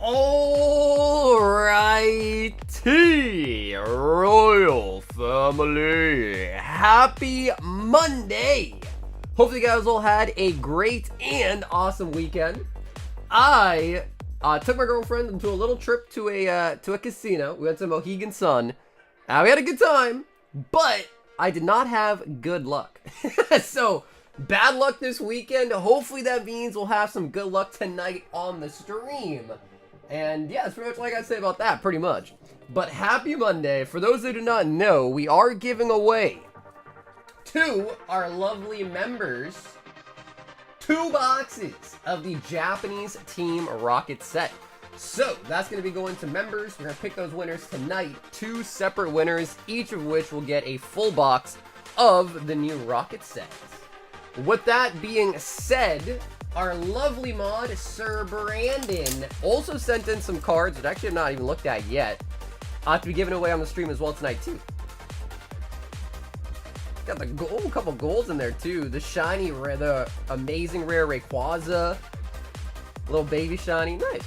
Alrighty, Royal Family, happy Monday! Hopefully you guys all had a great and awesome weekend. I took my girlfriend into a little trip to a casino. We went to Mohegan Sun. We had a good time, but I did not have good luck. So, bad luck this weekend. Hopefully that means we'll have some good luck tonight on the stream. And yeah, that's pretty much all I gotta say about that, pretty much. But happy Monday. For those who do not know, we are giving away to our lovely members 2 boxes of the Japanese Team Rocket set. So that's going to be going to members. We're going to pick those winners tonight. 2 separate winners, each of which will get a full box of the new Rocket sets. With that being said, our lovely mod, Sir Brandon, also sent in some cards, which actually I've not even looked at yet, to be given away on the stream as well tonight, too. Got the gold, couple golds in there, too. The shiny, the amazing rare Rayquaza. Little baby shiny. Nice.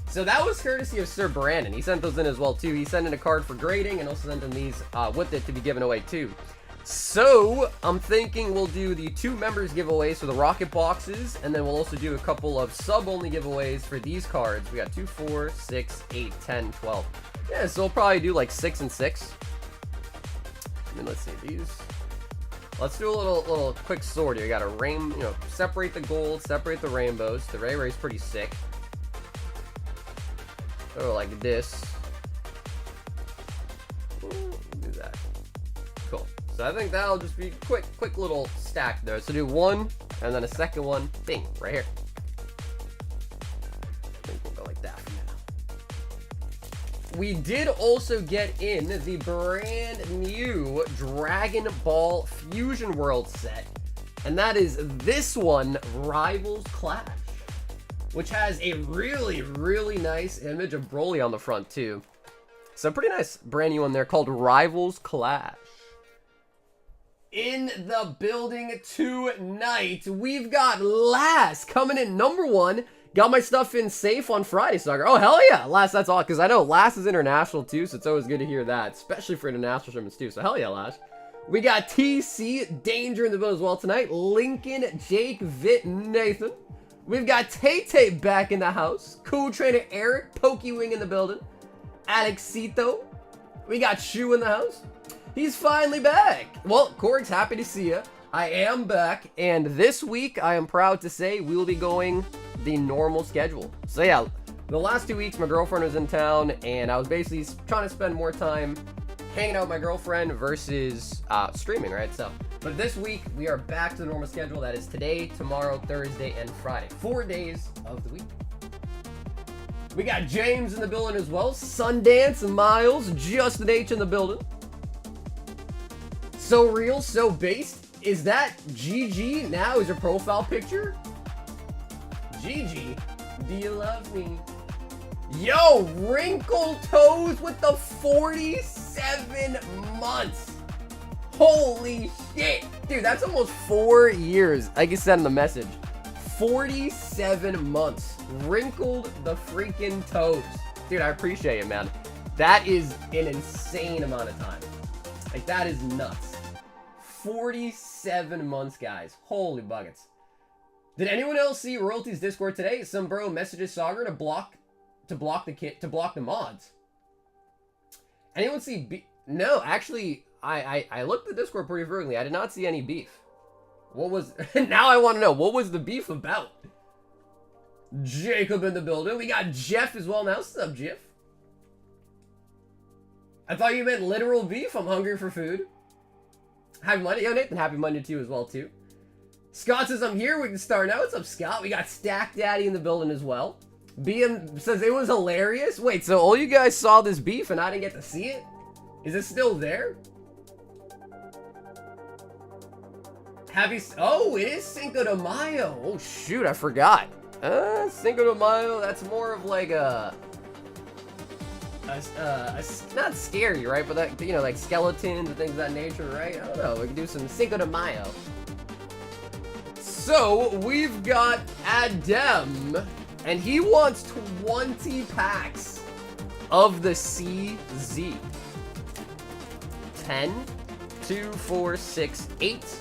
So that was courtesy of Sir Brandon. He sent those in as well, too. He sent in a card for grading and also sent in these with it to be given away, too. So, I'm thinking we'll do the 2 members giveaways for the Rocket boxes, and then we'll also do a couple of sub-only giveaways for these cards. We got 2, 4, 6, 8, 10, 12. Yeah, so we'll probably do like 6 and 6. I mean, let's see, these. Let's do a little quick sort here. You got a separate the gold, separate the rainbows. The Ray Ray's pretty sick. Oh, like this. Do that. Cool. So I think that'll just be quick little stack there. So do 1, and then a second one. Bing, right here. I think we'll go like that for now. We did also get in the brand new Dragon Ball Fusion World set. And that is this one, Rivals Clash, which has a really nice image of Broly on the front too. So pretty nice brand new one there called Rivals Clash. In the building tonight, we've got Lass coming in #1. Got my stuff in safe on Friday, Sucker. Oh, hell yeah, Lass, that's all. Because I know Lass is international too, so it's always good to hear that, especially for international shipments too. So hell yeah, Lass. We got TC Danger in the building as well tonight. Lincoln, Jake, Vit, Nathan. We've got Tay-Tay back in the house. Cool Trainer Eric, Pokewing in the building. Alexito. We got Shu in the house. He's finally back. Well, Korg's happy to see you. I am back, and this week I am proud to say we will be going the normal schedule. So yeah, the last 2 weeks my girlfriend was in town, and I was basically trying to spend more time hanging out with my girlfriend versus streaming, right? So, but this week we are back to the normal schedule. That is today, tomorrow, Thursday, and Friday. 4 days of the week. We got James in the building as well. Sundance, Miles, Justin H in the building. So real, so based. Is that GG now is your profile picture? GG, do you love me? Yo, Wrinkled Toes with the 47 months. Holy shit. Dude, that's almost 4 years. Like you said in the message. 47 months. Wrinkled the freaking toes. Dude, I appreciate it, man. That is an insane amount of time. Like, that is nuts. 47 months, guys. Holy buckets. Did anyone else see Royalty's Discord today? Some bro messages Sagar to block the mods. Anyone see No, actually, I looked at Discord pretty frequently. I did not see any beef. What was now I want to know, what was the beef about? Jacob in the building. We got Jeff as well now. What's up, Jeff? I thought you meant literal beef. I'm hungry for food. Happy Monday. Yo, Nathan, happy Monday to you as well, too. Scott says, I'm here. We can start now. What's up, Scott? We got Stack Daddy in the building as well. BM says it was hilarious. Wait, so all you guys saw this beef and I didn't get to see it? Is it still there? Oh, it is Cinco de Mayo. Oh, shoot, I forgot. Cinco de Mayo, that's more of like a not scary, right? But that, you know, like skeletons and things of that nature, right? I don't know. We can do some Cinco de Mayo. So we've got Adam And he wants 20 packs of the CZ. 10, 2, 4, 6, 8,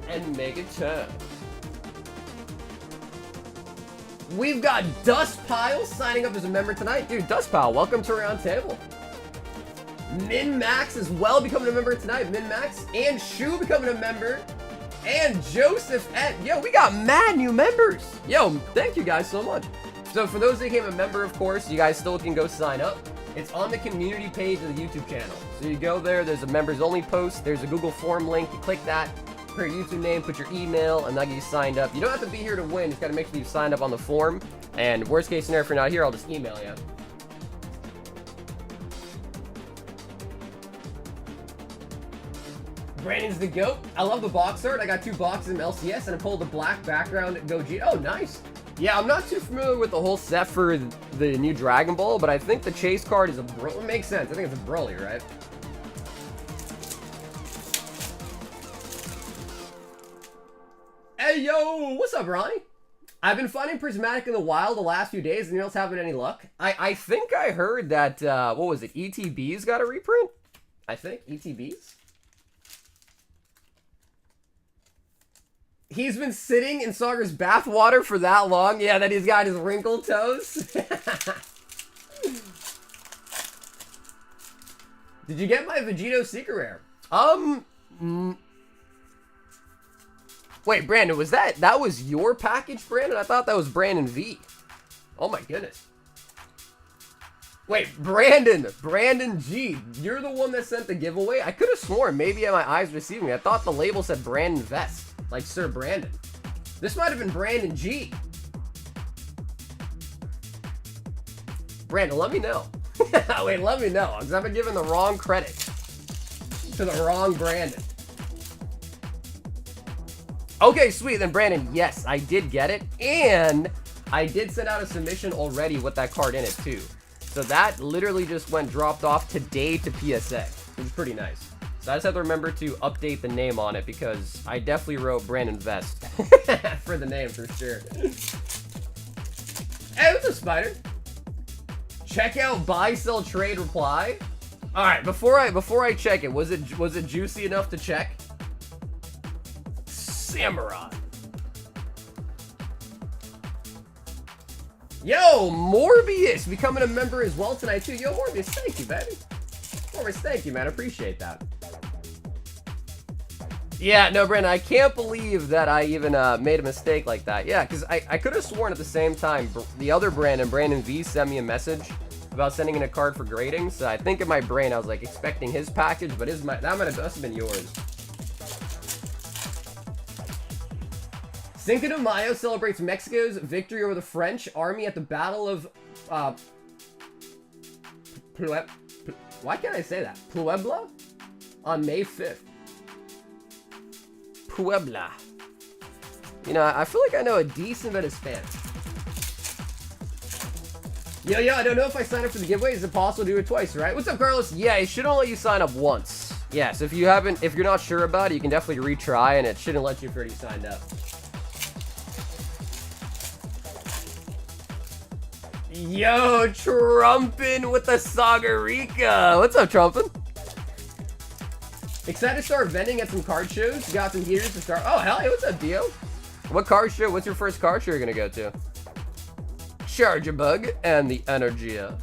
and Mega Turn. We've got Dust Pile signing up as a member tonight. Dude, Dust Pile, welcome to Round Table. Min Max as well becoming a member tonight. Min Max and Shu becoming a member. And Joseph and yo, we got mad new members. Yo, thank you guys so much. So for those that became a member, of course, you guys still can go sign up. It's on the community page of the YouTube channel. So you go there, there's a members only post, there's a Google form link, you click that, put your YouTube name, put your email, and that'll get you signed up. You don't have to be here to win, just gotta make sure you signed up on the form. And worst case scenario, if you're not here, I'll just email you. Brandon's the GOAT. I love the box art. I got 2 boxes in LCS and I pulled the black background Goji. Oh, nice. Yeah, I'm not too familiar with the whole set for the new Dragon Ball, but I think the chase card is a Broly. It makes sense. I think it's a Broly, right? Hey, yo! What's up, Ronnie? I've been finding Prismatic in the wild the last few days, and you don't having any luck. I think I heard that, what was it? ETB's got a reprint? I think. ETB's? He's been sitting in Sagar's bathwater for that long? Yeah, that he's got his wrinkled toes? Did you get my Vegito Secret Rare? Wait, Brandon, was that was your package, Brandon? I thought that was Brandon V. Oh my goodness. Wait, Brandon G, you're the one that sent the giveaway? I could have sworn maybe my eyes were deceiving me. I thought the label said Brandon Vest. Like Sir Brandon. This might have been Brandon G. Brandon, let me know. Wait, let me know. Because I've been giving the wrong credit to the wrong Brandon. Okay, sweet. Then Brandon, yes, I did get it. And I did send out a submission already with that card in it too. So that literally just dropped off today to PSA. It was pretty nice. So I just have to remember to update the name on it because I definitely wrote Brandon Vest for the name for sure. Hey, what's up, Spider? Check out buy, sell, trade, reply. All right, before I check it, was it juicy enough to check? Samurai. Yo, Morbius becoming a member as well tonight too. Yo, Morbius, thank you, baby. Morbius, thank you, man. I appreciate that. Yeah, no, Brandon, I can't believe that I even made a mistake like that. Yeah, because I could have sworn at the same time the other Brandon V, sent me a message about sending in a card for grading. So I think in my brain I was like expecting his package, but that must have been yours. Cinco de Mayo celebrates Mexico's victory over the French army at the Battle of why can't I say that? Puebla? On May 5th. Puebla. You know, I feel like I know a decent bit of Spanish. Yo, I don't know if I signed up for the giveaway. Is it possible to do it twice, right? What's up, Carlos? Yeah, it should only let you sign up once. Yeah, so if you're not sure about it, you can definitely retry, and it shouldn't let you if you already signed up. Yo, Trumpin' with the Sagarika. What's up, Trumpin'? Excited to start vending at some card shows. You got some heaters to start. Oh, hell yeah. What's up, Dio? What card show? What's your first card show you're going to go to? Charger Bug and the Energia.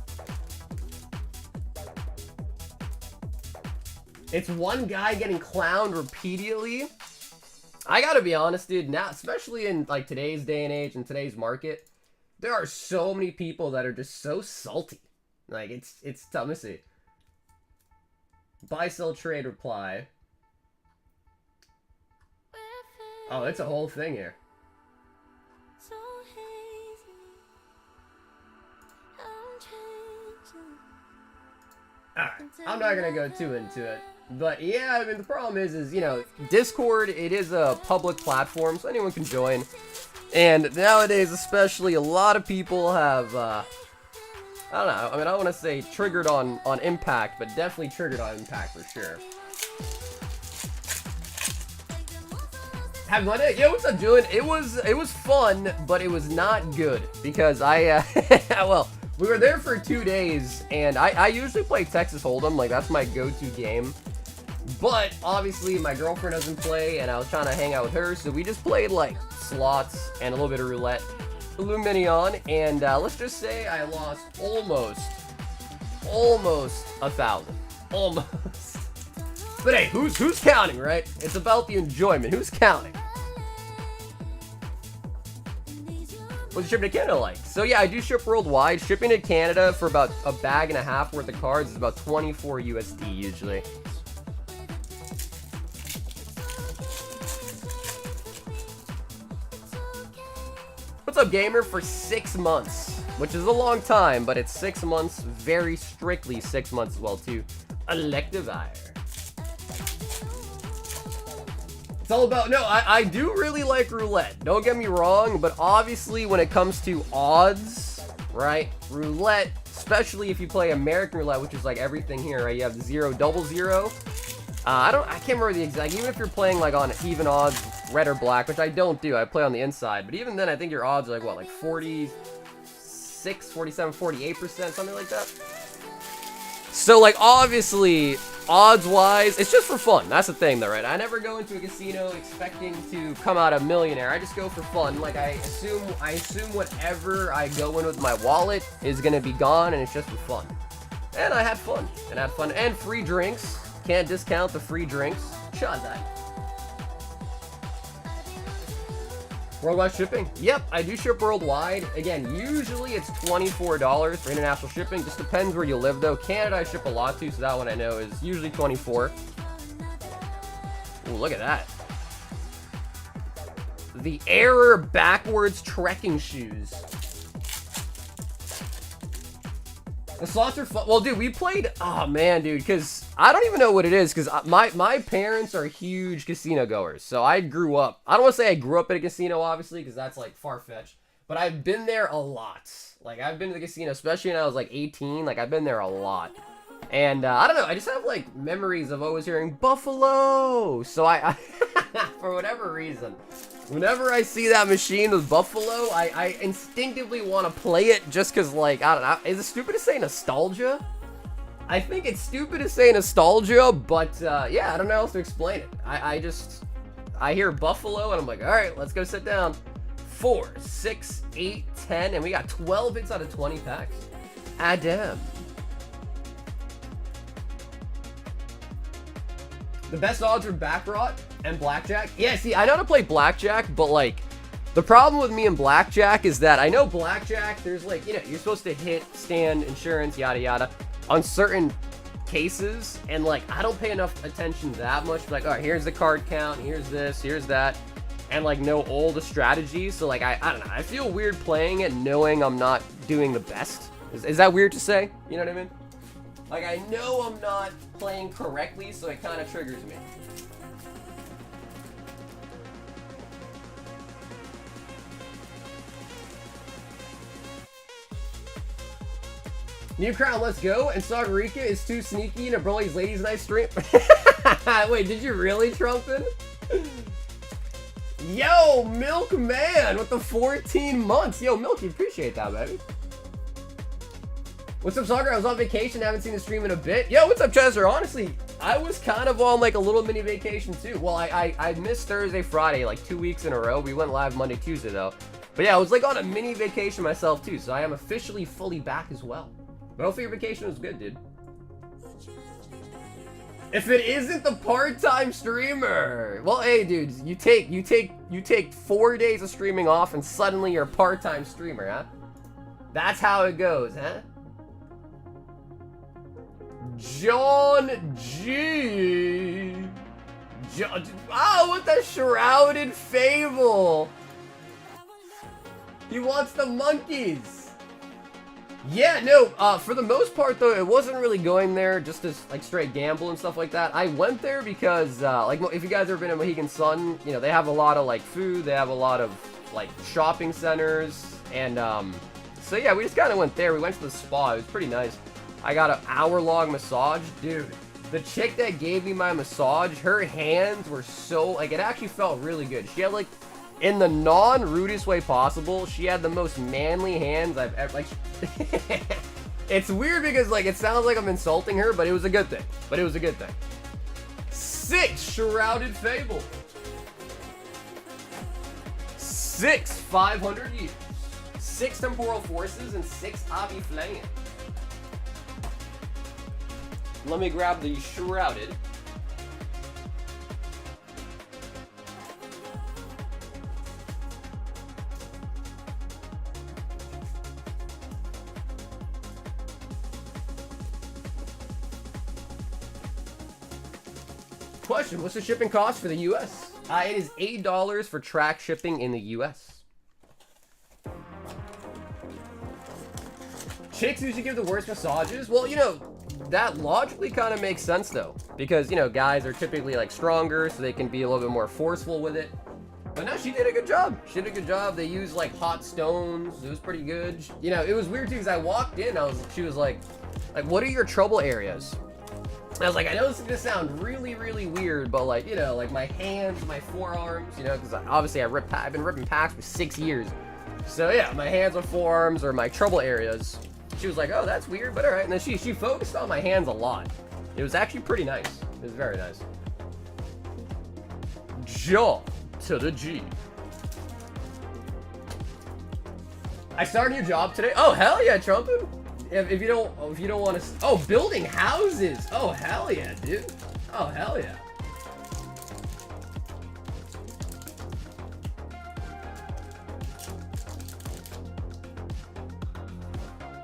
It's one guy getting clowned repeatedly. I got to be honest, dude. Now, especially in like today's day and age and today's market, there are so many people that are just so salty. Like, it's tough. Let me see. Buy, sell, trade, reply. Oh, it's a whole thing here. Alright, I'm not gonna go too into it. But yeah, I mean, the problem is, you know, Discord, it is a public platform, so anyone can join. And nowadays, especially, a lot of people have, I don't know, I mean, I don't want to say triggered on impact, but definitely triggered on impact for sure. Happy Monday. Yo, what's up, Julian? It was fun, but it was not good because well, we were there for 2 days, and I usually play Texas Hold'em, like that's my go-to game. But obviously my girlfriend doesn't play, and I was trying to hang out with her, so we just played like slots and a little bit of roulette, Luminion, and let's just say I lost almost 1,000, almost. But hey, who's counting, right? It's about the enjoyment. Who's counting? What's shipping to Canada like? So yeah, I do ship worldwide. Shipping to Canada for about a bag and a half worth of cards is about 24 USD usually. What's up, gamer? For 6 months, which is a long time, but it's 6 months, very strictly 6 months as well too. Electivire. It's all about, no, I do really like roulette, don't get me wrong, but obviously when it comes to odds, right, roulette, especially if you play American roulette, which is like everything here, right, you have the 0, double 0, I can't remember the exact, even if you're playing like on even odds, red or black, which I don't do, I play on the inside, but even then I think your odds are like, what, like 46, 47, 48%, something like that. So like obviously, odds-wise, it's just for fun. That's the thing, though, right? I never go into a casino expecting to come out a millionaire. I just go for fun. Like I assume whatever I go in with my wallet is gonna be gone, and it's just for fun. And I had fun. And free drinks. Can't discount the free drinks. Shazai. Worldwide shipping? Yep, I do ship worldwide. Again, usually it's $24 for international shipping. Just depends where you live, though. Canada, I ship a lot to, so that one I know is usually 24. Ooh, look at that. The Error backwards trekking shoes. The slots are fun. Well, dude, we played... Oh, man, dude, because... I don't even know what it is, because my parents are huge casino goers, so I grew up... I don't want to say I grew up at a casino, obviously, because that's, like, far-fetched, but I've been there a lot. Like, I've been to the casino, especially when I was, like, 18, like, I've been there a lot. And, I don't know, I just have, like, memories of always hearing, Buffalo! So I for whatever reason, whenever I see that machine with Buffalo, I instinctively want to play it just because, like, I don't know, is it stupid to say nostalgia? I think it's stupid to say nostalgia, but, yeah, I don't know how else to explain it. I hear Buffalo, and I'm like, alright, let's go sit down. 4, 6, 8, 10, and we got 12 hits out of 20 packs. Adam. The best odds are Baccarat and Blackjack. Yeah, see, I know how to play Blackjack, but, like, the problem with me and Blackjack is that I know Blackjack, there's, like, you know, you're supposed to hit, stand, insurance, yada, yada, on certain cases, and like I don't pay enough attention that much. Like, all right, here's the card count, here's this, here's that, and like know all the strategies. So like I don't know, I feel weird playing it knowing I'm not doing the best. Is that weird to say? You know what I mean? Like I know I'm not playing correctly, so it kind of triggers me. New Crown, let's go. And Sagarika is too sneaky in a Broly's Ladies Night stream. Wait, did you really, Trumpin? Yo, Milkman with the 14 months. Yo, Milky, appreciate that, baby. What's up, Sagar? I was on vacation, haven't seen the stream in a bit. Yo, what's up, Chester? Honestly, I was kind of on like a little mini vacation too. Well, I missed Thursday, Friday, like 2 weeks in a row. We went live Monday, Tuesday though. But yeah, I was like on a mini vacation myself too, so I am officially fully back as well. But hopefully your vacation was good, dude. If it isn't the part-time streamer, well, hey, dudes, you take 4 days of streaming off, and suddenly you're a part-time streamer, huh? That's how it goes, huh? John G. With the Shrouded Fable. He wants the monkeys. Yeah, no, for the most part, though, it wasn't really going there just to, like, straight gamble and stuff like that. I went there because, like, if you guys ever been to Mohegan Sun, you know, they have a lot of, like, food, they have a lot of, like, shopping centers, and, so yeah, we just kind of went there. We went to the spa. It was pretty nice. I got an hour-long massage. Dude, The chick that gave me my massage, her hands were so, like, it actually felt really good. She had, like, in the non-rudest way possible, she had the most manly hands I've ever, like, it's weird because, like, it sounds like I'm insulting her, but it was a good thing. 6 Shrouded Fable. 6 500 years. 6 Temporal Forces and 6 S&V Flames. Let me grab the Shrouded. Question, what's the shipping cost for the US? It is $8 for track shipping in the US. Chicks usually give the worst massages? Well, you know, that logically kind of makes sense though. Because, you know, guys are typically like stronger, so they can be a little bit more forceful with it. But no, she did a good job. She did a good job. They used like hot stones. It was pretty good. You know, it was weird too because I walked in, she was like, what are your trouble areas? I was like, I know this is gonna sound really, really weird, but like, you know, like my hands, my forearms, you know, because obviously I've been ripping packs for 6 years. So yeah, my hands and forearms are my trouble areas. She was like, oh, that's weird, but all right. And then she focused on my hands a lot. It was actually pretty nice. It was very nice. Jaw to the G. I started a new job today. Oh, hell yeah, Trumpet. If you don't want to, oh, building houses. Oh, hell yeah, dude. Oh, hell yeah.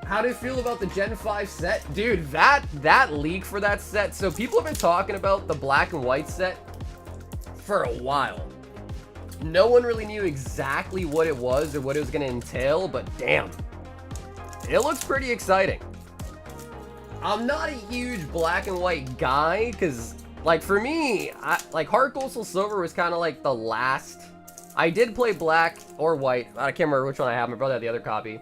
How do you feel about the Gen 5 set? Dude, that leak for that set. So people have been talking about the black and white set for a while. No one really knew exactly what it was or what it was going to entail, but damn. It looks pretty exciting. I'm not a huge black and white guy, because, like, for me, like, Heart Gold Soul Silver was kind of like the last. I did play black or white. I can't remember which one I have. My brother had the other copy.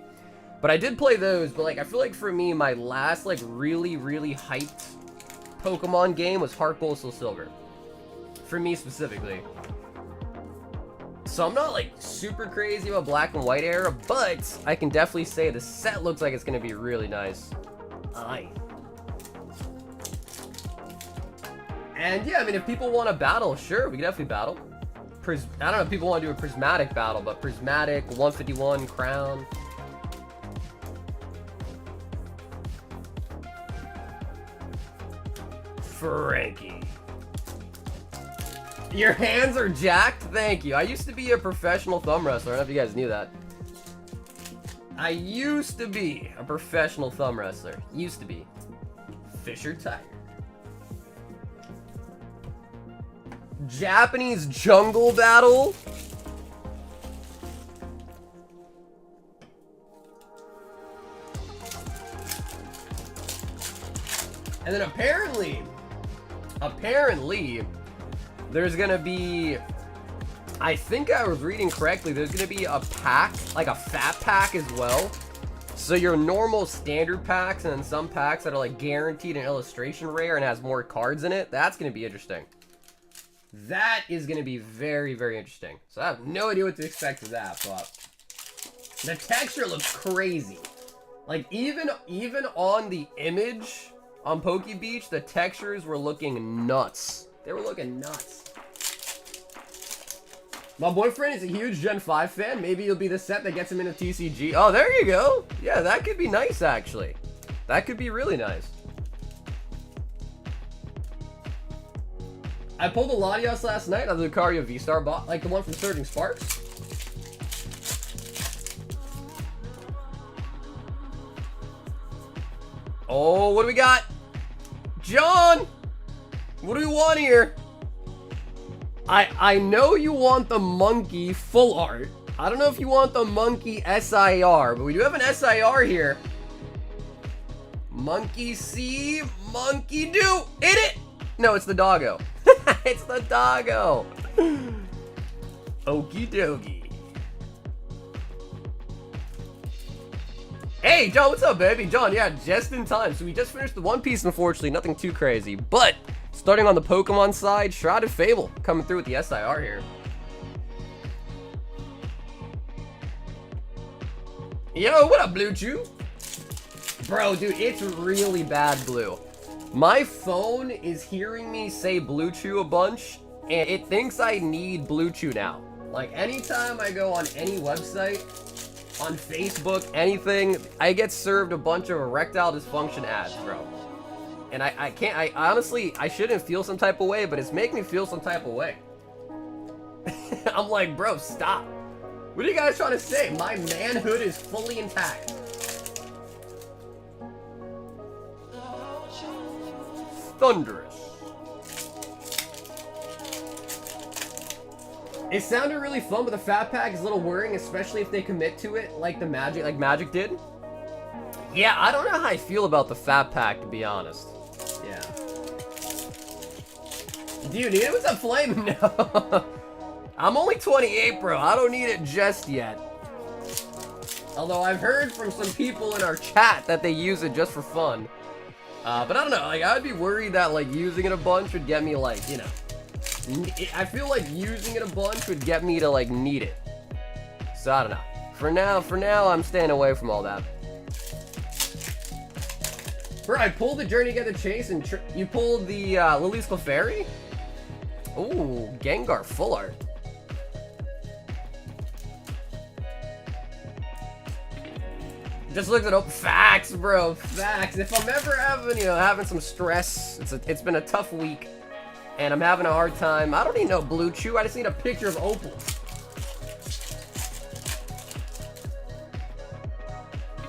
But I did play those, but, like, I feel like for me, my last, like, really, really hyped Pokemon game was Heart Gold Soul Silver. For me, specifically. So I'm not, like, super crazy about black and white era, but I can definitely say the set looks like it's going to be really nice. Aye. And, yeah, I mean, if people want to battle, sure, we can definitely battle. I don't know if people want to do a Prismatic battle, but Prismatic, 151, Crown. Frankie. Your hands are jacked? Thank you. I used to be a professional thumb wrestler. I don't know if you guys knew that. I used to be a professional thumb wrestler. Used to be. Fisher Tiger. Japanese jungle battle? And then apparently, there's gonna be, I think I was reading correctly, there's gonna be a pack, like a fat pack as well. So your normal standard packs and then some packs that are like guaranteed an illustration rare and has more cards in it, that's gonna be interesting. That is gonna be very, very interesting. So I have no idea what to expect of that, but the texture looks crazy. Like even on the image on Poke Beach, the textures were looking nuts. They were looking nuts. My boyfriend is a huge Gen 5 fan. Maybe it'll be the set that gets him into TCG. Oh, there you go. Yeah, that could be nice, actually. That could be really nice. I pulled a Latios last night on the Lucario V-Star bot, like the one from Surging Sparks. Oh, what do we got? John! What do we want here? I know you want the monkey full art. I don't know if you want the monkey SIR, but we do have an SIR here. Monkey see, monkey do. Hit it! No, it's the doggo. It's the doggo. Okie dokie. Hey, John, what's up, baby? John, yeah, just in time. So we just finished the One Piece, unfortunately, nothing too crazy. But, starting on the Pokemon side, Shrouded Fable coming through with the SIR here. Yo, what up, Blue Chew? Bro, dude, it's really bad, Blue. My phone is hearing me say Blue Chew a bunch, and it thinks I need Blue Chew now. Like, anytime I go on any website, on Facebook, anything, I get served a bunch of erectile dysfunction ads, bro. And I can't, I honestly, I shouldn't feel some type of way, but it's making me feel some type of way. I'm like, bro, stop. What are you guys trying to say? My manhood is fully intact. Thunderous. It sounded really fun, but the fat pack is a little worrying, especially if they commit to it like the Magic did. Yeah, I don't know how I feel about the fat pack, to be honest. Yeah. Do you need it? What's up, Flame? No. I'm only 28, bro. I don't need it just yet. Although I've heard from some people in our chat that they use it just for fun. But I don't know, like, I'd be worried that, like, using it a bunch would get me, like, you know. I feel like using it a bunch would get me to, like, need it. So, I don't know. For now, I'm staying away from all that. Bro, I pulled the Journey Together chase, and you pulled the, Lily's Clefairy? Ooh, Gengar full art. Just looked it up. Facts, bro. Facts. If I'm ever having, you know, having some stress, it's been a tough week, and I'm having a hard time. I don't need no Blue Chew. I just need a picture of Opal.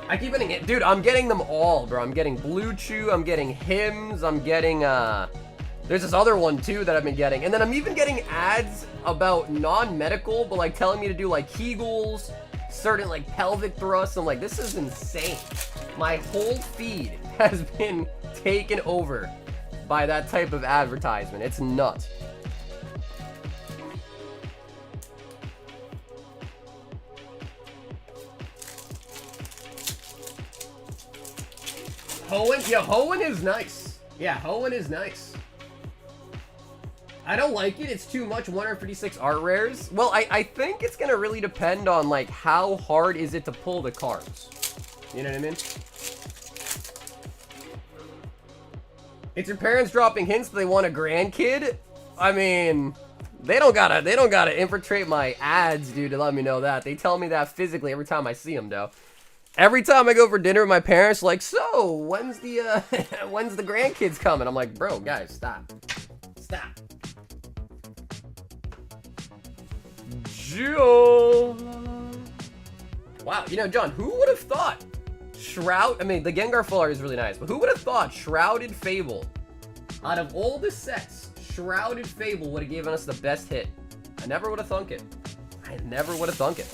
I keep getting it, dude. I'm getting them all, bro. I'm getting Blue Chew. I'm getting Hims. I'm getting there's this other one too that I've been getting, and then I'm even getting ads about non-medical, but like telling me to do like Kegels, certain like pelvic thrusts. I'm like, this is insane. My whole feed has been taken over by that type of advertisement. It's nuts. Hoenn? Yeah, Hoenn is nice. Yeah, Hoenn is nice. I don't like it. It's too much 156 art rares. Well, I think it's going to really depend on, like, how hard is it to pull the cards. You know what I mean? It's your parents dropping hints that they want a grandkid? I mean, they don't gotta infiltrate my ads, dude, to let me know that. They tell me that physically every time I see them, though. Every time I go for dinner with my parents, like, so, when's the, when's the grandkids coming? I'm like, bro, guys, stop. Stop. Wow, you know, John, who would have thought I mean, the Gengar full art is really nice, but who would have thought Shrouded Fable, out of all the sets, Shrouded Fable would have given us the best hit? I never would have thunk it. I never would have thunk it.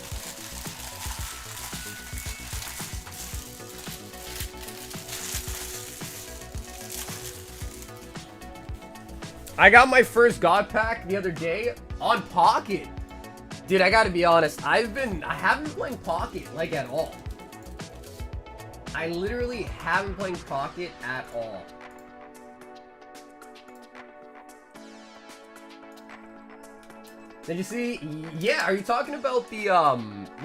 I got my first God Pack the other day on Pocket. Dude, I gotta be honest, I haven't been playing Pocket, like, at all. I literally haven't played Pocket at all. Did you see? Yeah, are you talking about the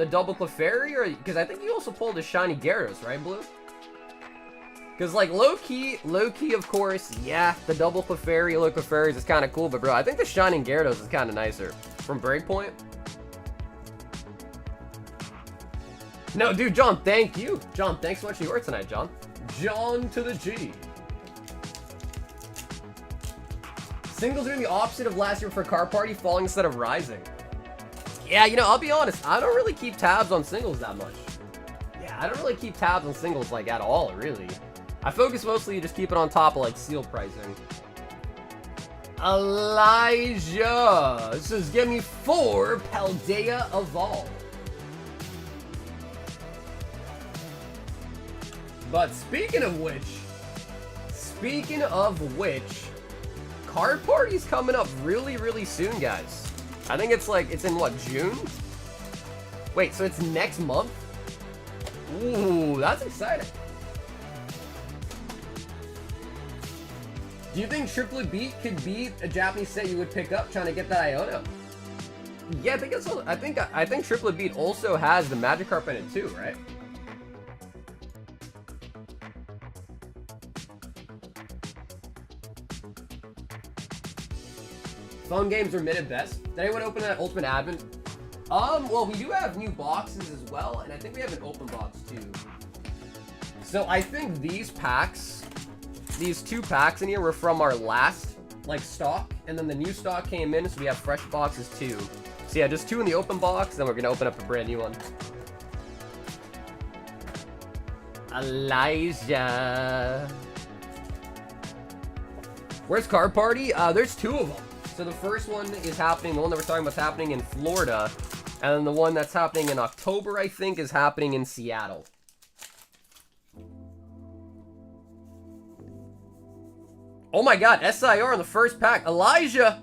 double Clefairy? Or, because I think you also pulled a shiny Gyarados, right, Blue? Because, like, low-key, of course, yeah, the double Clefairy, low Clefairies is kind of cool, but, bro, I think the Shining Gyarados is kind of nicer. From Breakpoint? No, dude, John, thank you. John, thanks so much for your work tonight, John. John to the G. Singles are doing the opposite of last year for Car Party, falling instead of rising. Yeah, you know, I'll be honest, I don't really keep tabs on singles that much. Yeah, I don't really keep tabs on singles, like, at all, really. I focus mostly just keep it on top of, like, seal pricing. Elijah says, give me 4 Paldea Evolved. But speaking of which, Card Party's coming up really, really soon, guys. I think it's like, it's in what, June? Wait, so it's next month? Ooh, that's exciting. Do you think Triplet Beat could beat a Japanese set you would pick up trying to get that Iono? Yeah, I think it's. I think Triplet Beat also has the Magikarp in it too, right? Phone games are mid at best. Did anyone open an Ultimate Advent? Well, we do have new boxes as well, and I think we have an open box too. So I think these packs, these 2 packs in here were from our last, like, stock, and then the new stock came in, so we have fresh boxes too. So yeah, just 2 in the open box, then we're gonna open up a brand new one. Elijah. Where's Card Party? There's 2 of them. So the first one is happening, the one that we're talking about is happening in Florida. And then the one that's happening in October, I think, is happening in Seattle. Oh my god, SIR in the first pack. Elijah!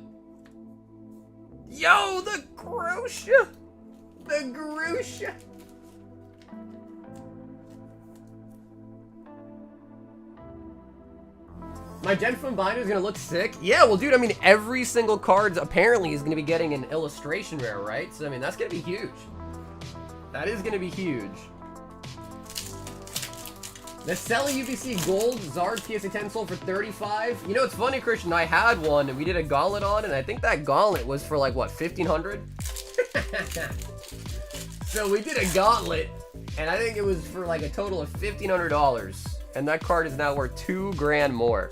Yo, the Grosha! The Grosha! My Gen Fun binder is gonna look sick. Yeah, well, dude, I mean, every single card apparently is gonna be getting an illustration rare, right? So, I mean, that's gonna be huge. That is gonna be huge. The Cell UBC Gold Zard PSA 10 sold for 35. You know, it's funny, Christian, I had one, and we did a gauntlet on, and I think that gauntlet was for, like, what, 1,500? So, we did a gauntlet, and I think it was for, like, a total of $1,500. And that card is now worth $2 grand more.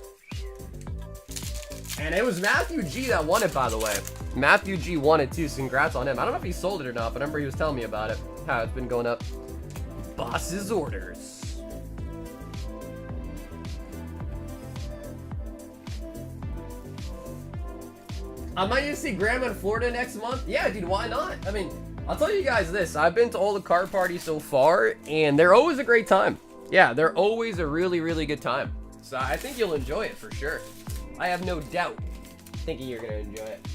And it was Matthew G that won it, by the way. Matthew G won it too, so congrats on him. I don't know if he sold it or not, but I remember he was telling me about it. How it's been going up. Boss's orders. I might just see Grandma in Florida next month. Yeah, dude, why not? I mean, I'll tell you guys this. I've been to all the card parties so far, and they're always a great time. Yeah, they're always a really, really good time. So I think you'll enjoy it for sure. I have no doubt thinking you're going to enjoy it.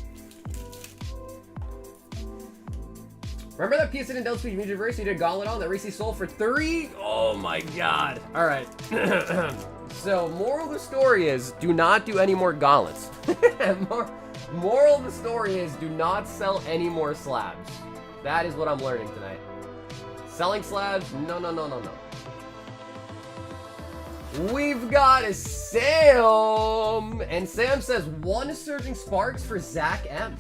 Remember that PS in Delta Speed Universe you did a gauntlet on that recently sold for 30? Oh my god. Alright. So, moral of the story is, do not do any more gauntlets. Moral of the story is, do not sell any more slabs. That is what I'm learning tonight. Selling slabs? No, no, no, no, no. We've got a Sam! And Sam says, 1 Surging Sparks for Zach M.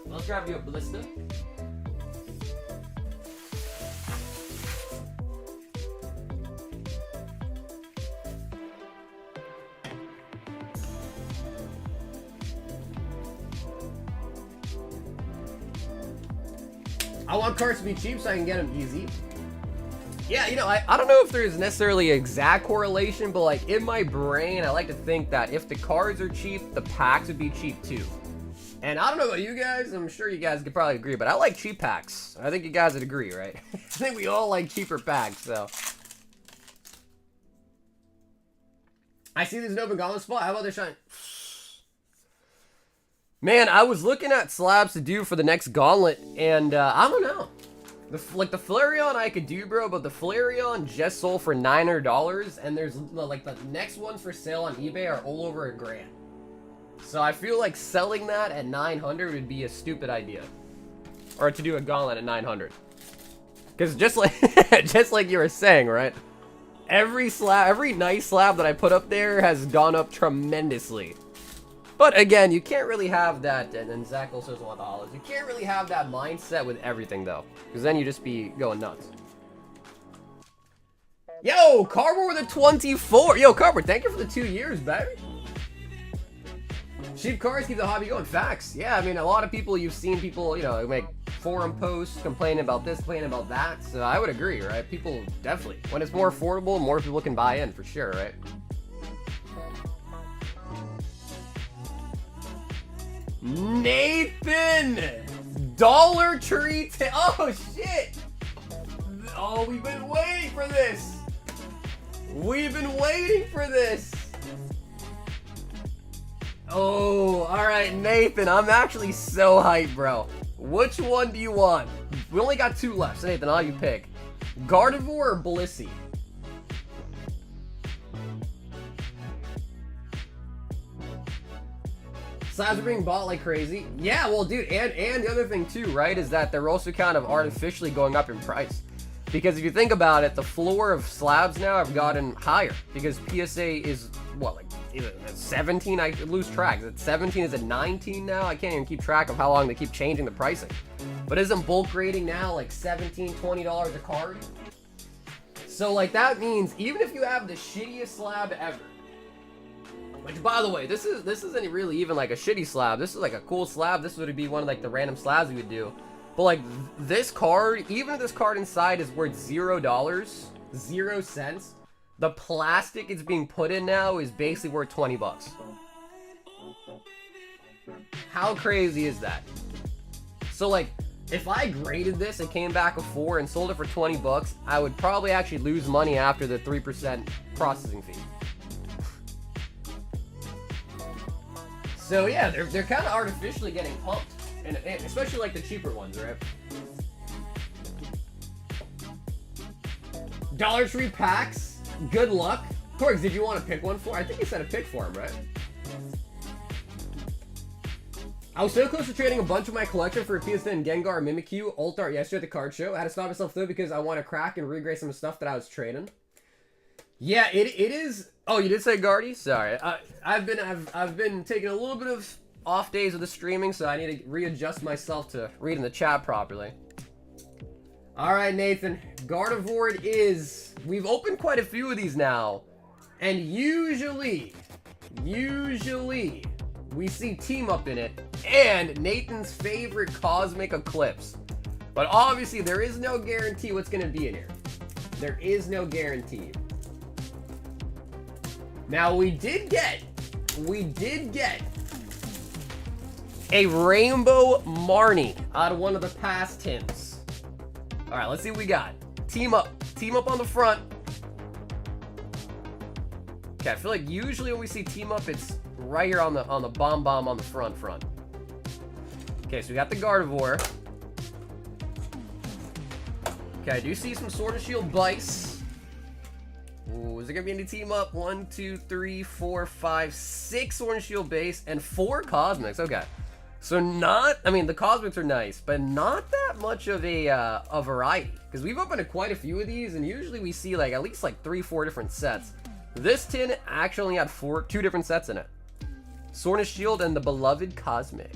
Let's grab you a Ballista. I want cards to be cheap so I can get them easy. Yeah, you know, I don't know if there's necessarily an exact correlation, but like in my brain, I like to think that if the cards are cheap, the packs would be cheap too. And I don't know about you guys, I'm sure you guys could probably agree, but I like cheap packs. I think you guys would agree, right? I think we all like cheaper packs, so. I see there's an open gauntlet spot. How about this shine? Man, I was looking at slabs to do for the next gauntlet, and I don't know. Like the Flareon I could do, bro, but the Flareon just sold for $900, and there's like the next ones for sale on eBay are all over $1 grand. So I feel like selling that at 900 would be a stupid idea, or to do a gauntlet at 900. Because just like just like you were saying, right? Every nice slab that I put up there has gone up tremendously. But again, you can't really have that, and then Zach also says a lot of holos. You can't really have that mindset with everything, though, because then you just be going nuts. Yo, Cardboard with a 24. Yo, Cardboard, thank you for the 2 years, baby. Cheap cards keep the hobby going. Facts. Yeah, I mean, a lot of people, you've seen people, you know, make forum posts complaining about this, complaining about that. So I would agree, right? People definitely, when it's more affordable, more people can buy in for sure, right? Nathan! Dollar Tree oh, shit! Oh, we've been waiting for this! We've been waiting for this! Oh, alright, Nathan, I'm actually so hyped, bro. Which one do you want? We only got 2 left, so Nathan, I'll let you pick. Gardevoir or Blissey? Slabs are being bought like crazy. Yeah, well, dude, and the other thing too, right, is that they're also kind of artificially going up in price. Because if you think about it, the floor of slabs now have gotten higher. Because PSA is, what, like, is it 17? I lose track. Is it 17? Is it 19 now? I can't even keep track of how long they keep changing the pricing. But isn't bulk rating now like $17, $20 a card? So, like, that means even if you have the shittiest slab ever, which, by the way, this isn't really even like a shitty slab. This is like a cool slab. This would be one of like the random slabs we would do. But like this card, even if this card inside is worth $0, 0 cents, the plastic it's being put in now is basically worth 20 bucks. How crazy is that? So like, if I graded this and came back a 4 and sold it for 20 bucks, I would probably actually lose money after the 3% processing fee. So yeah, they're kind of artificially getting pumped, and especially like the cheaper ones, right? Dollar Tree packs, good luck. Corgs, did you want to pick one for? I think you said a pick for him, right? I was so close to trading a bunch of my collection for a PSN Gengar Mimikyu Alt Art yesterday at the card show. I had to stop myself though because I want to crack and regrade some of the stuff that I was trading. Yeah, it is. Oh, you did say Guardy? Sorry, I've been taking a little bit of off days with the streaming, so I need to readjust myself to reading the chat properly. All right, Nathan, Gardevoir it is. We've opened quite a few of these now, and usually we see Team Up in it and Nathan's favorite Cosmic Eclipse. But obviously, there is no guarantee what's going to be in here. There is no guarantee. Now, we did get a Rainbow Marnie out of one of the past tins. All right, let's see what we got. Team Up on the front. Okay, I feel like usually when we see Team Up, it's right here on the bomb on the front. Okay, so we got the Gardevoir. Okay, I do see some Sword and Shield Bice. Ooh, is there gonna be any Team Up? 1, 2, 3, 4, 5, 6 Sword and Shield Base and 4 Cosmics. Okay, so the Cosmics are nice, but not that much of a variety, because we've opened quite a few of these, and usually we see like at least like 3-4 different sets. This tin actually had 2 different sets in it: Sword and Shield and the beloved Cosmic.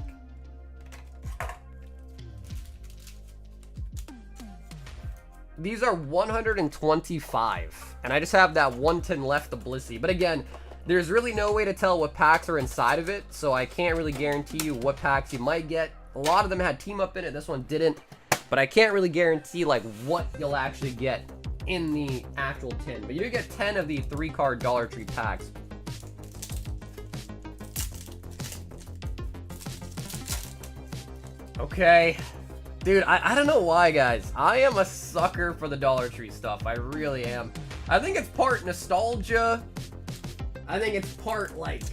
These are 125, and I just have that 1 tin left, the Blissey. But again, there's really no way to tell what packs are inside of it, so I can't really guarantee you what packs you might get. A lot of them had Team Up in it, this one didn't, but I can't really guarantee like what you'll actually get in the actual tin. But you do get 10 of the 3-card Dollar Tree packs. Okay. Dude, I don't know why, guys. I am a sucker for the Dollar Tree stuff. I really am. I think it's part nostalgia. I think it's part, like,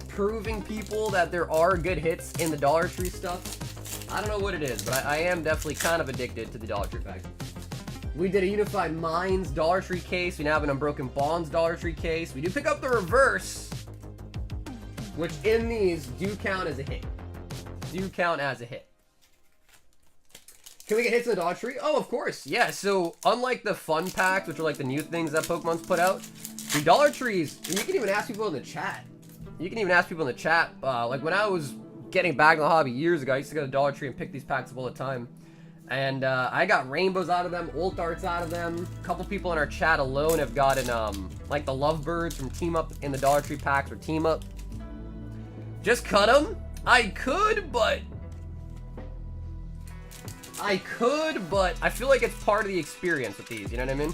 proving people that there are good hits in the Dollar Tree stuff. I don't know what it is, but I am definitely kind of addicted to the Dollar Tree pack. We did a Unified Minds Dollar Tree case. We now have an Unbroken Bonds Dollar Tree case. We do pick up the reverse, which in these do count as a hit. Can we get hits in the Dollar Tree? Oh, of course. Yeah, so unlike the fun packs, which are like the new things that Pokemon's put out, the Dollar Trees, and you can even ask people in the chat. Like when I was getting back in the hobby years ago, I used to go to the Dollar Tree and pick these packs up all the time. And I got rainbows out of them, ult arts out of them. A couple people in our chat alone have gotten like the Lovebirds from Team Up in the Dollar Tree packs or Team Up. Just cut them? I could, but I feel like it's part of the experience with these, you know what I mean?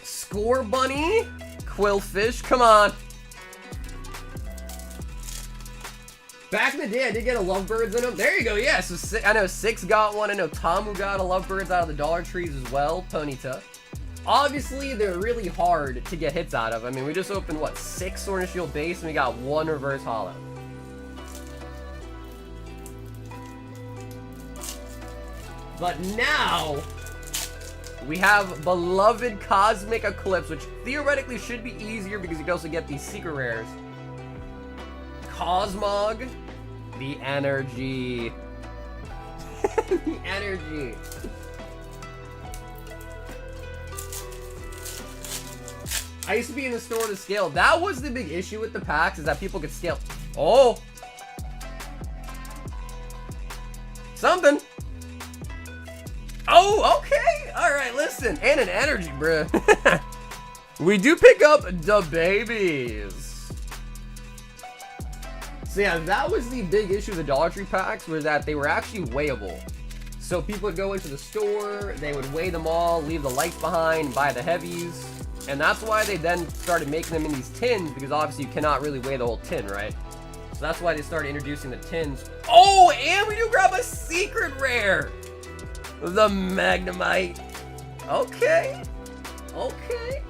Score Bunny, Quillfish, come on. Back in the day, I did get a Lovebirds in them. There you go, yeah. So I know 6 got one. I know Tamu got a Lovebirds out of the Dollar Trees as well. Ponyta. Obviously, they're really hard to get hits out of. I mean, we just opened, what, 6 Sword and Shield Base, and we got 1 Reverse Holo. But now, we have Beloved Cosmic Eclipse, which theoretically should be easier because you can also get these secret rares. Cosmog, the energy. The energy. I used to be in the store to scale. That was the big issue with the packs, is that people could scale. Oh! Something! Oh, okay! Alright, listen. And an energy, bruh. We do pick up the babies. So yeah, that was the big issue of the Dollar Tree packs, was that they were actually weighable. So people would go into the store, they would weigh them all, leave the lights behind, buy the heavies. And that's why they then started making them in these tins, because obviously you cannot really weigh the whole tin, right? So that's why they started introducing the tins. Oh, and we do grab a secret rare! The Magnemite. Okay. Okay.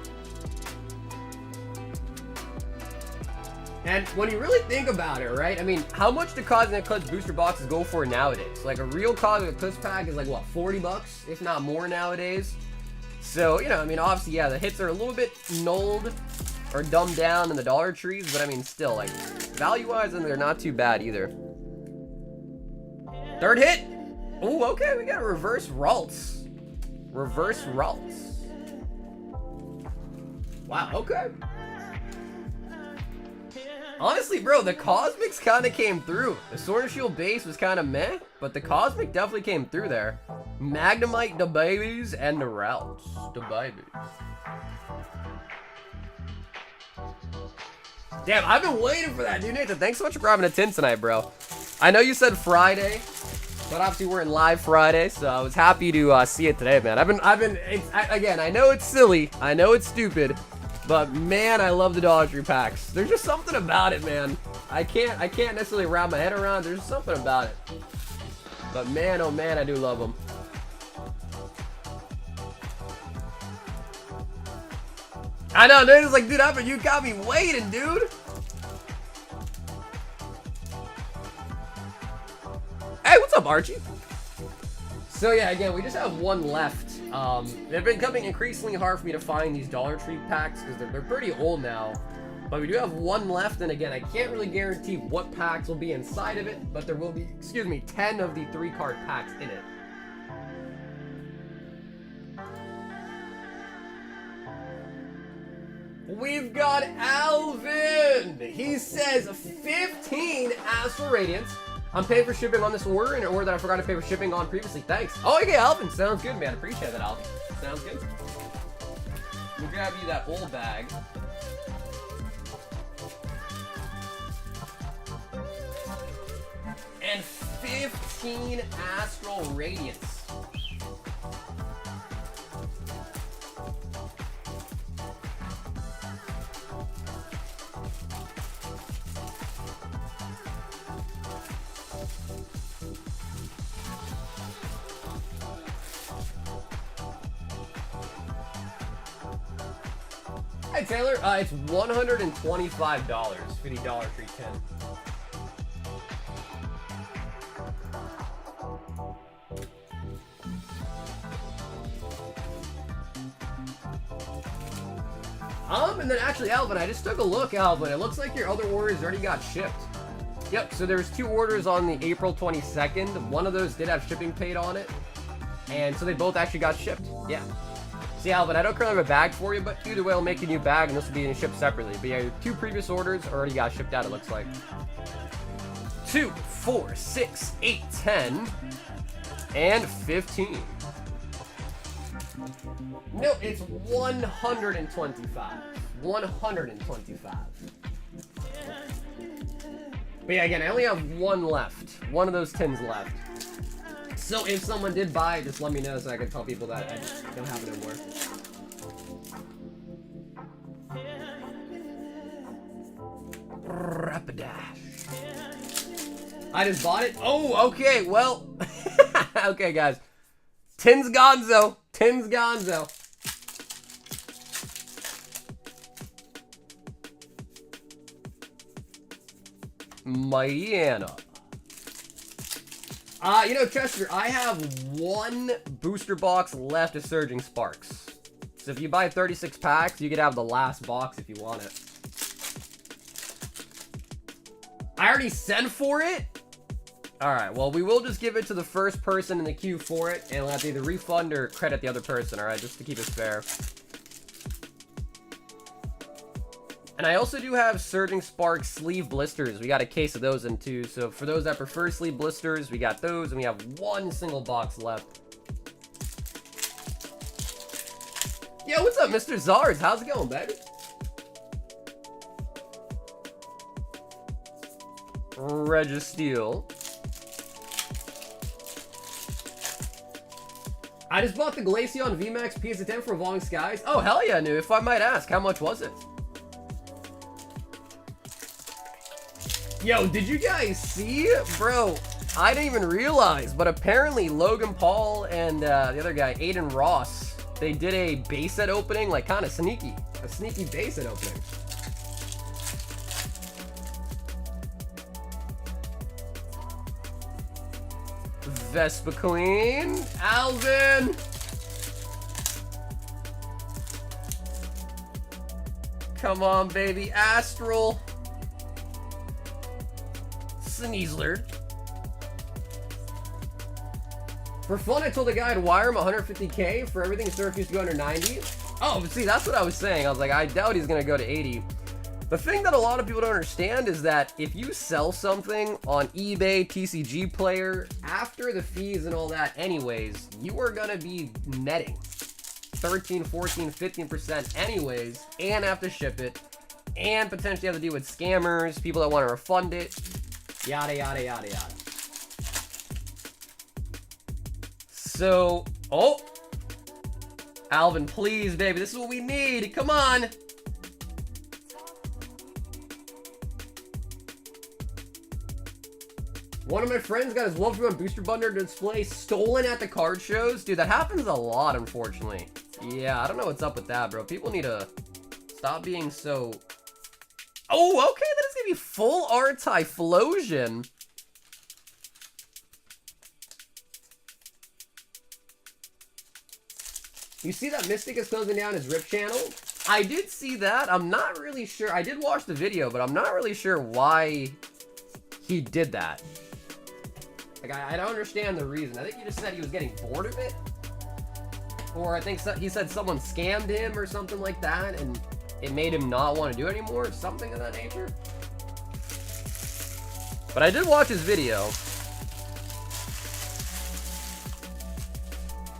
And when you really think about it, right? I mean, how much do Cosmic Eclipse booster boxes go for nowadays? Like a real Cosmic Eclipse pack is like, what, 40 bucks? If not more nowadays. So, you know, I mean, obviously, yeah, the hits are a little bit nulled or dumbed down in the Dollar Trees, but I mean, still, like, value-wise, and they're not too bad either. Third hit! Ooh, okay, we got a reverse Ralts. Reverse Ralts. Wow, okay. Honestly, bro, the Cosmics kind of came through. The Sword and Shield base was kind of meh, but the Cosmic definitely came through there. Magnemite, the babies, and the Routes, the babies. Damn, I've been waiting for that, dude. Nathan, thanks so much for grabbing a tin tonight, bro. I know you said Friday, but obviously we're in live Friday, so I was happy to see it today, man. Again, I know it's silly, I know it's stupid, but man, I love the Dollar Tree packs. There's just something about it, man. I can't necessarily wrap my head around. There's just something about it. But man, oh man, I do love them. I know, dude. It's like, dude, you got me waiting, dude. Hey, what's up, Archie? So yeah, again, we just have one left. They've been becoming increasingly hard for me to find these Dollar Tree packs because they're pretty old now. But we do have one left, and again, I can't really guarantee what packs will be inside of it, but there will be, excuse me, 10 of the 3-card packs in it. We've got Alvin! He says 15 Astral Radiance. I'm paying for shipping on this order, in an order that I forgot to pay for shipping on previously. Thanks. Oh, okay, Alvin. Sounds good, man. Appreciate that, Alvin. Sounds good. We'll grab you that old bag. And 15 Astral Radiance. Hey Taylor, it's $125 for the Dollar Tree 10. And then actually, Alvin, I just took a look, Alvin. It looks like your other orders already got shipped. Yep, so there's 2 orders on the April 22nd. One of those did have shipping paid on it. And so they both actually got shipped. Yeah. See, Alvin, I don't currently have a bag for you, but either way, I'll make a new bag, and this will be shipped separately. But yeah, your 2 previous orders already got shipped out, it looks like. 2, 4, 6, 8, 10, and 15. No, it's 125. 125. But yeah, again, I only have one left. One of those tins left. So if someone did buy it, just let me know so I can tell people that I just don't have it anymore. Rapidash. I just bought it? Oh, okay, well. Okay, guys. Tin's gonzo. Tin's gonzo. Mighty Anna. You know, Chester, I have one booster box left of Surging Sparks. So if you buy 36 packs, you could have the last box if you want it. I already sent for it? Alright, well, we will just give it to the first person in the queue for it, and we'll have to either refund or credit the other person, alright? Just to keep it fair. And I also do have Surging Sparks sleeve blisters. We got a case of those in too. So for those that prefer sleeve blisters, we got those, and we have one single box left. Yo, what's up, Mr. Zards? How's it going, baby? Registeel. I just bought the Glaceon VMAX PS10 for Evolving Skies. Oh, hell yeah, new. If I might ask, how much was it? Yo, did you guys see? Bro, I didn't even realize, but apparently Logan Paul and the other guy, Aiden Ross, they did a base set opening, like kind of sneaky. A sneaky base set opening. Vespa Queen, Alvin. Come on, baby. Astral. Sneasler. For fun, I told the guy I'd wire him 150K for everything so refused to go under 90. Oh, but see, that's what I was saying. I was like, I doubt he's going to go to 80. The thing that a lot of people don't understand is that if you sell something on eBay, TCG Player, after the fees and all that anyways, you are going to be netting 13, 14, 15% anyways, and have to ship it, and potentially have to deal with scammers, people that want to refund it, yada, yada, yada, yada. So, oh, Alvin, please, baby, this is what we need. Come on. One of my friends got his Wolfram booster bundle display stolen at the card shows. Dude, that happens a lot, unfortunately. Yeah, I don't know what's up with that, bro. People need to stop being so... Oh, okay, that is gonna be full art Typhlosion. You see that Mystic is closing down his Rift channel? I did see that. I'm not really sure. I did watch the video, but I'm not really sure why he did that. Like, I don't understand the reason. I think he just said he was getting bored of it. Or I think he said someone scammed him or something like that, and it made him not want to do it anymore, something of that nature. But I did watch his video.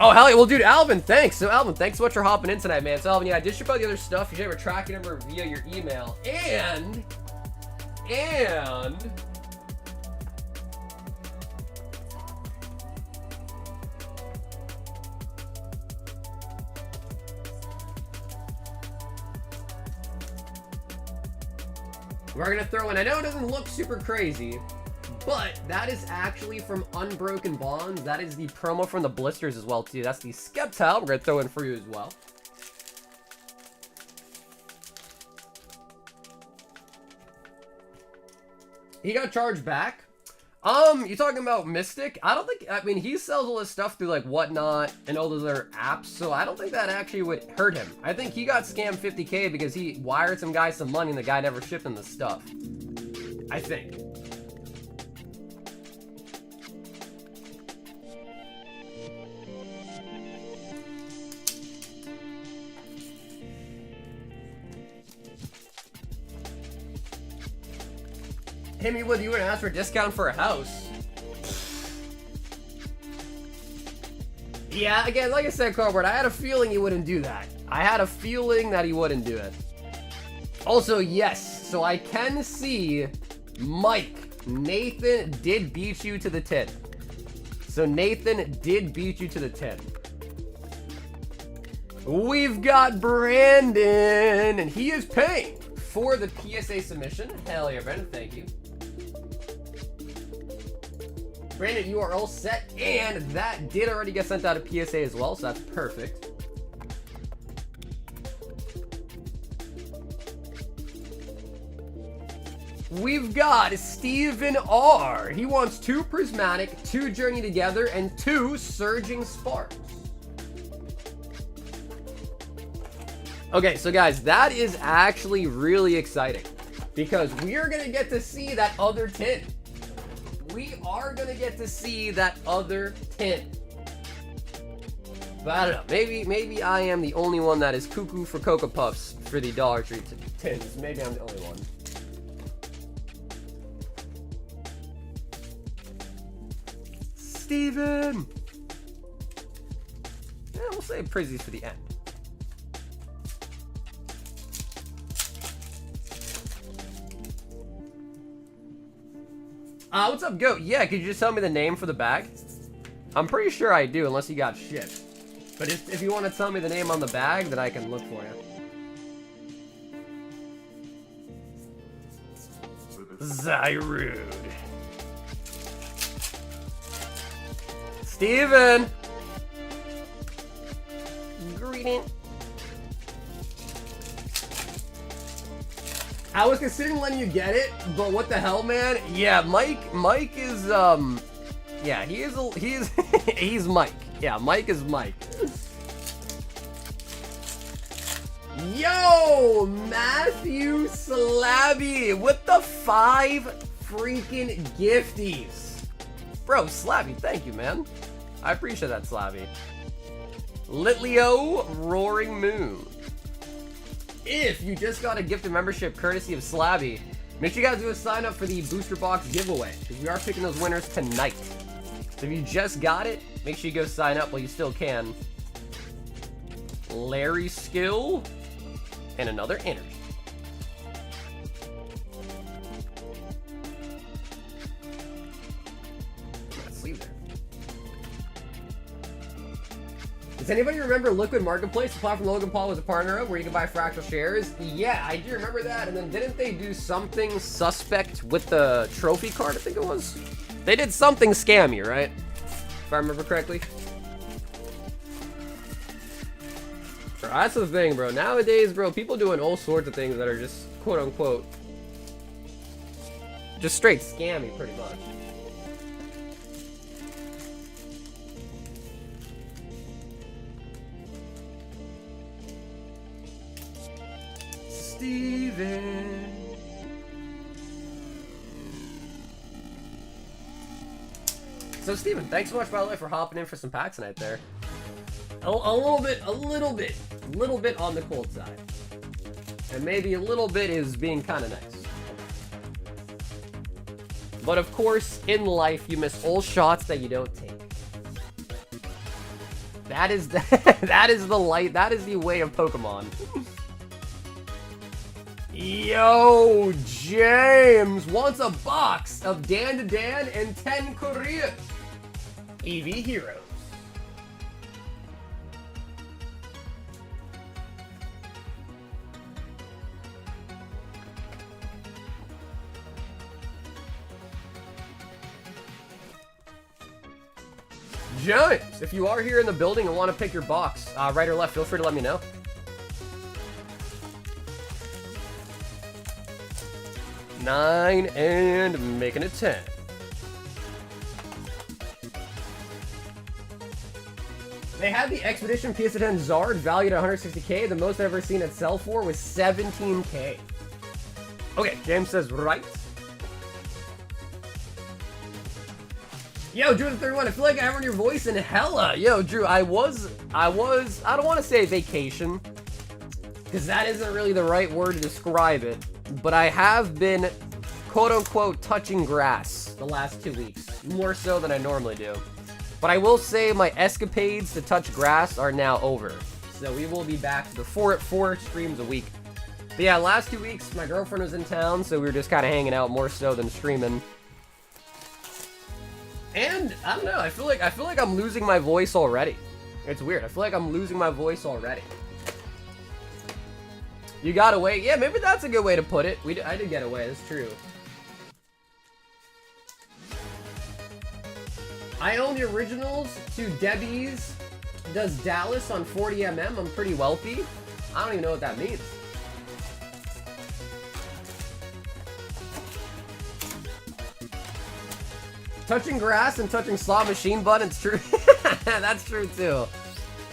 Oh, hell yeah. Well, dude, Alvin, thanks. So, Alvin, thanks so much for hopping in tonight, man. So, Alvin, yeah, I did ship out the other stuff. You should have a tracking number via your email. And... we're going to throw in, I know it doesn't look super crazy, but that is actually from Unbroken Bonds. That is the promo from the blisters as well, too. That's the Skeptile we're going to throw in for you as well. He got charged back. You talking about Mystic? I don't think, I mean, he sells all his stuff through like Whatnot and all those other apps, so I don't think that actually would hurt him. I think he got scammed 50K because he wired some guy some money and the guy never shipped him the stuff. I think. Hit me with you and ask for a discount for a house. Yeah, again, like I said, Cardboard, I had a feeling he wouldn't do that. I had a feeling that he wouldn't do it. Also, yes, so I can see Mike. Nathan did beat you to the 10. So Nathan did beat you to the 10. We've got Brandon, and he is paying for the PSA submission. Hell yeah, Brandon, thank you. Brandon, you are all set, and that did already get sent out of PSA as well, so that's perfect. we've got Steven R. He wants 2 Prismatic, 2 Journey Together, and 2 Surging Sparks. Okay, so guys, that is actually really exciting because we are going to get to see that other tin. We are going to get to see that other tin. But I don't know, maybe I am the only one that is cuckoo for Cocoa Puffs for the Dollar Tree tins. Maybe I'm the only one. Steven! Yeah, we'll save Prizzies for the end. What's up, Goat? Yeah, could you just tell me the name for the bag? I'm pretty sure I do, unless you got shit. But if you want to tell me the name on the bag, then I can look for you. Zyrude. Steven! Greeting. I was considering letting you get it, but what the hell, man? Yeah, Mike is, yeah, he's Mike. Yeah, Mike is Mike. Yo, Matthew Slabby with the 5 freaking gifties. Bro, Slabby, thank you, man. I appreciate that, Slabby. Litlio Roaring Moon. If you just got a gifted membership courtesy of Slabby, make sure you guys do a sign up for the booster box giveaway because we are picking those winners tonight. So if you just got it, make sure you go sign up while you still can. Larry Skill and another energy. Let's leave there. Does anybody remember Liquid Marketplace, the platform Logan Paul was a partner of, where you can buy fractal shares? Yeah, I do remember that. And then didn't they do something suspect with the trophy card, I think it was? They did something scammy, right? If I remember correctly. Bro, that's the thing, bro. Nowadays, bro, people doing all sorts of things that are just, quote unquote, just straight scammy, pretty much. Steven. So Steven, thanks so much, by the way, for hopping in for some packs tonight there. A little bit on the cold side. And maybe a little bit is being kind of nice. But of course, in life, you miss all shots that you don't take. That is that is the light, that is the way of Pokemon. Yo, James wants a box of Dan to Dan and 10 Korea EV Heroes. James, if you are here in the building and want to pick your box, right or left, feel free to let me know. Nine and making it 10. They had the Expedition PS10 Zard valued at 160k. The most I've ever seen it sell for was 17k. Okay, James says right. Yo, Drew the 31, I feel like I heard your voice in hella. Yo, Drew, I don't want to say vacation, because that isn't really the right word to describe it. But I have been, quote-unquote, touching grass the last 2 weeks, more so than I normally do. But I will say my escapades to touch grass are now over. So we will be back to the 4 streams a week. But yeah, last 2 weeks, my girlfriend was in town, so we were just kind of hanging out more so than streaming. And, I don't know, I feel like I'm losing my voice already. It's weird, I feel like I'm losing my voice already. You got away? Yeah, maybe that's a good way to put it. I did get away, that's true. I own the originals to Debbie's Does Dallas on 40mm. I'm pretty wealthy. I don't even know what that means. Touching grass and touching slot machine buttons, true. That's true too.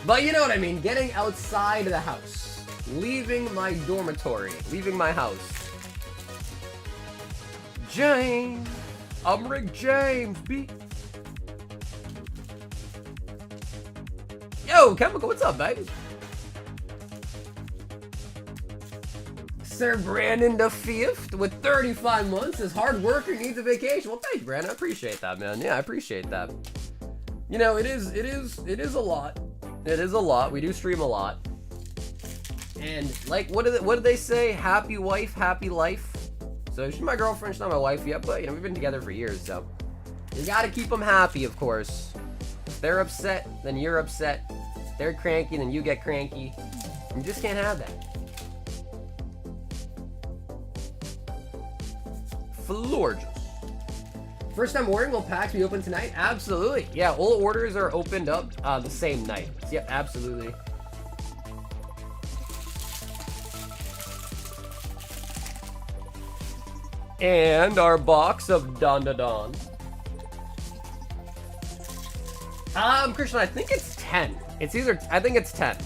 But you know what I mean, getting outside of the house. Leaving my dormitory. Leaving my house. James. I'm Rick James, B. Yo, Chemical, what's up, baby? Sir Brandon the Fifth with 35 months is hard worker, needs a vacation. Well, thank you, Brandon. I appreciate that, man. Yeah, I appreciate that. You know, it is a lot. It is a lot. We do stream a lot. And like, what did they say? Happy wife, happy life. So she's my girlfriend. She's not my wife yet, but you know, we've been together for years, so you gotta keep them happy, of course. If they're upset, then you're upset. If they're cranky, then you get cranky. You just can't have that. Florges. First time ordering, will packs be open tonight? Absolutely. Yeah, all orders are opened up the same night. Yep, absolutely. And our box of Don Da Don. Christian, I think it's 10. It's either, I think it's 10.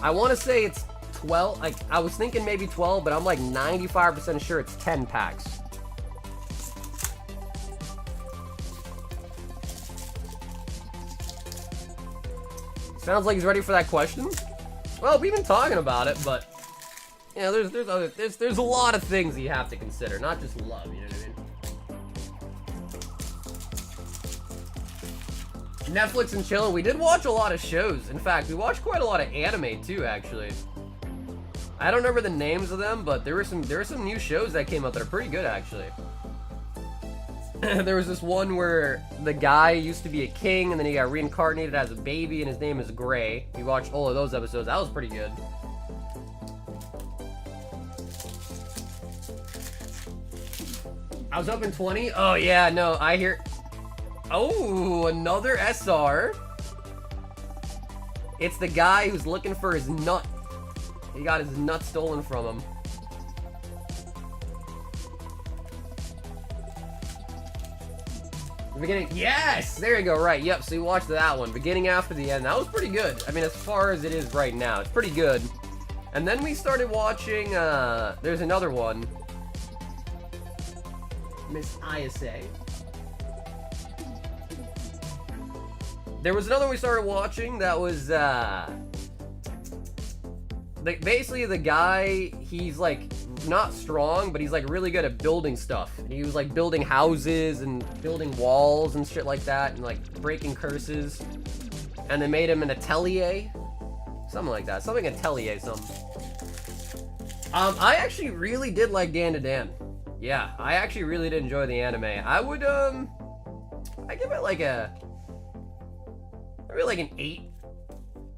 I want to say it's 12. Like, I was thinking maybe 12, but I'm like 95% sure it's 10 packs. Sounds like he's ready for that question. Well, we've been talking about it, but you know, there's a lot of things you have to consider, not just love. You know what I mean? Netflix and chilling. We did watch a lot of shows. In fact, we watched quite a lot of anime too. Actually, I don't remember the names of them, but there were some new shows that came out that are pretty good actually. There was this one where the guy used to be a king and then he got reincarnated as a baby and his name is Gray. We watched all of those episodes. That was pretty good. I was up in 20. Oh yeah, no, I hear. Oh, another SR. It's the guy who's looking for his nut. He got his nut stolen from him. Beginning, yes! There you go, right, yep, so you watched that one. Beginning after the end, that was pretty good. I mean, as far as it is right now, it's pretty good. And then we started watching, there's another one. Miss ISA. There was another one we started watching that was, like, basically the guy, he's like, not strong, but he's like really good at building stuff. He was like building houses and building walls and shit like that and like breaking curses. And they made him an atelier. Something like that. Something atelier, something. I actually really did like Dan to Dan. Yeah, I actually really did enjoy the anime. I would, I give it like maybe like an 8.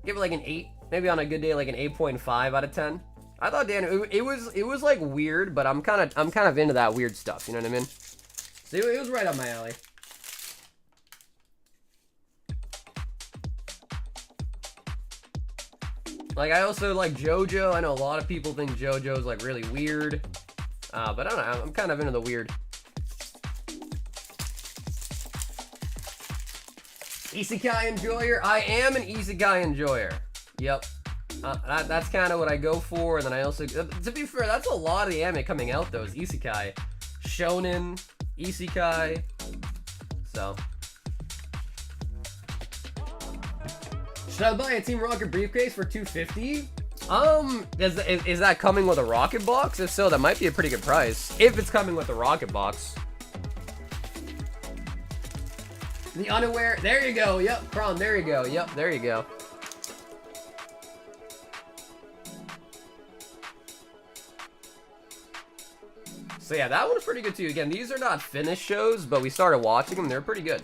Give it like an 8. Maybe on a good day, like an 8.5 out of 10. I thought Dan, it was like weird, but I'm kind of into that weird stuff. You know what I mean? So it was right up my alley. Like I also like JoJo. I know a lot of people think JoJo's like really weird, but I don't know. I'm kind of into the weird. Isekai enjoyer. I am an isekai enjoyer. Yep. That's kind of what I go for, and then I also, to be fair, that's a lot of the anime coming out though, is isekai. Shonen, isekai, so. Should I buy a Team Rocket briefcase for $250? Is that coming with a rocket box? If so, that might be a pretty good price. If it's coming with a rocket box. The unaware, there you go, yep, Kron, there you go, yep, there you go. So yeah, that one's pretty good too. Again, these are not finished shows, but we started watching them. They're pretty good.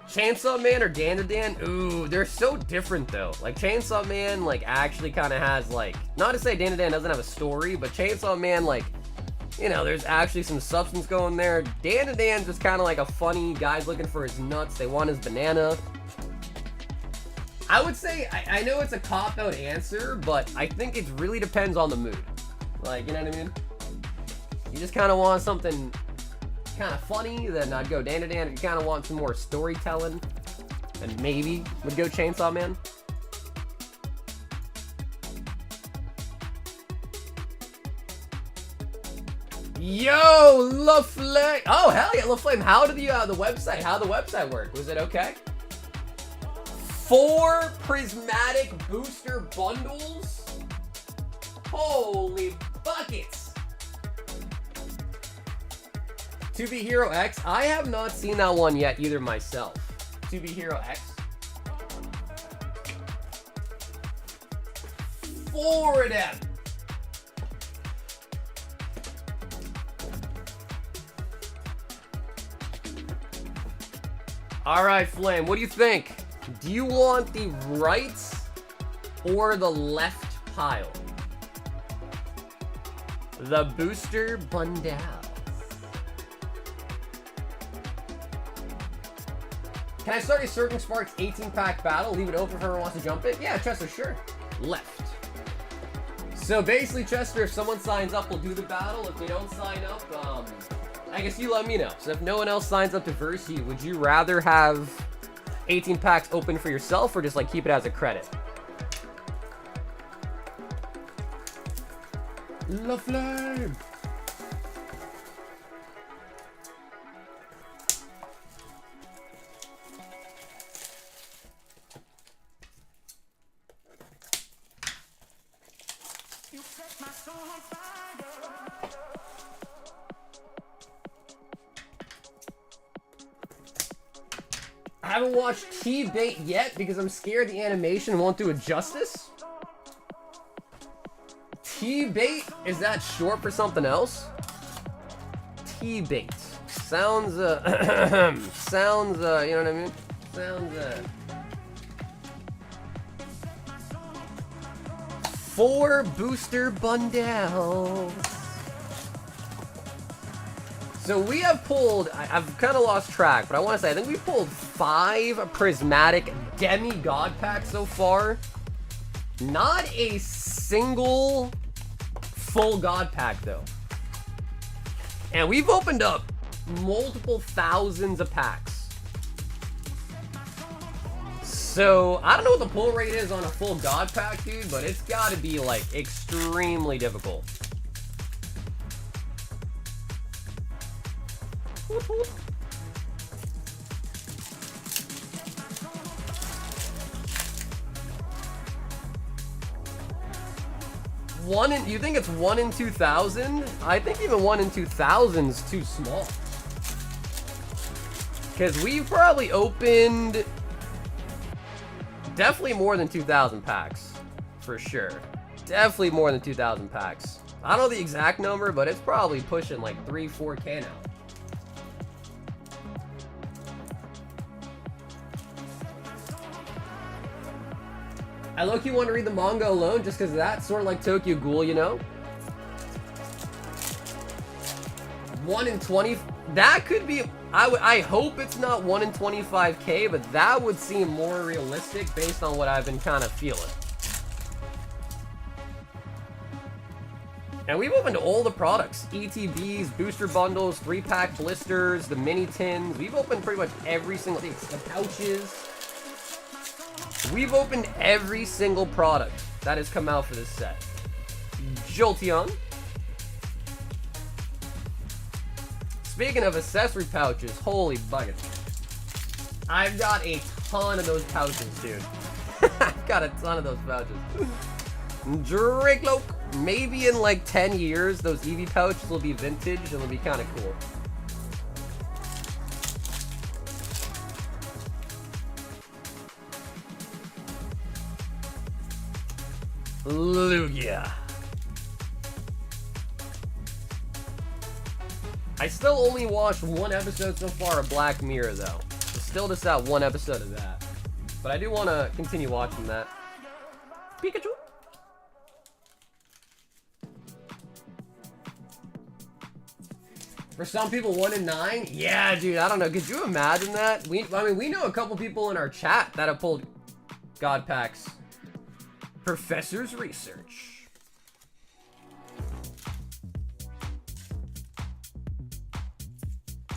Chainsaw Man or Dan to Dan? Ooh, they're so different though. Like Chainsaw Man, like actually kind of has like, not to say Dan to Dan doesn't have a story, but Chainsaw Man, like, you know, there's actually some substance going there. Dan to Dan's just kind of like a funny guy's looking for his nuts. They want his banana. I would say, I know it's a cop-out answer, but I think it really depends on the mood. Like, you know what I mean? You just kind of want something kind of funny, then I'd go Dan to Dan. If you kind of want some more storytelling, then maybe would go Chainsaw Man. Yo, La Flame. Oh, hell yeah, La Flame. How did the website, how the website work? Was it okay? 4 prismatic booster bundles? Holy buckets. 2B Hero X. I have not seen that one yet either myself. 2B Hero X. 4 of them. All right, Flame, what do you think? Do you want the right or the left pile? The booster bundle. Can I start a Surging Sparks 18-pack battle? Leave it open for whoever wants to jump in? Yeah, Chester, sure. Left. So basically, Chester, if someone signs up, we'll do the battle. If they don't sign up, I guess you let me know. So if no one else signs up to verse you, would you rather have 18 packs open for yourself or just like keep it as a credit? La Flame! I haven't watched T-Bait yet because I'm scared the animation won't do it justice. T-Bait? Is that short for something else? T-Bait. Sounds, sounds, you know what I mean? Sounds, 4 booster bundles. So we have pulled, I've kind of lost track, but I want to say, I think we pulled 5 prismatic demigod packs so far. Not a single full god pack though. And we've opened up multiple thousands of packs. So I don't know what the pull rate is on a full god pack, dude, but it's got to be like extremely difficult. You think it's 1 in 2,000? I think even 1 in 2,000 is too small. Because we've probably opened definitely more than 2,000 packs. For sure. Definitely more than 2,000 packs. I don't know the exact number, but it's probably pushing like 3-4K now. I low-key want to read the manga alone just because that's sort of like Tokyo Ghoul, you know? 1 in 20... That could be... I hope it's not 1 in 25K, but that would seem more realistic based on what I've been kind of feeling. And we've opened all the products. ETBs, booster bundles, 3-pack blisters, the mini tins. We've opened pretty much every single thing. The pouches. We've opened every single product that has come out for this set. Jolteon. Speaking of accessory pouches, holy buckets. I've got a ton of those pouches, dude. I've got a ton of those pouches. Drake-Loke. Maybe in like 10 years, those Eevee pouches will be vintage and it'll be kind of cool. Lugia. I still only watched 1 episode so far of Black Mirror, though. Still just that 1 episode of that. But I do want to continue watching that. Pikachu. For some people, 1 in 9? Yeah, dude, I don't know. Could you imagine that? I mean, we know a couple people in our chat that have pulled God packs. Professor's research.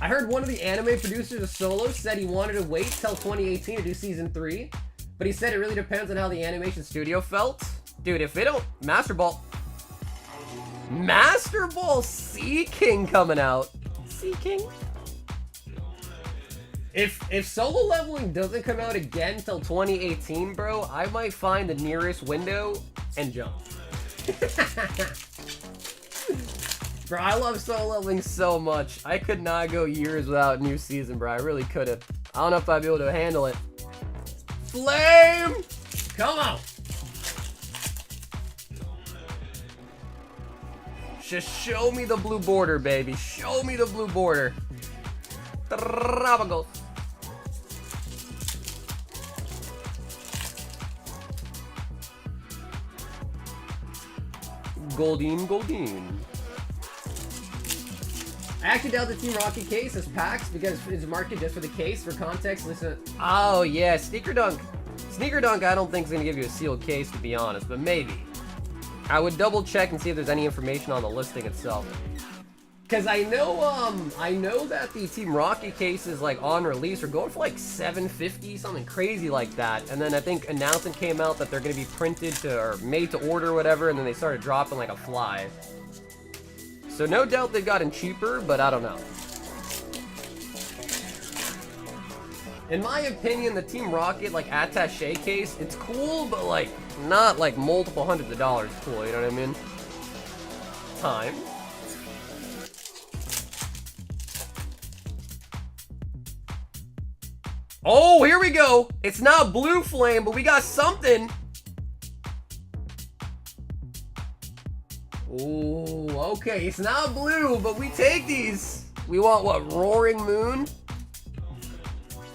I heard one of the anime producers of Solo said he wanted to wait till 2018 to do season 3, but he said it really depends on how the animation studio felt. Dude, if they don't... Master Ball Sea King coming out. Sea King? If Solo Leveling doesn't come out again till 2018, bro, I might find the nearest window and jump. Bro, I love Solo Leveling so much. I could not go years without a new season, bro. I really couldn't. I don't know if I'd be able to handle it. Flame! Come on! Just show me the blue border, baby. Show me the blue border. Travagos. Goldeen. I actually doubt the Team Rocket case has packs because it's marketed just for the case. For context, listen. Oh yeah, Sneaker Dunk. Sneaker Dunk I don't think is going to give you a sealed case, to be honest, but maybe. I would double check and see if there's any information on the listing itself. Because I know that the Team Rocket cases, like, on release are going for like $750, something crazy like that. And then I think announcement came out that they're going to be printed to, or made to order or whatever, and then they started dropping like a fly. So no doubt they've gotten cheaper, but I don't know. In my opinion, the Team Rocket, like, attaché case, it's cool, but, like, not, like, multiple hundreds of dollars cool, you know what I mean? Time. Oh, here we go! It's not Blue Flame, but we got something! Ooh, okay, it's not blue, but we take these! We want, what, Roaring Moon?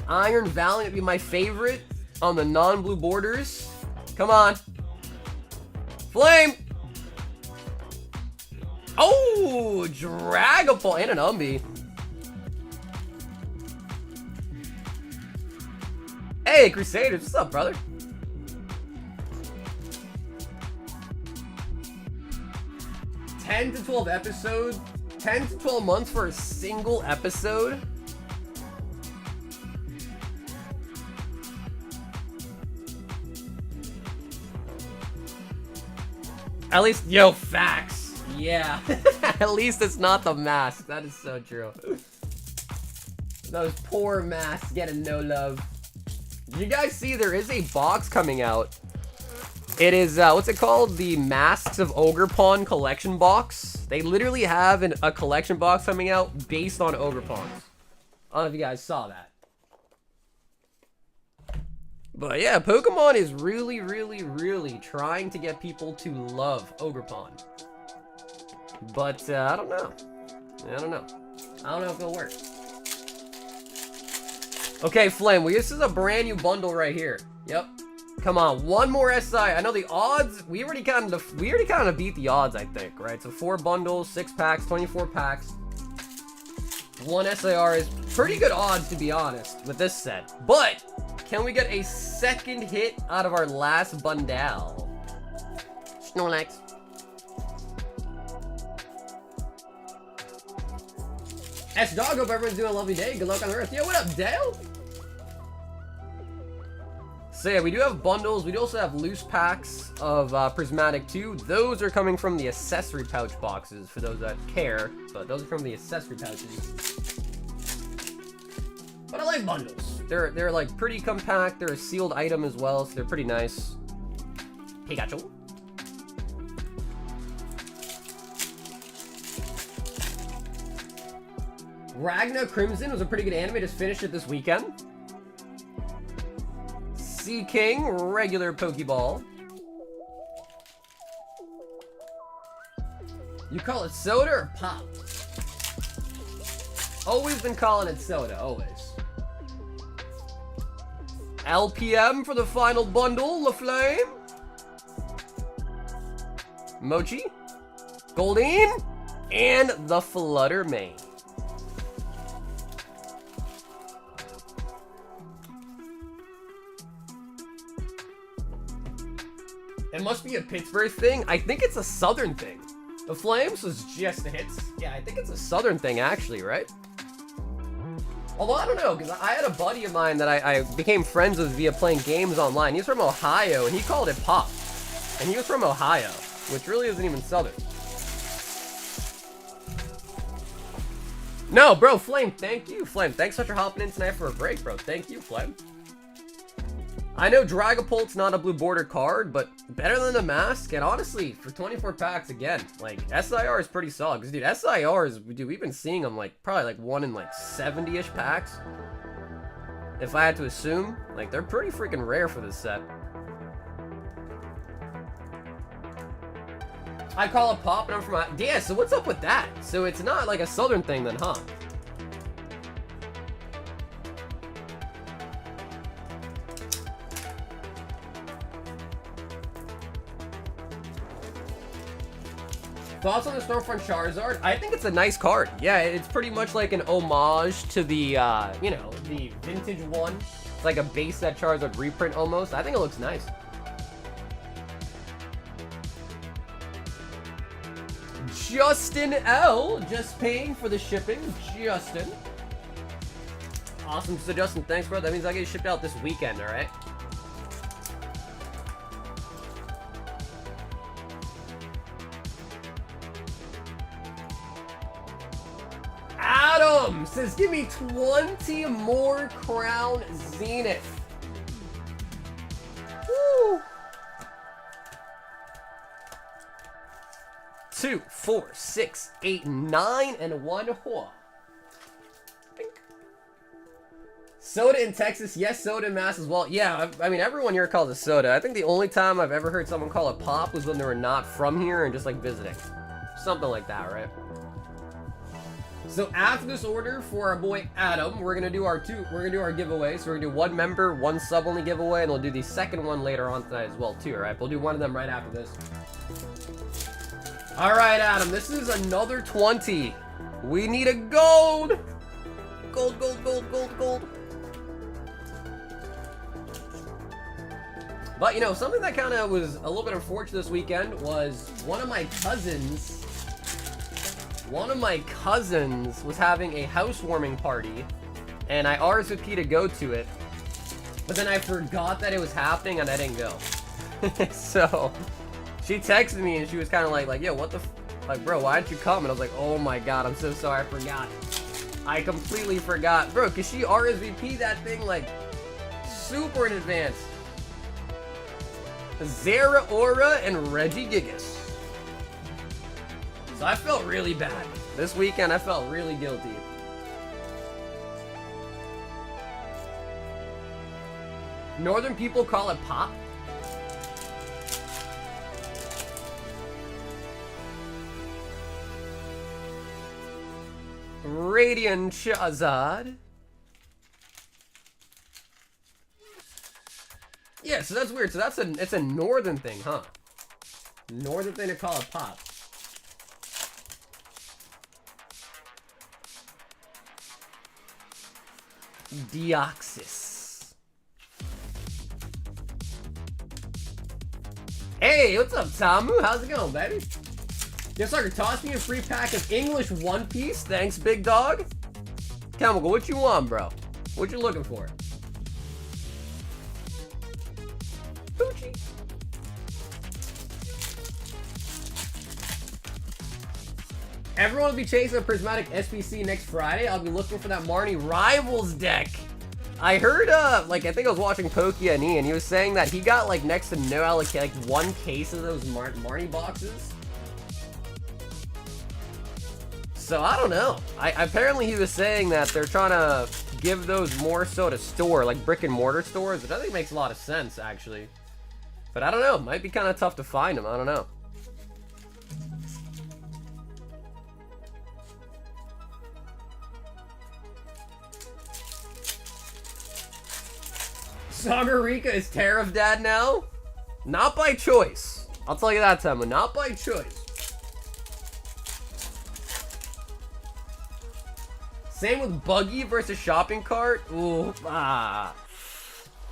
Iron Valiant would be my favorite on the non-blue borders. Come on. Flame! Oh! Dragapult and an Umbi. Hey, Crusaders, what's up, brother? $10 to 12 episodes, 10 to 12 months for a single episode. At least, yo, facts. Yeah. At least it's not the mask. That is so true. Those poor masks getting no love. You guys see there is a box coming out. It is, what's it called? The Masks of Ogerpon collection box. They literally have a collection box coming out based on Ogerpons. I don't know if you guys saw that. But yeah, Pokemon is really, really, really trying to get people to love Ogerpon. But, I don't know. I don't know if it'll work. Okay, Flame, well, this is a brand new bundle right here. Yep. Come on, one more SI. I know the odds, we already kind of beat the odds, I think, right? So 4 bundles, 6 packs, 24 packs. 1 SIR is pretty good odds, to be honest, with this set. But can we get a second hit out of our last bundle? Snorlax. S-Dog, hope everyone's doing a lovely day. Good luck on Earth. Yo, what up, Dale? So yeah, we do have bundles. We do also have loose packs of Prismatic 2. Those are coming from the accessory pouch boxes, for those that care. But those are from the accessory pouches. But I like bundles. They're like pretty compact. They're a sealed item as well, so they're pretty nice. Pikachu. Ragna Crimson was a pretty good anime. Just finished it this weekend. Sea King, regular Pokeball. You call it soda or pop? Always been calling it soda, always. LPM for the final bundle, LaFlame. Mochi. Goldeen. And the Flutter Mane. It must be a Pittsburgh thing. I think it's a Southern thing. The Flames was just a hit. Yeah, I think it's a Southern thing, actually, right? Although, I don't know, because I had a buddy of mine that I became friends with via playing games online. He's from Ohio, and he called it pop. And he was from Ohio, which really isn't even southern. No, bro, Flame, thank you, Flame. Thanks so much for hopping in tonight for a break, bro. Thank you, Flame. I know Dragapult's not a blue border card, but better than the mask. And honestly, for 24 packs, again, like, SIR is pretty solid. Because, dude, SIRs, dude, we've been seeing them, like, probably, like, 1 in, like, 70-ish packs. If I had to assume. Like, they're pretty freaking rare for this set. I call it pop, and I'm from... Yeah, so what's up with that? So it's not, like, a southern thing then, huh? Thoughts on the Stormfront Charizard? I think it's a nice card. Yeah, it's pretty much like an homage to the, you know, the vintage one. It's like a base set Charizard reprint almost. I think it looks nice. Justin L. Just paying for the shipping. Justin. Awesome. So, Justin, thanks, bro. That means I get shipped out this weekend, alright? Adam says, give me 20 more Crown Zenith. Woo! 2, 4, 6, 8, 9, and 1 Hua. Soda in Texas, yes, soda in Mass as well. Yeah, I mean, everyone here calls it soda. I think the only time I've ever heard someone call it pop was when they were not from here and just like visiting. Something like that, right? So after this order for our boy Adam, we're gonna do our giveaway. So we're gonna do 1 member, 1 sub only giveaway, and we'll do the second one later on tonight as well too, alright? We'll do one of them right after this. Alright, Adam, this is another 20. We need a gold! Gold, gold, gold, gold, gold. But, you know, something that kind of was a little bit unfortunate this weekend was one of my cousins was having a housewarming party, and I RSVP'd to go to it, but then I forgot that it was happening and I didn't go. So she texted me and she was kind of like, yo, what the like, bro, why didn't you come? And I was like, oh my god, I'm so sorry, I forgot. I completely forgot, bro, because she RSVP'd that thing like super in advance. Zara Aura and Reggie Gigas. So I felt really bad. This weekend, I felt really guilty. Northern people call it pop. Radiant Charizard. Yeah, so that's weird. So it's a northern thing, huh? Northern thing to call it pop. Deoxys. Hey, what's up, Tamu? How's it going, baby? Yo, sucker, toss me a free pack of English One Piece. Thanks, big dog. Chemical, what you want, bro? What you looking for? Poochie. Everyone will be chasing a Prismatic SBC next Friday. I'll be looking for that Marnie Rivals deck. I heard, like, I think I was watching Pokemon E, and he was saying that he got, like, next to no allocation, like, 1 case of those Marnie boxes. So, I don't know. Apparently he was saying that they're trying to give those more so to store, like, brick and mortar stores, which I think makes a lot of sense, actually. But I don't know. Might be kind of tough to find them. I don't know. Sagarika is Tariff Dad now? Not by choice. I'll tell you that, Temu. Not by choice. Same with Buggy versus Shopping Cart. Ooh, ah.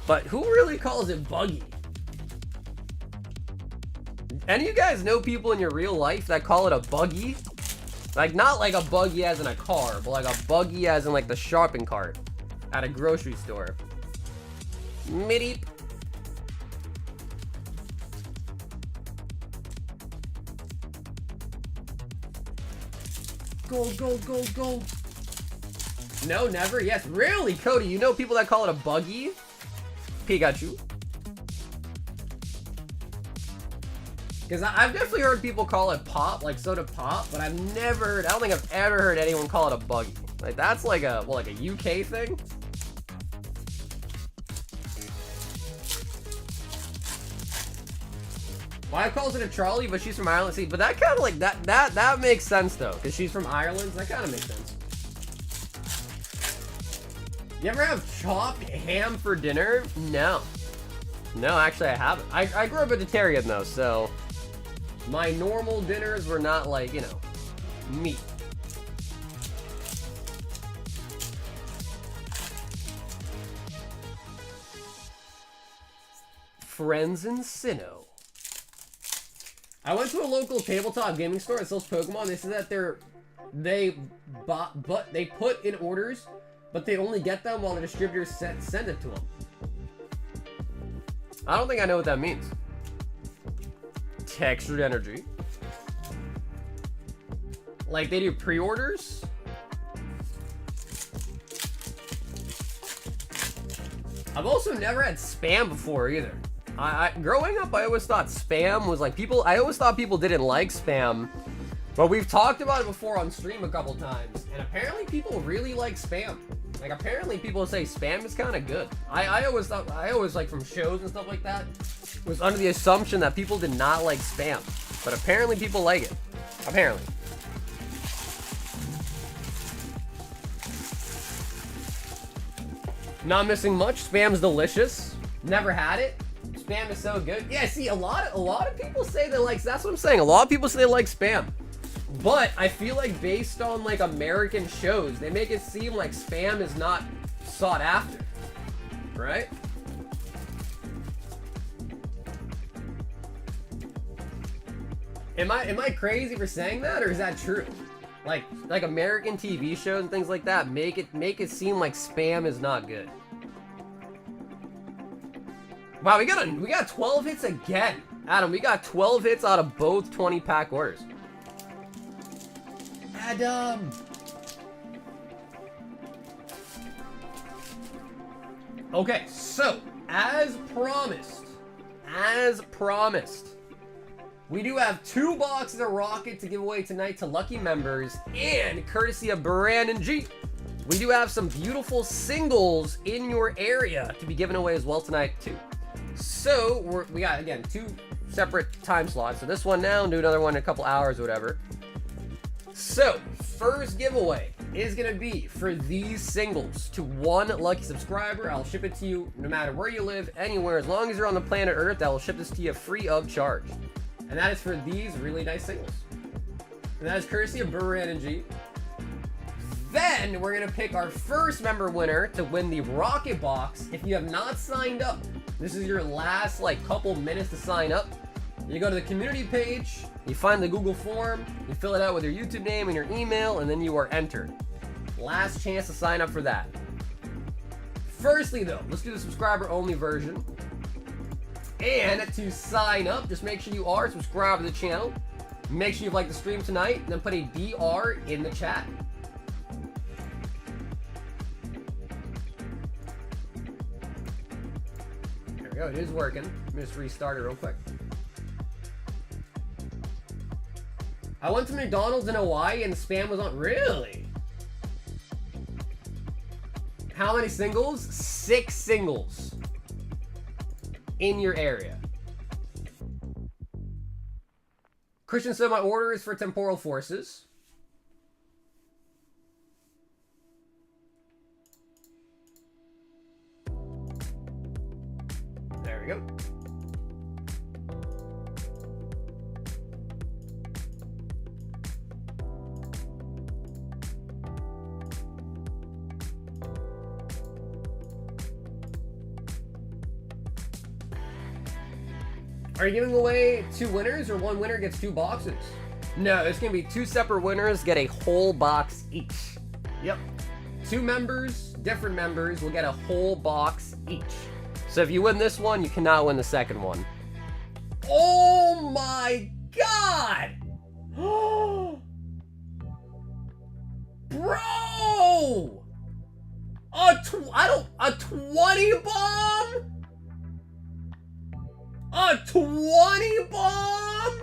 But who really calls it Buggy? Any of you guys know people in your real life that call it a Buggy? Like, not like a buggy as in a car, but like a buggy as in like the shopping cart at a grocery store. Meep. Go, go, go, go. No, never. Yes, really, Cody. You know people that call it a buggy? Pikachu. Because I've definitely heard people call it pop, like soda pop, but I've never heard, I don't think I've ever heard anyone call it a buggy. Like, that's like a, well, like a UK thing? Wife calls it a trolley, but she's from Ireland. See, but that kind of like, that makes sense though, because she's from Ireland, so that kind of makes sense. You ever have chopped ham for dinner? No. No, actually I haven't. I grew up vegetarian though, so my normal dinners were not like, you know, meat. Friends in Sinnoh. I went to a local tabletop gaming store that sells Pokemon. They said that they put in orders, but they only get them while the distributors send it to them. I don't think I know what that means. Textured energy. Like they do pre-orders? I've also never had spam before either. Growing up, I always thought spam was like I always thought people didn't like spam, but we've talked about it before on stream a couple times, and apparently people really like spam. Like apparently people say spam is kind of good. I always like from shows and stuff like that, was under the assumption that people did not like spam, but apparently people like it. Apparently. Not missing much. Spam's delicious. Never had it. Spam is so good. Yeah, see, a lot of people say they like. That's what I'm saying. A lot of people say they like spam, but I feel like based on like American shows, they make it seem like spam is not sought after, right? Am I crazy for saying that, or is that true? Like American TV shows and things like that make it seem like spam is not good. Wow, we got 12 hits again. Adam, we got 12 hits out of both 20-pack orders. Adam. Okay, so as promised, we do have 2 boxes of Rocket to give away tonight to lucky members, and courtesy of Brandon G, we do have some beautiful singles in your area to be given away as well tonight too. So we got, again, 2 separate time slots. So this one now, and do another one in a couple hours or whatever. So first giveaway is gonna be for these singles to 1 lucky subscriber. I'll ship it to you no matter where you live, anywhere, as long as you're on the planet Earth. I will ship this to you free of charge. And that is for these really nice singles. And that is courtesy of Brandon G. Then we're gonna pick our first member winner to win the Rocket Box. If you have not signed up, this is your last like couple minutes to sign up. You go to the community page, you find the Google form, you fill it out with your YouTube name and your email, and then you are entered. Last chance to sign up for that. Firstly though, let's do the subscriber only version. And to sign up, just make sure you are subscribed to the channel. Make sure you like the stream tonight, and then put a DR in the chat. There we go, it is working. Let me just restart it real quick. I went to McDonald's in Hawaii and spam was on. Really? How many singles? 6 singles in your area. Christian said my order is for Temporal Forces. There we go. Are you giving away 2 winners, or 1 winner gets 2 boxes? No, it's gonna be 2 separate winners get a whole box each. Yep. 2 members, different members, will get a whole box each. So if you win this one, you cannot win the second one. Oh my god! Bro! A 20 bomb? A 20 bomb?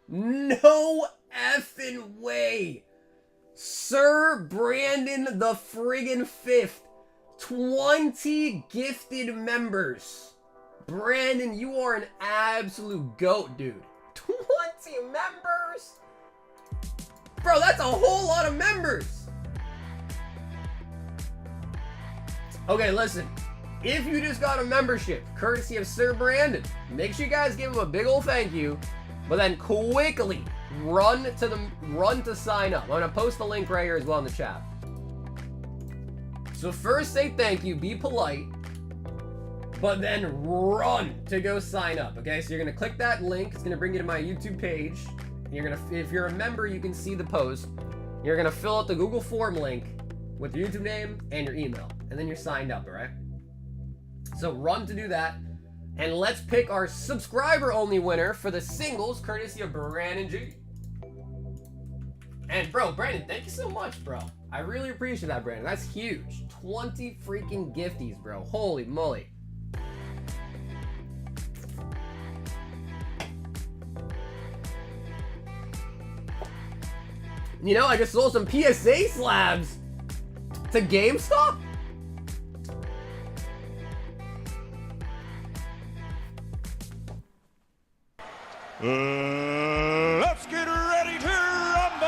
No effing way. Sir Brandon the friggin' 5th. 20 gifted members. Brandon, you are an absolute goat, dude. 20 members? Bro, that's a whole lot of members. Okay, listen. If you just got a membership, courtesy of Sir Brandon, make sure you guys give him a big old thank you, but then quickly run to sign up. I'm gonna post the link right here as well in the chat. So first say thank you, be polite, but then run to go sign up, okay? So you're gonna click that link, it's gonna bring you to my YouTube page. You're gonna, if you're a member, you can see the post. You're gonna fill out the Google form link with your YouTube name and your email, and then you're signed up, all right? So run to do that, and let's pick our subscriber-only winner for the singles, courtesy of Brandon G. And bro, Brandon, thank you so much, bro. I really appreciate that, Brandon. That's huge. 20 freaking gifties, bro. Holy moly. You know, I just sold some PSA slabs to GameStop. Let's get ready to rumble!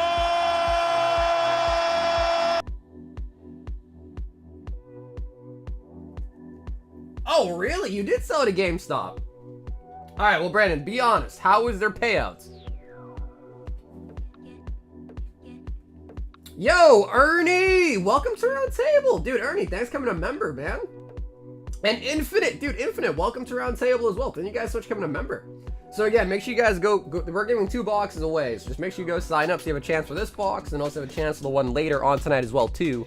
Oh, really? You did sell to GameStop. All right, well, Brandon, be honest. How was their payouts? Yo, Ernie! Welcome to Round Table. Dude, Ernie, thanks for coming a member, man. And Infinite, dude, Infinite, welcome to Round Table as well. Thank you guys so much for becoming a member. So again, make sure you guys go, we're giving 2 boxes away, so just make sure you go sign up so you have a chance for this box, and also have a chance for the one later on tonight as well, too.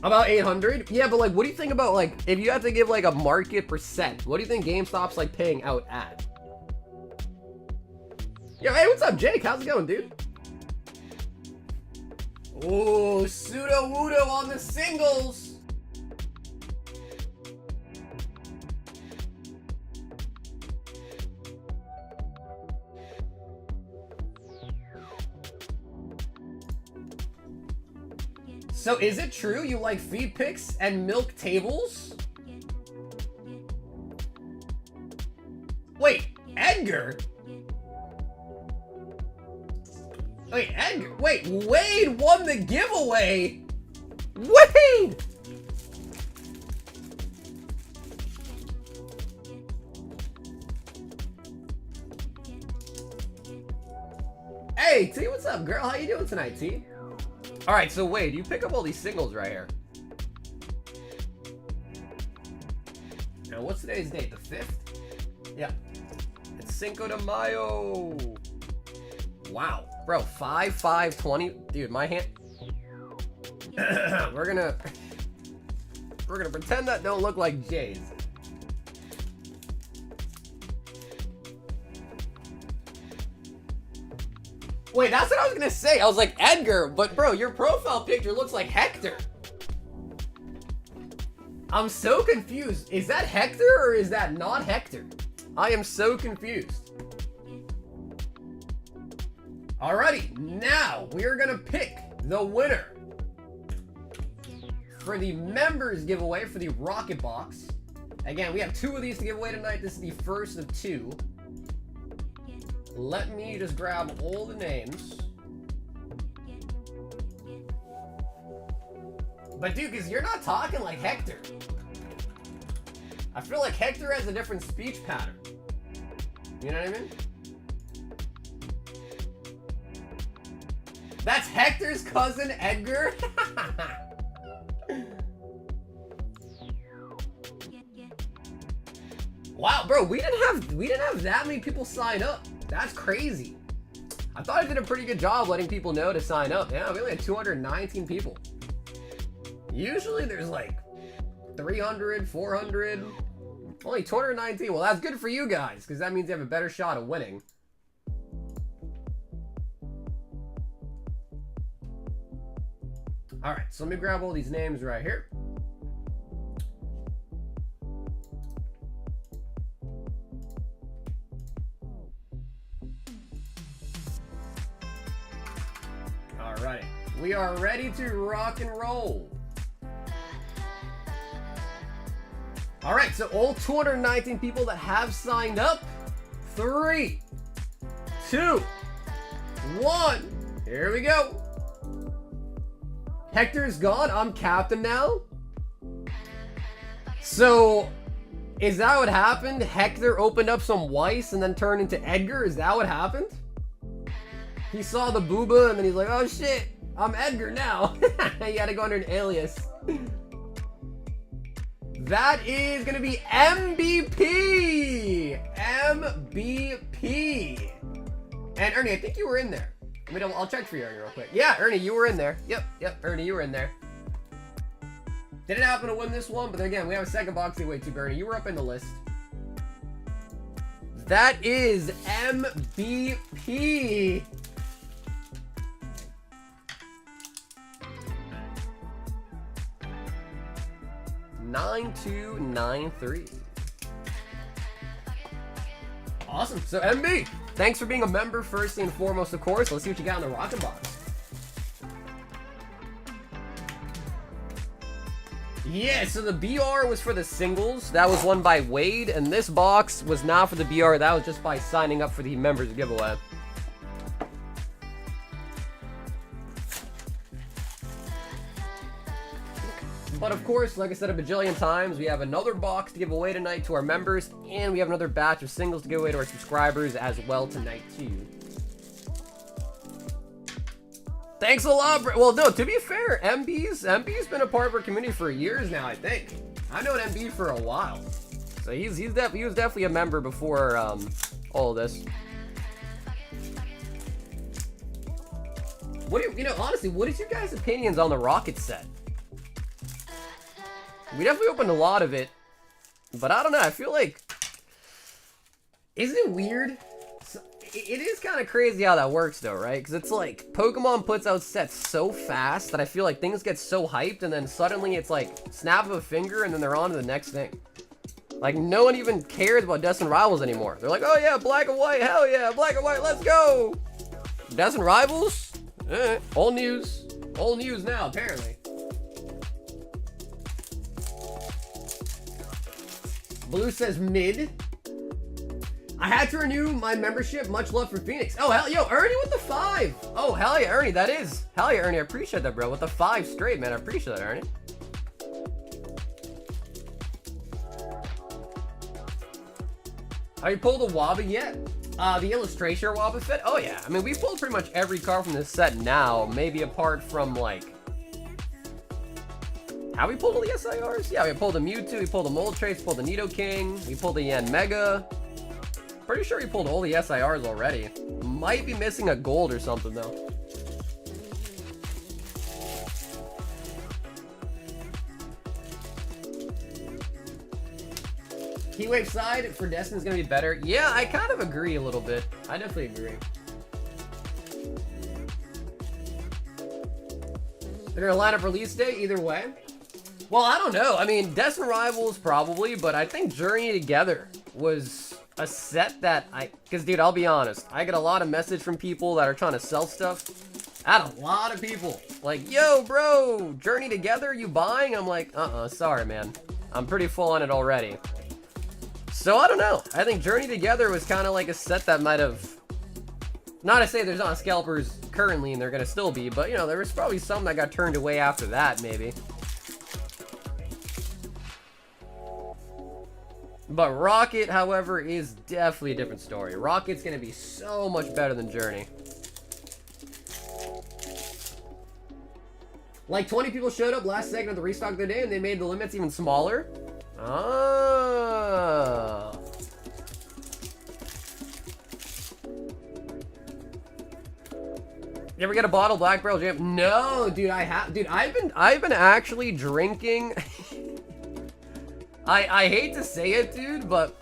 About 800? Yeah, but like, what do you think about, like, if you had to give, like, a market percent, what do you think GameStop's, like, paying out at? Yo, hey, what's up, Jake? How's it going, dude? Ooh, Pseudo-Wudo on the singles! So is it true you like feed picks and milk tables? Wait, Edgar? Wait, Edgar? Wait, Wade won the giveaway? Wade! Hey, T, what's up, girl? How you doing tonight, T? All right, so Wade, you pick up all these singles right here. Now, what's today's date? The 5th? Yeah. It's Cinco de Mayo. Wow. Bro, 5/5/20. Dude, my hand... We're gonna pretend that don't look like Jay's. Wait, that's what I was gonna say. I was like, Edgar, but bro, your profile picture looks like Hector. I'm so confused. Is that Hector or is that not Hector? I am so confused. Alrighty, now we are gonna pick the winner for the members giveaway for the Rocket Box. Again, we have 2 of these to give away tonight. This is the first of 2. Let me just grab all the names. But dude, because you're not talking like Hector. I feel like Hector has a different speech pattern. You know what I mean? That's Hector's cousin, Edgar? Wow, bro, we didn't have that many people sign up. That's crazy. I thought I did a pretty good job letting people know to sign up. Yeah, we only had 219 people. Usually there's like 300, 400, only 219. Well, that's good for you guys, because that means you have a better shot of winning. All right, so let me grab all these names right here. All right, we are ready to rock and roll. All right, so all 219 people that have signed up, 3, 2, 1, here we go. Hector's gone. I'm captain now. So, is that what happened? Hector opened up some Weiss and then turned into Edgar? Is that what happened? He saw the booba and then he's like, oh shit, I'm Edgar now. He had to go under an alias. That is gonna be MVP! MVP! And Ernie, I think you were in there. I'll check for you, Ernie, real quick. Yeah, Ernie, you were in there. Yep, Ernie, you were in there. Didn't happen to win this one, but then again, we have a second box to wait to, Ernie. You were up in the list. That is MVP! 9293. Awesome. So MB, thanks for being a member first and foremost, of course. Let's see what you got in the rocket box. Yeah, so the BR was for the singles. That was won by Wade, and this box was not for the BR. That was just by signing up for the members giveaway. But of course, like I said a bajillion times, we have another box to give away tonight to our members, and we have another batch of singles to give away to our subscribers as well tonight too. Thanks a lot, well, no, to be fair, MB's been a part of our community for years now, I think. I've known MB for a while. So he was definitely a member before all of this. What do you, honestly, what is your guys' opinions on the rocket set? We definitely opened a lot of it, but I don't know, I feel like, isn't it weird? It is kind of crazy how that works though, right? Because it's like, Pokemon puts out sets so fast that I feel like things get so hyped and then suddenly it's like, snap of a finger and then they're on to the next thing. Like, no one even cares about Deaths and Rivals anymore. They're like, oh yeah, Black and White, hell yeah, Black and White, let's go! Deaths and Rivals? Old news now, apparently. Blue says mid. I had to renew my membership. Much love from Phoenix. Oh, hell, yo, Ernie with the 5. Oh, hell yeah, Ernie, that is. Hell yeah, Ernie, I appreciate that, bro. With the 5 straight, man. I appreciate that, Ernie. Have you pulled a Waba yet? The Illustration Waba Fit? Oh, yeah. I mean, we've pulled pretty much every card from this set now, maybe apart from, like... Have we pulled all the SIRs? Yeah, we pulled a Mewtwo, we pulled a Moltres, we pulled a Nidoking, we pulled a Yanmega. Pretty sure we pulled all the SIRs already. Might be missing a gold or something, though. Heatwave side for Destin's gonna be better. Yeah, I kind of agree a little bit. I definitely agree. They're gonna line up release day either way. Well, I don't know. I mean, Deaths and Rivals probably, but I think Journey Together was a set that because dude, I'll be honest, I get a lot of message from people that are trying to sell stuff. I had a lot of people like, yo, bro, Journey Together, you buying? I'm like, sorry, man. I'm pretty full on it already. So I don't know. I think Journey Together was kind of like a set that might have, not to say there's not scalpers currently and they're going to still be, but there was probably some that got turned away after that, maybe. But Rocket, however, is definitely a different story. Rocket's going to be so much better than Journey. Like 20 people showed up last segment of the restock of the day and they made the limits even smaller. Ah. You ever get a bottle of Black Barrel Jam? No, dude, I have. Dude, I've been actually drinking. I hate to say it, dude, but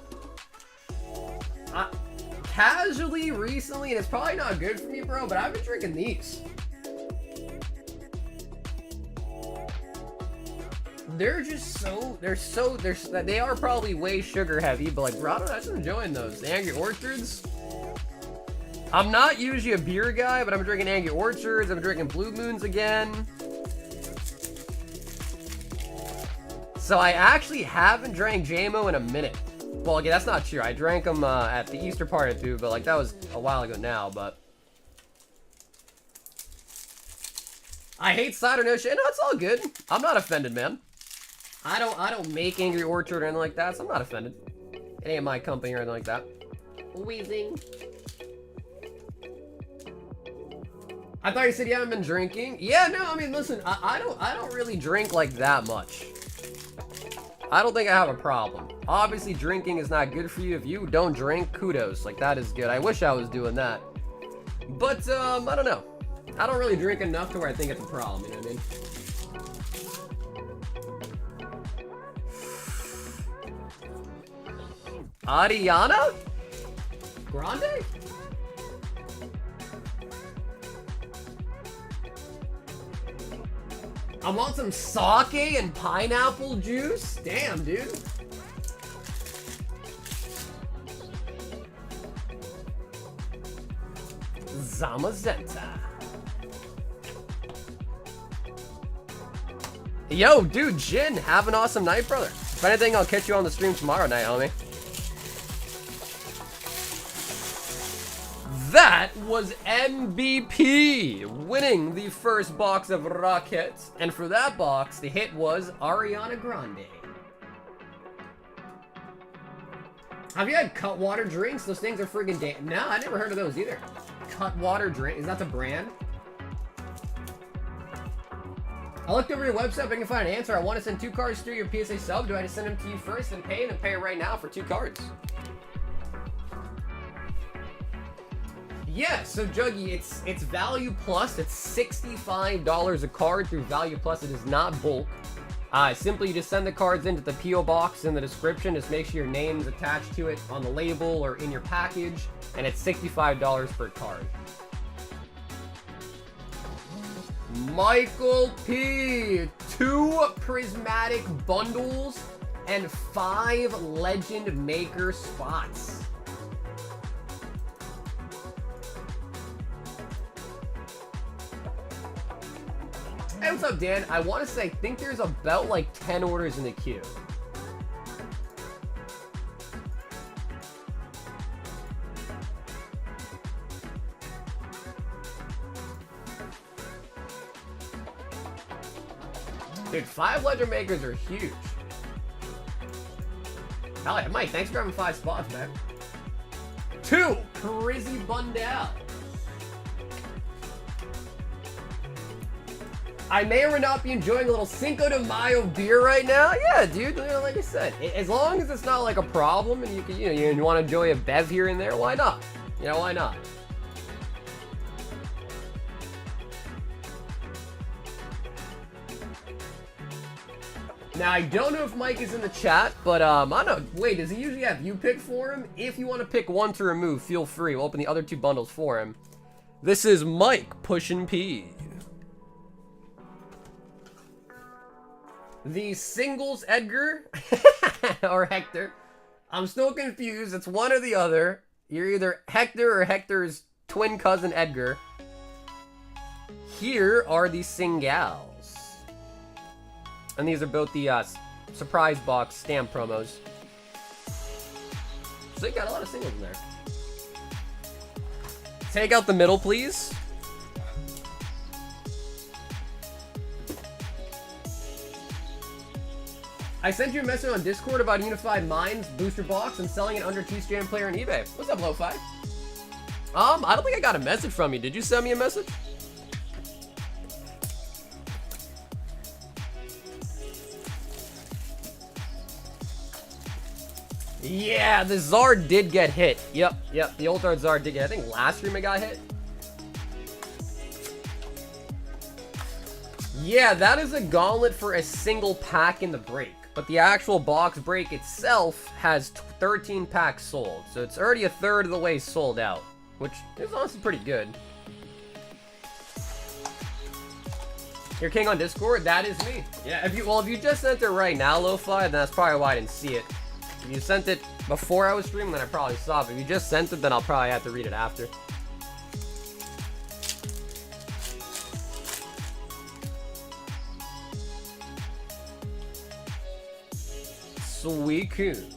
casually recently, and it's probably not good for me, bro, but I've been drinking these. They're just they are probably way sugar heavy, but like, bro, I'm just enjoying those. The Angry Orchards. I'm not usually a beer guy, but I'm drinking Angry Orchards. I'm drinking Blue Moons again. So I actually haven't drank JMO in a minute. Well, okay, that's not true. I drank them at the Easter party too, but like that was a while ago now. But I hate cider, no shit. No, it's all good. I'm not offended, man. I don't make Angry Orchard or anything like that, so I'm not offended. It ain't my company or anything like that. Wheezing. I thought you said you haven't been drinking. Yeah, no, I mean, listen, I don't really drink like that much. I don't think I have a problem. Obviously, drinking is not good for you. If you don't drink, kudos. Like, that is good. I wish I was doing that. But, I don't know. I don't really drink enough to where I think it's a problem, you know what I mean? Ariana Grande? I want some sake and pineapple juice. Damn, dude. Zamazenta. Yo, dude, Jin, have an awesome night, brother. If anything, I'll catch you on the stream tomorrow night, homie. That was MVP winning the first box of Rockets. And for that box, the hit was Ariana Grande. Have you had Cutwater drinks? Those things are friggin' damn. No, I never heard of those either. Cutwater drink. Is that the brand? I looked over your website, but I can find an answer. I want to send 2 cards through your PSA sub. Do I just send them to you first and pay it right now for 2 cards? Yeah, so Juggy, it's Value Plus. It's $65 a card through Value Plus. It is not bulk. Simply you just send the cards into the PO box in the description. Just make sure your name's attached to it on the label or in your package, and it's $65 per card. Michael P, 2 Prismatic bundles and 5 Legend Maker spots. Hey, what's up, Dan? I want to say, I think there's about like 10 orders in the queue. Dude, 5 Legend Makers are huge. Hell yeah, Mike, thanks for having 5 spots, man. 2 Prizzy Bundle. I may or may not be enjoying a little Cinco de Mayo beer right now. Yeah, dude, you know, like I said, as long as it's not like a problem and you can, you want to enjoy a bev here and there, why not? You know, why not? Now, I don't know if Mike is in the chat, but I don't know. Wait, does he usually have you pick for him? If you want to pick one to remove, feel free. We'll open the other 2 bundles for him. This is Mike pushing P. The singles Edgar or Hector. I'm still confused. It's one or the other. You're either Hector or Hector's twin cousin Edgar. Here are the singles. And these are both the surprise box stamp promos. So you got a lot of singles in there. Take out the middle, please. I sent you a message on Discord about Unified Minds booster box and selling it under 2-strand player on eBay. What's up, Lo-Fi? I don't think I got a message from you. Did you send me a message? Yeah, the Zard did get hit. Yep. The Ultra Zard did get hit. I think last stream it got hit. Yeah, that is a gauntlet for a single pack in the break. But the actual box break itself has 13 packs sold. So it's already a third of the way sold out. Which is honestly pretty good. You're king on Discord? That is me. Yeah, if you just sent it right now, Lo-Fi, then that's probably why I didn't see it. If you sent it before I was streaming, then I probably saw it. If you just sent it, then I'll probably have to read it after. Suicune.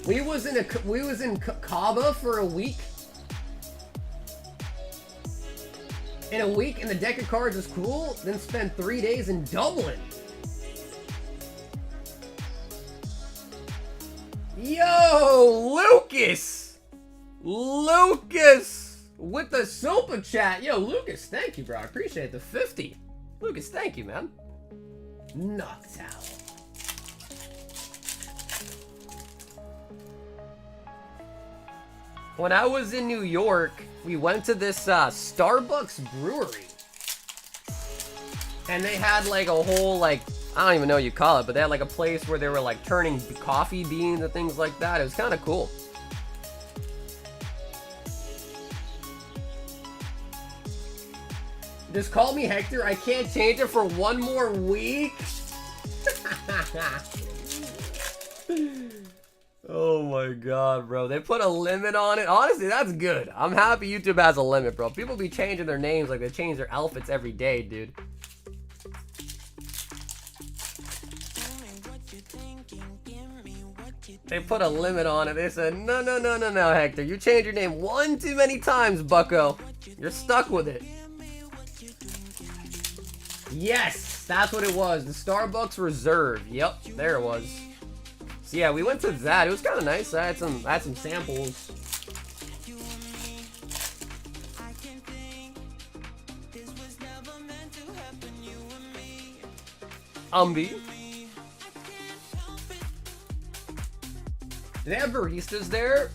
We was in Kaba for a week. In a week, and the deck of cards was cool. Then spent 3 days in Dublin. Yo, Lucas! Lucas! With the super chat. Yo, Lucas, thank you, bro. I appreciate the 50. Lucas, thank you, man. Noctowl. When I was in New York, we went to this Starbucks brewery. And they had like a whole, like, I don't even know what you call it, but they had like a place where they were like turning coffee beans and things like that. It was kind of cool. Just call me Hector. I can't change it for one more week. Oh my god, bro. They put a limit on it. Honestly, that's good. I'm happy YouTube has a limit, bro. People be changing their names like they change their outfits every day, dude. They put a limit on it. They said, no, no, no, no, no, Hector. You changed your name one too many times, bucko. You're stuck with it. Yes, that's what it was. The Starbucks Reserve. Yep, there it was. So yeah, we went to that. It was kind of nice. I had some samples. Do they have baristas there?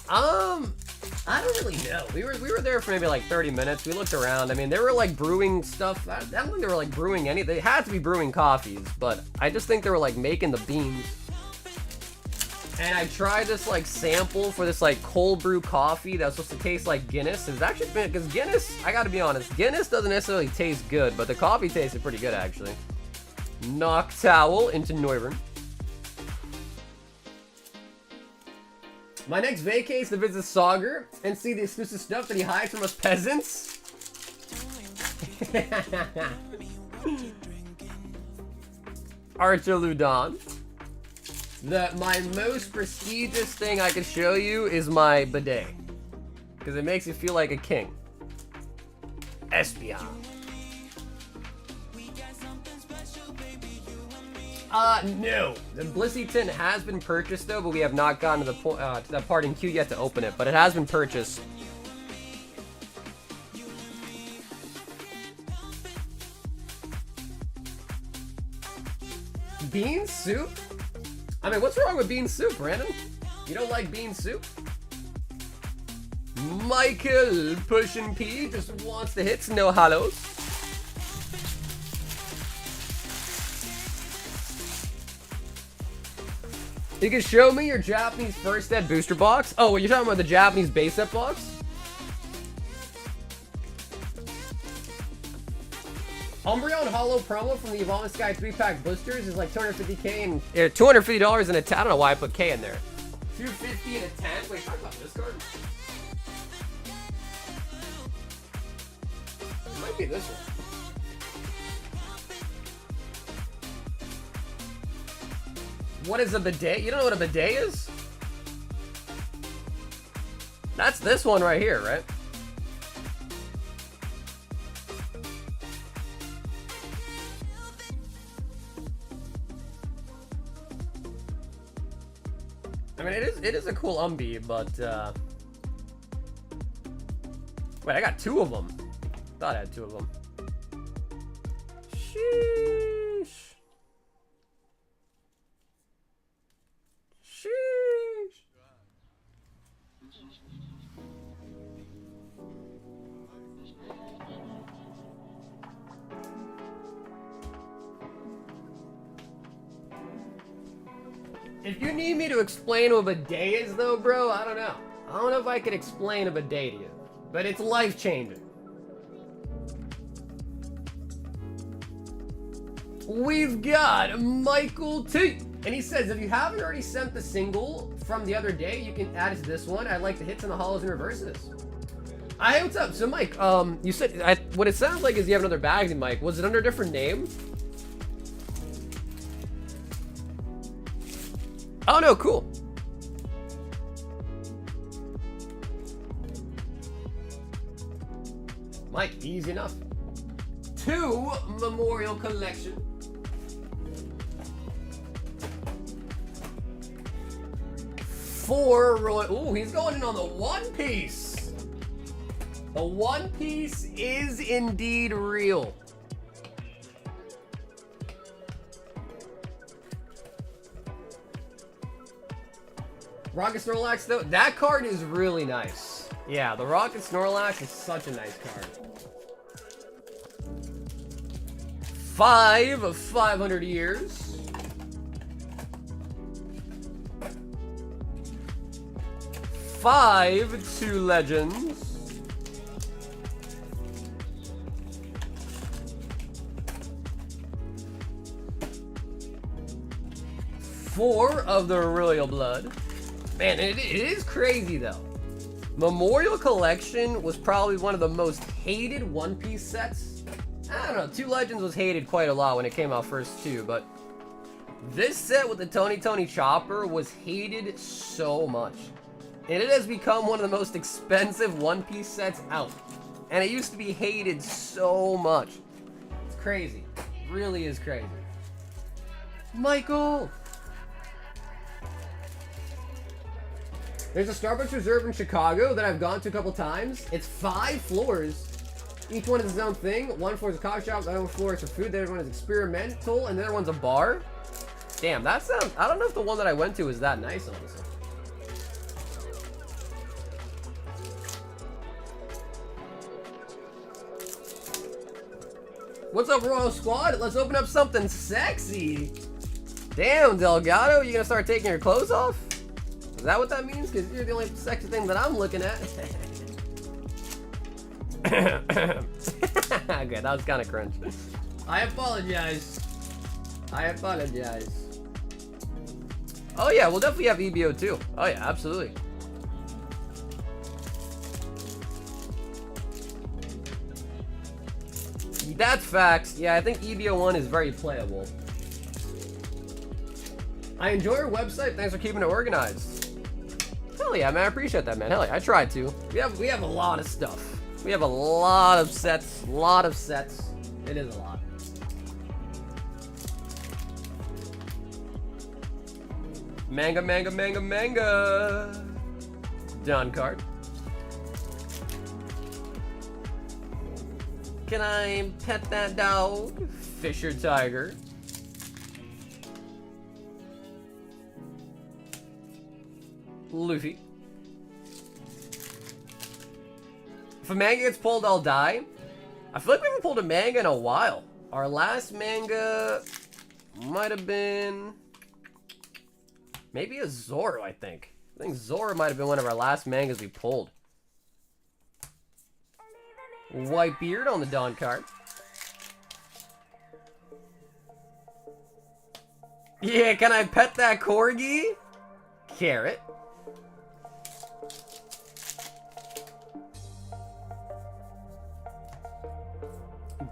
I don't really know. We were there for maybe like 30 minutes. We looked around. I mean, they were like brewing stuff. I don't think they were like brewing any. They had to be brewing coffees, but I just think they were like making the beans. And I tried this like sample for this like cold brew coffee that was supposed to taste like Guinness. It's actually been, because Guinness, I gotta be honest, Guinness doesn't necessarily taste good, but the coffee tasted pretty good actually. Noctowl into Noivern. My next vacay is to visit Sauger and see the exclusive stuff that he hides from us peasants. Archaludon. My most prestigious thing I can show you is my bidet. Because it makes you feel like a king. Espeon. No. The Blissey tin has been purchased though, but we have not gotten to the that part in queue yet to open it, but it has been purchased. Bean soup? I mean, what's wrong with bean soup, Brandon? You don't like bean soup? Michael pushing P just wants the hits, no hollows. You can show me your Japanese first set booster box? Oh, you're talking about the Japanese base set box? Umbreon Hollow promo from the Evolving Sky 3-pack boosters is like $250k and $250 in a 10. I don't know why I put K in there. $250 in a 10. Wait, talk about this card. It might be this one. What is a bidet? You don't know what a bidet is? That's this one right here, right? I mean, it is a cool Umbi, but wait, I got two of them. Thought I had two of them. Sheesh. Sheesh. If you need me to explain what a bidet is, though, bro, I don't know. I don't know if I could explain a bidet to you, but it's life-changing. We've got Michael T. And he says, if you haven't already sent the single from the other day, you can add it to this one. I like the hits and the hollows and reverses. Hi, what's up? So, Mike, you said, what it sounds like is you have another bag, Mike. Was it under a different name? Oh, no, cool. Mike, easy enough. 2 Memorial Collection. 4 Royal. Ooh, he's going in on the One Piece. The One Piece is indeed real. Rocket Snorlax, though, that card is really nice. Yeah, the Rocket Snorlax is such a nice card. 5 of 500 years. 5 2 legends. 4 of the Royal Blood. Man, it is crazy though. Memorial Collection was probably one of the most hated One Piece sets. I don't know, 2 Legends was hated quite a lot when it came out first too, but this set with the Tony Chopper was hated so much. And it has become one of the most expensive One Piece sets out. And it used to be hated so much. It's crazy. It really is crazy. Michael! There's a Starbucks Reserve in Chicago that I've gone to a couple times. It's 5 floors. Each one is its own thing. One floor is a coffee shop, the other floor is for food, the other one is experimental, and the other one's a bar. Damn, that sounds... I don't know if the one that I went to is that nice, honestly. What's up, Royal Squad? Let's open up something sexy. Damn, Delgado, you gonna start taking your clothes off? Is that what that means? Because you're the only sexy thing that I'm looking at. Okay, that was kind of cringe. I apologize. I apologize. Oh yeah, we'll definitely have EBO too. Oh yeah, absolutely. That's facts. Yeah, I think EBO 1 is very playable. I enjoy your website. Thanks for keeping it organized. Hell yeah, man. I appreciate that, man. Hell yeah, I tried to. We have a lot of stuff. We have a lot of sets. It is a lot. Manga. Done card. Can I pet that dog? Fisher Tiger. Luffy. If a manga gets pulled, I'll die. I feel like we haven't pulled a manga in a while. Our last manga might have been maybe a Zoro, I think. I think Zoro might have been one of our last mangas we pulled. Whitebeard on the Dawn card. Yeah, can I pet that corgi? Carrot.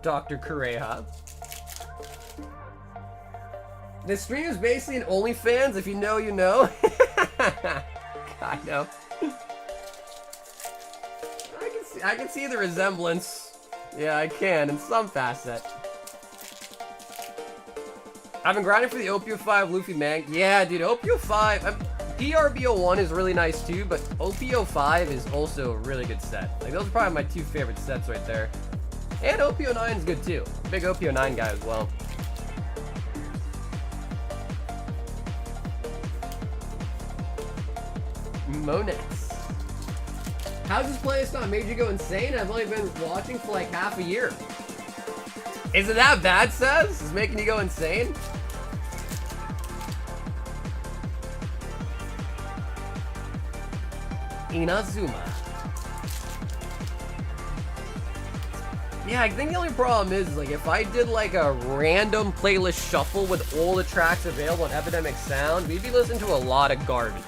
Dr. Kureha. This stream is basically an OnlyFans. If you know, you know. I know. I can see the resemblance. Yeah, I can in some facet. I've been grinding for the Opio 5 Luffy Mang. Yeah, dude, Opio 5. PRBO 1 is really nice too, but Opio 5 is also a really good set. Like, those are probably my 2 favorite sets right there. And Opio 9 is good too. Big Opio 9 guy as well. Monex. How's this playlist not made you go insane? I've only been watching for like half a year. Is it that bad, Says? Is it making you go insane? Inazuma. Yeah, I think the only problem is, like, if I did, like, a random playlist shuffle with all the tracks available on Epidemic Sound, we'd be listening to a lot of garbage.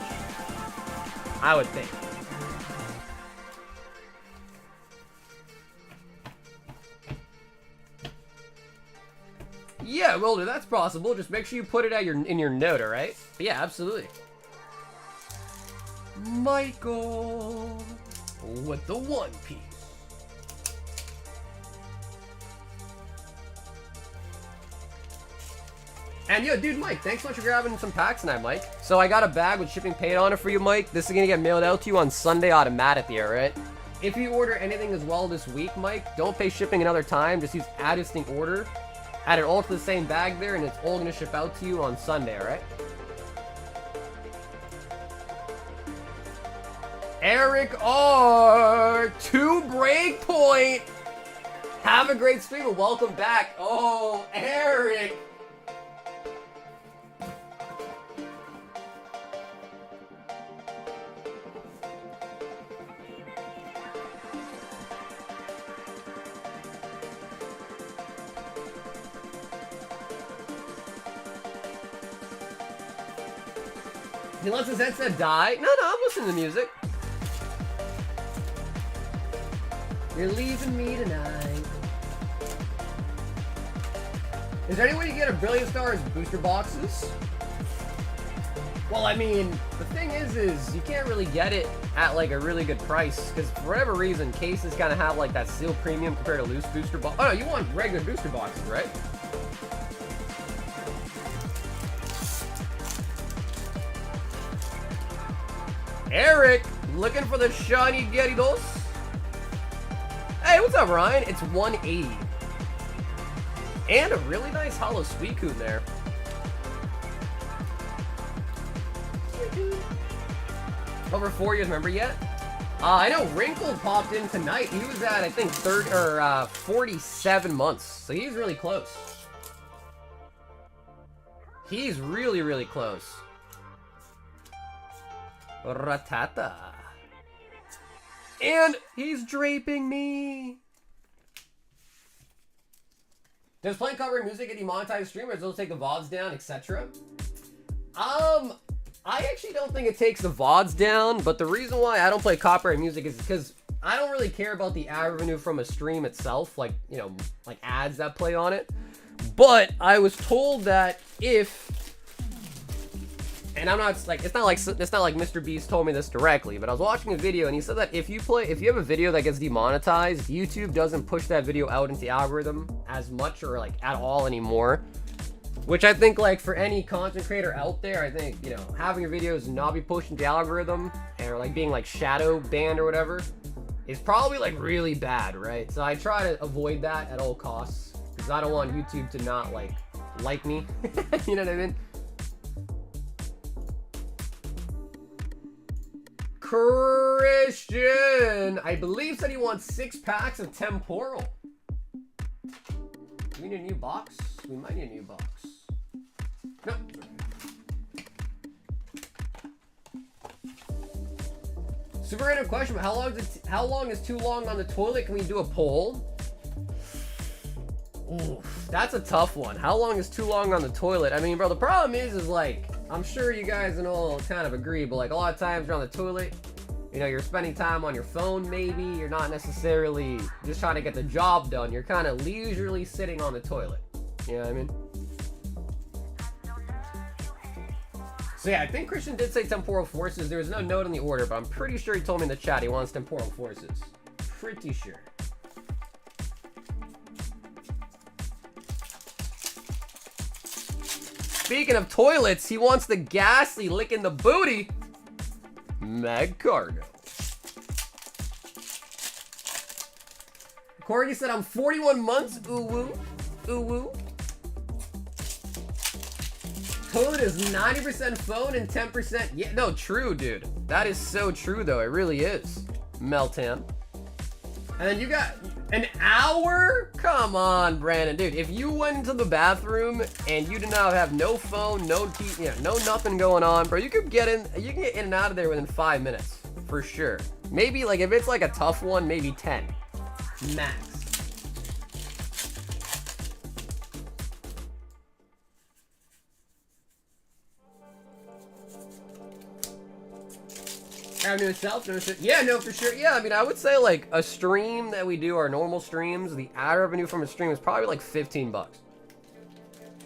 I would think. Yeah, Wilder, that's possible. Just make sure you put it at in your note, alright? Yeah, absolutely. Michael with the One Piece. And yo, dude, Mike, thanks so much for grabbing some packs tonight, Mike. So I got a bag with shipping paid on it for you, Mike. This is gonna get mailed out to you on Sunday automatically, alright? If you order anything as well this week, Mike, don't pay shipping another time. Just use add distinct order. Add it all to the same bag there, and it's all gonna ship out to you on Sunday, alright? Eric R. to Breakpoint. Have a great stream and welcome back. Oh, Eric. He lets his headset die? No, I'm listening to music. You're leaving me tonight. Is there any way you get a Brilliant Stars booster boxes? Well, I mean, the thing is you can't really get it at like a really good price because for whatever reason, cases kind of have like that seal premium compared to loose booster box. Oh no, you want regular booster boxes, right? Eric, looking for the shiny Gyarados? Hey, what's up, Ryan? It's 180. And a really nice holo Suicune there. Over 4 years, remember yet? I know Wrinkle popped in tonight. He was at, I think, 47 months. So he's really close. He's really, really close. Ratata. And he's draping me. Does playing copyright music get demonetized streamers? It'll take the VODs down, etc. I actually don't think it takes the VODs down, but the reason why I don't play copyright music is because I don't really care about the ad revenue from a stream itself, like, you know, like ads that play on it. But I was told that if, and I'm not like, it's not like Mr. Beast told me this directly, but I was watching a video and he said that if you have a video that gets demonetized, YouTube doesn't push that video out into the algorithm as much or like at all anymore. Which I think, like, for any content creator out there, I think, you know, having your videos not be pushed into the algorithm or like being like shadow banned or whatever is probably like really bad, right? So I try to avoid that at all costs because I don't want YouTube to not like me. You know what I mean? Christian, I believe, said he wants 6 packs of Temporal. Do we need a new box? We might need a new box. Nope. Super random question, but how long is too long on the toilet? Can we do a poll? Ooh, that's a tough one. How long is too long on the toilet? I mean, bro, the problem is like, I'm sure you guys and all kind of agree, but like a lot of times you're on the toilet, you know, you're spending time on your phone maybe, you're not necessarily just trying to get the job done, you're kind of leisurely sitting on the toilet. You know what I mean? So yeah, I think Christian did say Temporal Forces. There was no note in the order, but I'm pretty sure he told me in the chat he wants Temporal Forces. Pretty sure. Speaking of toilets, he wants the Ghastly licking the booty. Mag Cargo. Corgi said I'm 41 months. Ooh woo. Ooh woo. Toilet is 90% phone and 10%. Yeah, no, true, dude. That is so true, though. It really is. Meltan. And then you got an hour? Come on, Brandon, dude. If you went into the bathroom and you did not have no phone, no TV, no nothing going on, bro, you can get in and out of there within 5 minutes. for sure. Maybe like if it's like a tough one, maybe 10 max. Revenue itself, no shit. Yeah, no, for sure. Yeah, I mean, I would say like a stream that we do, our normal streams, the ad revenue from a stream is probably like 15 bucks.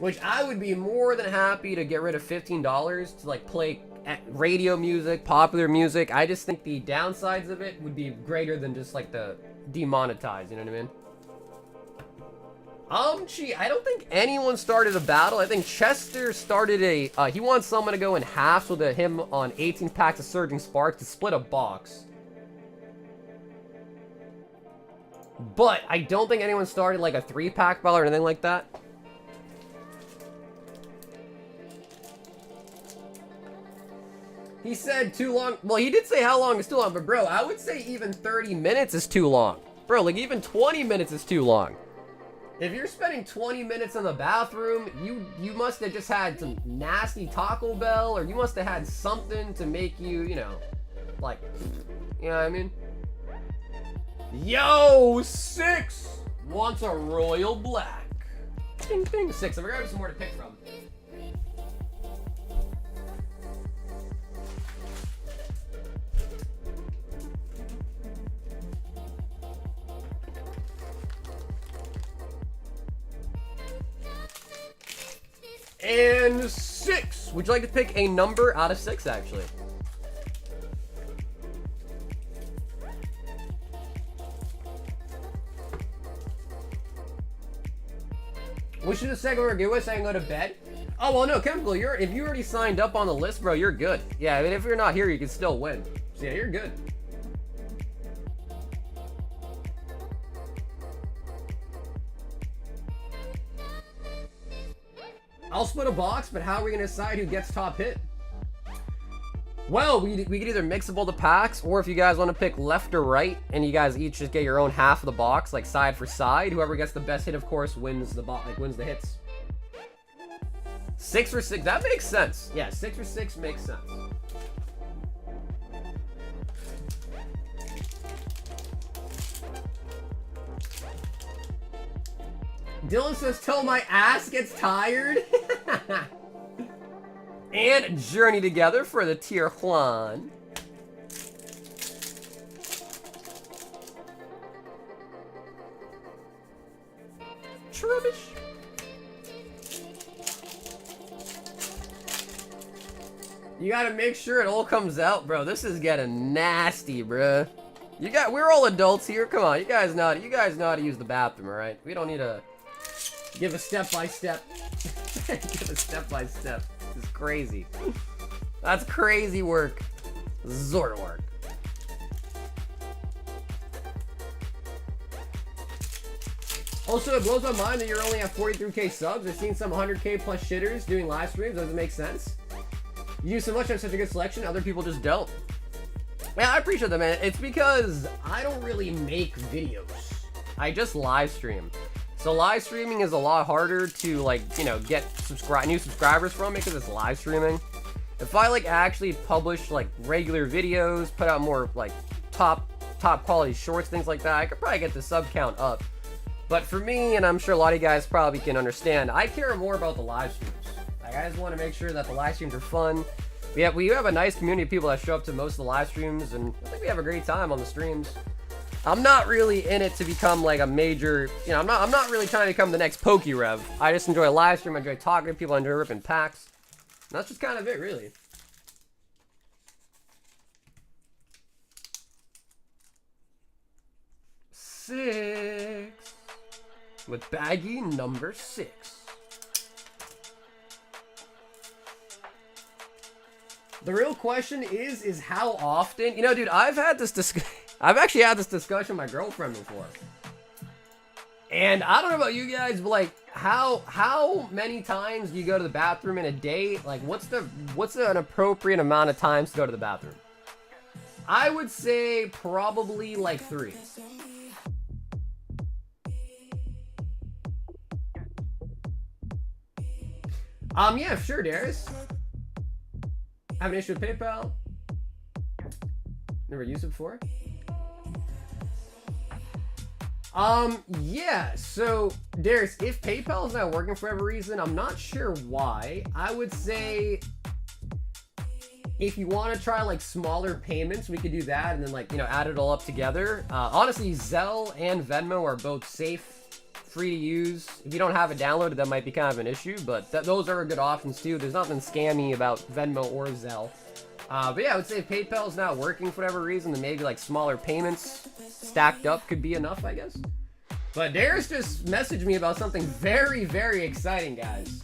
Which I would be more than happy to get rid of $15 to like play radio music, popular music. I just think the downsides of it would be greater than just like the demonetized, you know what I mean? Gee, I don't think anyone started a battle. I think Chester started a, he wants someone to go in halves with him on 18 packs of Surging Sparks to split a box. But I don't think anyone started like a 3-pack battle or anything like that. He said too long. Well, he did say how long is too long, but bro, I would say even 30 minutes is too long. Bro, like even 20 minutes is too long. If you're spending 20 minutes in the bathroom, you must have just had some nasty Taco Bell, or you must have had something to make you, you know, like, you know what I mean? Yo, 6 wants a royal black. Ding, ding, 6. I'm gonna grab some more to pick from. And 6. Would you like to pick a number out of 6, actually? We should have said we're giveaway so I can go to bed. Oh, well, no, Chemical, if you already signed up on the list, bro, you're good. Yeah, I mean, if you're not here, you can still win. So, yeah, you're good. I'll split a box, but how are we going to decide who gets top hit? Well, we could either mix up all the packs, or if you guys want to pick left or right, and you guys each just get your own half of the box, like side for side. Whoever gets the best hit, of course, wins the wins the hits. 6 for 6, that makes sense. Yeah, 6 for 6 makes sense. Dylan says, till my ass gets tired. And Journey Together for the Tier 1. Trubbish. You gotta make sure it all comes out, bro. This is getting nasty, bro. We're all adults here. Come on, you guys know how to use the bathroom, all right? We don't need to give a step-by-step. Give a step-by-step. This is crazy. That's crazy work. Zord work. Also, it blows my mind that you're only at 43k subs. I've seen some 100k plus shitters doing live streams. Doesn't make sense. You do so much, have such a good selection. Other people just don't. Yeah, I appreciate that, man. It's because I don't really make videos. I just live stream. So live streaming is a lot harder to, like, you know, get new subscribers from it because it's live streaming. If I like actually publish like regular videos, put out more like top quality shorts, things like that, I could probably get the sub count up. But for me, and I'm sure a lot of you guys probably can understand, I care more about the live streams. Like, I just want to make sure that the live streams are fun. We have a nice community of people that show up to most of the live streams, and I think we have a great time on the streams. I'm not really in it to become like a major, you know, I'm not really trying to become the next PokeRev. I just enjoy a live stream, I enjoy talking to people, I enjoy ripping packs. And that's just kind of it, really. Six. With baggie number 6. The real question is how often, you know, dude, I've actually had this discussion with my girlfriend before. And I don't know about you guys, but like how many times do you go to the bathroom in a day? Like what's an appropriate amount of times to go to the bathroom? I would say probably like 3. Yeah, sure, Darius. Have an issue with PayPal? Never used it before? Yeah, so, Darius, if PayPal is not working for whatever reason, I'm not sure why. I would say if you want to try, like, smaller payments, we could do that and then, like, you know, add it all up together. Honestly, Zelle and Venmo are both safe, free to use. If you don't have it downloaded, that might be kind of an issue, but those are good options, too. There's nothing scammy about Venmo or Zelle. But yeah, I would say if PayPal is not working for whatever reason, then maybe, like, smaller payments stacked up could be enough, I guess. But Darius just messaged me about something very, very exciting, guys.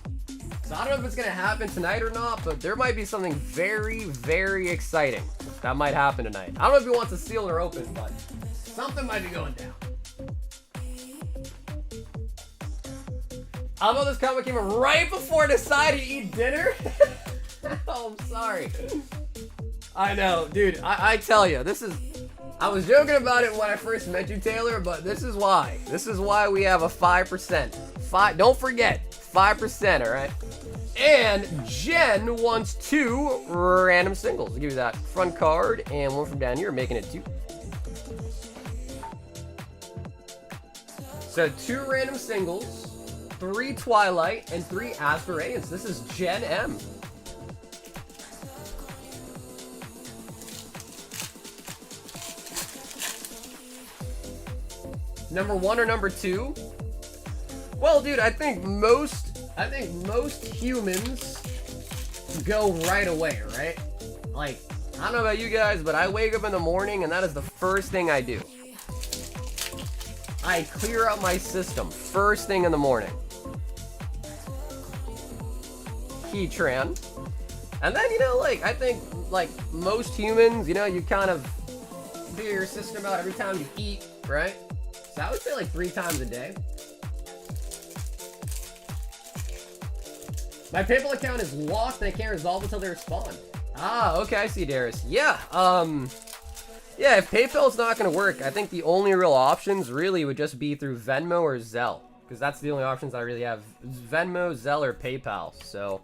So I don't know if it's going to happen tonight or not, but there might be something very, very exciting that might happen tonight. I don't know if he wants to seal or open, but something might be going down. Although this comment came in right before I decided to eat dinner. Oh, I'm sorry. I know, dude, I tell you, I was joking about it when I first met you, Taylor, but this is why. This is why we have a 5%. Don't forget, 5%, all right? And Jen wants 2 random singles. I'll give you that front card and one from down here, making it 2. So 2 random singles, 3 Twilight, and 3 Astral Radiance. This is Jen M. Number 1 or number 2? Well, dude, I think most humans go right away, right? Like, I don't know about you guys, but I wake up in the morning and that is the first thing I do. I clear out my system first thing in the morning. Heatran. And then, you know, like, I think, like, most humans, you know, you kind of clear your system out every time you eat, right? So I would say, like, 3 times a day. My PayPal account is locked and I can't resolve until they respond. Ah, okay, I see, Darius. Yeah, yeah, if PayPal's not gonna work, I think the only real options really would just be through Venmo or Zelle. Because that's the only options I really have. Venmo, Zelle, or PayPal, so.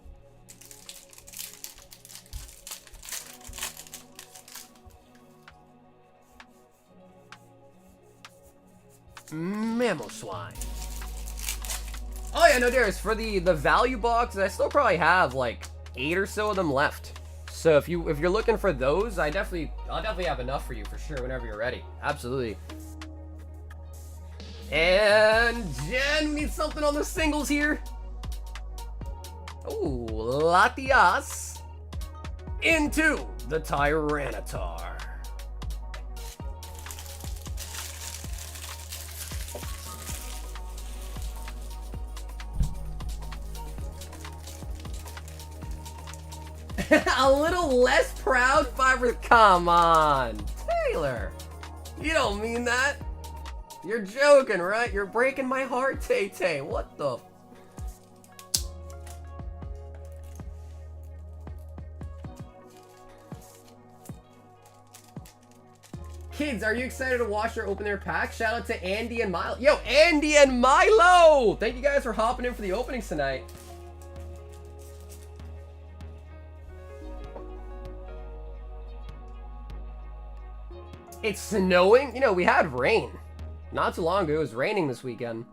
Mamoswine. Oh yeah, no, Darius, for the value boxes, I still probably have like 8 or so of them left. So if you're looking for those, I'll definitely have enough for you for sure whenever you're ready. Absolutely. And Jen needs something on the singles here. Ooh, Latias into the Tyranitar. A little less proud, Fiber. Come on, Taylor. You don't mean that. You're joking, right? You're breaking my heart, Tay-Tay. What the? Kids, are you excited to watch or open their packs? Shout out to Andy and Milo. Yo, Andy and Milo! Thank you guys for hopping in for the openings tonight. It's snowing? You know, we had rain. Not too long ago, it was raining this weekend.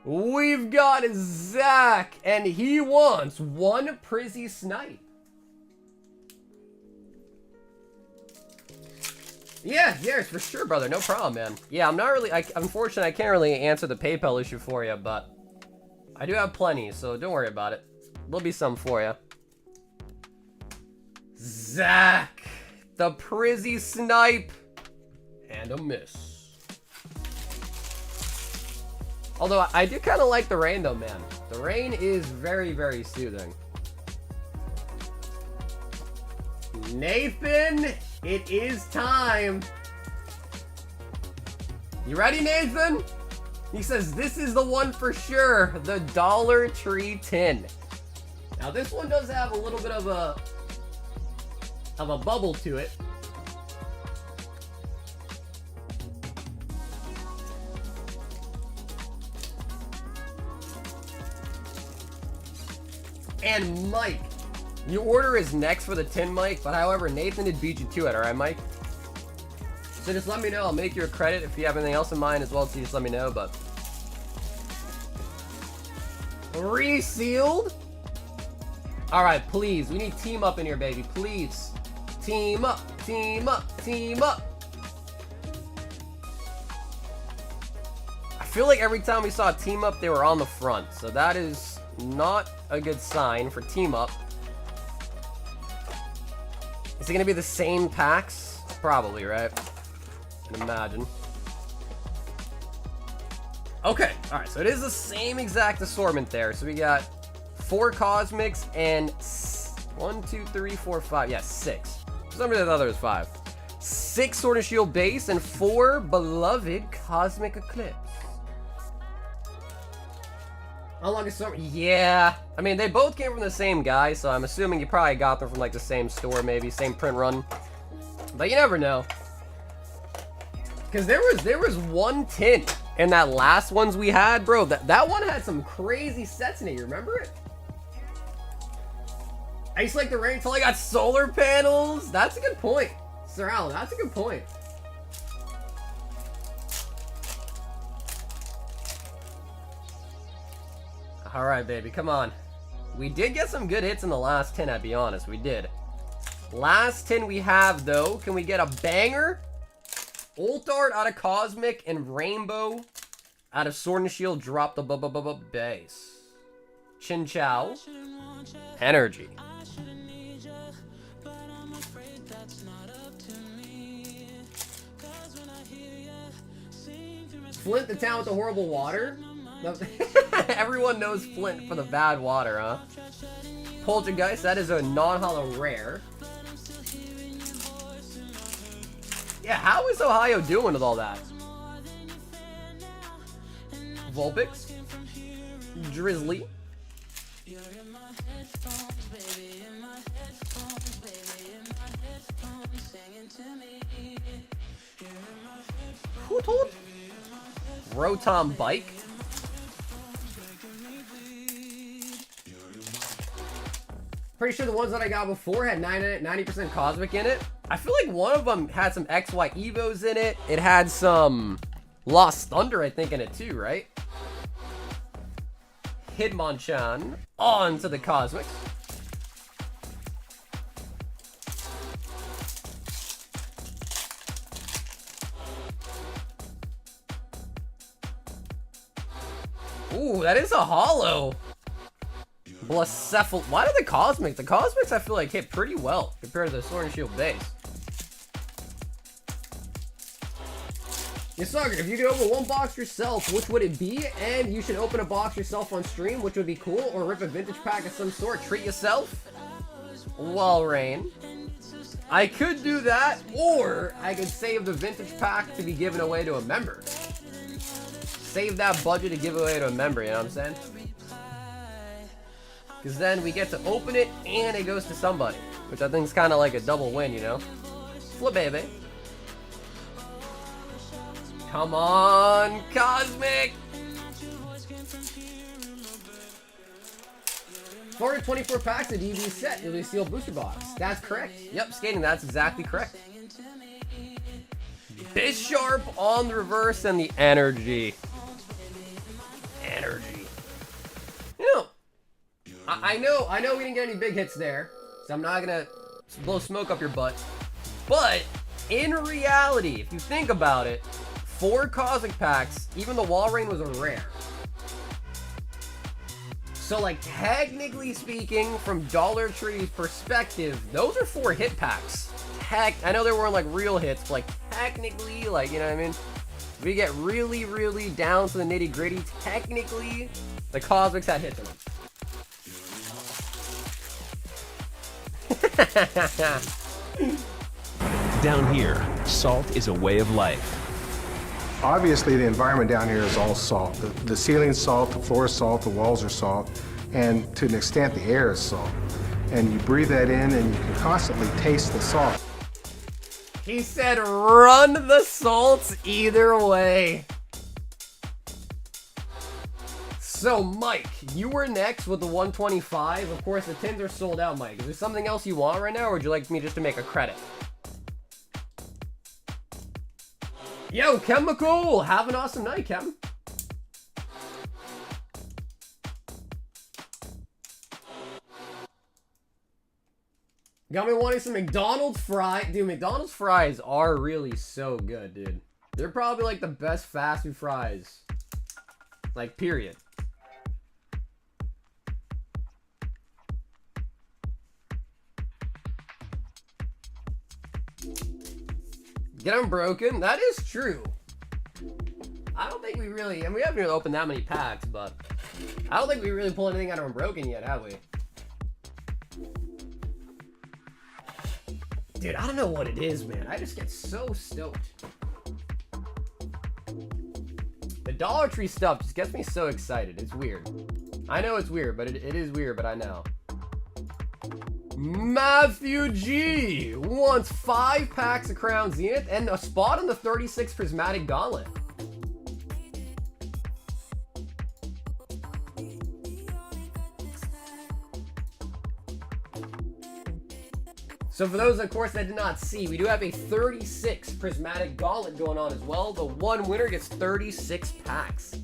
We've got Zach, and he wants 1 Prizzy Snipe. Yeah, yes, for sure, brother. No problem, man. Yeah, I'm not really... unfortunately, I can't really answer the PayPal issue for you, but I do have plenty, so don't worry about it. There'll be some for you. Zach, the Prizzy Snipe, and a miss. Although, I do kind of like the rain, though, man. The rain is very, very soothing. Nathan, it is time. You ready, Nathan? He says, this is the one for sure. The Dollar Tree tin. Now, this one does have a little bit of a bubble to it. And Mike, Your order is next for the tin, Mike, but however, Nathan did beat you to it, alright, Mike? So just let me know. I'll make you a credit if you have anything else in mind as well, so just let me know, but... Resealed? Alright, please. We need team up in here, baby. Please. Team up, team up, team up. I feel like every time we saw a team up, they were on the front. So that is not a good sign for team up. Is it going to be the same packs? Probably, right? I can imagine. Okay, alright, so it is the same exact assortment there. So we got 4 Cosmics and 1, 2, 3, 4, 5. Yeah, 6. For some reason I thought there was 5. 6 Sword and Shield base and 4 beloved Cosmic Eclipse. How long is summer? Yeah. I mean, they both came from the same guy, so I'm assuming you probably got them from like the same store, maybe same print run. But you never know. Because there was 1 tin in that last ones we had, bro. That one had some crazy sets in it. You remember it? I used to like the rain until I got solar panels. That's a good point, Sir Alan. That's a good point. All right, baby, come on. We did get some good hits in the last 10, I'll be honest. We did. Last 10 we have, though. Can we get a banger? Ultart out of Cosmic and Rainbow out of Sword and Shield. Drop the base. Chin Chow. Energy. Flint, the town with the horrible water? Everyone knows Flint for the bad water, huh? Poltergeist, that is a non-holo rare. Yeah, how is Ohio doing with all that? Vulpix. Drizzly. Hoot. Rotom Bike. Pretty sure the ones that I got before had 90% Cosmic in it. I feel like one of them had some XY Evos in it. It had some Lost Thunder, I think, in it too, right? Hitmonchan on to the Cosmics. Ooh, that is a holo. Blacephal. Why did the Cosmics? The Cosmics I feel like hit pretty well compared to the Sword and Shield base. Yasaga, if you could open one box yourself, which would it be? And you should open a box yourself on stream, which would be cool, or rip a vintage pack of some sort. Treat yourself. Walrein. I could do that, or I could save the vintage pack to be given away to a member. Save that budget to give away to a member, you know what I'm saying? Because then we get to open it and it goes to somebody, which I think is kind of like a double win, you know? Flip, baby. Come on, Cosmic! 424 packs of DB set. You'll be sealed booster box. That's correct. Yep, skating, that's exactly correct. Bisharp on the reverse and the energy. Energy. You know, I know we didn't get any big hits there, so I'm not gonna blow smoke up your butt. But in reality, if you think about it, 4 Cosmic packs, even the Walrein was a rare. So like technically speaking, from Dollar Tree's perspective, those are 4 hit packs. I know they weren't like real hits, but like technically, like, you know what I mean? If we get really, really down to the nitty gritty, technically, the Cosmics had hits in them. Down here, salt is a way of life. Obviously, the environment down here is all salt. The ceiling's salt, the floor is salt, the walls are salt, and to an extent, the air is salt. And you breathe that in, and you can constantly taste the salt. He said, run the salts either way. So, Mike, you were next with the 125. Of course, the tins are sold out, Mike. Is there something else you want right now, or would you like me just to make a credit? Yo, Chemical! Have an awesome night, Chem. Got me wanting some McDonald's fries. Dude, McDonald's fries are really so good, dude. They're probably like the best fast food fries. Like, period. Get unbroken? That is true. I don't think we really, and we haven't really opened that many packs, but I don't think we really pulled anything out of unbroken yet, have we? Dude, I don't know what it is, man. I just get so stoked. The Dollar Tree stuff just gets me so excited. It's weird. I know it's weird, but it is weird, but I know. Matthew G wants 5 packs of Crown Zenith and a spot on the 36 Prismatic Gauntlet. So for those, of course, that did not see, we do have a 36 Prismatic Gauntlet going on as well. The one winner gets 36 packs.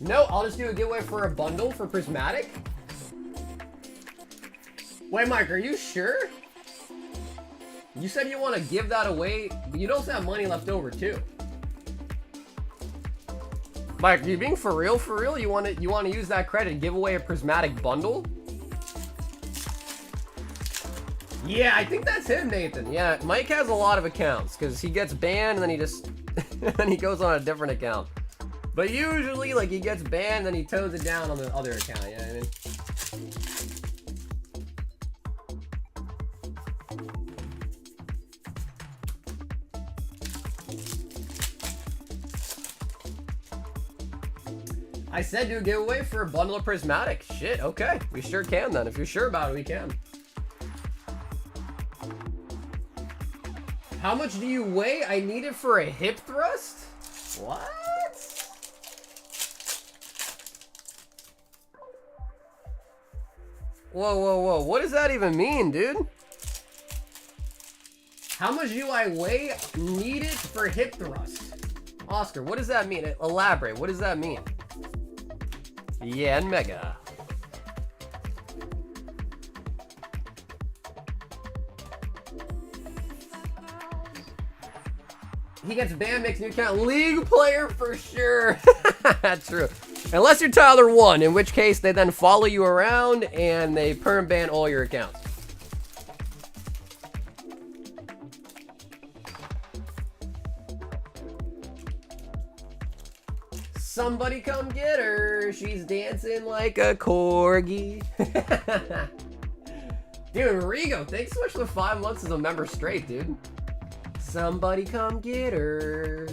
No, I'll just do a giveaway for a bundle for Prismatic. Wait, Mike, are you sure? You said you want to give that away, but you don't have money left over too. Mike, are you being for real? For real? You want to use that credit and give away a Prismatic bundle? Yeah, I think that's him, Nathan. Yeah, Mike has a lot of accounts because he gets banned and then he just and he goes on a different account. But usually, like, he gets banned and then he tones it down on the other account. You know what I mean? I said do a giveaway for a bundle of Prismatic. Shit, okay. We sure can then. If you're sure about it, we can. How much do you weigh? I need it for a hip thrust? What? Whoa, whoa, whoa. What does that even mean, dude? How much do I weigh? Need it for hip thrust. Oscar, what does that mean? Elaborate. What does that mean? Yeah, and Mega. He gets banned, makes new account. League player for sure. That's true. Unless you're Tyler 1, in which case they then follow you around and they perm ban all your accounts. Somebody come get her. She's dancing like a corgi. Dude, Rigo, thanks so much for the 5 months as a member straight, dude. Somebody come get her.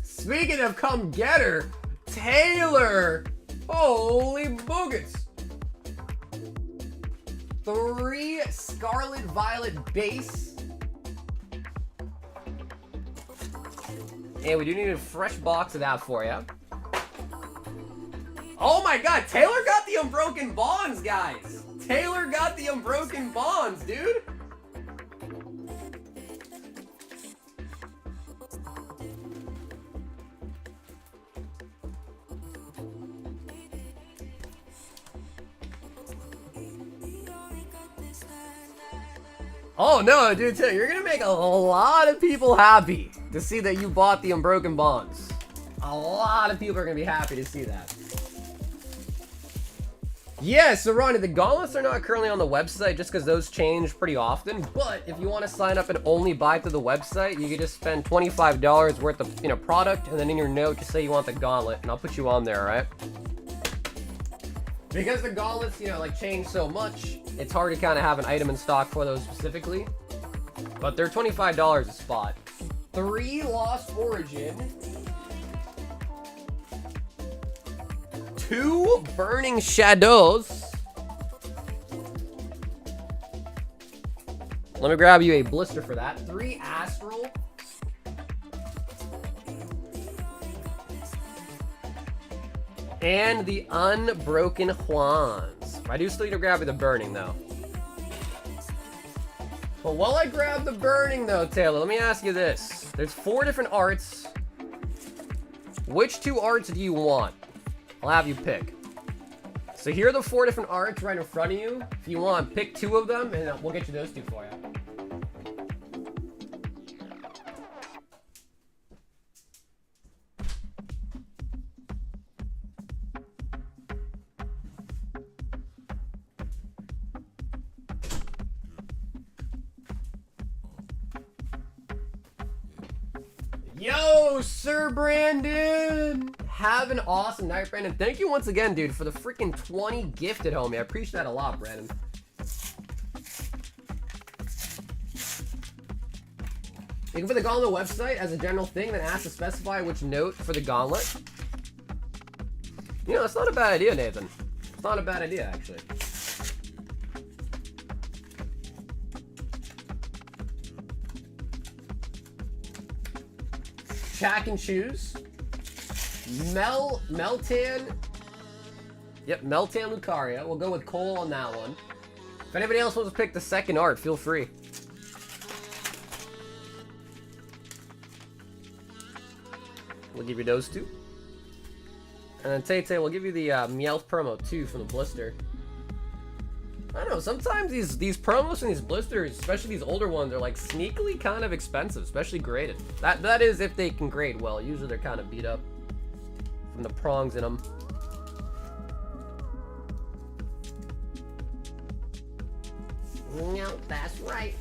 Speaking of come get her, Taylor. Holy boogets. 3 Scarlet Violet base. And we do need a fresh box of that for you. Oh my god, Taylor got the Unbroken Bonds, guys. Taylor got the Unbroken Bonds, dude. Oh no, dude, you're gonna make a lot of people happy to see that you bought the Unbroken Bonds. A lot of people are gonna be happy to see that. Yeah, so Ronnie, the gauntlets are not currently on the website just because those change pretty often. But if you want to sign up and only buy through the website, you can just spend $25 worth of product, and then in your note just say you want the gauntlet, and I'll put you on there, all right? Because the gauntlets, like change so much, it's hard to kind of have an item in stock for those specifically. But they're $25 a spot. 3 Lost Origin. 2 Burning Shadows. Let me grab you a blister for that. 3 Astral. And the Unbroken Juans. I do still need to grab the Burning, though. But while I grab the Burning, though, Taylor, let me ask you this. There's 4 different arts. Which 2 arts do you want? I'll have you pick. So here are the 4 different arts right in front of you. If you want, pick 2 of them, and we'll get you those 2 for you. Yo, Sir Brandon! Have an awesome night, Brandon. Thank you once again, dude, for the freaking 20 gifted, homie. I appreciate that a lot, Brandon. You can put the gauntlet website as a general thing, then ask to specify which note for the gauntlet. You know, it's not a bad idea, Nathan. It's not a bad idea, actually. Chack and Choose. Meltan. Yep, Meltan Lucaria. We'll go with Cole on that one. If anybody else wants to pick the second art, feel free. We'll give you those 2. And then Tay we'll give you the Meowth promo too from the blister. I don't know, sometimes these promos and these blisters, especially these older ones, are like sneakily kind of expensive, especially graded. That is if they can grade well. Usually they're kind of beat up from the prongs in them. No, that's right.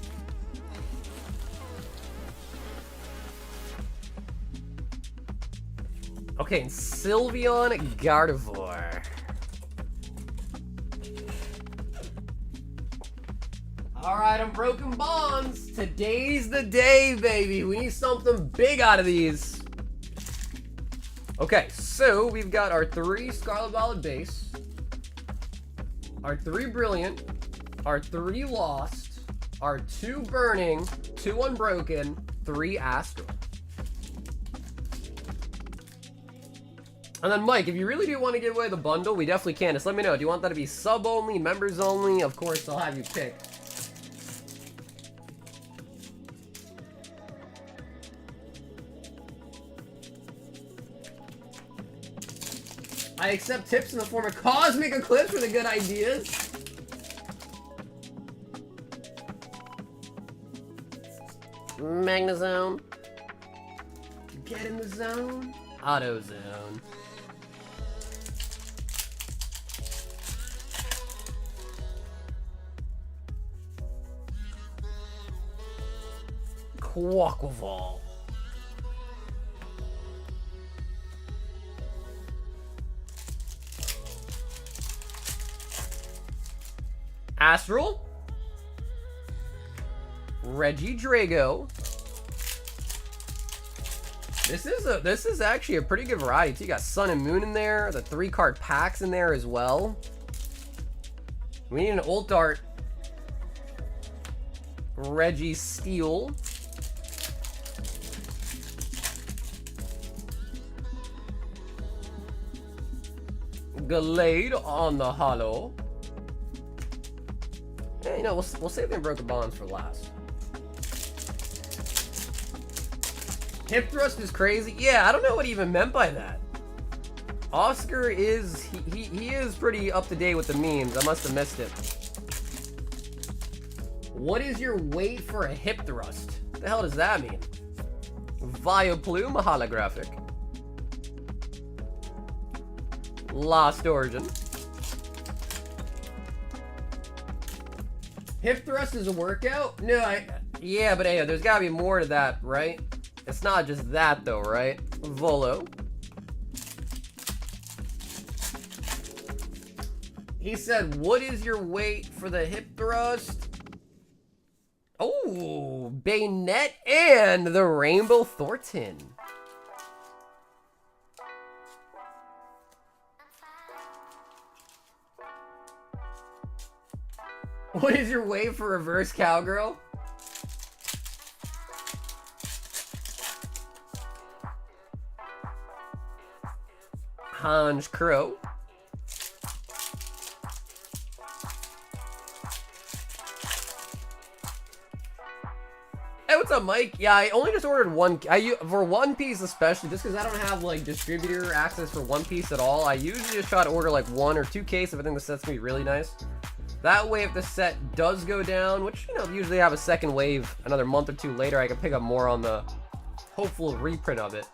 Okay, and Sylveon Gardevoir. Alright, Unbroken Bonds. Today's the day, baby. We need something big out of these. Okay, so we've got our 3 Scarlet Violet base, our 3 Brilliant, our 3 Lost, our 2 Burning, 2 Unbroken, 3 Astral. And then, Mike, if you really do want to give away the bundle, we definitely can. Just let me know. Do you want that to be sub only, members only? Of course, I'll have you pick. I accept tips in the form of Cosmic Eclipse for the good ideas. Magnezone. Get in the zone. AutoZone. Quaquaval. Astral. Regidrago. This is actually a pretty good variety too. You got Sun and Moon in there, the 3-card packs in there as well. We need an Ult Art Registeel. Gallade on the holo. Yeah, you know, we'll save the Unbroken Bonds for last. Hip thrust is crazy. Yeah, I don't know what he even meant by that. Oscar is he is pretty up to date with the memes. I must have missed it. What is your weight for a hip thrust? What the hell does that mean? Vileplume holographic. Lost Origin. Hip thrust is a workout? No, yeah, but hey, there's gotta be more to that, right? It's not just that though, right? Volo. He said, what is your weight for the hip thrust? Oh, Bayonet and the Rainbow Thornton. What is your weight for Reverse Cowgirl? Tanj Crow. Hey, what's up, Mike? Yeah, I only just ordered one. For One Piece especially, just because I don't have like distributor access for One Piece at all. I usually just try to order like 1 or 2 cases if I think the set's gonna be really nice. That way, if the set does go down, which, you know, usually have a second wave another month or 2 later, I can pick up more on the hopeful reprint of it.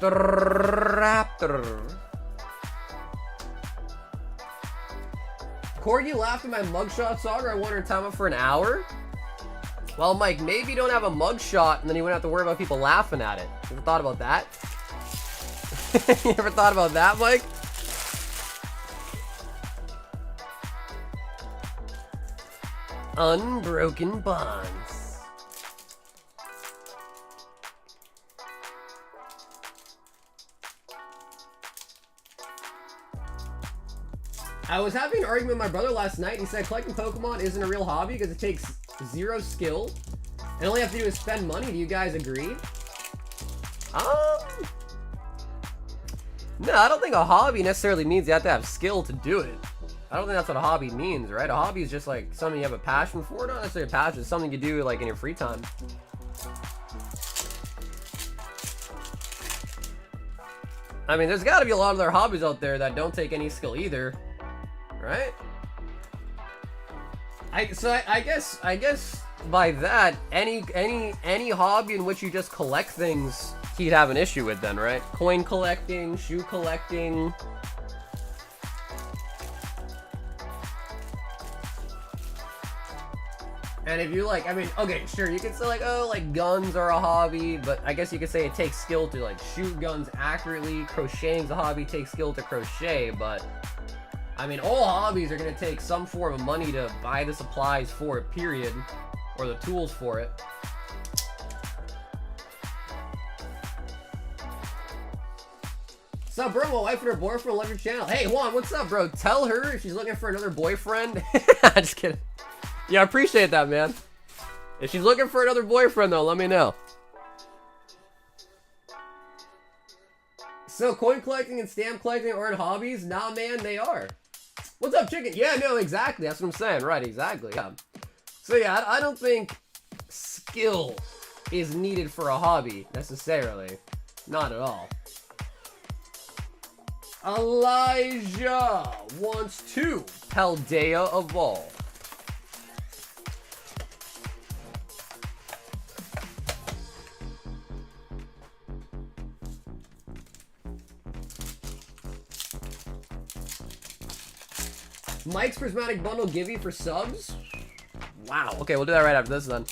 Raptor. Corgi laughed at my mugshot saga. I wanted time up for an hour. Well, Mike, maybe you don't have a mugshot, and then you wouldn't have to worry about people laughing at it. You ever thought about that? You ever thought about that, Mike? Unbroken bonds. I was having an argument with my brother last night. He said collecting Pokemon isn't a real hobby because it takes 0 skill and all you have to do is spend money. Do you guys agree? No, I don't think a hobby necessarily means you have to have skill to do it. I don't think that's what a hobby means, right? A hobby is just like something you have a passion for. Not necessarily a passion, it's something you do like in your free time. I mean, there's got to be a lot of other hobbies out there that don't take any skill either, right? I guess by that, any hobby in which you just collect things, he'd have an issue with then, right? Coin collecting, shoe collecting. And if you like, I mean, okay, sure, you could say like, oh, like guns are a hobby, but I guess you could say it takes skill to like shoot guns accurately. Crocheting's a hobby, takes skill to crochet, but I mean, all hobbies are gonna take some form of money to buy the supplies for it, period, or the tools for it. What's up, bro? My wife and her boyfriend love your channel. Hey, Juan, what's up, bro? Tell her if she's looking for another boyfriend. Just kidding. Yeah, I appreciate that, man. If she's looking for another boyfriend, though, let me know. So, coin collecting and stamp collecting aren't hobbies? Nah, man, they are. What's up, chicken? Yeah, no, exactly. That's what I'm saying. Right, exactly. Yeah. So, yeah, I don't think skill is needed for a hobby, necessarily. Not at all. Elijah wants to Paldea Evolved. Mike's Prismatic Bundle give you for subs? Wow. Okay, we'll do that right after this then.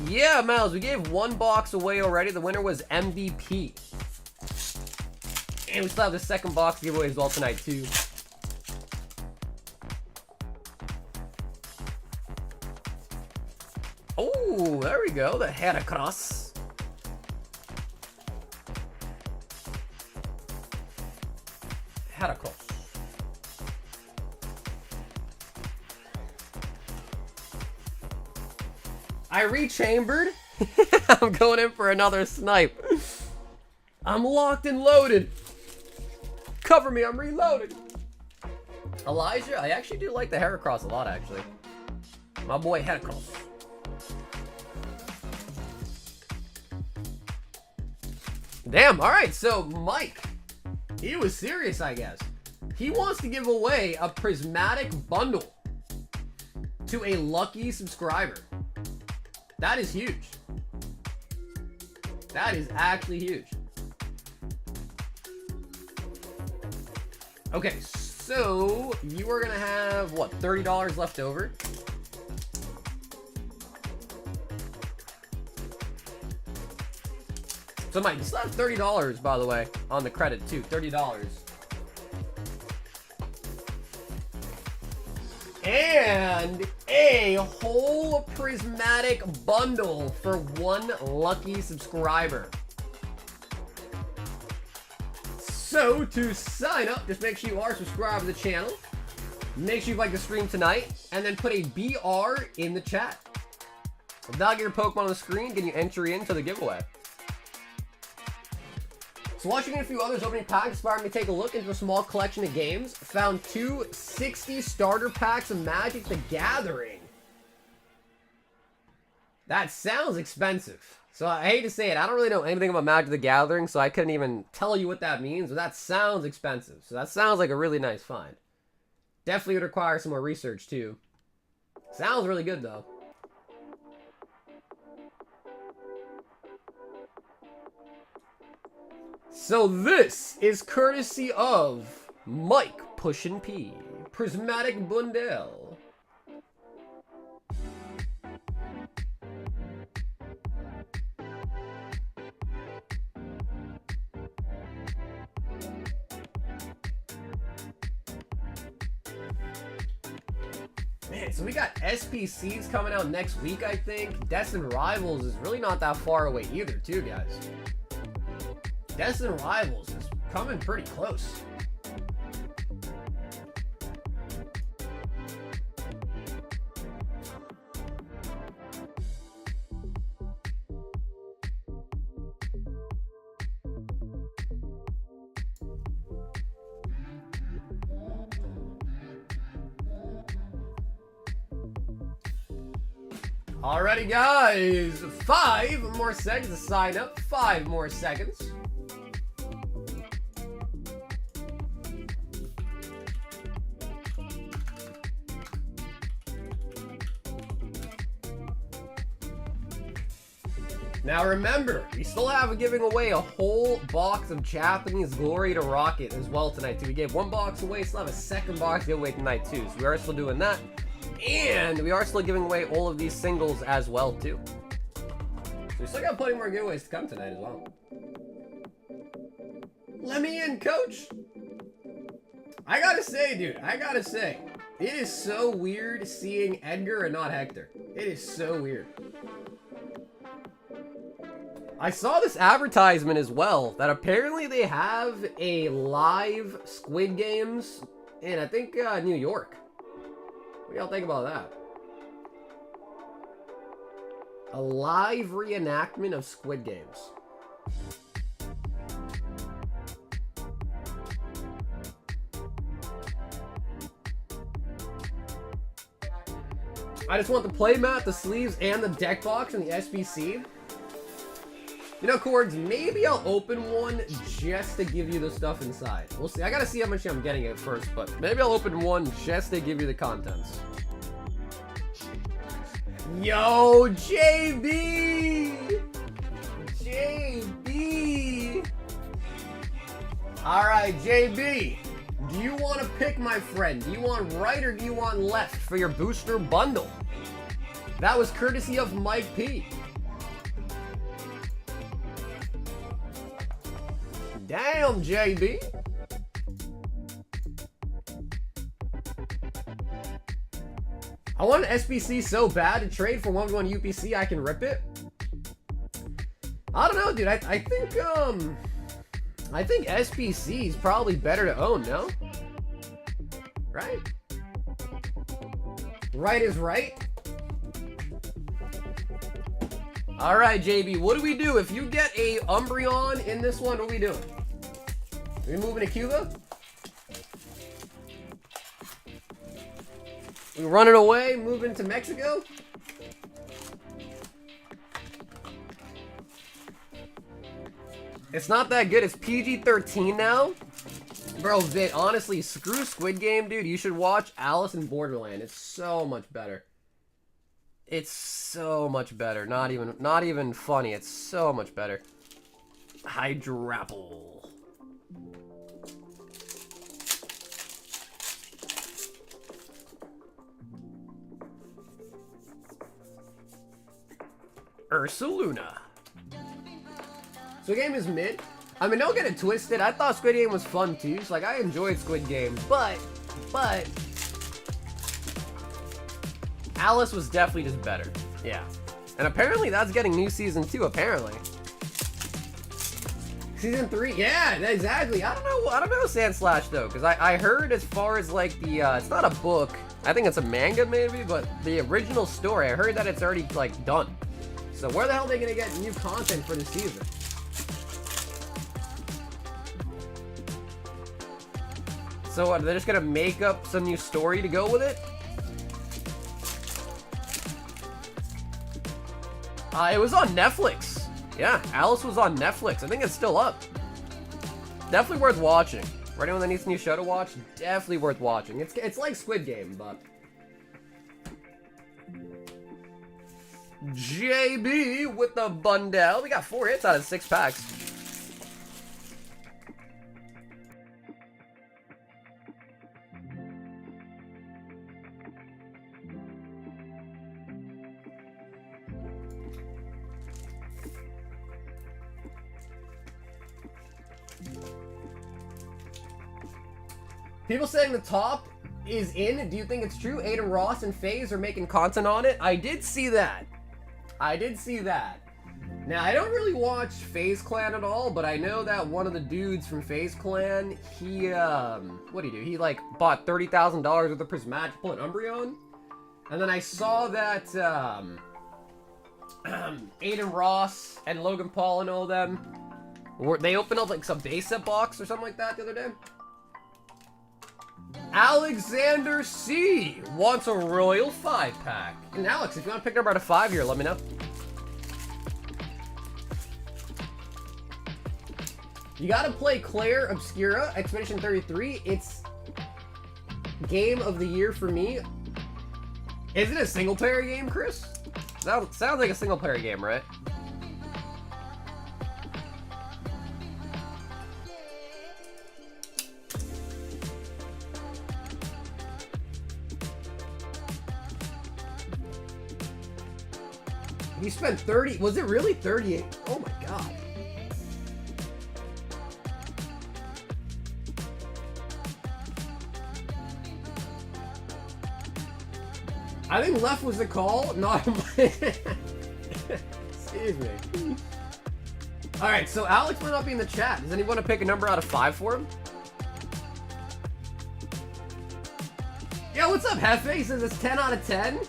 Yeah, Miles, we gave 1 box away already. The winner was MVP. And we still have the 2nd box giveaway as well tonight, too. Oh, there we go. The Heracross. Heracross. I rechambered. I'm going in for another snipe. I'm locked and loaded. Cover me, I'm reloading. Elijah, I actually do like the Heracross a lot, actually. My boy Heracross. Damn, alright, so Mike, he was serious, I guess. He wants to give away a Prismatic bundle to a lucky subscriber. That is huge. That is actually huge. Okay, so you are gonna have what, $30 left over? So Mike, you still have $30, by the way, on the credit too. $30. And a whole Prismatic bundle for 1 lucky subscriber. So to sign up, just make sure you are subscribed to the channel. Make sure you like the stream tonight, and then put a BR in the chat. That'll get your Pokemon on the screen, get you entry into the giveaway. So watching a few others opening packs inspired me to take a look into a small collection of games. Found 2 60 starter packs of Magic the Gathering. That sounds expensive. So I hate to say it, I don't really know anything about Magic the Gathering, so I couldn't even tell you what that means, but that sounds expensive. So that sounds like a really nice find. Definitely would require some more research too. Sounds really good though. So this is courtesy of Mike Pushin' P, Prismatic Bundle. Man, so we got SPCs coming out next week, I think. Destined Rivals is really not that far away either, too, guys. Destined Rivals is coming pretty close. Alrighty, guys. 5 more seconds to sign up. 5 more seconds. Now remember, we still have giving away a whole box of Japanese Glory to Rocket as well tonight too. We gave 1 box away, still have a 2nd box giveaway tonight too. So we are still doing that. And we are still giving away all of these singles as well too. So we still got plenty more giveaways to come tonight as well. Let me in, coach. I gotta say, dude, it is so weird seeing Edgar and not Hector. It is so weird. I saw this advertisement as well, that apparently they have a live Squid Games in, I think, New York. What do y'all think about that? A live reenactment of Squid Games. I just want the playmat, the sleeves, and the deck box and the SBC. You know, Cords, maybe I'll open one just to give you the stuff inside. We'll see. I gotta see how much I'm getting at first, but maybe I'll open one just to give you the contents. Yo, JB! JB! Alright, JB. Do you want to pick, my friend? Do you want right or do you want left for your booster bundle? That was courtesy of Mike P. Damn, JB. I want an SBC so bad to trade for 1-1 UPC I can rip it. I don't know, dude. I think SBC is probably better to own, no? Right? Right is right. Alright, JB, what do we do? If you get a Umbreon in this one, what are we doing? Are we moving to Cuba? We running away, moving to Mexico? It's not that good. It's PG-13 now. Bro, Vit, honestly, screw Squid Game, dude. You should watch Alice in Borderland. It's so much better. It's so much better. Not even funny. It's so much better. Hydrapple. Ursaluna. So the game is mid. I mean, don't get it twisted. I thought Squid Game was fun too. So like, I enjoyed Squid Game, but Alice was definitely just better. Yeah. And apparently that's getting new season 2, apparently. Season 3, yeah, exactly. I don't know Sand Slash though, because I heard as far as like the, it's not a book, I think it's a manga maybe, but the original story, I heard that it's already like done. So where the hell are they gonna get new content for the season? So what, they're just gonna make up some new story to go with it? It was on Netflix. Yeah, Alice was on Netflix. I think it's still up. Definitely worth watching. For anyone that needs a new show to watch, definitely worth watching. It's like Squid Game, but... JB with the bundle. We got 4 hits out of 6 packs. People saying the top is in. Do you think it's true? Aiden Ross and FaZe are making content on it. I did see that. Now, I don't really watch FaZe Clan at all, but I know that one of the dudes from FaZe Clan, he, what did he do? He, like, bought $30,000 worth of Prismatic to pull an Umbreon. And then I saw that, Aiden Ross and Logan Paul and all them, they opened up, like, some base set box or something like that the other day. Alexander C wants a Royal 5-pack. And Alex, if you want to pick a number out of 5 here, let me know. You gotta play Claire Obscura, Expedition 33. It's game of the year for me. Is it a single-player game, Chris? Sounds like a single-player game, right? You spent 30, was it really 38? Oh my god. I think left was the call, not excuse me. Alright, so Alex might not be in the chat. Does anyone want to pick a number out of 5 for him? Yo, what's up, Hefe? He says it's 10 out of 10.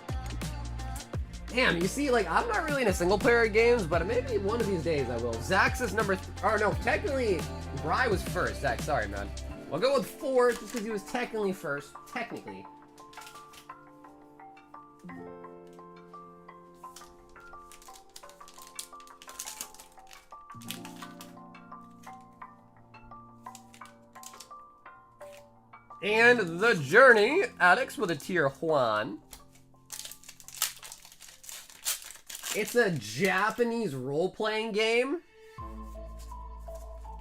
Damn, you see, like, I'm not really into single-player games, but maybe one of these days I will. Zach says number... or no, technically, Bri was first. Zach, sorry, man. I'll go with 4, just because he was technically first. Technically. And the Journey, Alex with a tier 1. It's a Japanese role-playing game.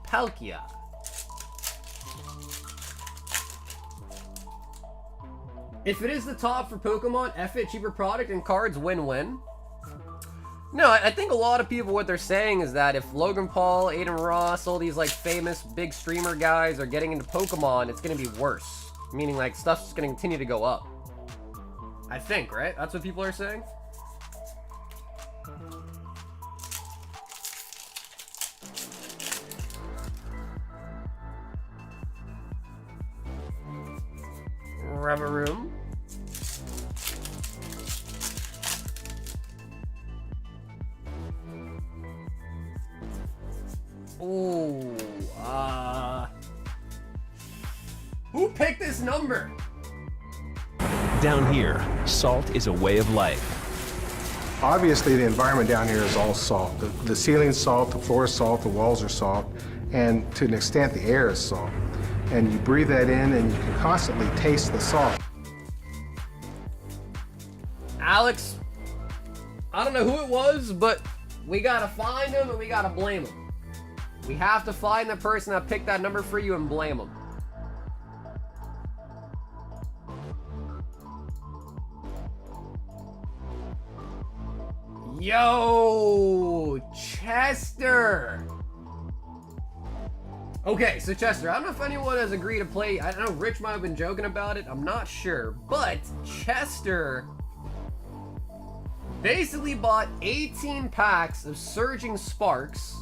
Palkia. If it is the top for Pokemon, F it, cheaper product and cards, win-win. No, I think a lot of people, what they're saying is that if Logan Paul, Aiden Ross, all these like famous big streamer guys are getting into Pokemon, it's going to be worse. Meaning like stuff's going to continue to go up. I think, right? That's what people are saying? Reverum. Ooh, who picked this number? Down here, salt is a way of life. Obviously, the environment down here is all salt. The ceiling's salt, the floor is salt, the walls are salt, and to an extent, the air is salt. And you breathe that in, and you can constantly taste the salt. Alex, I don't know who it was, but we gotta find him and we gotta blame him. We have to find the person that picked that number for you and blame him. Yo, Chester. Okay, so Chester, I don't know if anyone has agreed to play. I don't know, Rich might have been joking about it. I'm not sure. But Chester basically bought 18 packs of Surging Sparks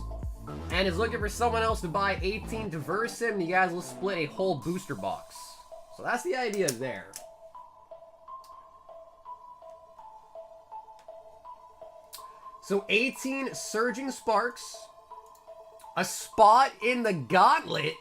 and is looking for someone else to buy 18 to verse him. You guys will split a whole booster box. So that's the idea there. So 18 Surging Sparks, a spot in the Gauntlet.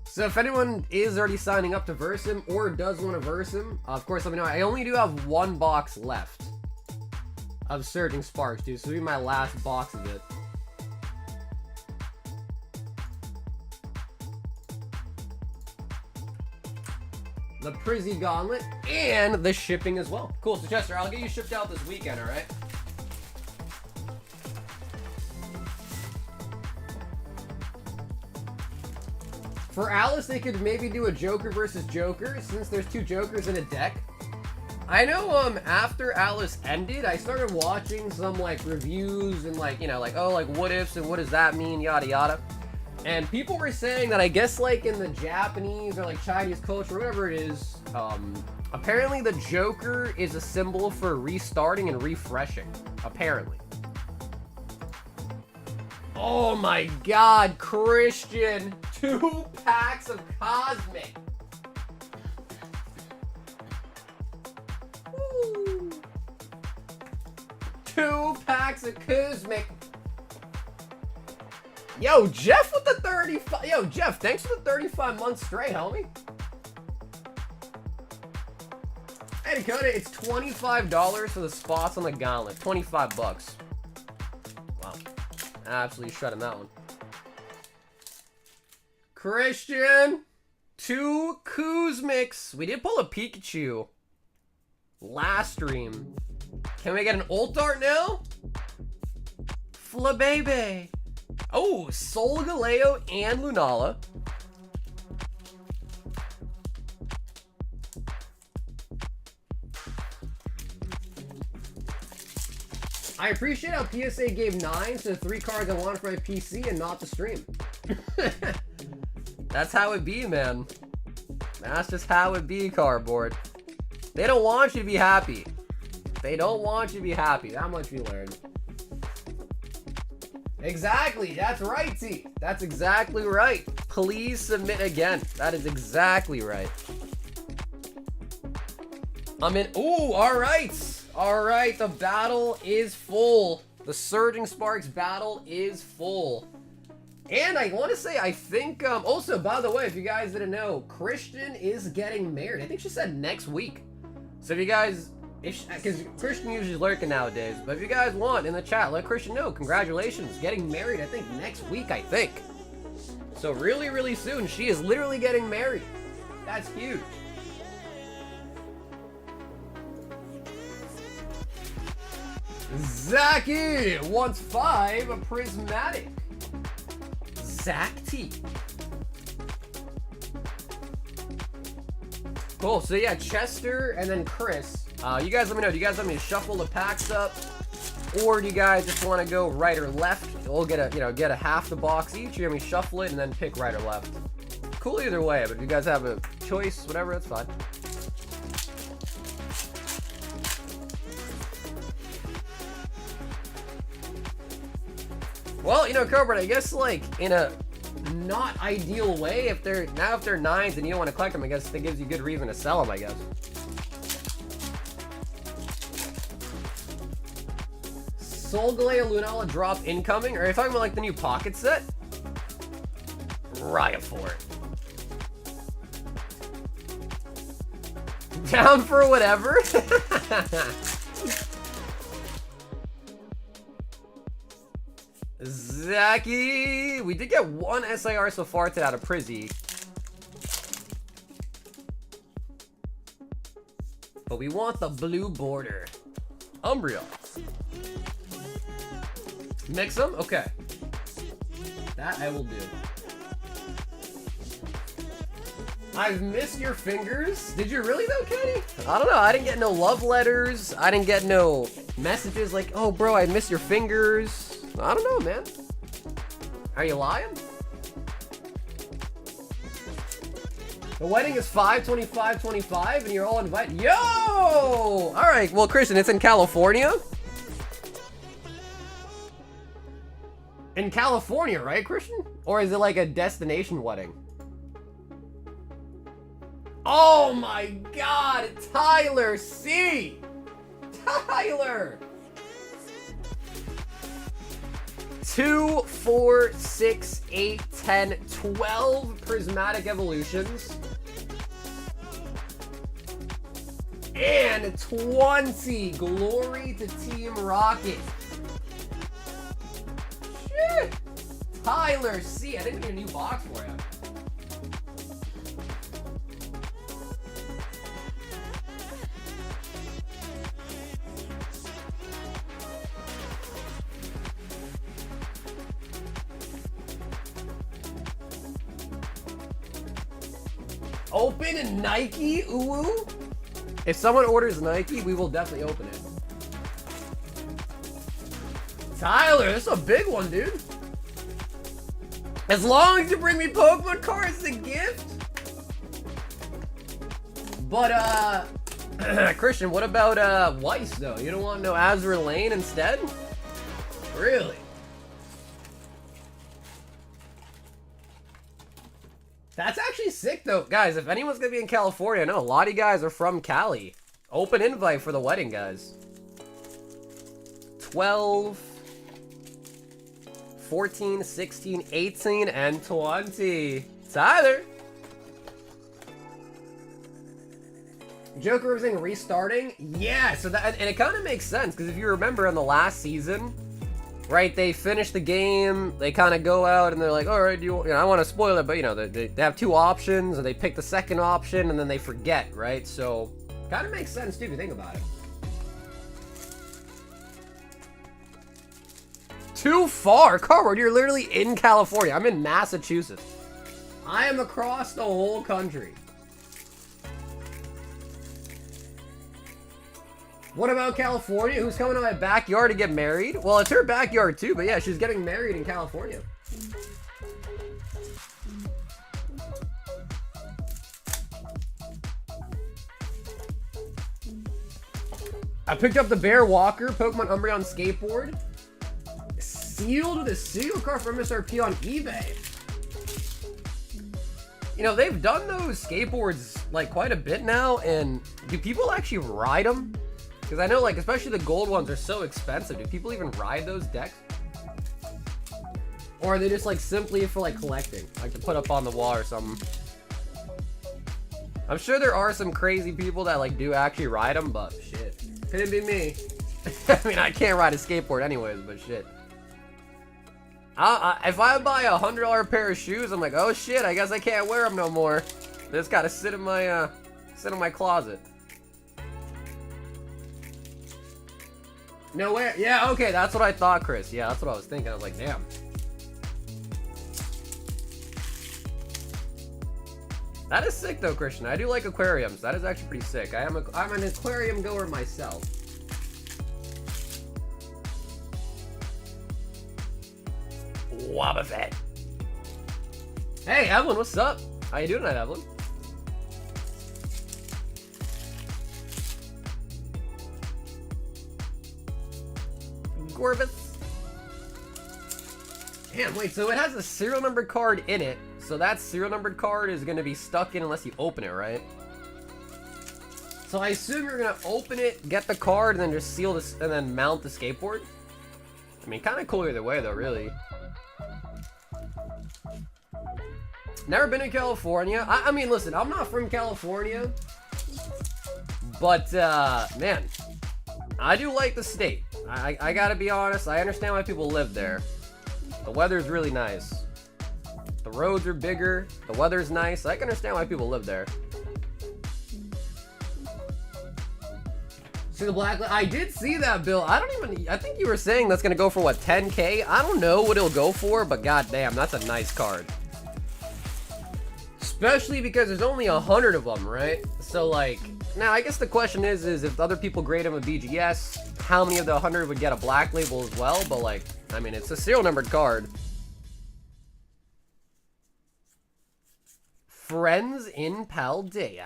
So if anyone is already signing up to verse him or does want to verse him, of course let me know. I only do have one box left of Surging Sparks, dude. So this will be my last box of it. The Prizzy Gauntlet, and the shipping as well. Cool, so Chester, I'll get you shipped out this weekend, alright? For Alice, they could maybe do a Joker versus Joker, since there's two Jokers in a deck. I know, after Alice ended, I started watching some, like, reviews and, like, you know, like, oh, like, what ifs and what does that mean, yada yada. And people were saying that I guess like in the Japanese or like Chinese culture, whatever it is, apparently the Joker is a symbol for restarting and refreshing. Apparently. Oh my god, Christian! 2 packs of Cosmic! Woo. 2 packs of Cosmic! Yo, Jeff with the 35. Yo, Jeff, thanks for the 35 months straight, homie. Hey, Dakota, it's $25 for the spots on the Gauntlet. 25 bucks. Wow. Absolutely shredding that one. Christian, 2 Kuzmiks. We did pull a Pikachu last stream. Can we get an ult art now? Flabebe. Oh, Solgaleo and Lunala. I appreciate how PSA gave 9 to the 3 cards I wanted for my PC and not the stream. That's how it be, man. That's just how it be, cardboard. They don't want you to be happy. They don't want you to be happy. That much we learned. Exactly. That's right, T. That's exactly right. Please submit again. That is exactly right. I'm in. Ooh, all right. All right. The battle is full. The Surging Sparks battle is full. And I want to say, I think, also, by the way, if you guys didn't know, Christian is getting married. I think she said next week. So if you guys, because Christian usually is lurking nowadays, but if you guys want in the chat, let Christian know. Congratulations, getting married, I think, next week, I think. So really, really soon, she is literally getting married. That's huge. Zaki wants 5, a Prismatic. Zach T. Cool, so yeah, Chester and then Chris. You guys let me know. Do you guys want me to shuffle the packs up? Or do you guys just want to go right or left? We'll get a, get a half the box each. You're going to shuffle it and then pick right or left. Cool either way, but if you guys have a choice, whatever, that's fine. Well, Cobra, I guess, like, in a not ideal way, if they're 9s and you don't want to collect them, I guess that gives you good reason to sell them, I guess. Solgaleo Lunala drop incoming? Are you talking about, like, the new pocket set? Riot for it. Down for whatever? Zaki! We did get 1 SIR so far today out of Prizzy. But we want the blue border. Umbreon. Mix them? Okay. That I will do. I've missed your fingers. Did you really though, Kenny? I don't know. I didn't get no love letters. I didn't get no messages like, oh bro, I miss your fingers. I don't know, man. Are you lying? The wedding is 5/25/25, and you're all invited. Yo! All right. Well, Christian, it's in California. In California, right, Christian? Or is it like a destination wedding? Oh my God, Tyler C. Tyler. 2, 4, 6, 8, 10, 12 prismatic evolutions. And 20 glory to Team Rocket. Shit. Tyler C. I didn't get a new box for you. Open a Nike, ooh. If someone orders Nike, we will definitely open it. Tyler, this is a big one, dude. As long as you bring me Pokemon cards as a gift. But, Christian, what about, Weiss, though? You don't want no Azure Lane instead? Really? That's actually sick, though. Guys, if anyone's gonna be in California, I know a lot of you guys are from Cali. Open invite for the wedding, guys. 12, 14, 16, 18, and 20. Tyler! Joker was saying restarting? Yeah, so that, and it kind of makes sense, because if you remember in the last season, right, they finish the game, they kind of go out and they're like, all right, you know, I want to spoil it, but you know, they have two options and they pick the second option and then they forget, right? So kind of makes sense too if you think about it. Too far, Carward, you're literally in California. I'm in Massachusetts. I am across the whole country. What about California? Who's coming to my backyard to get married? Well, it's her backyard too, but yeah, she's getting married in California. I picked up the Bear Walker Pokemon Umbreon skateboard. Sealed with a seal card for MSRP on eBay. You know, they've done those skateboards like quite a bit now, and do people actually ride them? Because I know, like, especially the gold ones are so expensive. Do people even ride those decks? Or are they just, like, simply for, like, collecting? Like, to put up on the wall or something? I'm sure there are some crazy people that, like, do actually ride them, but shit. Couldn't be me. I mean, I can't ride a skateboard anyways, but shit. If I buy a $100 pair of shoes, I'm like, oh shit, I guess I can't wear them no more. They just gotta sit in my closet. No way. Yeah, okay, that's what I thought, Chris. Yeah, that's what I was thinking. I was like, damn. That is sick, though, Christian. I do like aquariums. That is actually pretty sick. I'm an aquarium goer myself. Wobbuffet. Hey, Evelyn, what's up? How you doing tonight, Evelyn? Gorbis. Damn, wait, so it has a serial number card in it. So that serial numbered card is going to be stuck in unless you open it, right? So I assume you're going to open it, get the card, and then just seal this, and then mount the skateboard? I mean, kind of cool either way, though, really. Never been to California. I mean, listen, I'm not from California. But, man, I do like the state. I gotta be honest, I understand why people live there. The weather's really nice. The roads are bigger, the weather's nice. I can understand why people live there. See the black, I did see that, Bill. I think you were saying that's gonna go for what, 10K? I don't know what it'll go for, but goddamn, that's a nice card. Especially because there's only 100 of them, right? So like, now I guess the question is if other people grade them a BGS, how many of the 100 would get a black label as well? But like, I mean, it's a serial numbered card. Friends in Paldea.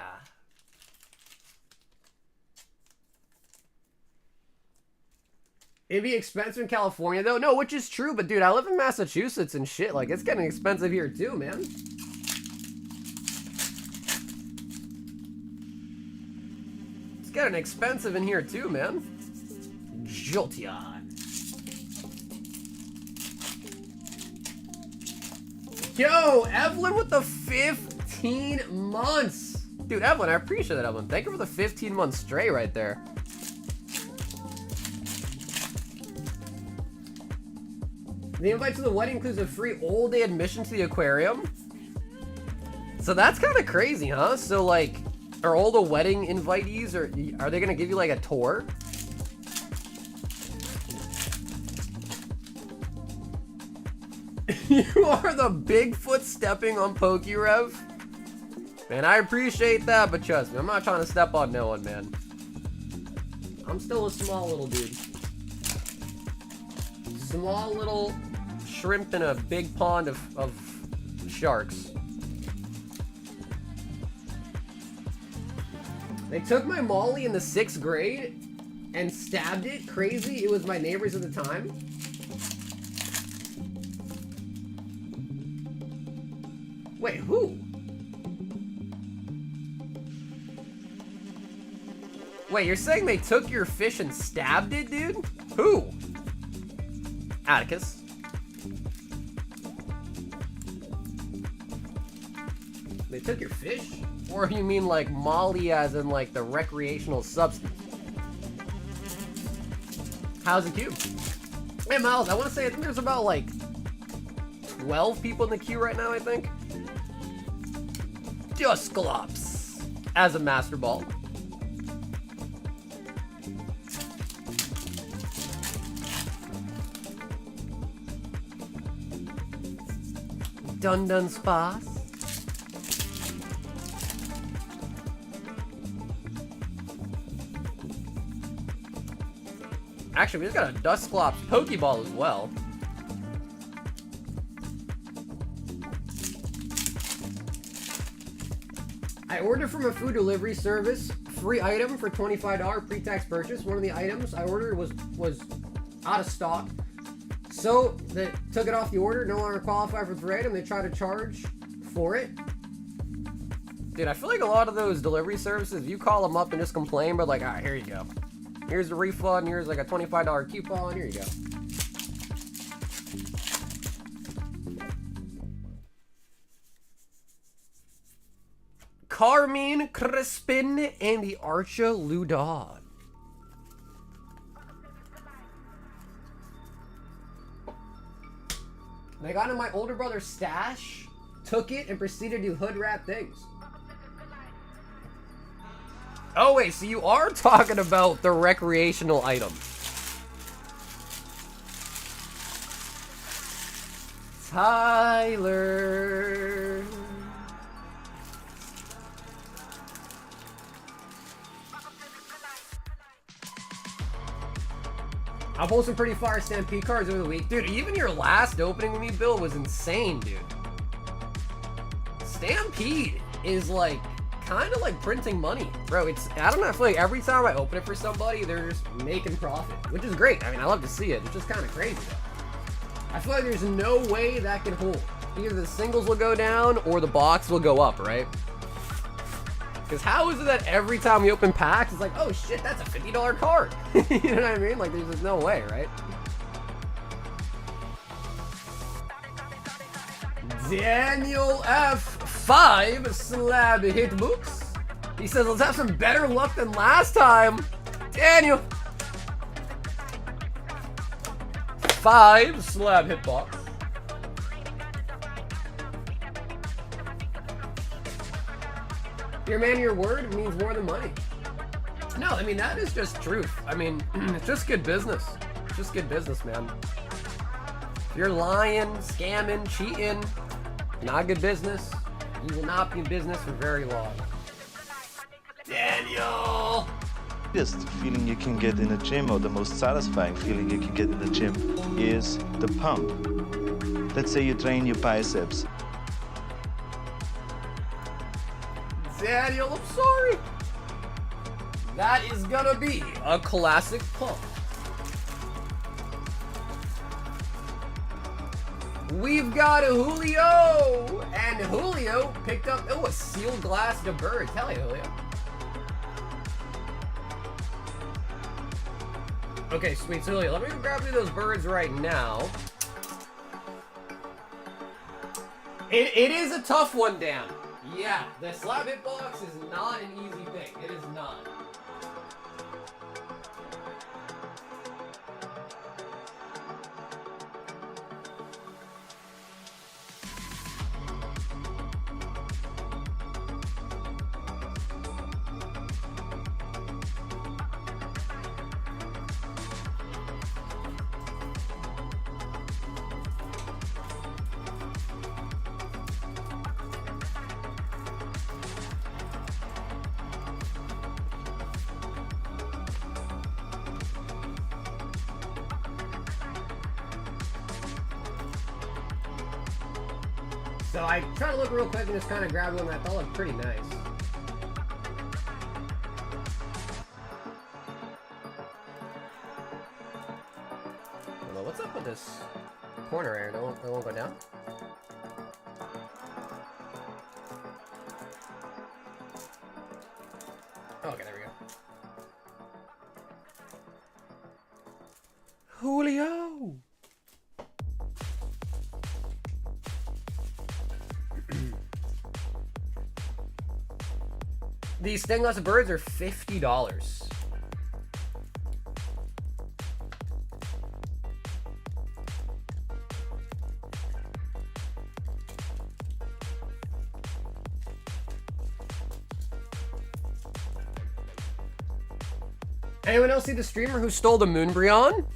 It'd be expensive in California, though. No, which is true, but dude, I live in Massachusetts and shit. Like, it's getting expensive here, too, man. It's getting expensive in here, too, man. Jolteon. Yo, Evelyn with the 15 months. Dude, Evelyn, I appreciate that, Evelyn. Thank you for the 15 months straight right there. The invite to the wedding includes a free all-day admission to the aquarium. So that's kind of crazy, huh? So, like, are all the wedding invitees, are they going to give you, like, a tour? You are the Bigfoot stepping on Pokerev? Man, I appreciate that, but trust me, I'm not trying to step on no one, man. I'm still a small little dude. Small little shrimp in a big pond of sharks. They took my Molly in the 6th grade and stabbed it. Crazy. It was my neighbors at the time. Wait, who? Wait, you're saying they took your fish and stabbed it, dude? Who? Atticus. They took your fish? Or you mean like Molly as in like the recreational substance? How's the queue? Hey Miles, I want to say I think there's about like 12 people in the queue right now, I think. Dusclops as a Master Ball. Dun Spas. Actually, we just got a Dusclops Pokeball as well. I ordered from a food delivery service, free item for $25 pre-tax purchase. One of the items I ordered was out of stock. So they took it off the order, no longer qualified for the item. They tried to charge for it. Dude, I feel like a lot of those delivery services, you call them up and just complain, but like, all right, here you go. Here's the refund. Here's like a $25 coupon. Here you go. Carmine Crispin and the Archaludon. I got in my older brother's stash, took it, and proceeded to do hood rat things. Oh wait, so you are talking about the recreational item. Tyler. I pulled some pretty fire Stampede cards over the week. Dude, even your last opening with me, Bill, was insane, dude. Stampede is like, kind of like printing money. Bro, I don't know, I feel like every time I open it for somebody, they're just making profit, which is great. I mean, I love to see it. It's just kind of crazy, though. I feel like there's no way that can hold. Either the singles will go down or the box will go up, right? Because how is it that every time we open packs, it's like, oh shit, that's a $50 card. You know what I mean? Like, there's just no way, right? Daniel F5 slab hit books. He says, let's have some better luck than last time. Daniel. 5 slab hitbox. Your man, your word means more than money. No, I mean, that is just truth. I mean, it's just good business. It's just good business, man. If you're lying, scamming, cheating, not good business. You will not be in business for very long. Daniel! The best feeling you can get in a gym, or the most satisfying feeling you can get in the gym, is the pump. Let's say you train your biceps. Daniel, I'm sorry. That is gonna be a classic pump. We've got a Julio, and Julio picked up, oh, a sealed glass to birds. Hell yeah, Julio. Okay, sweet. So, Julio, let me go grab me those birds right now. It is a tough one, Dan. Yeah, the slab hitbox is not an easy thing. It is not. So I tried to look real quick and just kind of grabbed one that I thought looked pretty nice. Well, what's up with this corner area? It won't go down? Okay, there we go. Julio! These stained glass birds are $50. Anyone else see the streamer who stole the Moonbryon?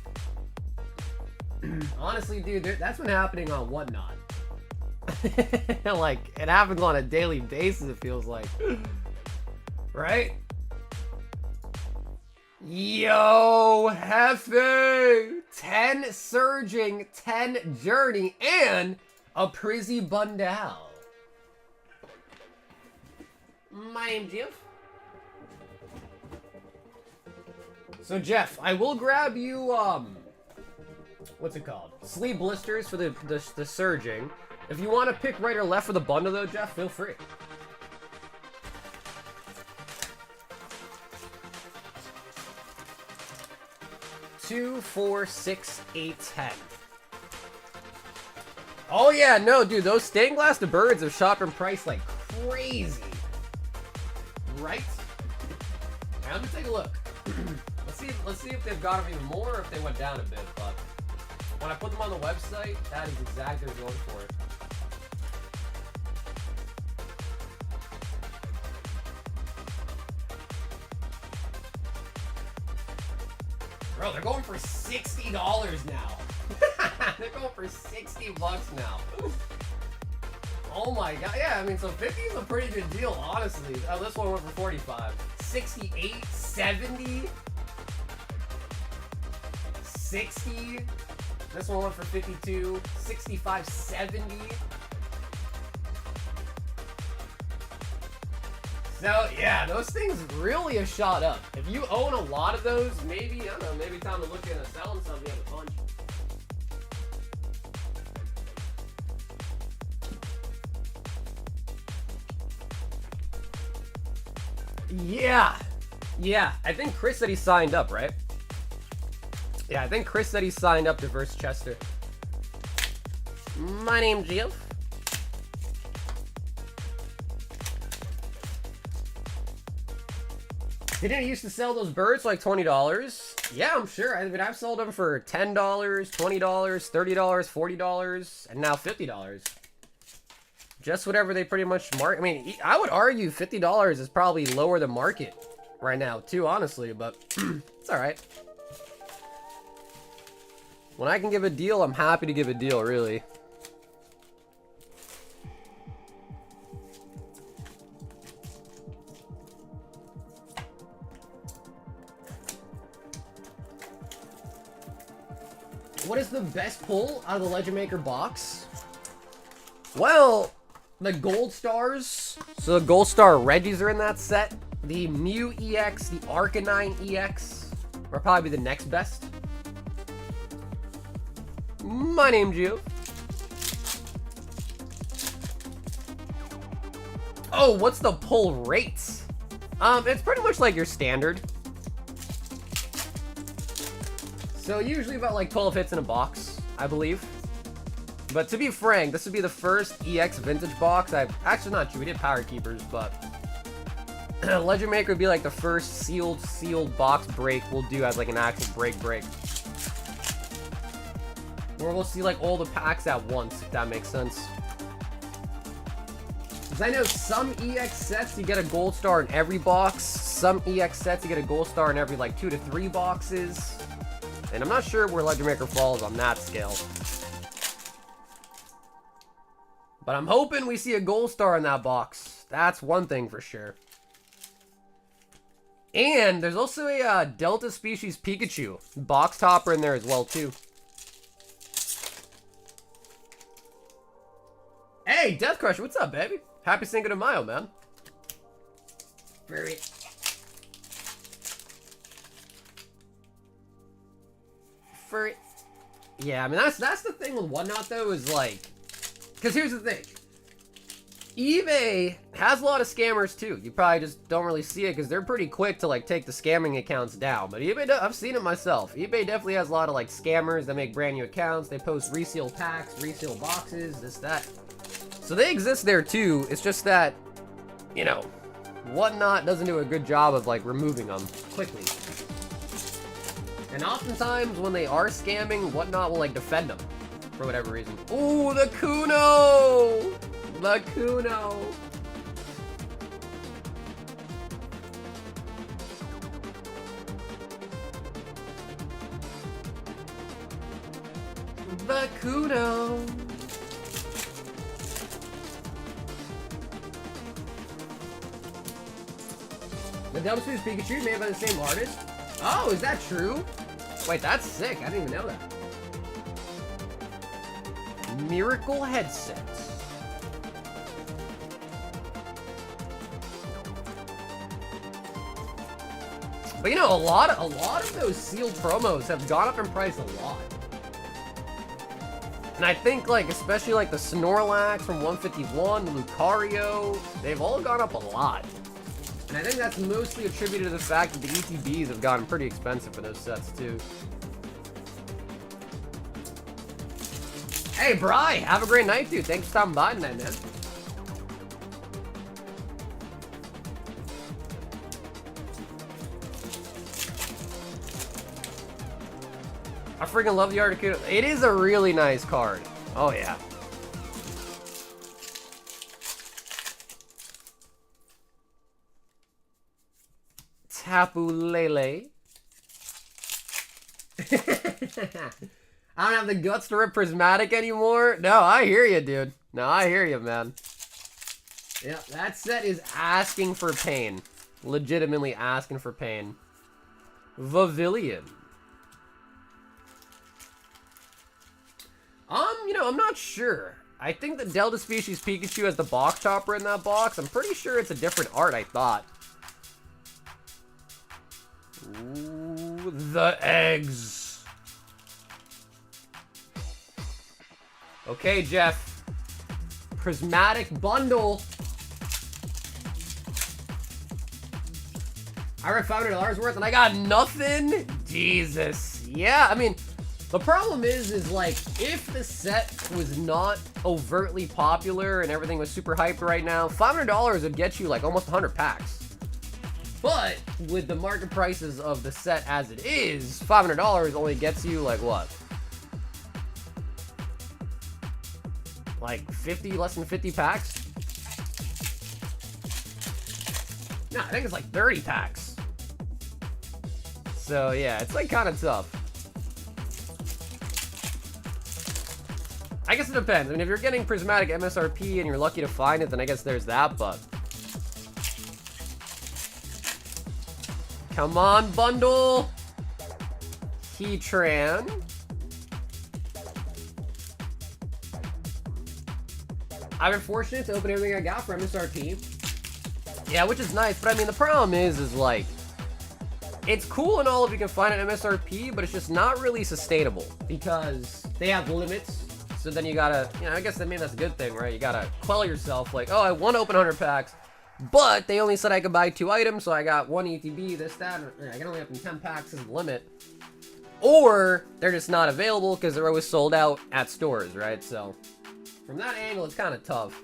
Honestly, dude, that's been happening on Whatnot. Like, it happens on a daily basis, it feels like. Right? Yo, Hefe! 10 Surging, 10 Journey, and a Prizzy Bundle. My name's Jeff. So, Jeff, I will grab you, what's it called? Sleeve blisters for the Surging. If you want to pick right or left for the bundle, though, Jeff, feel free. Two, 4, 6, 8, 10. Oh yeah, no, dude, those stained glass to birds have shot in price like crazy. Right? Now let me take a look. Let's see if they've got them even more or if they went down a bit, but when I put them on the website, that is exactly what they're going for. Bro, they're going for $60 now. They're going for $60 now. Oh my god. Yeah, I mean, so 50 is a pretty good deal, honestly. This one went for 45. 68, 70, 60. This one went for 52, 65, 70. So, yeah, those things really have shot up. If you own a lot of those, maybe, I don't know, maybe time to look into selling something at a bunch. Yeah. Yeah, I think Chris said he signed up, right? Yeah, I think Chris said he signed up to verse Chester. My name's Jeff. Didn't it used to sell those birds for like $20? Yeah, I'm sure. I mean, I've sold them for $10, $20, $30, $40, and now $50. Just whatever they pretty much mark. I mean, I would argue $50 is probably lower than market right now, too, honestly, but it's all right. When I can give a deal, I'm happy to give a deal, really. What is the best pull out of the Legend Maker box? Well, The Gold Stars. So the Gold Star Regis are in that set. The Mew EX, the Arcanine EX are probably the next best. My name's Gio. Oh, what's the pull rates? It's pretty much like your standard. So usually about like 12 hits in a box, I believe. But to be frank, this would be the first EX vintage box. Actually not true, we did Power Keepers, but Legend Maker would be like the first sealed box break we'll do as like an actual break. Where we'll see like all the packs at once, if that makes sense. Because I know some EX sets you get a gold star in every box. Some EX sets you get a gold star in every like 2 to 3 boxes. And I'm not sure where Legend Maker falls on that scale. But I'm hoping we see a gold star in that box. That's one thing for sure. And there's also a Delta Species Pikachu box topper in there as well too. Hey, Death Crusher, what's up, baby? Happy Cinco de Mayo, man. Furry. Yeah, I mean, that's the thing with Whatnot, though, is like... Because here's the thing. eBay has a lot of scammers, too. You probably just don't really see it, because they're pretty quick to, like, take the scamming accounts down. But eBay, I've seen it myself. eBay definitely has a lot of, like, scammers that make brand new accounts. They post resale packs, resale boxes, this, that. So they exist there, too. It's just that, you know, Whatnot doesn't do a good job of, like, removing them quickly. And oftentimes, when they are scamming, Whatnot will, like, defend them. For whatever reason. Ooh, the Kuno! The Kuno! The Kuno! The Double Speed Pikachu made by the same artist? Oh, is that true? Wait, that's sick. I didn't even know that. Miracle headsets. But you know, a lot of those sealed promos have gone up in price a lot. And I think like, especially like the Snorlax from 151, the Lucario, they've all gone up a lot. And I think that's mostly attributed to the fact that the ETBs have gotten pretty expensive for those sets too. Hey, Bri, have a great night, dude. Thanks for stopping by tonight, man. I freaking love the Articuno. It is a really nice card. Oh, yeah. Tapu Lele. I don't have the guts to rip Prismatic anymore. No, I hear you, dude. No, I hear you, man. Yeah, that set is asking for pain. Legitimately asking for pain. Vavilion. You know, I'm not sure. I think the Delta Species Pikachu has the box topper in that box. I'm pretty sure it's a different art, I thought. Ooh, the eggs. Okay, Jeff. Prismatic bundle. I read $500 worth and I got nothing? Jesus. Yeah, I mean, the problem is like, if the set was not overtly popular and everything was super hyped right now, $500 would get you like almost 100 packs. But with the market prices of the set as it is, $500 only gets you like what? Like 50, less than 50 packs? No, I think it's like 30 packs. So yeah, it's like kind of tough. I guess it depends. I mean, if you're getting Prismatic MSRP and you're lucky to find it, then I guess there's that, but... Come on, bundle! Heatran. I've been fortunate to open everything I got for MSRP. Yeah, which is nice, but I mean, the problem is like, it's cool and all if you can find an MSRP, but it's just not really sustainable because they have limits. So then you gotta, you know, I guess, I mean, that's a good thing, right? You gotta quell yourself, like, oh, I want to open 100 packs, but they only said I could buy 2 items, so I got 1 ETB, this, that, and I can only open 10 packs as the limit. Or they're just not available because they're always sold out at stores, right? So from that angle, it's kind of tough.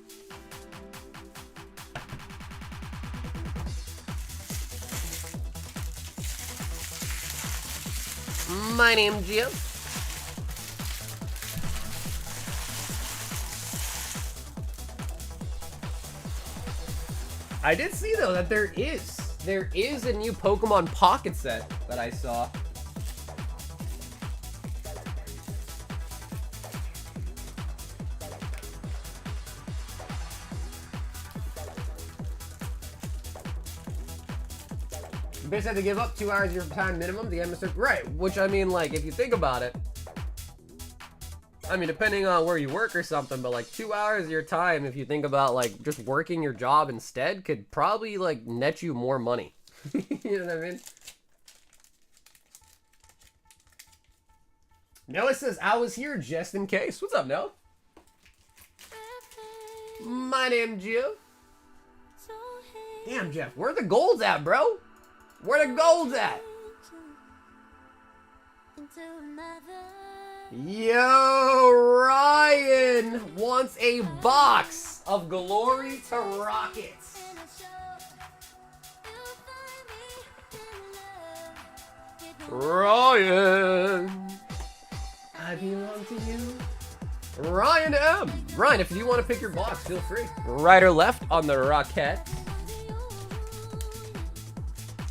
My name's Jim. I did see though that there is a new Pokemon Pocket set that I saw. You basically have to give up 2 hours of your time minimum to get MSRP. Right, which I mean, like, if you think about it, I mean, depending on where you work or something, but like 2 hours of your time, if you think about like just working your job instead, could probably like net you more money. You know what I mean? Noah says, I was here just in case. What's up, Noah? My name's Jeff. Damn, Jeff, where the golds at, bro? Where the gold's at? Yo, Ryan wants a box of Glory to Rockets. Ryan, I belong to you. Ryan M. Ryan, if you want to pick your box, feel free. Right or left on the Rocket.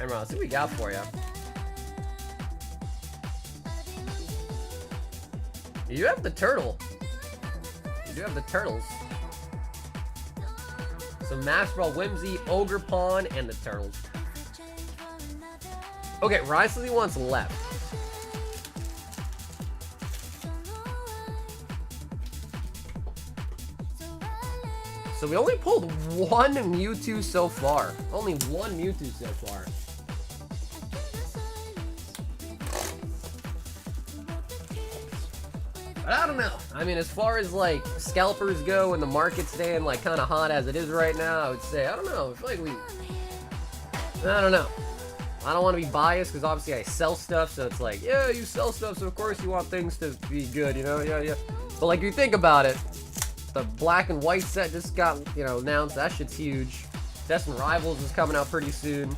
And let's see what we got for you. You have the turtle. You do have the turtles. So Master Ball, Whimsy, Ogre Pawn, and the turtles. Okay, Ryan says he wants left. So we only pulled 1 Mewtwo so far. Only 1 Mewtwo so far. But I don't know. I mean, as far as like scalpers go and the market staying like kind of hot as it is right now, I would say, I don't know. I feel like I don't know. I don't want to be biased because obviously I sell stuff, so it's like, yeah, you sell stuff, so of course you want things to be good, you know? Yeah. But like, you think about it, the black and white set just got, you know, announced. That shit's huge. Destin Rivals is coming out pretty soon.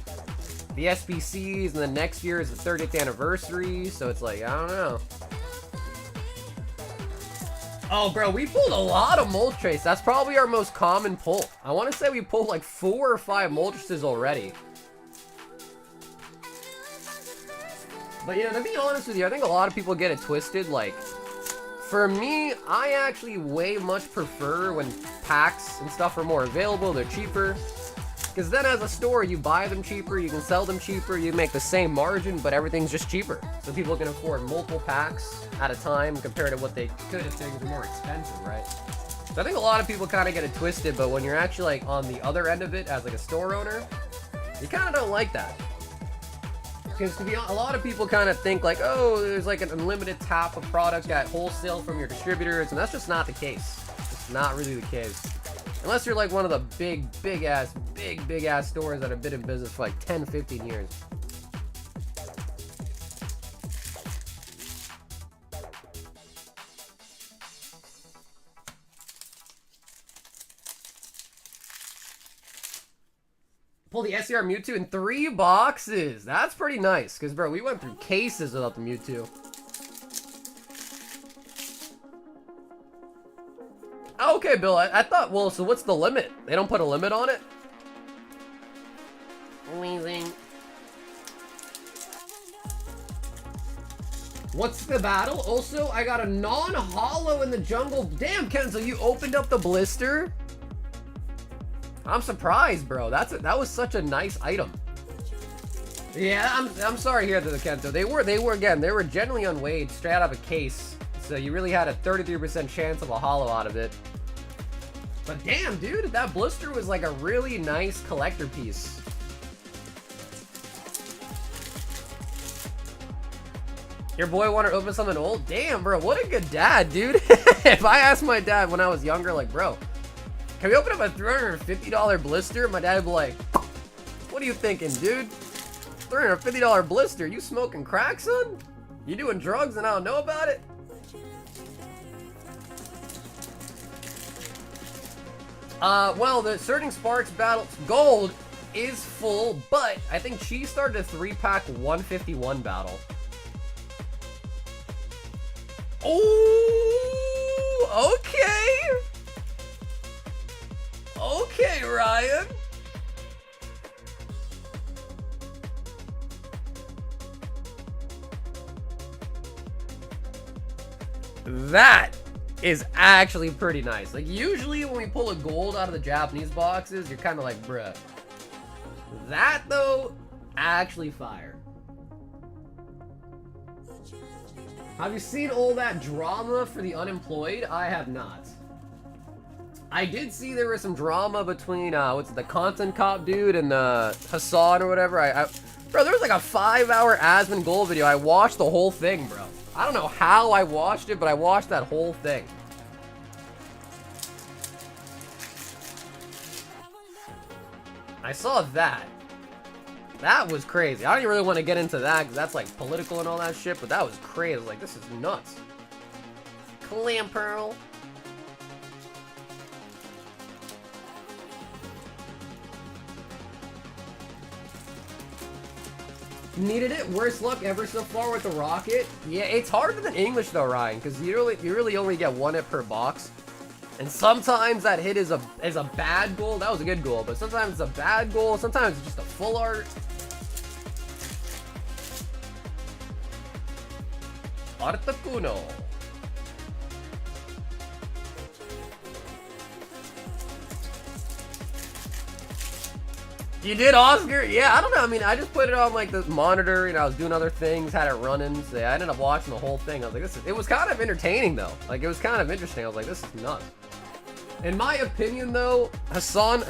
The SBCs, and then next year is the 30th anniversary, so it's like, I don't know. Oh, bro, we pulled a lot of Moltres. That's probably our most common pull. I want to say we pulled like 4 or 5 Moltres already. But, you know, to be honest with you, I think a lot of people get it twisted. Like, for me, I actually way much prefer when packs and stuff are more available, they're cheaper. Because then as a store, you buy them cheaper, you can sell them cheaper, you make the same margin, but everything's just cheaper. So people can afford multiple packs at a time compared to what they could if things were more expensive, right? So I think a lot of people kind of get it twisted, but when you're actually like on the other end of it as like a store owner, you kind of don't like that. Because to be honest, a lot of people kind of think like, oh, there's like an unlimited tap of products at wholesale from your distributors, and that's just not the case. It's not really the case. Unless you're like one of the big ass stores that have been in business for like 10, 15 years. Pull the SCR Mewtwo in 3 boxes. That's pretty nice. Because, bro, we went through cases without the Mewtwo. Oh, okay, Bill. I thought, well, so what's the limit? They don't put a limit on it? Amazing. What's the battle? Also, I got a non-holo in the jungle. Damn, Kenzo, you opened up the blister? I'm surprised, bro. That was such a nice item. Yeah, I'm sorry here to the Kento. They were genuinely unweighed, straight out of a case. So you really had a 33% chance of a holo out of it. But damn, dude, that blister was like a really nice collector piece. Your boy wanted to open something old? Damn, bro, what a good dad, dude. If I asked my dad when I was younger, like, bro, can we open up a $350 blister? My dad would be like, what are you thinking, dude? $350 blister? You smoking crack, son? You doing drugs and I don't know about it? Well, the Surging Sparks battle gold is full, but I think she started a 3-pack 151 battle. Oh, okay. Okay, Ryan. That is actually pretty nice. Like, usually when we pull a gold out of the Japanese boxes, you're kind of like, bruh. That, though, actually fire. Have you seen all that drama for the unemployed? I have not. I did see there was some drama between, the Content Cop dude and Hassan or whatever. Bro, there was like a 5-hour Asmon Gold video. I watched the whole thing, bro. I don't know how I watched it, but I watched that whole thing. I saw that. That was crazy. I don't even really want to get into that because that's like political and all that shit, but that was crazy. I was like, this is nuts. Clam Pearl. Needed it. Worst luck ever so far with the rocket. Yeah, it's harder than English though, Ryan, because you really only get one hit per box. And sometimes that hit is a bad goal. That was a good goal, but sometimes it's a bad goal. Sometimes it's just a full art. Articuno. You did, Oscar? Yeah, I don't know. I mean, I just put it on like the monitor, you know, I was doing other things, had it running. So yeah, I ended up watching the whole thing. I was like, it was kind of entertaining though. Like, it was kind of interesting. I was like, this is nuts. In my opinion though, Hassan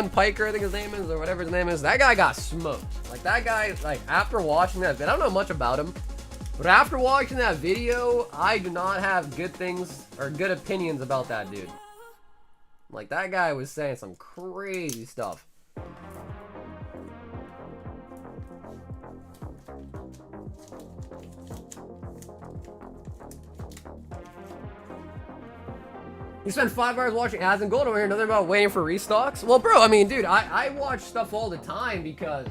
Piker, I think his name is, or whatever his name is, that guy got smoked. Like, that guy, like, after watching that, I don't know much about him, but after watching that video, I do not have good things or good opinions about that dude. Like, that guy was saying some crazy stuff. You spend 5 hours watching Ads and Gold over here, nothing about waiting for restocks? Well, bro, I mean, dude, I watch stuff all the time because,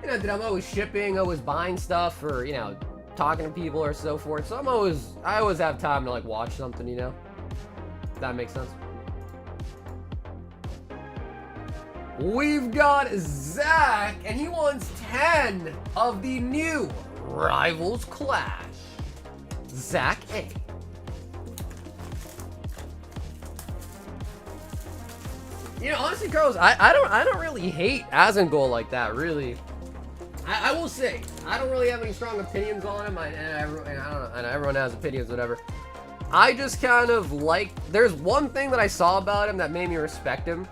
you know, dude, I'm always shipping, always buying stuff, or, you know, talking to people or so forth. So I always have time to, like, watch something, you know? If that makes sense. We've got Zach, and he wants 10 of the new Rivals Clash. Zach A. You know, honestly, Carlos, I don't really hate Asmongold like that, really. I will say, I don't really have any strong opinions on him, and everyone has opinions, whatever. I just kind of like, there's one thing that I saw about him that made me respect him.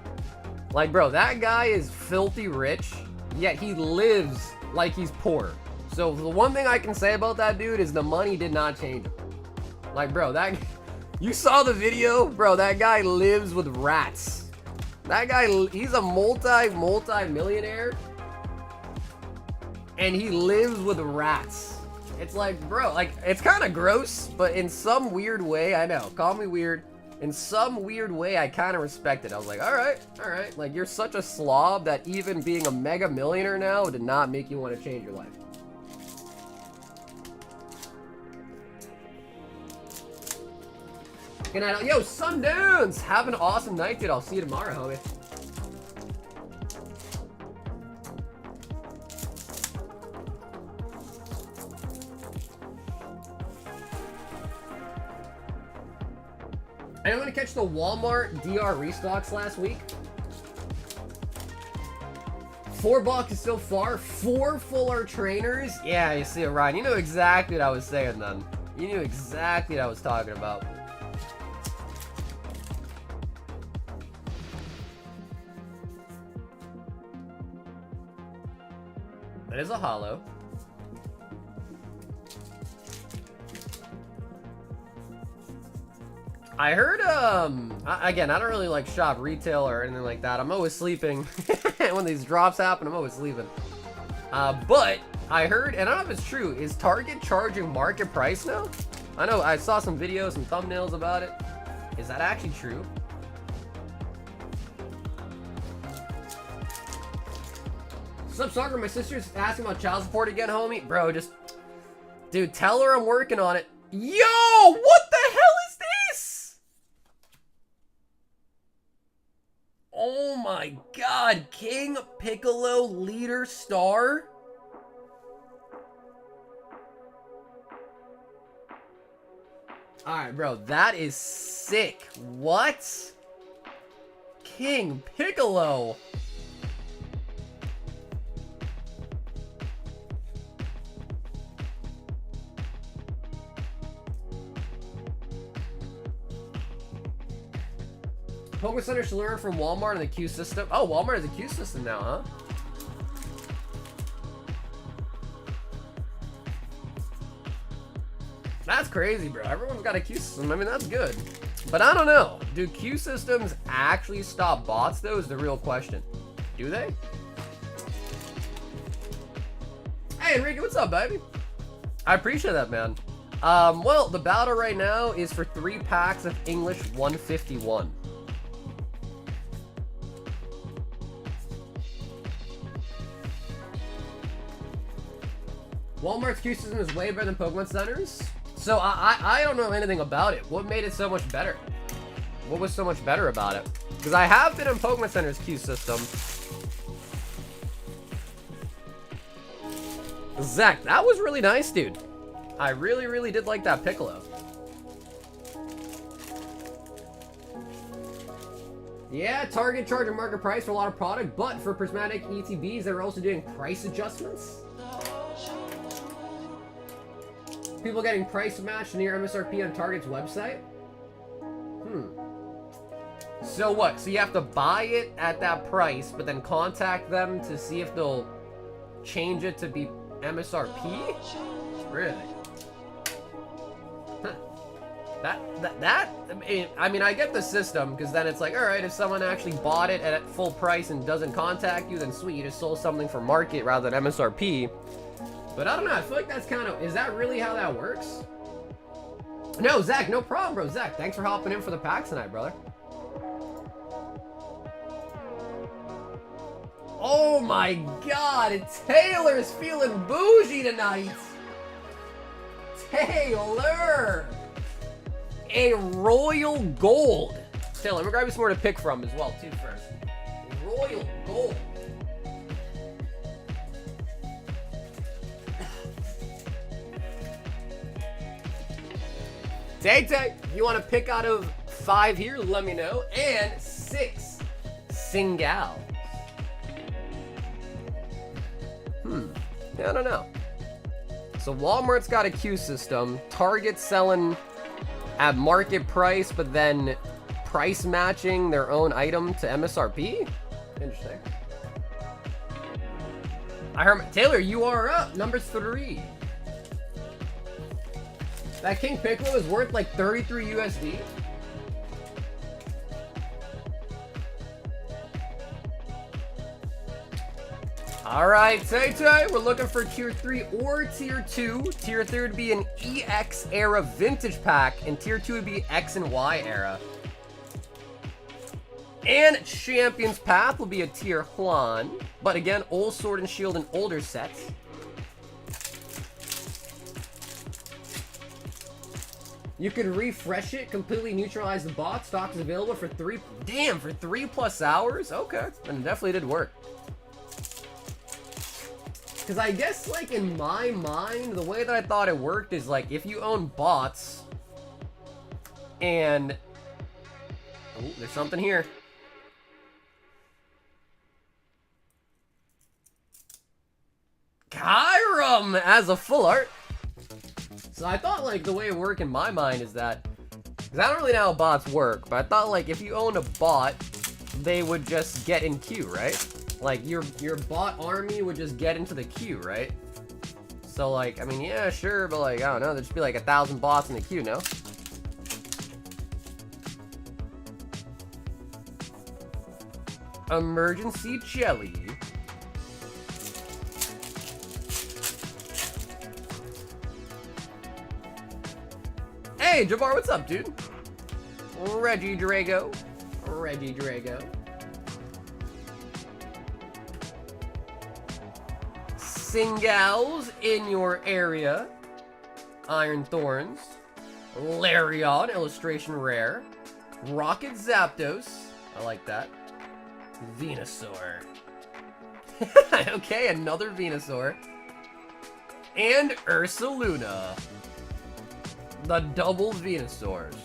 Like, bro, that guy is filthy rich, yet he lives like he's poor. So the one thing I can say about that dude is the money did not change him. Like, bro, you saw the video? Bro, that guy lives with rats. That guy, he's a multi-millionaire, and he lives with rats. It's like, bro, like, it's kind of gross, but in some weird way, I know, call me weird, in some weird way, I kind of respect it. I was like, all right, like, you're such a slob that even being a mega millionaire now did not make you want to change your life. Good night. Yo, Sundunes! Have an awesome night, dude. I'll see you tomorrow, homie. Anyone gonna catch the Walmart DR restocks last week? $4 is so far. 4 full art trainers. Yeah, you see it, Ryan. You knew exactly what I was saying then. You knew exactly what I was talking about. It is a holo. I heard, again, I don't really like shop retail or anything like that. I'm always sleeping. When these drops happen, I'm always sleeping. But I heard, and I don't know if it's true, is Target charging market price now? I know I saw some videos, some thumbnails about it. Is that actually true? What's up, Soccer? My sister's asking about child support again, homie. Bro, just... Dude, tell her I'm working on it. Yo! What the hell is this? Oh my god. King Piccolo Leader Star? Alright, bro. That is sick. What? King Piccolo. Pokemon Center should learn from Walmart and the queue system. Oh, Walmart has a queue system now, huh? That's crazy, bro. Everyone's got a queue system. I mean, that's good. But I don't know. Do queue systems actually stop bots, though, is the real question. Do they? Hey, Enrique, what's up, baby? I appreciate that, man. Well, the battle right now is for 3 packs of English 151. Walmart's queue system is way better than Pokemon Center's. So I don't know anything about it. What made it so much better? What was so much better about it? Because I have been in Pokemon Center's queue system. Zach, that was really nice, dude. I really, really did like that Piccolo. Yeah, Target charging market price for a lot of product, but for Prismatic ETBs, they're also doing price adjustments. People getting price matched near MSRP on Target's website? So what? So you have to buy it at that price, but then contact them to see if they'll change it to be MSRP? Really? Huh. I mean, I get the system, because then it's like, alright, if someone actually bought it at full price and doesn't contact you, then sweet, you just sold something for market rather than MSRP. But I don't know, I feel like that's kind of... Is that really how that works? No, Zach, no problem, bro. Zach, thanks for hopping in for the packs tonight, brother. Oh my god, Taylor's feeling bougie tonight. Taylor! A royal gold. Taylor, let me grab you some more to pick from as well, too, first. Royal gold. Tay-Tay, you want to pick out of 5 here? Let me know. And 6 Singal. Yeah, I don't know. So Walmart's got a queue system. Target's selling at market price, but then price matching their own item to MSRP? Interesting. I heard Taylor, you are up. Number 3. That King Piccolo is worth like 33 USD. Alright, Tay-Tay, we're looking for Tier 3 or Tier 2. Tier 3 would be an EX era vintage pack, and Tier 2 would be X and Y era. And Champion's Path will be a Tier 1, but again, old Sword and Shield and older sets. You could refresh it, completely neutralize the bot. Stock is available for 3... Damn, for 3+ hours? Okay, then it definitely did work. Because I guess, like, in my mind, the way that I thought it worked is, like, if you own bots, and... Oh, there's something here. Kyrum as a full art. So I thought, like, the way it worked in my mind is that... Because I don't really know how bots work, but I thought, like, if you owned a bot, they would just get in queue, right? like your bot army would just get into the queue, right? So like, I mean, yeah, sure, but like, I don't know, there'd just be like 1,000 bots in the queue, no? Emergency jelly. Hey, Jabbar, what's up, dude? Reggie Drago. Reggie Drago. Singals in your area. Iron Thorns. Larion, illustration rare. Rocket Zapdos. I like that. Venusaur. Okay, another Venusaur. And Ursaluna. The double Venusaurs.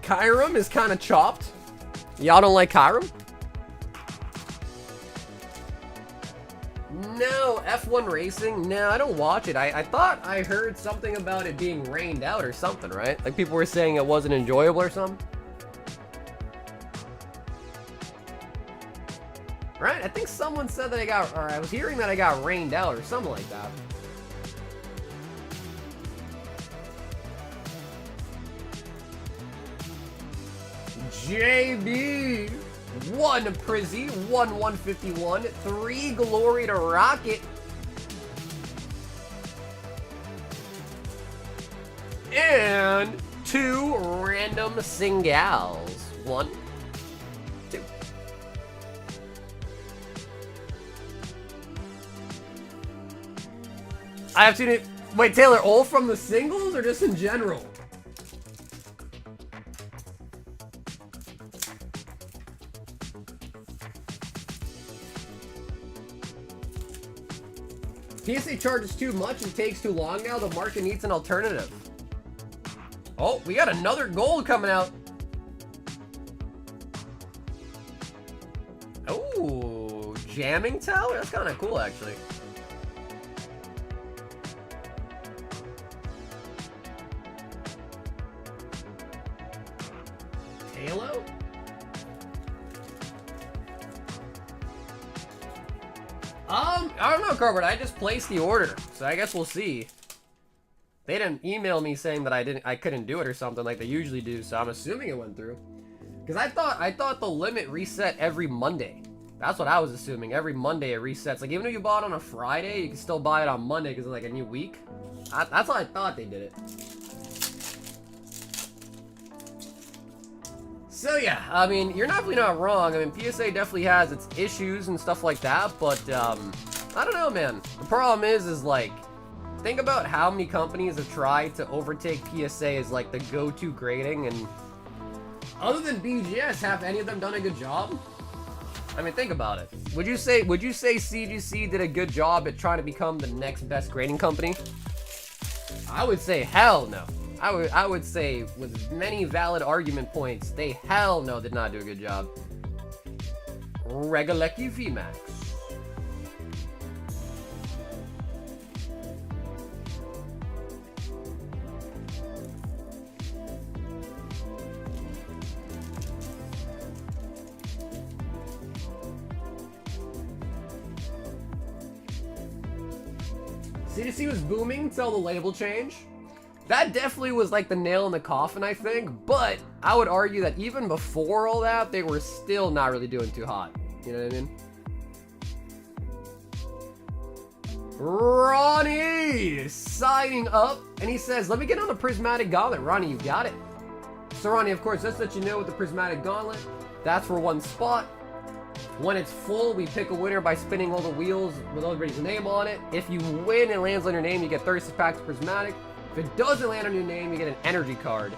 Kyurem is kind of chopped. Y'all don't like Kyurem? No, F1 Racing? No, I don't watch it. I thought I heard something about it being rained out or something, right? Like people were saying it wasn't enjoyable or something. Right? I think someone said that I was hearing that I got rained out or something like that. JB! 1 Prizzy, 151, 3 Glory to Rocket. And 2 random Singals. 1, 2. I have to. Wait, Taylor, all from the singles or just in general? PSA charges too much and takes too long now. The market needs an alternative. Oh, we got another gold coming out. Oh, jamming tower? That's kind of cool, actually. Halo? I don't know, Carbert. I just placed the order, so I guess we'll see. They didn't email me saying that I couldn't do it or something like they usually do, so I'm assuming it went through. Because I thought the limit reset every Monday. That's what I was assuming. Every Monday it resets. Like even if you bought on a Friday, you can still buy it on Monday because it's like a new week. That's how I thought they did it. So yeah, I mean, you're definitely not wrong. I mean, PSA definitely has its issues and stuff like that, but I don't know, man. The problem is like, think about how many companies have tried to overtake PSA as like the go-to grading, and other than BGS, have any of them done a good job? I mean, think about it. Would you say CGC did a good job at trying to become the next best grading company? I would say hell no. I would say with many valid argument points, they hell no did not do a good job. Regalecki VMAX. CDC was booming till the label change. That definitely was like the nail in the coffin, I think, but I would argue that even before all that, they were still not really doing too hot. You know what I mean? Ronnie signing up, and he says, let me get on the Prismatic Gauntlet. Ronnie, you got it. So Ronnie, of course, just let you know with the Prismatic Gauntlet, that's for one spot. When it's full, we pick a winner by spinning all the wheels with everybody's name on it. If you win and it lands on your name, you get 36 packs of Prismatic. If it doesn't land on your name, you get an energy card.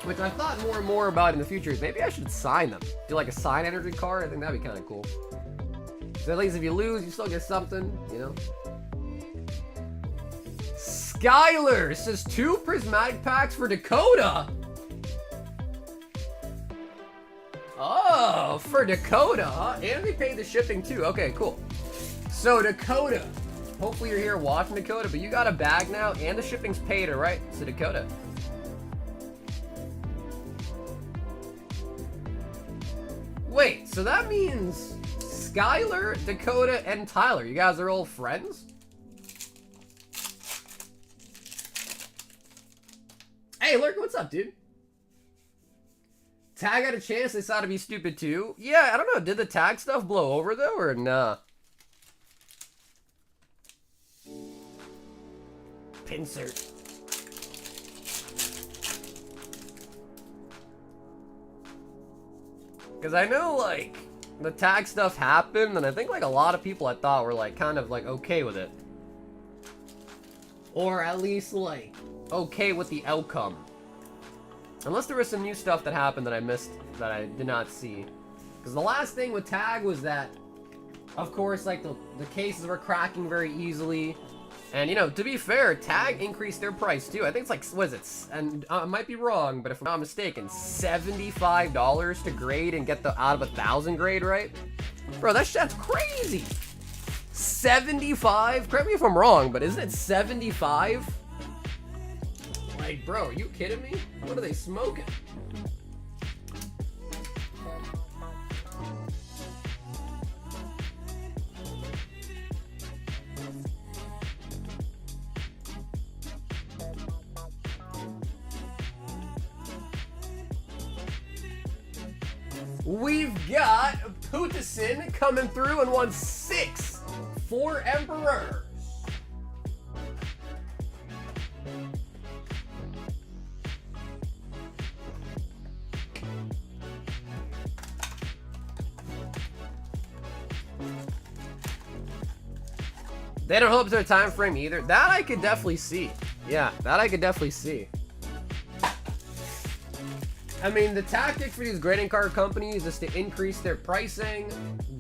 Which I thought more and more about in the future. Maybe I should sign them. Do like a signed energy card? I think that'd be kind of cool. So at least if you lose, you still get something, you know? Skylar says 2 Prismatic packs for Dakota. Oh, for Dakota, huh? And we paid the shipping too. Okay, cool. So Dakota, Hopefully you're here watching, Dakota, but you got a bag now, and the shipping's paid, alright? So, Dakota. Wait, so that means Skylar, Dakota, and Tyler, you guys are all friends? Hey, Lurk, what's up, dude? Tag had a chance, they thought to be stupid too. Yeah, I don't know, did the tag stuff blow over though, or nah? Pinsert. Because I know, like, the tag stuff happened, and I think, like, a lot of people I thought were, like, kind of, like, okay with it. Or at least, like, okay with the outcome. Unless there was some new stuff that happened that I missed, that I did not see. Because the last thing with tag was that, of course, like, the cases were cracking very easily. And, you know, to be fair, tag increased their price, too. I think it's like, what is it? And I might be wrong, but if I'm not mistaken, $75 to grade and get the out of 1,000 grade, right? Bro, that's crazy. 75? Correct me if I'm wrong, but isn't it 75? Like, bro, are you kidding me? What are they smoking? We've got Putison coming through and won 6 for Emperors. They don't hold up to their time frame either. That I could definitely see. Yeah, that I could definitely see. I mean, the tactic for these grading card companies is to increase their pricing.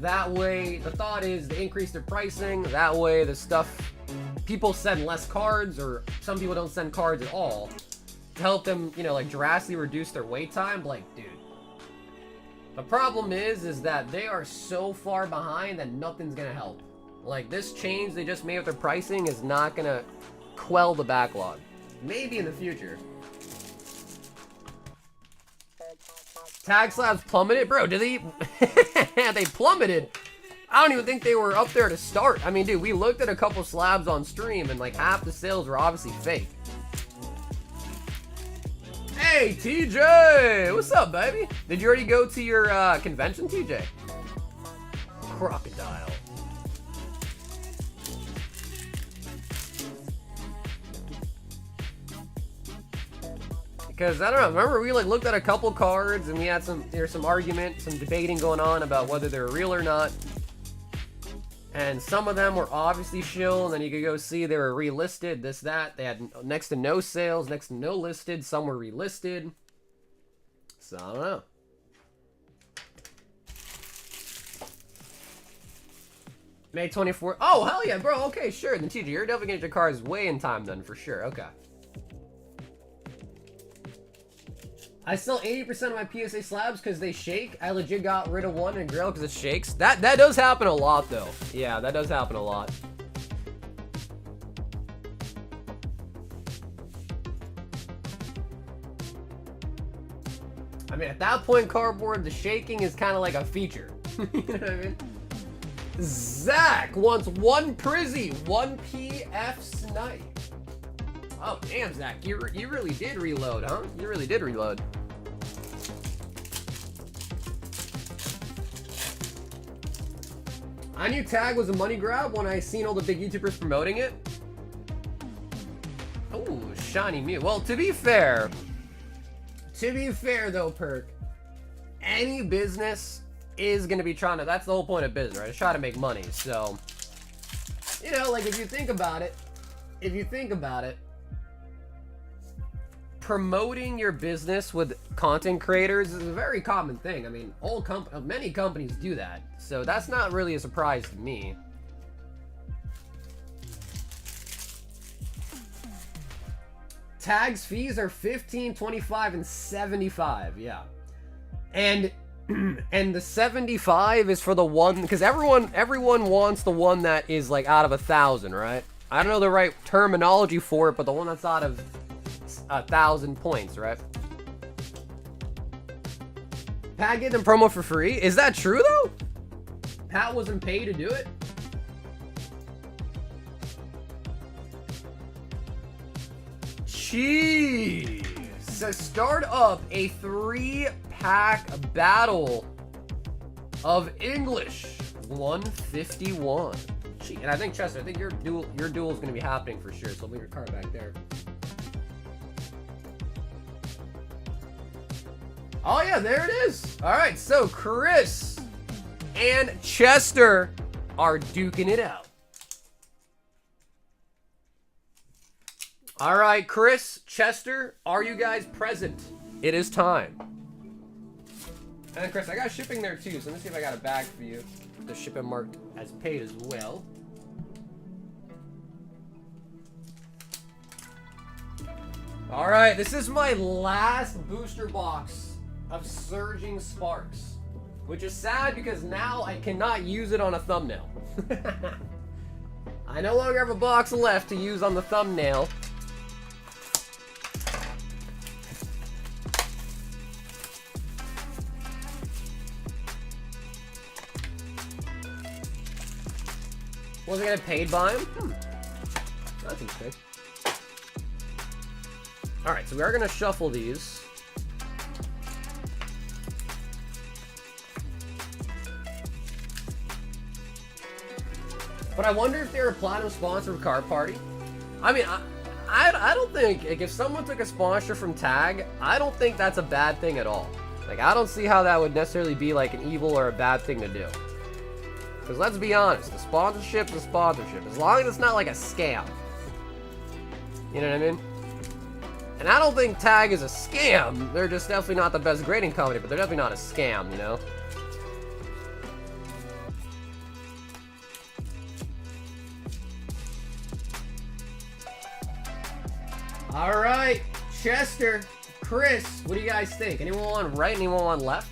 That way, the thought is they increase their pricing. That way, the stuff, people send less cards, or some people don't send cards at all, to help them, you know, like, drastically reduce their wait time. Like, dude, the problem is that they are so far behind that nothing's gonna help. Like, this change they just made with their pricing is not gonna quell the backlog. Maybe in the future. Tag slabs plummeted? Bro, did they... they plummeted? I don't even think they were up there to start. I mean, dude, we looked at a couple slabs on stream, and, like, half the sales were obviously fake. Hey, TJ! What's up, baby? Did you already go to your convention, TJ? Crocodile. Because, I don't know, remember we, like, looked at a couple cards, and we had there's some argument, some debating going on about whether they're real or not. And some of them were obviously shill, and then you could go see they were relisted, this, that. They had next to no sales, next to no listed. Some were relisted. So, I don't know. May 24th. Oh, hell yeah, bro. Okay, sure. Then, TJ, you're definitely going to get your cards way in time then, for sure. Okay. I sell 80% of my PSA slabs because they shake. I legit got rid of one in Grail because it shakes. That does happen a lot, though. Yeah, that does happen a lot. I mean, at that point, cardboard, the shaking is kind of like a feature. You know what I mean? Zach wants 1 Prizzy, 1 PF Snipe. Oh, damn, Zach. You really did reload, huh? You really did reload. I knew tag was a money grab when I seen all the big YouTubers promoting it. Oh, shiny Mew. Well, to be fair though, Perk, any business is going to be trying to, that's the whole point of business, right? It's trying to make money. So, you know, like, if you think about it, promoting your business with content creators is a very common thing. I mean, many companies do that, so that's not really a surprise to me. Tags fees are $15, $25, and $75. Yeah, and And the 75 is for the one, because everyone wants the one that is like out of 1,000, right? I don't know the right terminology for it, but the one that's out of 1,000 points, right? Pat gave them promo for free. Is that true though? Pat wasn't paid to do it. Jeez. So start up a 3-pack battle of English 151. Gee, and I think Chester, I think your duel is going to be happening for sure. So leave your card back there. Oh yeah, there it is. All right, so Chris and Chester are duking it out. All right, Chris, Chester, are you guys present? It is time. And then Chris, I got shipping there too, so let me see if I got a bag for you. The shipping marked as paid as well. All right, this is my last booster box of Surging Sparks, which is sad because now I cannot use it on a thumbnail. I no longer have a box left to use on the thumbnail. Wasn't getting paid by him? That's interesting. Alright, so we are going to shuffle these. But I wonder if they're a platinum sponsor of Card Party. I mean, I don't think, like, if someone took a sponsor from Tag, I don't think that's a bad thing at all. Like, I don't see how that would necessarily be, like, an evil or a bad thing to do. Because let's be honest, the sponsorship's a sponsorship. As long as it's not like a scam. You know what I mean? And I don't think Tag is a scam. They're just definitely not the best grading company, but they're definitely not a scam, you know? Alright, Chester, Chris, what do you guys think? Anyone on right, anyone on left?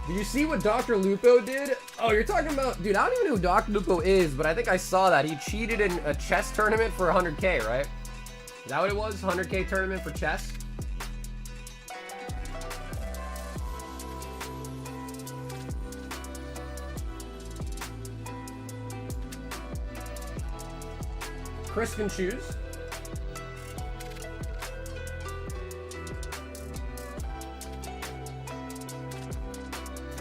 Did you see what Dr. Lupo did? Oh, you're talking about... Dude, I don't even know who Dr. Lupo is, but I think I saw that. He cheated in a chess tournament for 100K, right? Is that what it was? 100K tournament for chess? Chris can choose.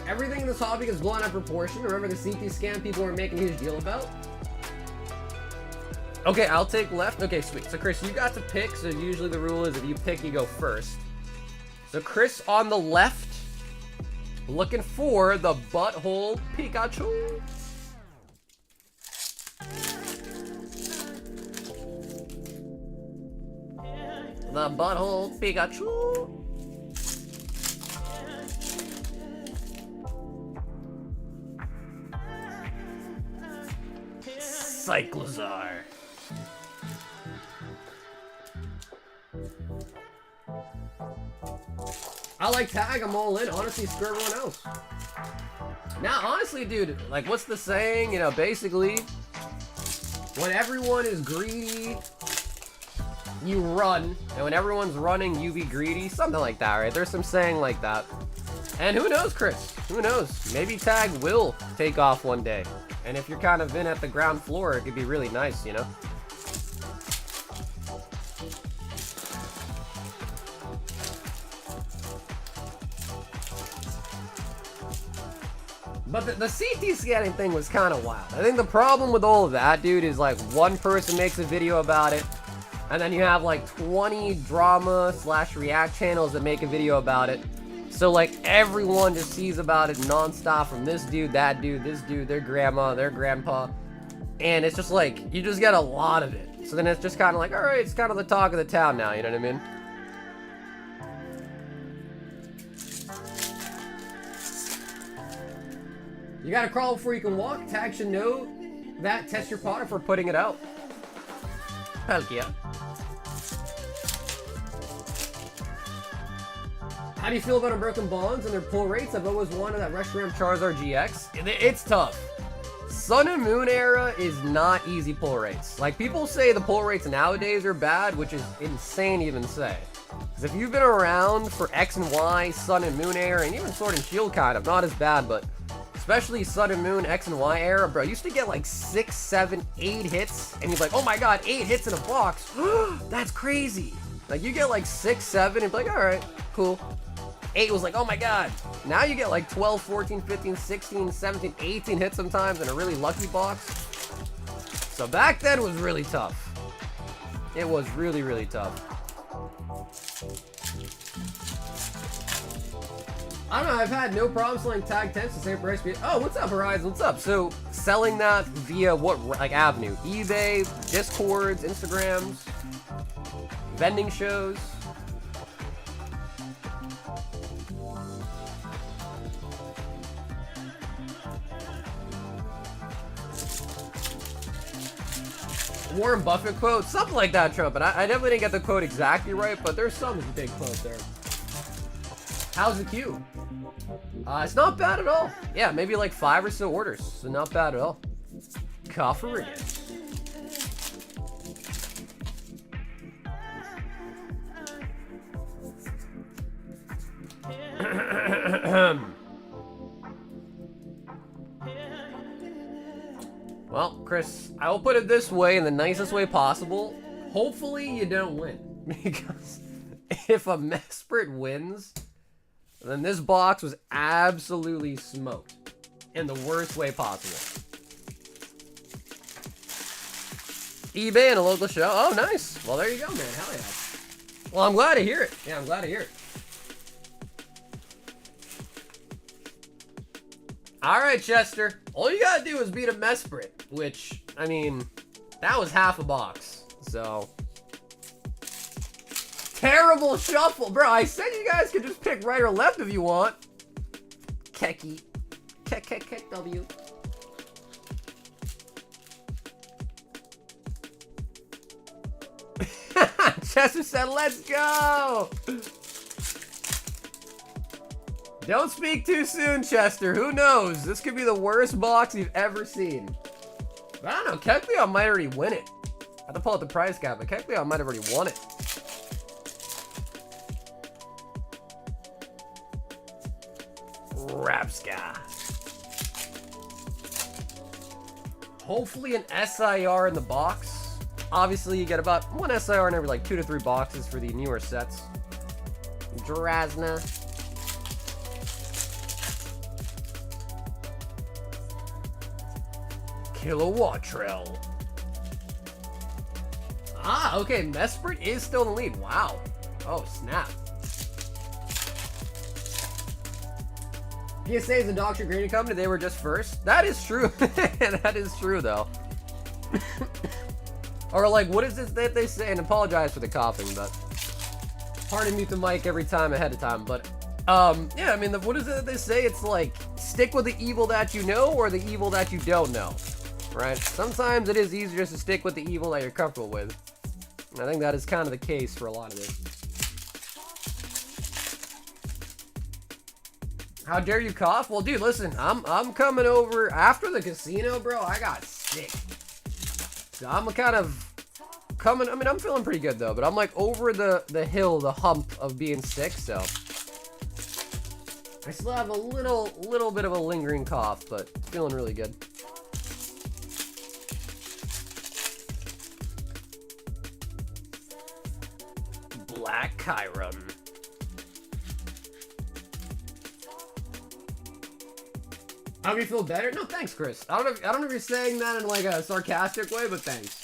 Everything in this hobby is blown out of proportion. Remember the CT scam people were making a huge deal about? Okay, I'll take left. Okay, sweet. So Chris, you got to pick. So usually the rule is if you pick, you go first. So Chris on the left, looking for the butthole Pikachu. The butthole Pikachu. Cyclozar. I like Tag, I'm all in. Honestly, screw everyone else. Now, honestly, dude, like, what's the saying? You know, basically, when everyone is greedy, you run. And when everyone's running, you be greedy. Something like that, right? There's some saying like that. And who knows, Chris? Who knows? Maybe Tag will take off one day. And if you're kind of in at the ground floor, it could be really nice, you know? But the CT scanning thing was kind of wild. I think the problem with all of that, dude, is like one person makes a video about it, and then you have like 20 drama/react channels that make a video about it. So like everyone just sees about it nonstop from this dude, that dude, this dude, their grandma, their grandpa. And it's just like, you just get a lot of it. So then it's just kind of like, all right, it's kind of the talk of the town now, you know what I mean? You gotta crawl before you can walk. Tag should know that. Test your pot before putting it out. Hell yeah. How do you feel about Unbroken Bonds and their pull rates? I've always wanted that Reshiram Charizard GX. It's tough. Sun and Moon era is not easy pull rates. Like, people say the pull rates nowadays are bad, which is insane to even say. Because if you've been around for X and Y, Sun and Moon era, and even Sword and Shield kind of, not as bad, but especially Sun and Moon, X and Y era, bro, used to get like 6, 7, 8 hits, and you're like, oh my god, 8 hits in a box. That's crazy. Like, you get like 6, 7, and be like, alright, cool. 8 was like, oh my god. Now you get like 12, 14, 15, 16, 17, 18 hits sometimes in a really lucky box. So back then was really tough. It was really, really tough. I don't know, I've had no problem selling tag 10s to the same price. Oh, what's up, Horizon? What's up? So, selling that via what, like, avenue? eBay, Discords, Instagrams, vending shows? Warren Buffett quote, something like that, Trump. And I definitely didn't get the quote exactly right, but there's some big quote there. How's the queue? It's not bad at all. Yeah, maybe like 5 or so orders, so not bad at all. Coffer again. Well, Chris, I will put it this way in the nicest way possible. Hopefully you don't win. Because if a Mesprit wins, then this box was absolutely smoked. In the worst way possible. eBay and a local show. Oh, nice. Well, there you go, man. Hell yeah. Well, I'm glad to hear it. Yeah, I'm glad to hear it. Alright, Chester. All you gotta do is beat a Mesprit, which, I mean, that was half a box. So, terrible shuffle. Bro, I said you guys could just pick right or left if you want. Keki. Kek W. Chester said, let's go! Don't speak too soon, Chester. Who knows? This could be the worst box you've ever seen. But I don't know. Kecleon might already win it. I have to pull out the price cap, but Kecleon might have already won it. Rapska. Hopefully an SIR in the box. Obviously, you get about 1 SIR in every like 2 to 3 boxes for the newer sets. Drazna. Kilowattrell. Ah, okay, Mesprit is still in the lead. Wow. Oh, snap. PSA is a Dr. Green company. They were just first. That is true. That is true, though. Or, like, what is this that they say? And apologize for the coughing, but pardon mute the mic every time ahead of time. But, yeah, I mean, what is it that they say? It's like, stick with the evil that you know or the evil that you don't know. Right? Sometimes it is easier just to stick with the evil that you're comfortable with. And I think that is kind of the case for a lot of this. How dare you cough? Well, dude, listen, I'm coming over after the casino, bro. I got sick. So I'm kind of coming, I mean, I'm feeling pretty good though, but I'm like over the hill, the hump of being sick, so I still have a little bit of a lingering cough, but feeling really good. Black Chiron. How do you feel better? No, thanks, Chris. I don't know if you're saying that in like a sarcastic way, but thanks.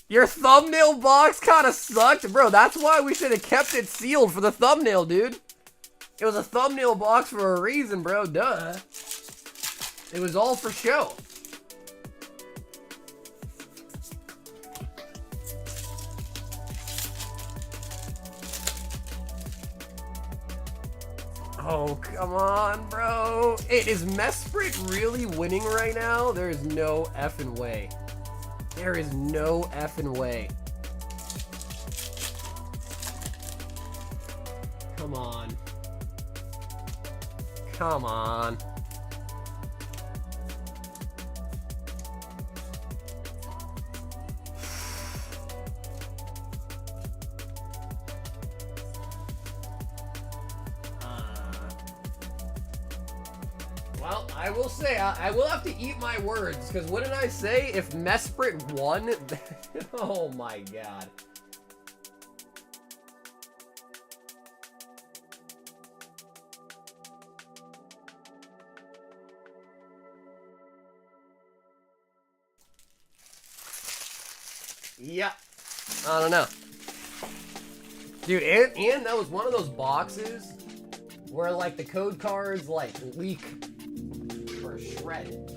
Your thumbnail box kind of sucked, bro. That's why we should have kept it sealed for the thumbnail, dude. It was a thumbnail box for a reason, bro. Duh. It was all for show. Oh, come on, bro. Hey, is Mesprit really winning right now? There is no effing way. There is no effing way. Come on. Come on. Well, I will say, I will have to eat my words, because what did I say? If Mesprit won? Oh my god. Yeah. I don't know. Dude, and that was one of those boxes where, like, the code cards, like, leak or shred.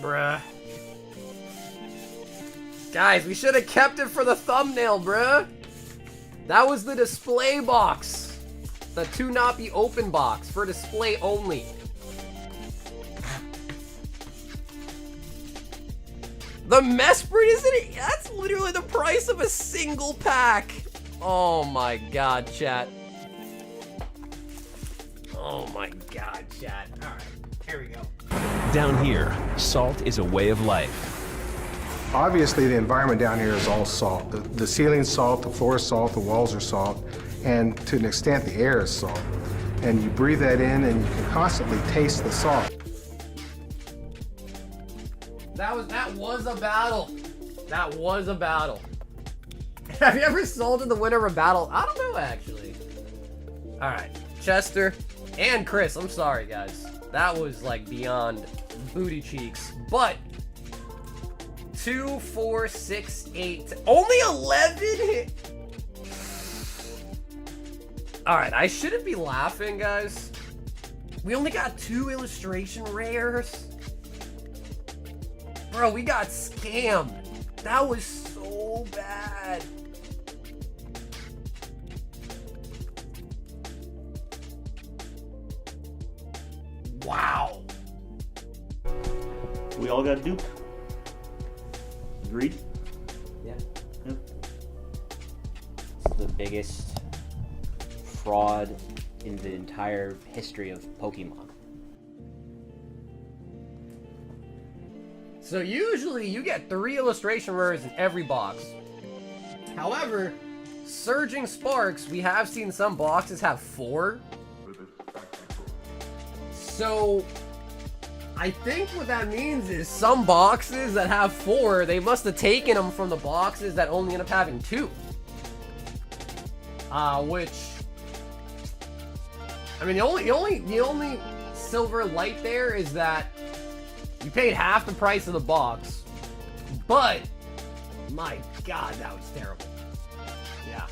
Bruh. Guys, we should have kept it for the thumbnail, bruh. That was the display box. The to not be open box for display only. The Mesprit, isn't it? That's literally the price of a single pack. Oh my god, chat. Oh my god, chat. Alright, here we go. Down here, salt is a way of life. Obviously, the environment down here is all salt. The ceiling's salt, the floor is salt, the walls are salt, and to an extent, the air is salt. And you breathe that in, and you can constantly taste the salt. That was a battle. That was a battle. Have you ever salted the winner of a battle? I don't know, actually. Alright, Chester and Chris, I'm sorry, guys. That was, like, beyond booty cheeks. But 2, 4, 6, 8, only 11? Alright, I shouldn't be laughing, guys. We only got 2 illustration rares. Bro, we got scammed. That was so bad. Wow. We all got duped. Agreed? Yeah. Yep. It's the biggest fraud in the entire history of Pokemon. So usually you get 3 illustration rares in every box. However, Surging Sparks, we have seen some boxes have 4. So I think what that means is some boxes that have 4, they must have taken them from the boxes that only end up having 2. Which, I mean, the only silver light there is that you paid half the price of the box, but my god, that was terrible. Yeah.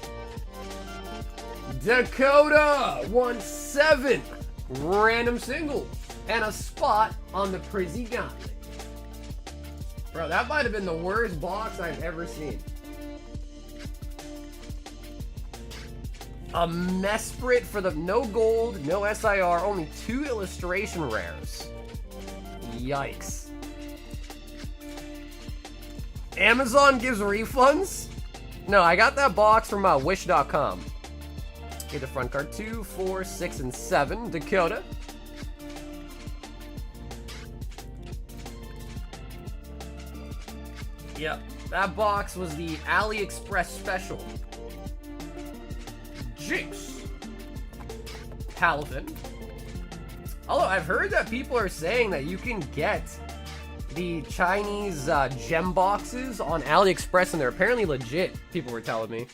Dakota won 7 random singles and a spot on the Prizzy Gauntlet. Bro, that might have been the worst box I've ever seen. A Mesprit for the no gold, no SIR, only 2 illustration rares. Yikes. Amazon gives refunds? No, I got that box from wish.com. Okay, the front card 2, 4, 6, and 7. Dakota. Yep, that box was the AliExpress special. Jinx. Palafin. Although I've heard that people are saying that you can get the Chinese gem boxes on AliExpress and they're apparently legit, people were telling me.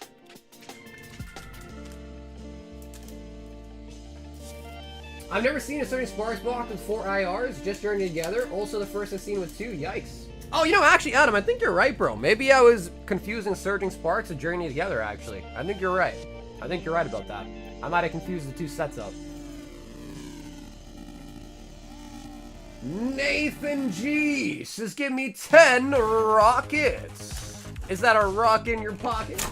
I've never seen a Surging Sparks box with 4 IRs, just Journey Together. Also the first I've seen with 2, yikes. Oh, you know, actually, Adam, I think you're right, bro. Maybe I was confusing Surging Sparks with Journey Together, actually. I think you're right. I think you're right about that. I might have confused the 2 sets up. Nathan G says, give me 10 rockets. Is that a rock in your pocket?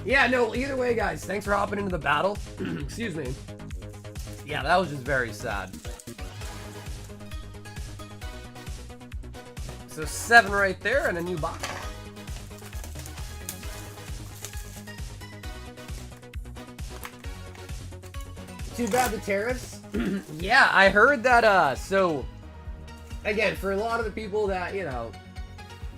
Yeah, no, either way, guys, thanks for hopping into the battle. Excuse me. Yeah, that was just very sad. So 7 right there and a new box. Too bad the tariffs. Yeah, I heard that, so, again, for a lot of the people that, you know,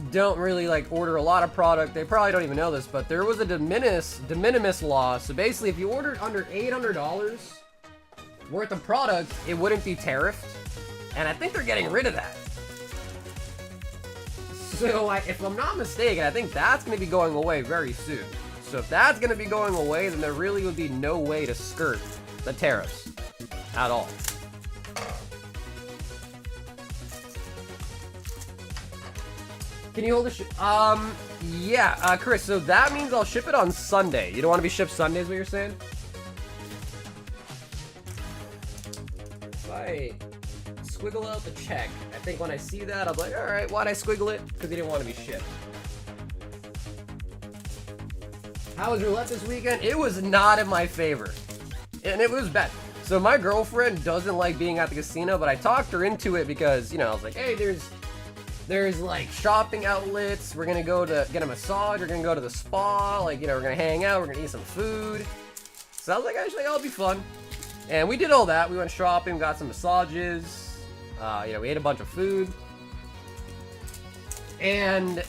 don't really, like, order a lot of product, they probably don't even know this, but there was a de minimis law. So basically, if you ordered under $800 worth of product, it wouldn't be tariffed. And I think they're getting rid of that. So, if I'm not mistaken, I think that's going to be going away very soon. So if that's going to be going away, then there really would be no way to skirt the tariffs at all. Can you hold the yeah, Chris, so that means I'll ship it on Sunday. You don't want to be shipped Sunday is what you're saying? If I squiggle out the check, I think when I see that, I'll be like, alright, why'd I squiggle it? Because he didn't want to be shipped. How was roulette this weekend? It was not in my favor. And it was bad. So my girlfriend doesn't like being at the casino, but I talked her into it because, you know, I was like, hey, there's like shopping outlets. We're gonna go to get a massage. We're gonna go to the spa. Like, you know, we're gonna hang out. We're gonna eat some food. So I was like, actually, that'll be fun. And we did all that. We went shopping, got some massages. You know, we ate a bunch of food. And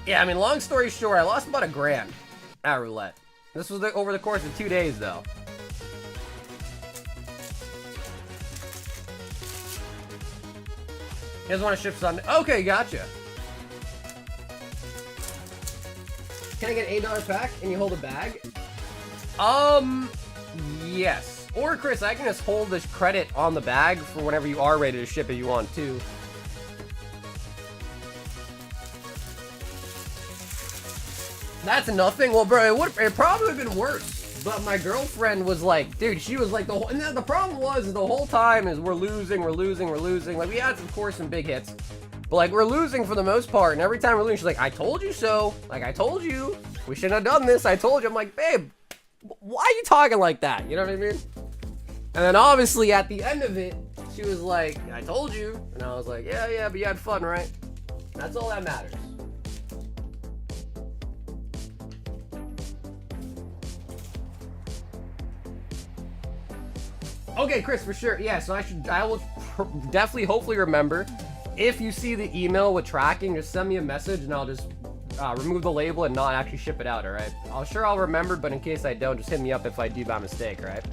yeah, I mean, long story short, I lost about $1,000 at roulette. This was over the course of 2 days, though. You guys want to ship Sunday? Okay, gotcha. Can I get an $8 pack and you hold a bag? Yes. Or, Chris, I can just hold this credit on the bag for whenever you are ready to ship if you want to. That's nothing. Well, bro, it probably would have been worse. But my girlfriend was like, dude, she was like, and the problem was the whole time is we're losing. Like, we had, of course, some big hits. But, like, we're losing for the most part. And every time we're losing, she's like, I told you so. Like, I told you. We shouldn't have done this. I told you. I'm like, babe, why are you talking like that? You know what I mean? And then, obviously, at the end of it, she was like, I told you. And I was like, yeah, but you had fun, right? That's all that matters. Okay, Chris, for sure. Yeah, so I will definitely, hopefully remember. If you see the email with tracking, just send me a message and I'll just remove the label and not actually ship it out, alright? I'll remember, but in case I don't, just hit me up if I do by mistake, alright?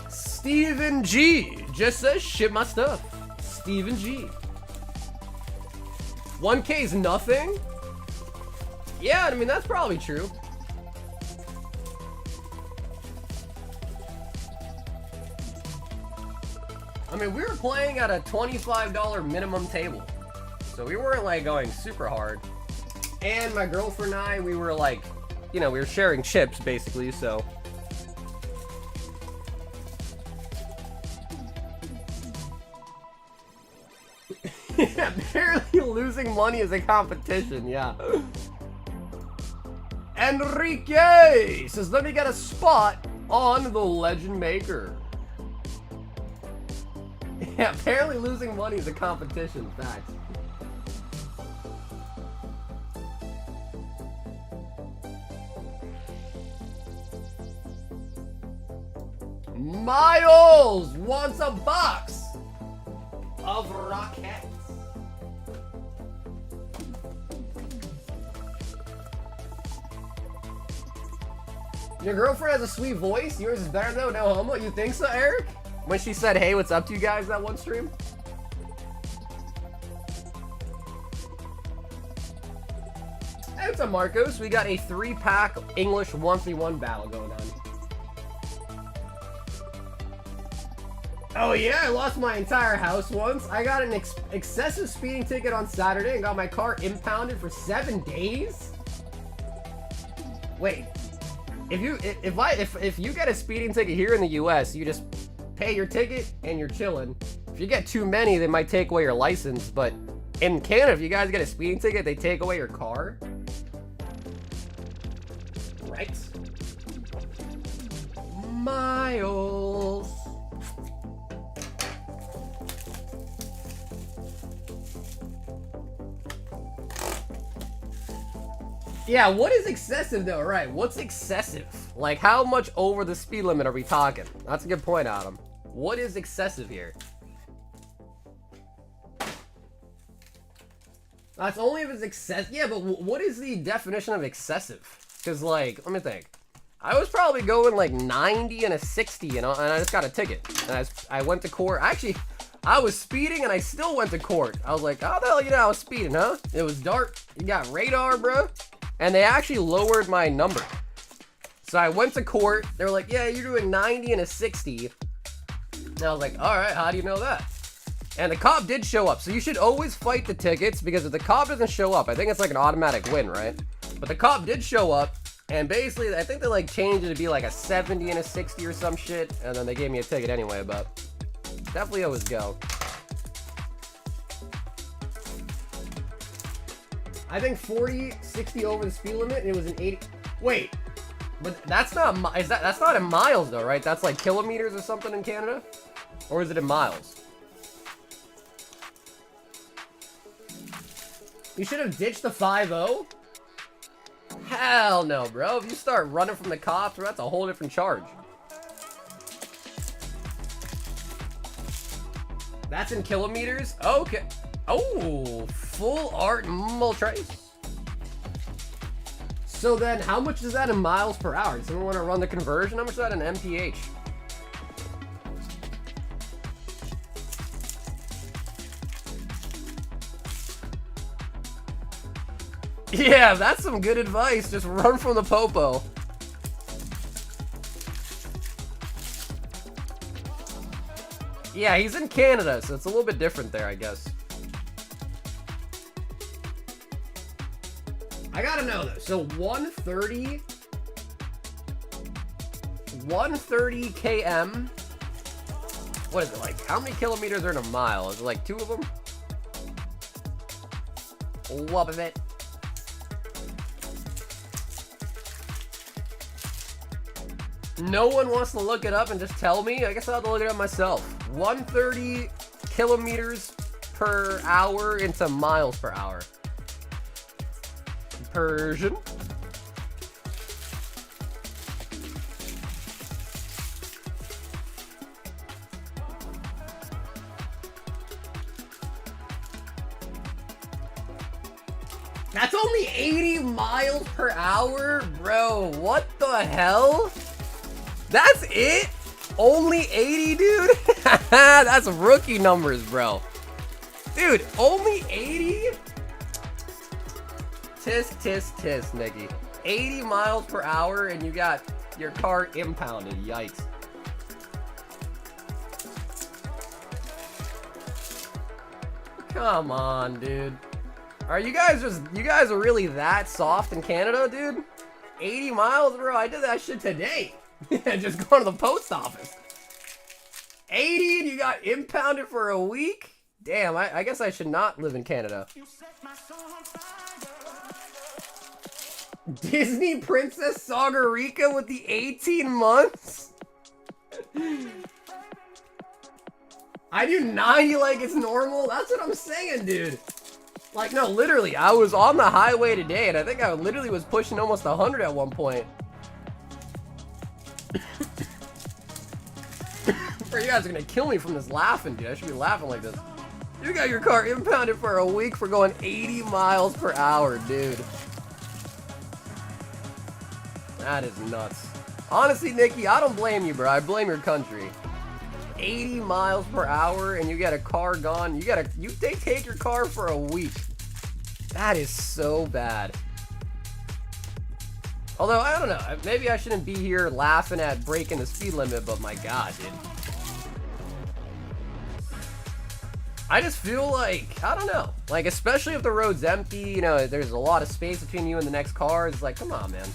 Steven G just says, ship my stuff. Steven G. 1K is nothing? Yeah, I mean, that's probably true. I mean, we were playing at a $25 minimum table. So we weren't like going super hard. And my girlfriend and I, we were like, you know, we were sharing chips basically, so. Yeah, barely losing money is a competition, yeah. Enrique says, let me get a spot on the Legend Maker. Yeah, apparently losing money is a competition, facts. Miles wants a box of rockets. Your girlfriend has a sweet voice. Yours is better though. No homo. You think so, Eric? When she said, hey, what's up to you guys that one stream? Hey, what's up, Marcos? We got a 3-pack English 1v1 battle going on. Oh yeah, I lost my entire house once. I got an excessive speeding ticket on Saturday and got my car impounded for 7 days? Wait. If you get a speeding ticket here in the US, you just pay your ticket and you're chilling. If you get too many, they might take away your license, but in Canada, if you guys get a speeding ticket, they take away your car. Right? Miles. Yeah, what is excessive though? Right, what's excessive? Like, how much over the speed limit are we talking? That's a good point, Adam. What is excessive here? That's only if it's excessive. Yeah, but what is the definition of excessive? Because, like, let me think. I was probably going like 90 and a 60, you know, and I just got a ticket. And I went to court. Actually, I was speeding and I still went to court. I was like, how the hell you know I was speeding, huh? It was dark. You got radar, bro. And they actually lowered my number. So I went to court. They were like, yeah, you're doing 90 and a 60. And I was like, all right, how do you know that? And the cop did show up. So you should always fight the tickets, because if the cop doesn't show up, I think it's like an automatic win, right? But the cop did show up. And basically, I think they like changed it to be like a 70 and a 60 or some shit. And then they gave me a ticket anyway, but definitely always go. I think 40, 60 over the speed limit, and it was an 80. Wait, but that's not, that's not in miles though, right? That's like kilometers or something in Canada? Or is it in miles? You should have ditched the 5-0? Hell no, bro. If you start running from the cops, that's a whole different charge. That's in kilometers? Okay. Oh, full art multrace. So then, how much is that in miles per hour? Does someone want to run the conversion? How much is that in mph? Yeah, that's some good advice. Just run from the popo. Yeah, he's in Canada, so it's a little bit different there, I guess. I gotta know though. So 130 km. What is it like? How many kilometers are in a mile? Is it like 2 of them? What of it? No one wants to look it up and just tell me? I guess I'll have to look it up myself. 130 kilometers per hour into miles per hour. Persian. That's only 80 miles per hour? Bro, what the hell? That's it? Only 80, dude? That's rookie numbers, bro. Dude, only 80? Tisk, tisk, tisk, Nikki. 80 miles per hour and you got your car impounded. Yikes. Come on, dude. Are you guys are really that soft in Canada, dude? 80 miles, bro? I did that shit today. Just going to the post office. 80 and you got impounded for a week? Damn, I guess I should not live in Canada. Disney Princess Sagarika with the 18 months? I do 90 like it's normal? That's what I'm saying, dude. Like, no, literally, I was on the highway today, and I think I literally was pushing almost 100 at one point. Or you guys are gonna kill me from this laughing, dude. I should be laughing like this. You got your car impounded for a week for going 80 miles per hour, dude. That is nuts. Honestly, Nikki, I don't blame you, bro. I blame your country. 80 miles per hour and you get a car gone. They take your car for a week. That is so bad. Although, I don't know. Maybe I shouldn't be here laughing at breaking the speed limit, but my God, dude. I just feel like, I don't know. Like, especially if the road's empty, you know, there's a lot of space between you and the next car. It's like, come on, man.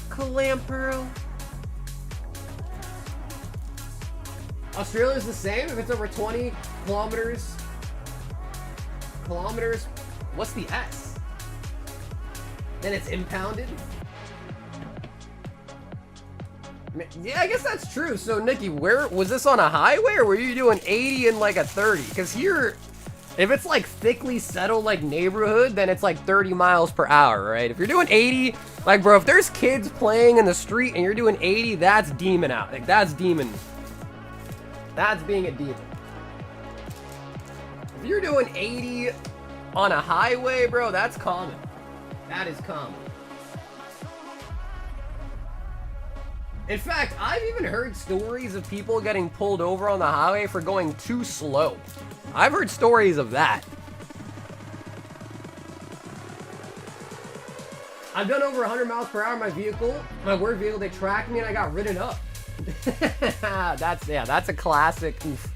Clamperl. Australia's the same if it's over 20 kilometers. What's the S? Then it's impounded. Yeah, I guess that's true. So, Nikki, where was this on a highway or were you doing 80 and like a 30? Because here, if it's like thickly settled like neighborhood, then it's like 30 miles per hour, right? If you're doing 80, like, bro, if there's kids playing in the street and you're doing 80, that's demon out. Like, that's demon. That's being a demon. If you're doing 80 on a highway, bro, that's common. That is common. In fact, I've even heard stories of people getting pulled over on the highway for going too slow. I've heard stories of that. I've done over 100 miles per hour in my vehicle. My work vehicle, they tracked me and I got ridden up. That's a classic. Oof.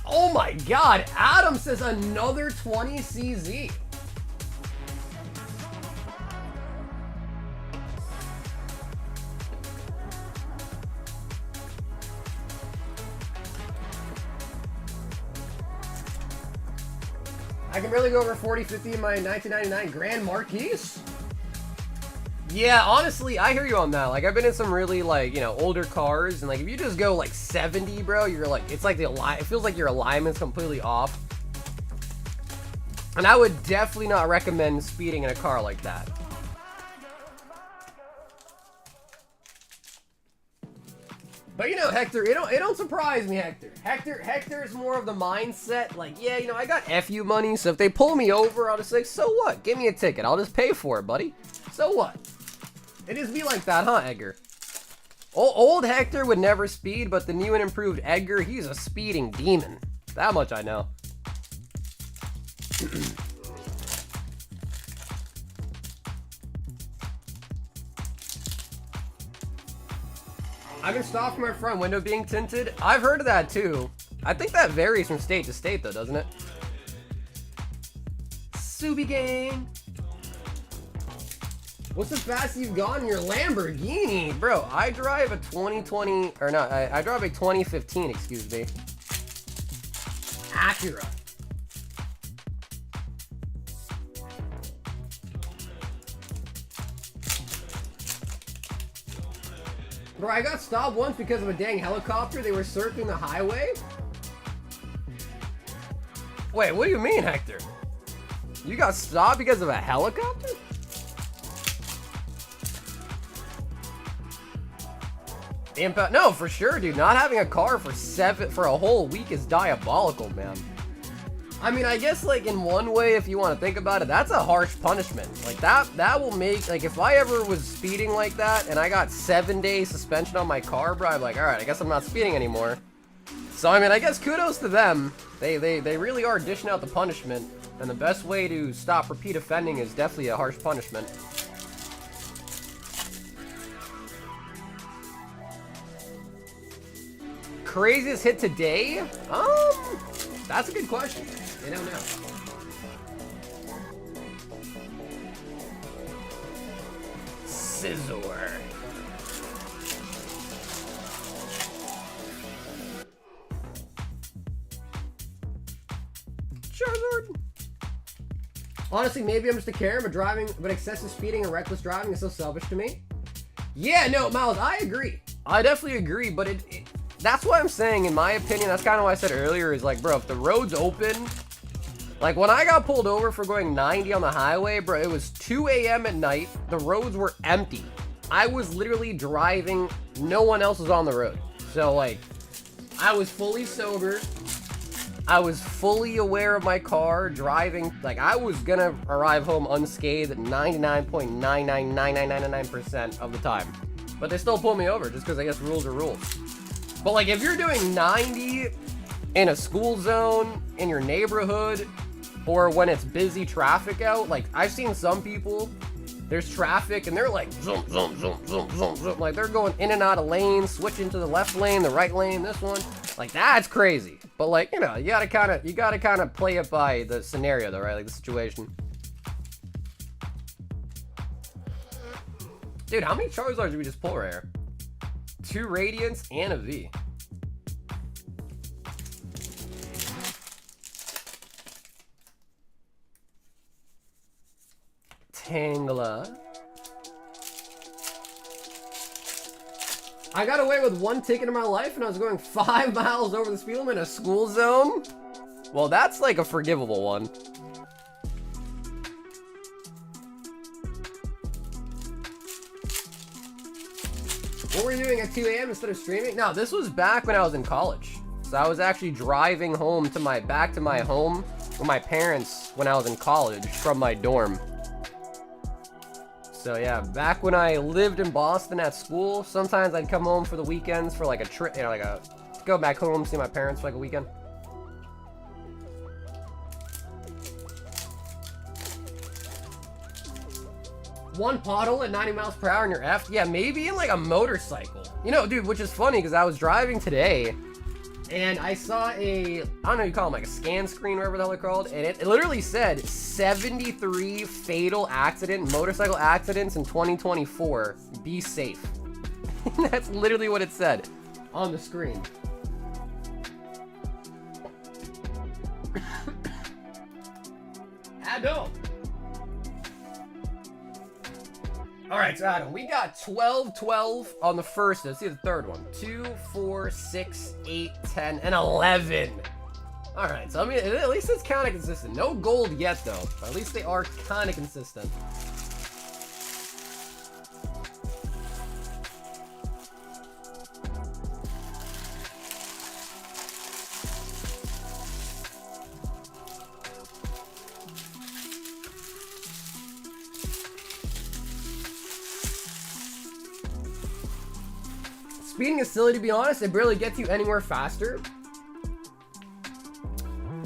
Oh my God, Adam says another 20 CZ. I can barely go over 40, 50 in my 1999 Grand Marquis. Yeah, honestly, I hear you on that. Like, I've been in some really, like, you know, older cars, and, like, if you just go, like, 70, bro, you're, like, it's like it feels like your alignment's completely off. And I would definitely not recommend speeding in a car like that. But, you know, Hector, it don't surprise me, Hector. Hector's more of the mindset, like, yeah, you know, I got FU money, so if they pull me over, I'll just say, so what? Give me a ticket. I'll just pay for it, buddy. So what? It just be like that, huh, Edgar? Old Hector would never speed, but the new and improved Edgar, he's a speeding demon. That much I know. I've been stopped from my front window being tinted. I've heard of that too. I think that varies from state to state though, doesn't it? Subi gang. What's the fastest you've gone in your Lamborghini? Bro, I drive a 2020, or not, I drive a 2015, excuse me. Acura. Bro, I got stopped once because of a dang helicopter. They were circling the highway. Wait, what do you mean, Hector? You got stopped because of a helicopter? Impact? No, for sure, dude. Not having a car for a whole week is diabolical, man. I mean, I guess, like, in one way, if you want to think about it, that's a harsh punishment. Like, that will make, like, if I ever was speeding like that and I got 7-day suspension on my car, bro, I'm like, all right, I guess I'm not speeding anymore. So, I mean, I guess kudos to them. They really are dishing out the punishment, and the best way to stop repeat offending is definitely a harsh punishment. Craziest hit today? That's a good question. I don't know. Scissor. Charizard. Honestly, maybe I'm just a Karen, but excessive speeding and reckless driving is so selfish to me. Yeah, no, Miles, I agree. I definitely agree, but that's what I'm saying, in my opinion, that's kind of what I said earlier, is like, bro, if the road's open, like when I got pulled over for going 90 on the highway, bro, it was 2 a.m. at night, the roads were empty. I was literally driving, no one else was on the road. So like, I was fully sober, I was fully aware of my car, driving, like I was gonna arrive home unscathed at 99.99999% of the time. But they still pulled me over, just because I guess rules are rules. But like, if you're doing 90 in a school zone, in your neighborhood, or when it's busy traffic out, like I've seen some people, there's traffic and they're like zoom, zoom, zoom, zoom, zoom, zoom. Like they're going in and out of lanes, switching to the left lane, the right lane, this one. Like that's crazy. But like, you know, you gotta kind of play it by the scenario though, right? Like the situation. Dude, how many Charizards did we just pull right here? 2 Radiance and a V. Tangela. I got away with one ticket in my life and I was going 5 miles over the speed limit in a school zone. Well, that's like a forgivable one. What were you doing at 2 a.m. instead of streaming? No, this was back when I was in college. So I was actually driving home to back to my home with my parents when I was in college from my dorm. So yeah, back when I lived in Boston at school, sometimes I'd come home for the weekends for like a trip, you know, like go back home, see my parents for like a weekend. One pothole at 90 miles per hour in your F? Yeah, maybe in like a motorcycle. You know, dude, which is funny because I was driving today and I saw I don't know, you call them like a scan screen, whatever the hell they're called, and it literally said 73 fatal motorcycle accidents in 2024. Be safe. That's literally what it said on the screen. Adam. All right, so Adam, we got 12, 12 on the first. Let's see the third one. 2, 4, 6, 8, 10, and 11. All right, so I mean, at least it's kind of consistent. No gold yet, though. But at least they are kind of consistent. Speeding is silly, to be honest. It barely gets you anywhere faster.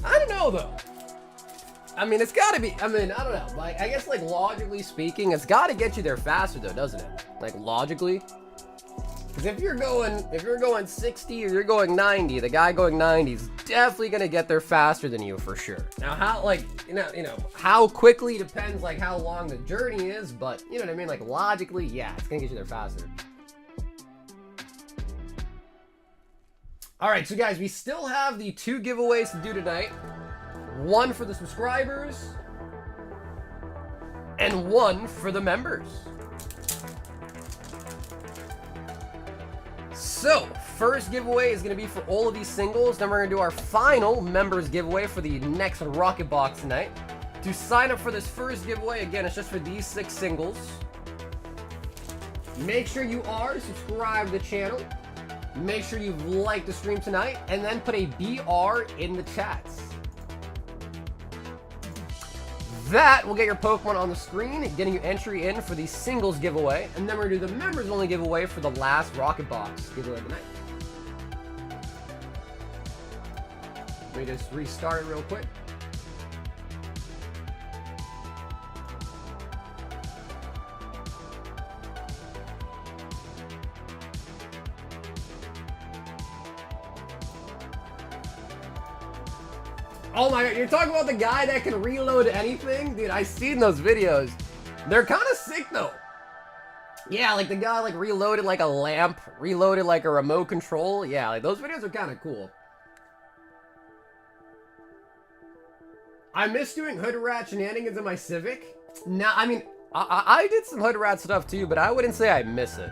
I don't know, though. I mean, it's gotta be, I don't know. Like, I guess, like, logically speaking, it's gotta get you there faster, though, doesn't it? Like, logically. Because if you're going 60 or you're going 90, the guy going 90 is definitely gonna get there faster than you, for sure. Now, how, like, you know, how quickly depends, like, how long the journey is, but, you know what I mean? Like, logically, yeah, it's gonna get you there faster. All right, so guys, we still have the 2 giveaways to do tonight. One for the subscribers and one for the members. So, first giveaway is going to be for all of these singles. Then we're going to do our final members giveaway for the next Rocket Box tonight. To sign up for this first giveaway, again, it's just for these 6 singles. Make sure you are subscribed to the channel. Make sure you've liked the stream tonight, and then put a BR in the chats. That will get your Pokemon on the screen, getting you entry in for the singles giveaway, and then we're going to do the members only giveaway for the last Rocket Box giveaway of the night. Let me just restart it real quick. Oh my god, you're talking about the guy that can reload anything? Dude, I've seen those videos. They're kind of sick, though. Yeah, like the guy, like, reloaded, like, a lamp, reloaded, like, a remote control. Yeah, like, those videos are kind of cool. I miss doing hood rat shenanigans in my Civic. Nah, I mean, I did some hood rat stuff, too, but I wouldn't say I miss it.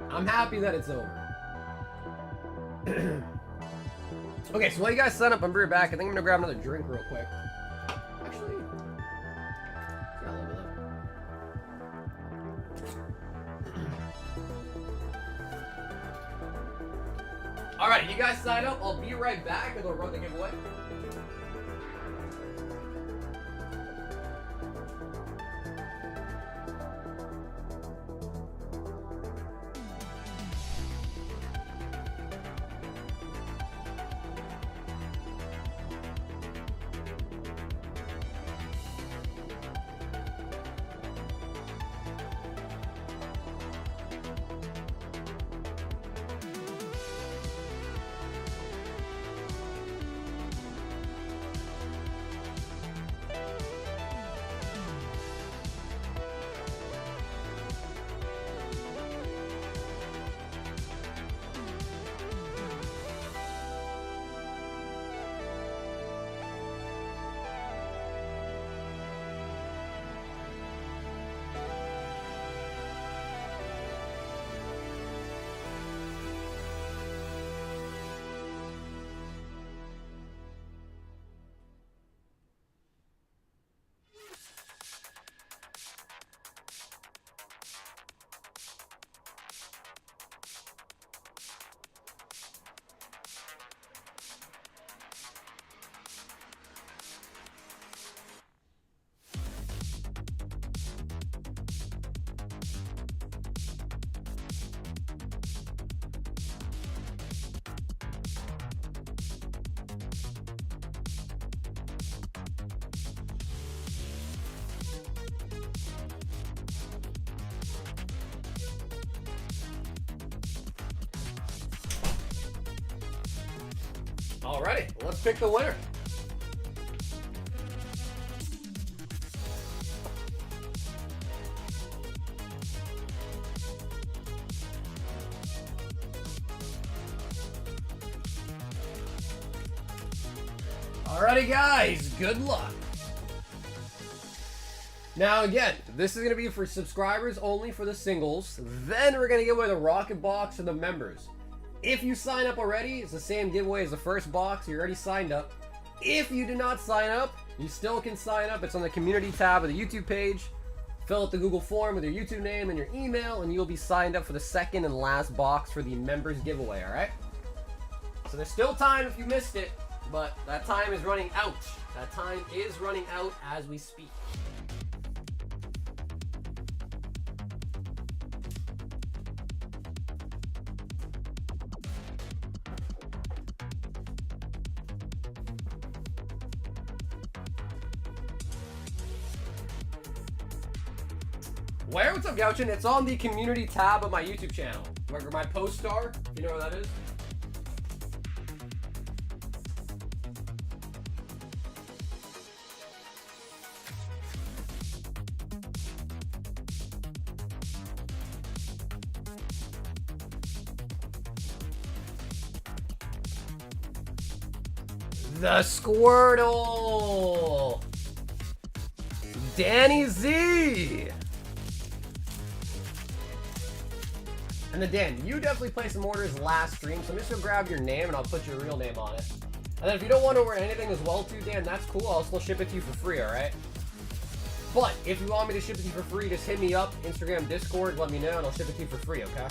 I'm happy that it's over. Okay, so while you guys sign up, I'm right back. I think I'm gonna grab another drink real quick. Actually, got a little bit left. Alright, you guys sign up. I'll be right back and I'll run the giveaway. Alrighty, let's pick the winner. Alrighty guys, good luck. Now again, this is going to be for subscribers only for the singles. Then we're going to give away the Rocket Box to the members. If you sign up already, it's the same giveaway as the first box. You already signed up. If you did not sign up, you still can sign up. It's on the community tab of the YouTube page. Fill out the Google form with your YouTube name and your email, and you'll be signed up for the second and last box for the members giveaway, alright? So there's still time if you missed it, but that time is running out. That time is running out as we speak. Where? What's up, Gouchin? It's on the community tab of my YouTube channel. Where my posts are, if you know where that is. The Squirtle! Danny Z! And then Dan, you definitely placed some orders last stream, so I'm just gonna grab your name and I'll put your real name on it. And then if you don't want to order anything as well too, Dan, that's cool. I'll still ship it to you for free, alright? But if you want me to ship it to you for free, just hit me up, Instagram, Discord, let me know, and I'll ship it to you for free, okay?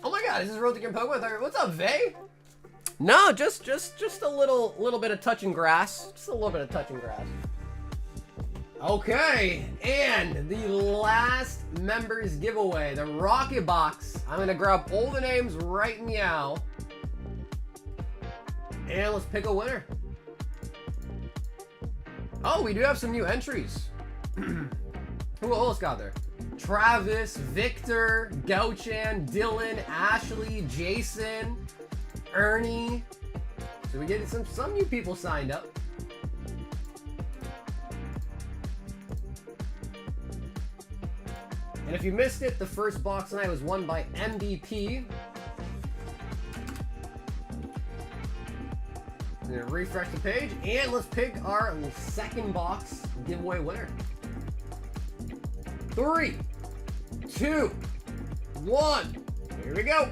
Oh my god, this is Road to Game Pokemon. What's up, Vay? No, just a little bit of touching grass. Just a little bit of touching grass. Okay, and the last members giveaway, the Rocket Box. I'm gonna grab all the names right meow. And let's pick a winner. Oh, we do have some new entries. Who else got there? Travis, Victor, Gouchan, Dylan, Ashley, Jason, Ernie. So we get some new people signed up. And if you missed it, the first box tonight was won by MVP. I'm gonna refresh the page, and let's pick our second box giveaway winner. 3, 2, 1. Here we go.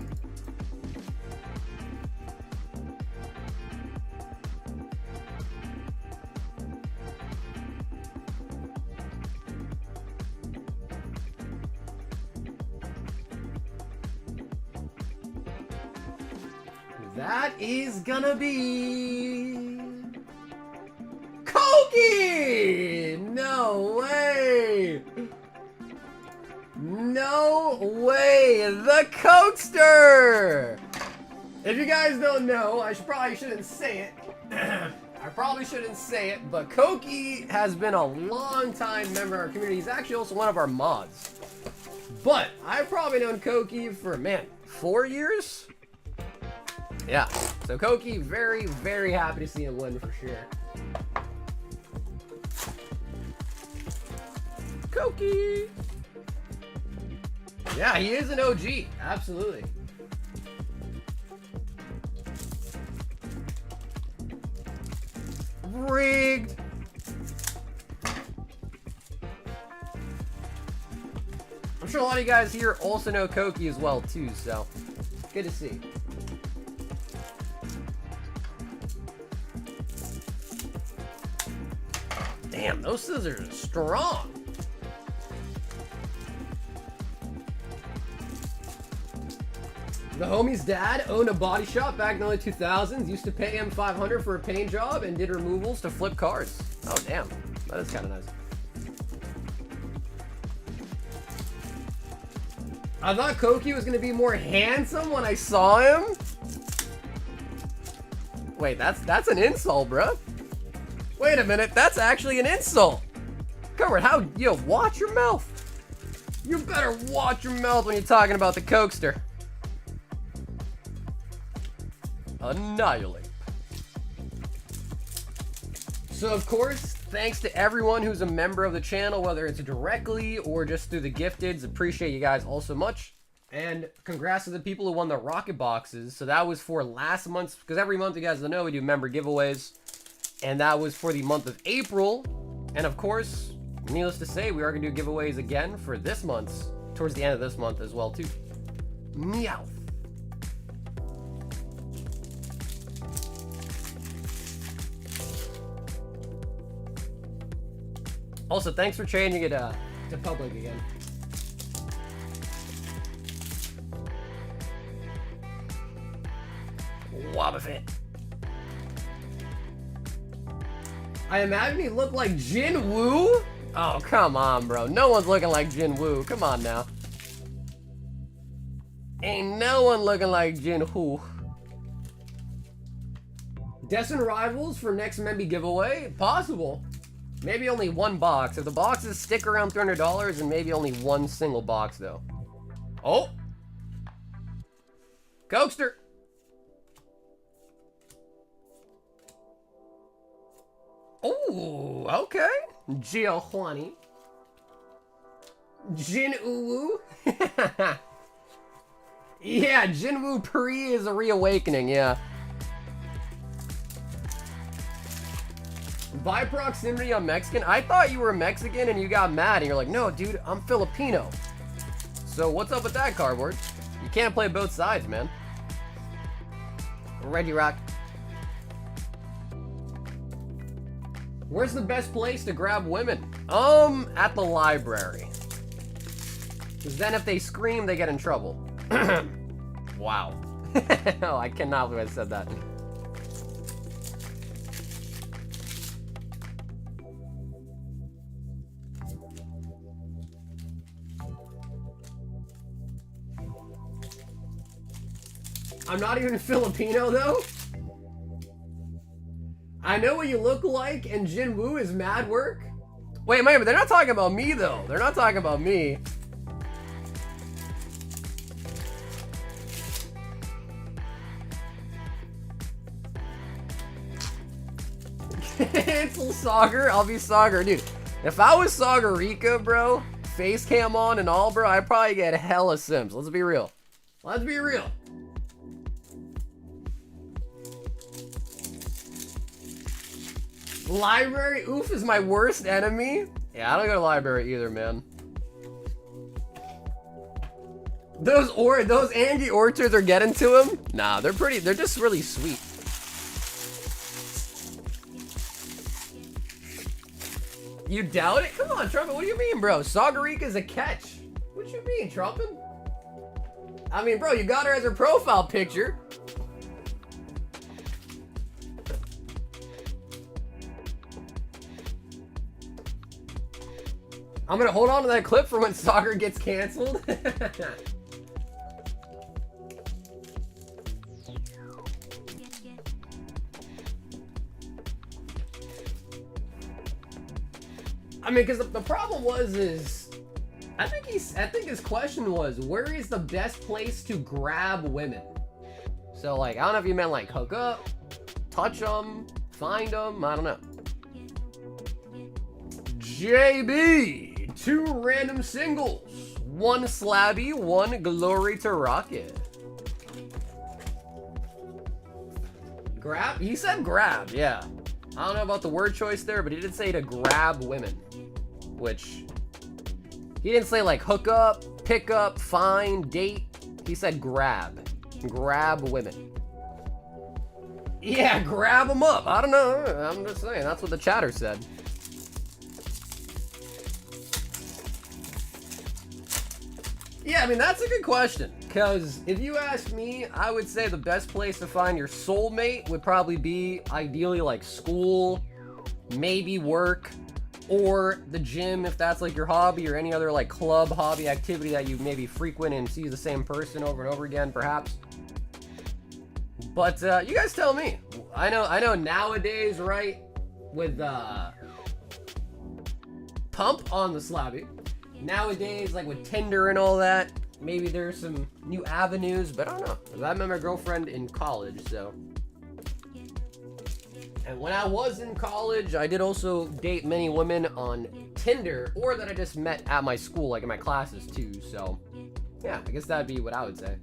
That is gonna be Koki! No way! No way! The Cokester! If you guys don't know, I probably shouldn't say it. I probably shouldn't say it, but Koki has been a long-time member of our community. He's actually also one of our mods. But I've probably known Koki for, man, 4 years? Yeah, so Koki, very, very happy to see him win for sure. Koki! Yeah, he is an OG, absolutely. Rigged! I'm sure a lot of you guys here also know Koki as well too, so good to see. Damn, those scissors are strong. The homie's dad owned a body shop back in the early 2000s. Used to pay him $500 for a paint job and did removals to flip cars. Oh, damn. That is kind of nice. I thought Koki was going to be more handsome when I saw him. Wait, that's an insult, bro. Wait a minute, that's actually an insult. Covered, how, yo, watch your mouth. You better watch your mouth when you're talking about the Cokester. Annihilate. So, of course, thanks to everyone who's a member of the channel, whether it's directly or just through the gifteds. Appreciate you guys all so much. And congrats to the people who won the rocket boxes. So that was for last month's, because every month, you guys know, we do member giveaways. And that was for the month of April. And of course, needless to say, we are going to do giveaways again for this month's, towards the end of this month as well, too. Meow. Also, thanks for changing it to public again. Wobbuffet. I imagine he looked like Jin Woo? Oh, come on, bro. No one's looking like Jin Woo. Come on now. Ain't no one looking like Jin Woo. Destin Rivals for next Memby giveaway? Possible. Maybe only one box. If the boxes stick around $300, and maybe only one single box, though. Oh! Cokester! Oh, okay. Giovanni. Jin Uwu. Yeah, Jin Woo Pri is a reawakening, yeah. By proximity, I'm Mexican. I thought you were Mexican and you got mad and you're like, no, dude, I'm Filipino. So what's up with that, cardboard? You can't play both sides, man. Reggie Rock. Where's the best place to grab women? At the library. Because then if they scream, they get in trouble. Wow. Oh, I cannot believe I said that. I'm not even Filipino, though. I know what you look like, and Jin Woo is mad work. Wait, but they're not talking about me, though. They're not talking about me. It's Sauger. I'll be Sauger. Dude, if I was Saugerica, bro, face cam on and all, bro, I'd probably get hella sims. Let's be real. Let's be real. Library? Oof is my worst enemy? Yeah, I don't go to library either, man. Those Angie Orchards are getting to him? Nah, they're just really sweet. You doubt it? Come on, Trumpet, what do you mean, bro? Saugerica's a catch. What you mean, Trumpet? I mean, bro, you got her as her profile picture. I'm gonna hold on to that clip for when soccer gets canceled. I mean, because the problem is I think his question was, where is the best place to grab women? So like, I don't know if you meant like hook up, touch them, find them, I don't know. JB. 2 random singles. 1 Slabby, 1 Glory to Rocket. Grab? He said grab, yeah. I don't know about the word choice there, but he did say to grab women. Which, he didn't say like hook up, pick up, find, date. He said grab. Grab women. Yeah, grab them up. I don't know. I'm just saying, that's what the chatter said. Yeah, I mean, that's a good question. Because if you ask me, I would say the best place to find your soulmate would probably be ideally like school, maybe work, or the gym if that's like your hobby, or any other like club hobby activity that you maybe frequent and see the same person over and over again, perhaps. But you guys tell me. I know nowadays, right, with pump on the slabby. Nowadays, like with Tinder and all that, maybe there's some new avenues, but I don't know. 'Cause I met my girlfriend in college, so. And when I was in college, I did also date many women on Tinder, or that I just met at my school, like in my classes too, so. Yeah, I guess that'd be what I would say.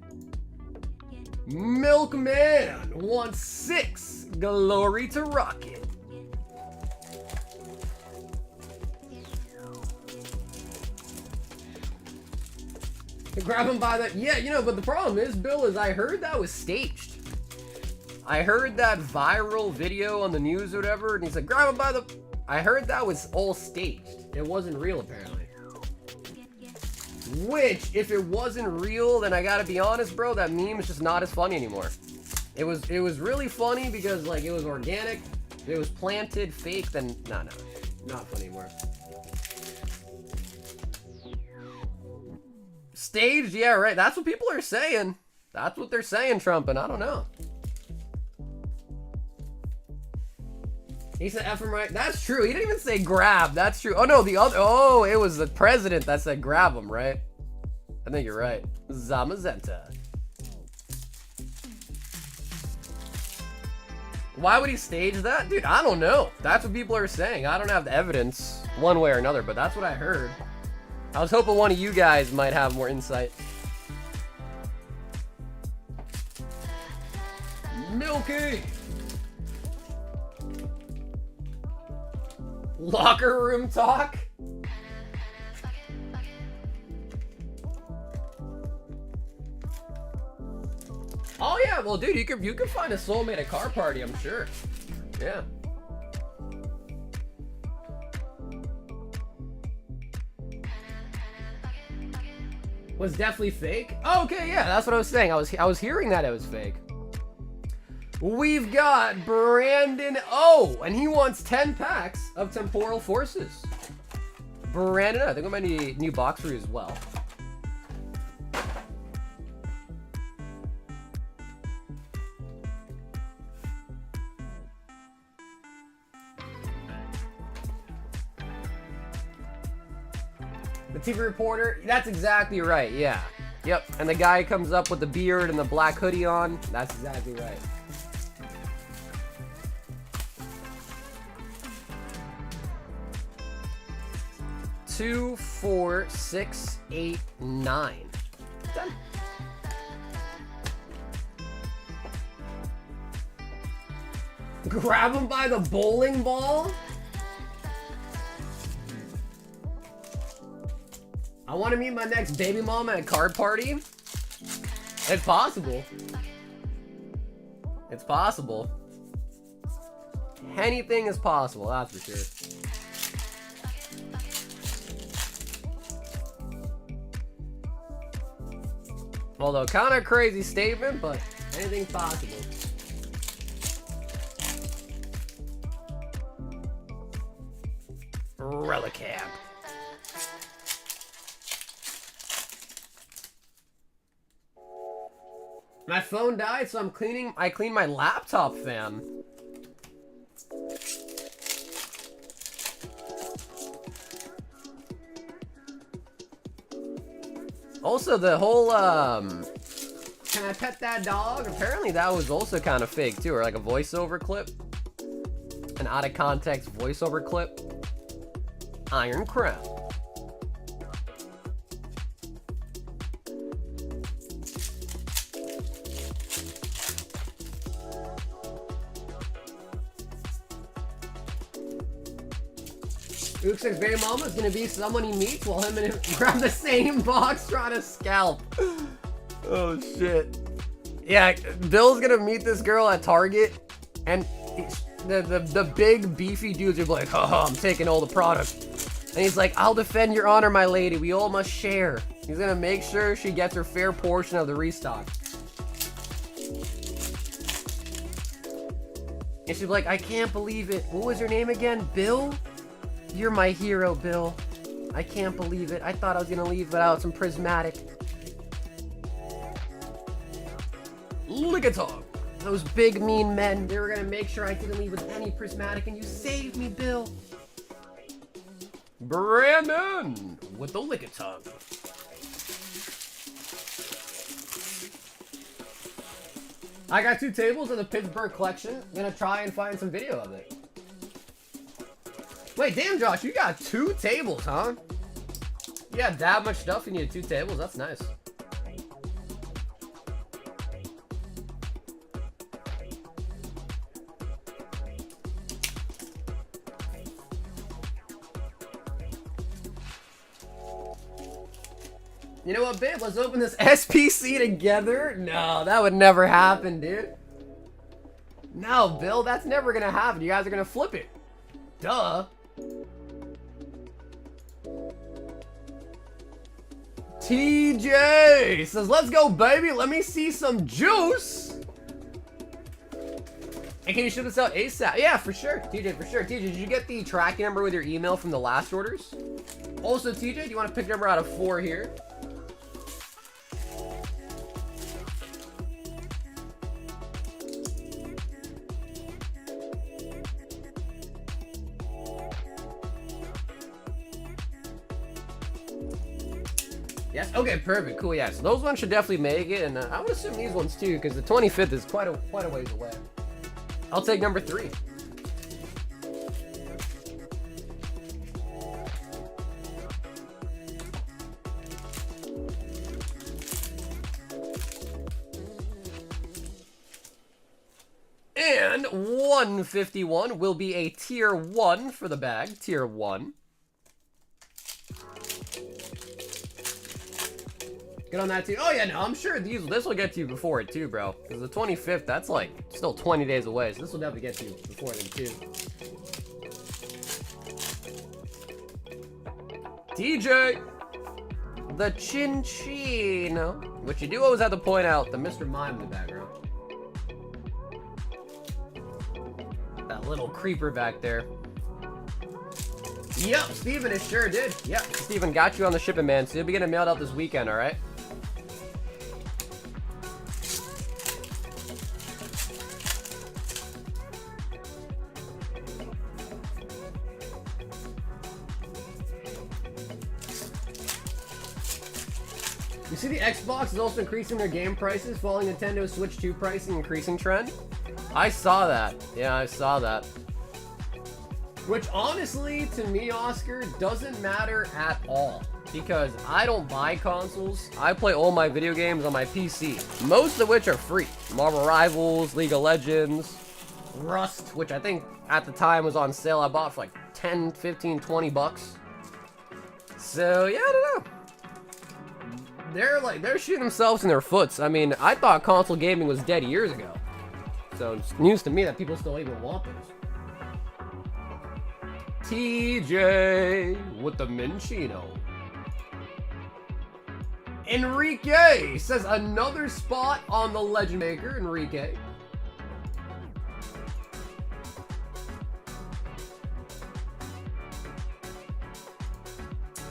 Milkman wants 6. Glory to Rocket. Grab him by the... Yeah, you know, but the problem is, Bill, is I heard that was staged. I heard that viral video on the news or whatever, and he's like, grab him by the... I heard that was all staged. It wasn't real, apparently. Which, if it wasn't real, then I gotta be honest, bro, that meme is just not as funny anymore. It was really funny because, like, it was organic. If it was planted, fake, then... No, not funny anymore. Staged? Yeah, right. That's what people are saying. That's what they're saying, Trump, and I don't know. He said F him right. That's true. He didn't even say grab. That's true. Oh, no, the other... Oh, it was the president that said grab him, right? I think you're right. Zamazenta. Why would he stage that? Dude, I don't know. That's what people are saying. I don't have the evidence one way or another, but that's what I heard. I was hoping one of you guys might have more insight. Milky! Locker room talk? Oh yeah, well dude, you could find a soulmate at car party, I'm sure. Yeah. Was definitely fake? Oh, okay, yeah, that's what I was saying. I was hearing that it was fake. We've got Brandon O, and he wants 10 packs of Temporal Forces. Brandon, I think we might need a new box for you as well. The TV reporter, that's exactly right, yeah. Yep, and the guy comes up with the beard and the black hoodie on. That's exactly right. Two, 4, 6, 8, 9. Done. Grab him by the bowling ball? I want to meet my next baby mama at a card party. It's possible. It's possible. Anything is possible, that's for sure. Although, kind of crazy statement, but anything's possible. Relicap. My phone died, so I cleaned my laptop, fam. Also, the whole, can I pet that dog? Apparently that was also kind of fake, too, or like a voiceover clip. An out-of-context voiceover clip. Iron Crown. Looks like baby mama is gonna be someone he meets while him and him grab the same box trying to scalp. Oh shit. Yeah, Bill's gonna meet this girl at Target, and the big beefy dudes are like, haha, I'm taking all the product. And he's like, I'll defend your honor, my lady. We all must share. He's gonna make sure she gets her fair portion of the restock. And she's like, I can't believe it. What was her name again? Bill? You're my hero, Bill. I can't believe it. I thought I was gonna leave without some Prismatic. Ligatog. Those big mean men, they were gonna make sure I didn't leave with any prismatic, and you saved me, Bill. Brandon with the Lickitung. I got 2 tables in the Pittsburgh collection. I'm gonna try and find some video of it. Wait, damn, Josh, you got 2 tables, huh? You got that much stuff, you need 2 tables? That's nice. You know what, babe? Let's open this SPC together. No, that would never happen, dude. No, Bill, that's never gonna happen. You guys are gonna flip it. Duh. TJ says, let's go, baby. Let me see some juice. And can you ship this out ASAP? Yeah, for sure. TJ, for sure. TJ, did you get the tracking number with your email from the last orders? Also, TJ, do you want to pick a number out of 4 here? Yes. Okay. Perfect. Cool. Yeah. So those ones should definitely make it, and I would assume these ones too, because the 25th is quite a ways away. I'll take number 3. And 151 will be a tier 1 for the bag. Tier 1. Get on that too. Oh yeah, no, I'm sure this will get to you before it too, bro. Because the 25th, that's like still 20 days away, so this will definitely get to you before them too. DJ, the Chinchino. Which you do always have to point out the Mr. Mime in the background. That little creeper back there. Yep, Steven, it sure did. Yep, Steven got you on the shipping, man. So you'll be getting mailed out this weekend, all right? You see the Xbox is also increasing their game prices following Nintendo Switch 2 pricing increasing trend? I saw that. Yeah, I saw that. Which honestly, to me, Oscar, doesn't matter at all. Because I don't buy consoles. I play all my video games on my PC. Most of which are free. Marvel Rivals, League of Legends, Rust, which I think at the time was on sale. I bought for like 10, 15, 20 bucks. So, yeah, I don't know. They're shooting themselves in their foots. I mean, I thought console gaming was dead years ago. So it's news to me that people still even want those. TJ with the Minchino. Enrique says another spot on the Legend Maker. Enrique.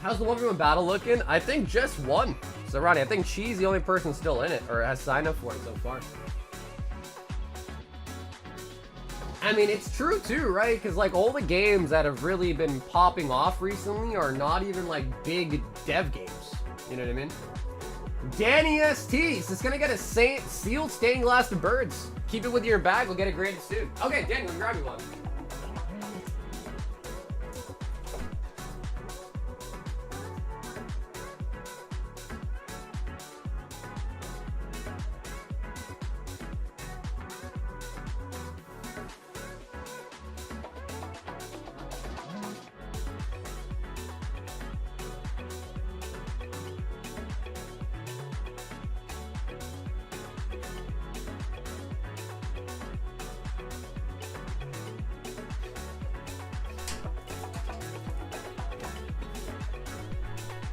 How's the 1v1 battle looking? I think just one. So Ronnie, I think she's the only person still in it, or has signed up for it so far. I mean, it's true too, right? Because like all the games that have really been popping off recently are not even like big dev games. You know what I mean? Danny ST is just gonna get a sealed stained glass of birds. Keep it with your bag, we'll get it graded soon. Okay, Danny, let me grab you one.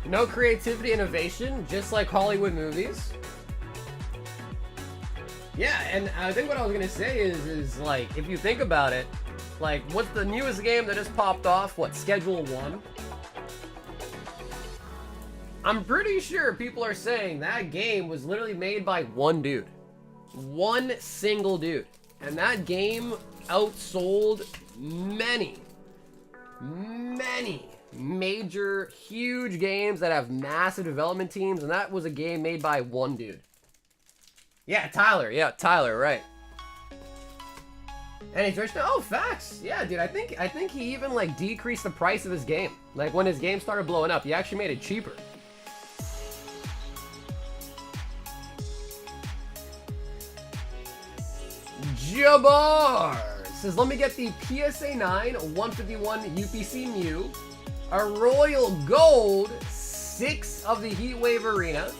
No creativity, innovation, just like Hollywood movies. Yeah, and I think what I was gonna say is like, if you think about it, like, what's the newest game that just popped off? What, Schedule 1? I'm pretty sure people are saying that game was literally made by one dude. One single dude. And that game outsold many major, huge games that have massive development teams, and that was a game made by one dude. Yeah, Tyler. Yeah, Tyler, right. And he's rich now. Oh, facts. Yeah, dude, I think he even, like, decreased the price of his game. Like, when his game started blowing up, he actually made it cheaper. Jabbar says, let me get the PSA 9 151 UPC Mew, a Royal Gold, 6 of the Heatwave Arena,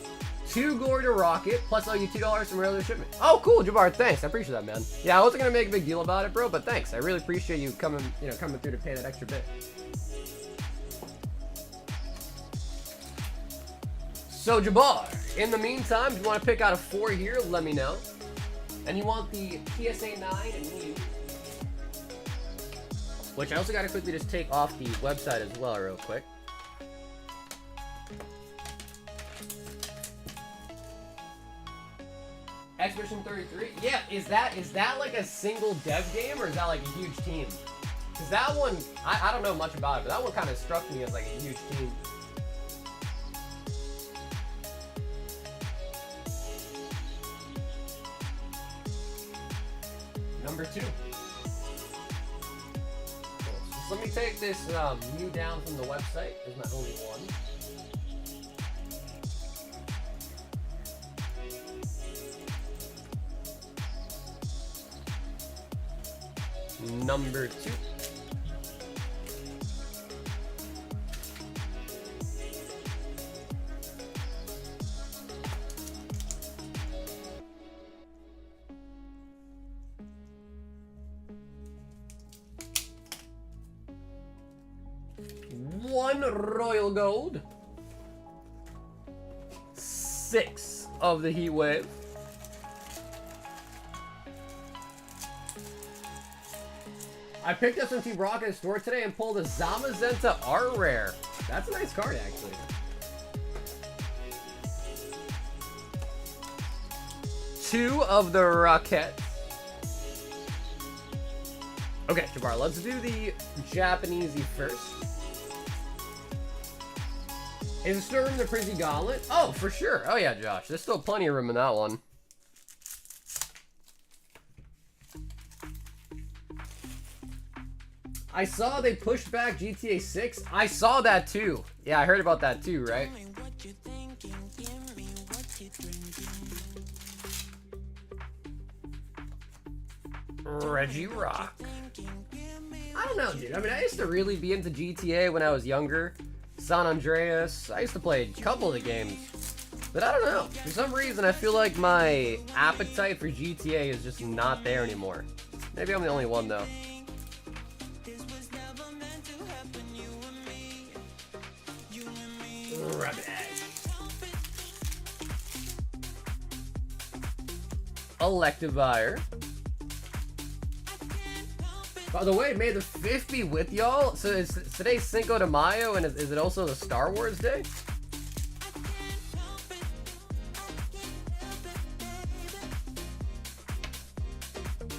2 Glory to Rocket, plus owe you $2 from earlier shipment. Oh, cool, Jabbar, thanks. I appreciate that, man. Yeah, I wasn't gonna make a big deal about it, bro, but thanks. I really appreciate you coming through to pay that extra bit. So, Jabbar, in the meantime, if you want to pick out a 4 here, let me know. And you want the PSA 9 and Mew, which I also got to quickly just take off the website as well real quick. Expedition 33? Yeah, is that like a single dev game, or is that like a huge team? Because that one, I don't know much about it, but that one kind of struck me as like a huge team. Number 2. So let me take this Mew down from the website. There's my only one. Number 2. One Royal Gold, 6 of the Heatwave, I picked up some Team Rocket in store today and pulled a Zamazenta Art Rare. That's a nice card, actually. Two of the Rockets. Okay, Jabbar, let's do the Japanesey first. Is there still room in the Prizzy Gauntlet? Oh, for sure. Oh yeah, Josh. There's still plenty of room in that one. I saw they pushed back GTA 6. I saw that too. Yeah, I heard about that too, right? Reggie Rock. I don't know, dude. I mean, I used to really be into GTA when I was younger. San Andreas. I used to play a couple of the games. But I don't know. For some reason, I feel like my appetite for GTA is just not there anymore. Maybe I'm the only one, though. Electivire. By the way, may the 5th be with y'all. So is today Cinco de Mayo, and is it also the Star Wars Day?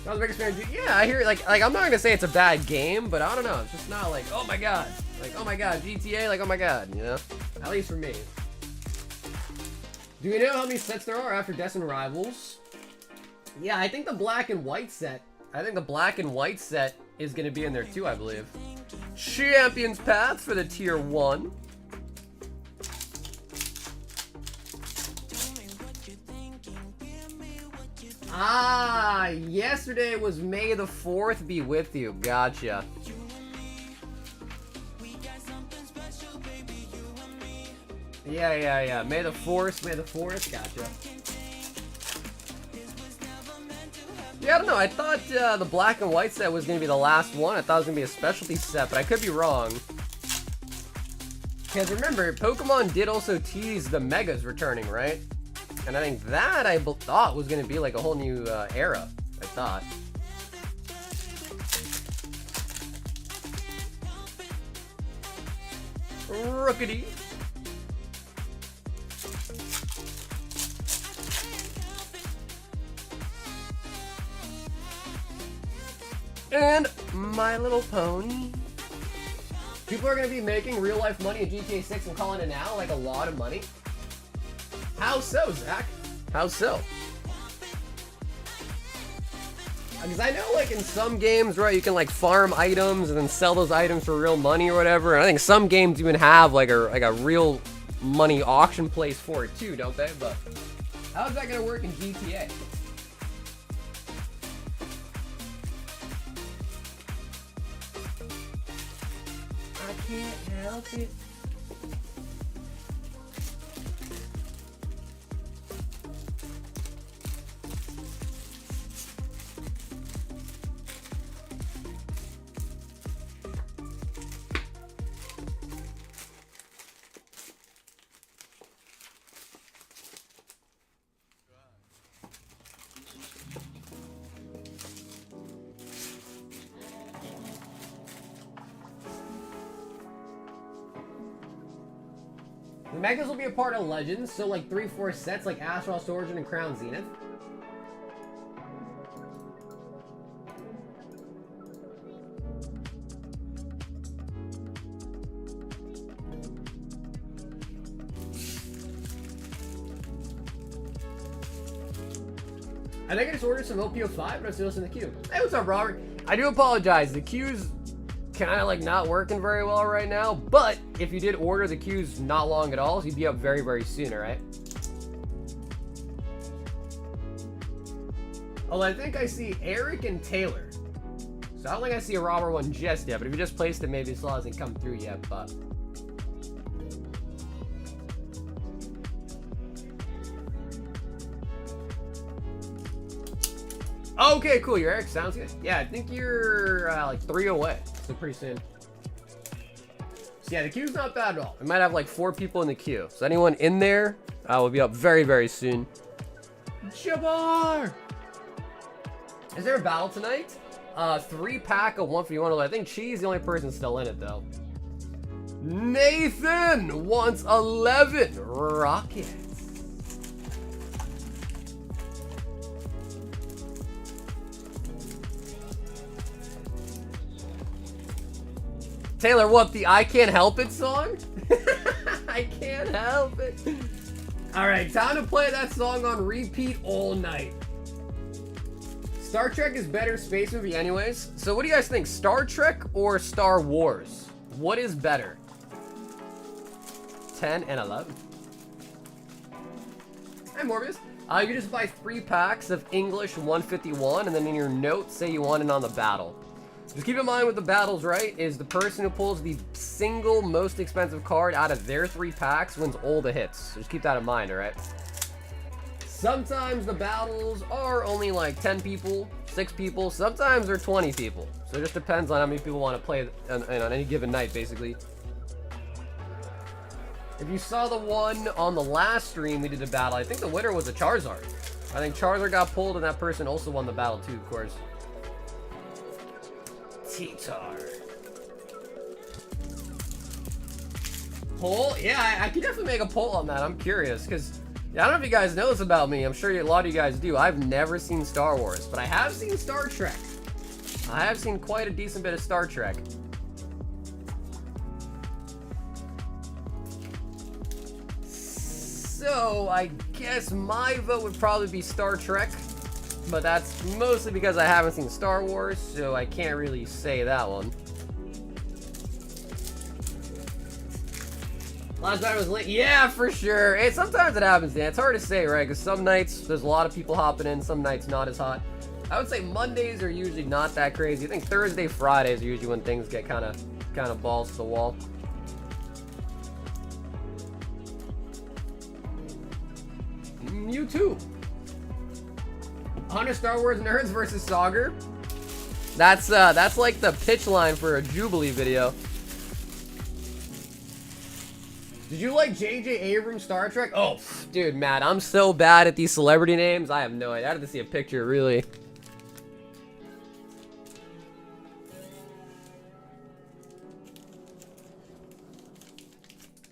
That was the biggest fan. Yeah, I hear like I'm not gonna say it's a bad game, but I don't know. It's just not like, oh my god, GTA, like oh my god, you know. At least for me. Do we know how many sets there are after Deaths and Rivals? Yeah, I think the black and white set. Is going to be in there too, I believe. Champions Path for the Tier 1. Ah, yesterday was May the 4th be with you. Gotcha. Yeah. May the 4th. Gotcha. Yeah, I don't know. I thought the black and white set was going to be the last one. I thought it was going to be a specialty set, but I could be wrong. Because remember, Pokemon did also tease the Megas returning, right? And I think that I thought was going to be like a whole new era. I thought. Rookity. and My Little Pony. People are going to be making real life money in GTA 6 and calling it now like a lot of money. How so, Zach? How so? Because I know, like, in some games, right, you can, like, farm items and then sell those items for real money or whatever. And I think some games even have, like a real money auction place for it, too, don't they? But how's that going to work in GTA? I can't help it. The Megas will be a part of Legends, so like 3-4 sets like Astral Origin and Crown Zenith. I think I just ordered some OPO5, but I'm still in the queue. Hey, what's up, Robert? I do apologize. The queue's kind of like not working very well right now, but if you did order, the queue's not long at all, so you'd be up very, very soon, all right? Oh, I think I see Eric and Taylor. So I don't think I see a Robert one just yet, but if you just placed it, maybe it still hasn't come through yet, but... Okay, cool. You're Eric. Sounds good. Yeah, I think you're like 3 away. So pretty soon. So yeah, the queue's not bad at all. We might have like 4 people in the queue. So anyone in there will be up very, very soon. Jabbar! Is there a battle tonight? 3-pack of 151. I think Cheese the only person still in it though. Nathan wants 11 rockets. Taylor, what, the I Can't Help It song? I can't help it. Alright, time to play that song on repeat all night. Star Trek is better space movie anyways. So what do you guys think, Star Trek or Star Wars? What is better? 10 and 11. Hi, Morbius. You can just buy 3 packs of English 151, and then in your notes say you want it on the battle. Just keep in mind with the battles, right, is the person who pulls the single most expensive card out of their 3 packs wins all the hits. So just keep that in mind, alright? Sometimes the battles are only like 10 people, 6 people, sometimes they're 20 people. So it just depends on how many people want to play on any given night, basically. If you saw the one on the last stream we did a battle, I think the winner was a Charizard. I think Charizard got pulled and that person also won the battle too, of course. T-Tar. Poll? Yeah, I could definitely make a poll on that. I'm curious, because I don't know if you guys know this about me. I'm sure a lot of you guys do. I've never seen Star Wars, but I have seen Star Trek. I have seen quite a decent bit of Star Trek. So, I guess my vote would probably be Star Trek. But that's mostly because I haven't seen Star Wars, so I can't really say that one. Last night was late. Yeah, for sure. Sometimes it happens, Dan. It's hard to say, right? Because some nights there's a lot of people hopping in, some nights not as hot. I would say Mondays are usually not that crazy. I think Thursday, Fridays are usually when things get kind of balls to the wall. You too. 100 Star Wars nerds versus Sauger. That's like the pitch line for a Jubilee video. Did you like J.J. Abrams' Star Trek? Oh, dude, Matt, I'm so bad at these celebrity names. I have no idea. I had to see a picture, really.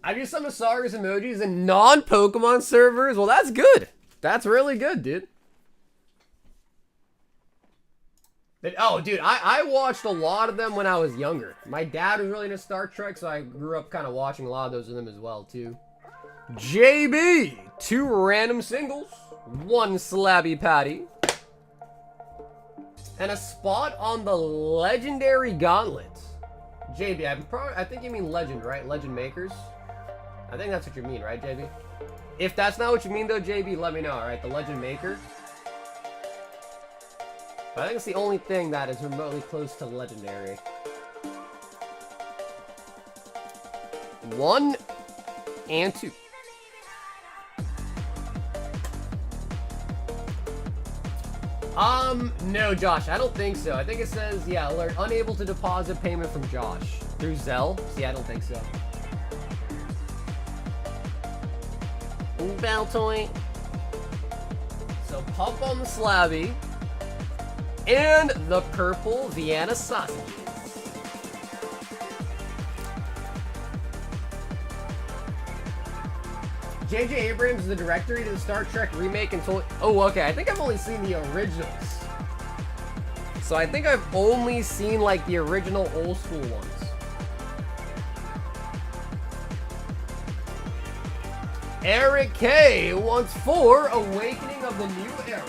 I do some of Sauger's emojis in non-Pokemon servers. Well, that's good. That's really good, dude. Oh, dude, I watched a lot of them when I was younger. My dad was really into Star Trek, so I grew up kind of watching a lot of those of them as well, too. JB, 2 random singles, 1 slabby patty, and a spot on the legendary gauntlet. JB, I think you mean legend, right? Legend makers? I think that's what you mean, right, JB? If that's not what you mean, though, JB, let me know, alright? The legend maker. But I think it's the only thing that is remotely close to legendary. 1 and 2. No, Josh, I don't think so. I think it says, yeah, alert, unable to deposit payment from Josh. Through Zelle? See, I don't think so. Bell toy. So, pump on the slabby. And the purple Vienna sausages. J.J. Abrams is the director to the Star Trek remake and told... Oh, okay. I think I've only seen the originals. So I think I've only seen, like, the original old school ones. Eric K. wants 4 Awakening of the New Era.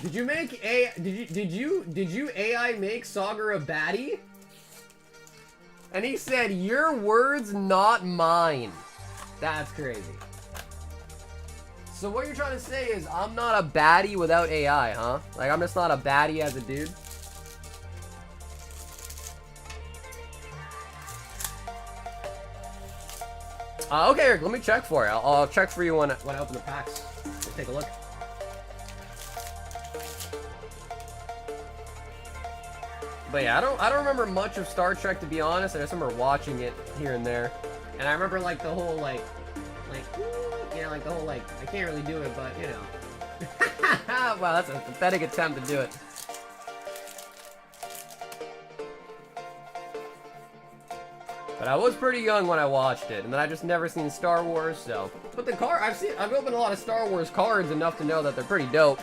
Did you make a... Did you AI make Sagar a baddie? And he said, your words, not mine. That's crazy. So what you're trying to say is, I'm not a baddie without AI, huh? Like, I'm just not a baddie as a dude? Okay, Eric, let me check for you. I'll check for you when I open the packs. Let's take a look. But yeah, I don't remember much of Star Trek, to be honest. I just remember watching it here and there. And I remember, like, the whole, like, you know, like, the whole, like, I can't really do it, but, you know. Wow, that's a pathetic attempt to do it. But I was pretty young when I watched it, and then I just never seen Star Wars, so. But the card, I've opened a lot of Star Wars cards enough to know that they're pretty dope.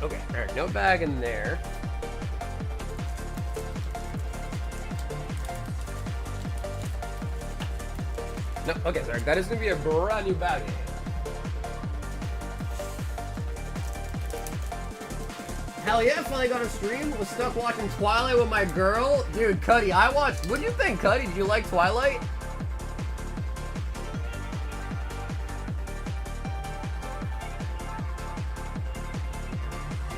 Okay, alright, no bag in there. No, okay, sorry, that is gonna be a brand new bag. Hell yeah, finally got a stream. Was stuck watching Twilight with my girl. Dude, Cuddy, I watched. What do you think, Cuddy? Did you like Twilight?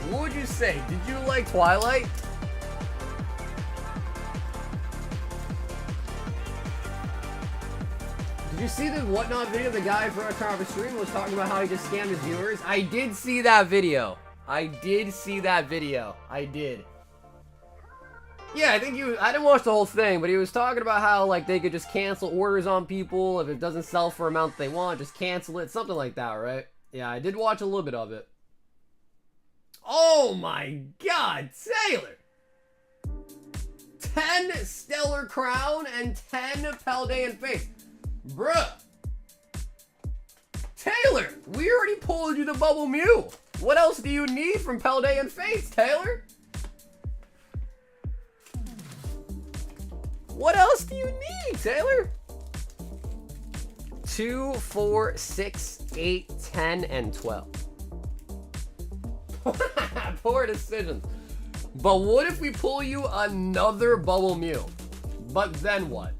What would you say? Did you like Twilight? Did you see the Whatnot video? The guy for a Carver stream was talking about how he just scammed his viewers. I did see that video. I did see that video. I did. Yeah, I didn't watch the whole thing, but he was talking about how, like, they could just cancel orders on people. If it doesn't sell for amount they want, just cancel it. Something like that, right? Yeah, I did watch a little bit of it. Oh my god, Taylor! 10 Stellar Crown and 10 Paldea Face. Bruh. Taylor, we already pulled you the Bubble Mew. What else do you need from Paldea Face, Taylor? What else do you need, Taylor? 2, 4, 6, 8, 10, and 12. Poor decision. But what if we pull you another Bubble Mew? But then what?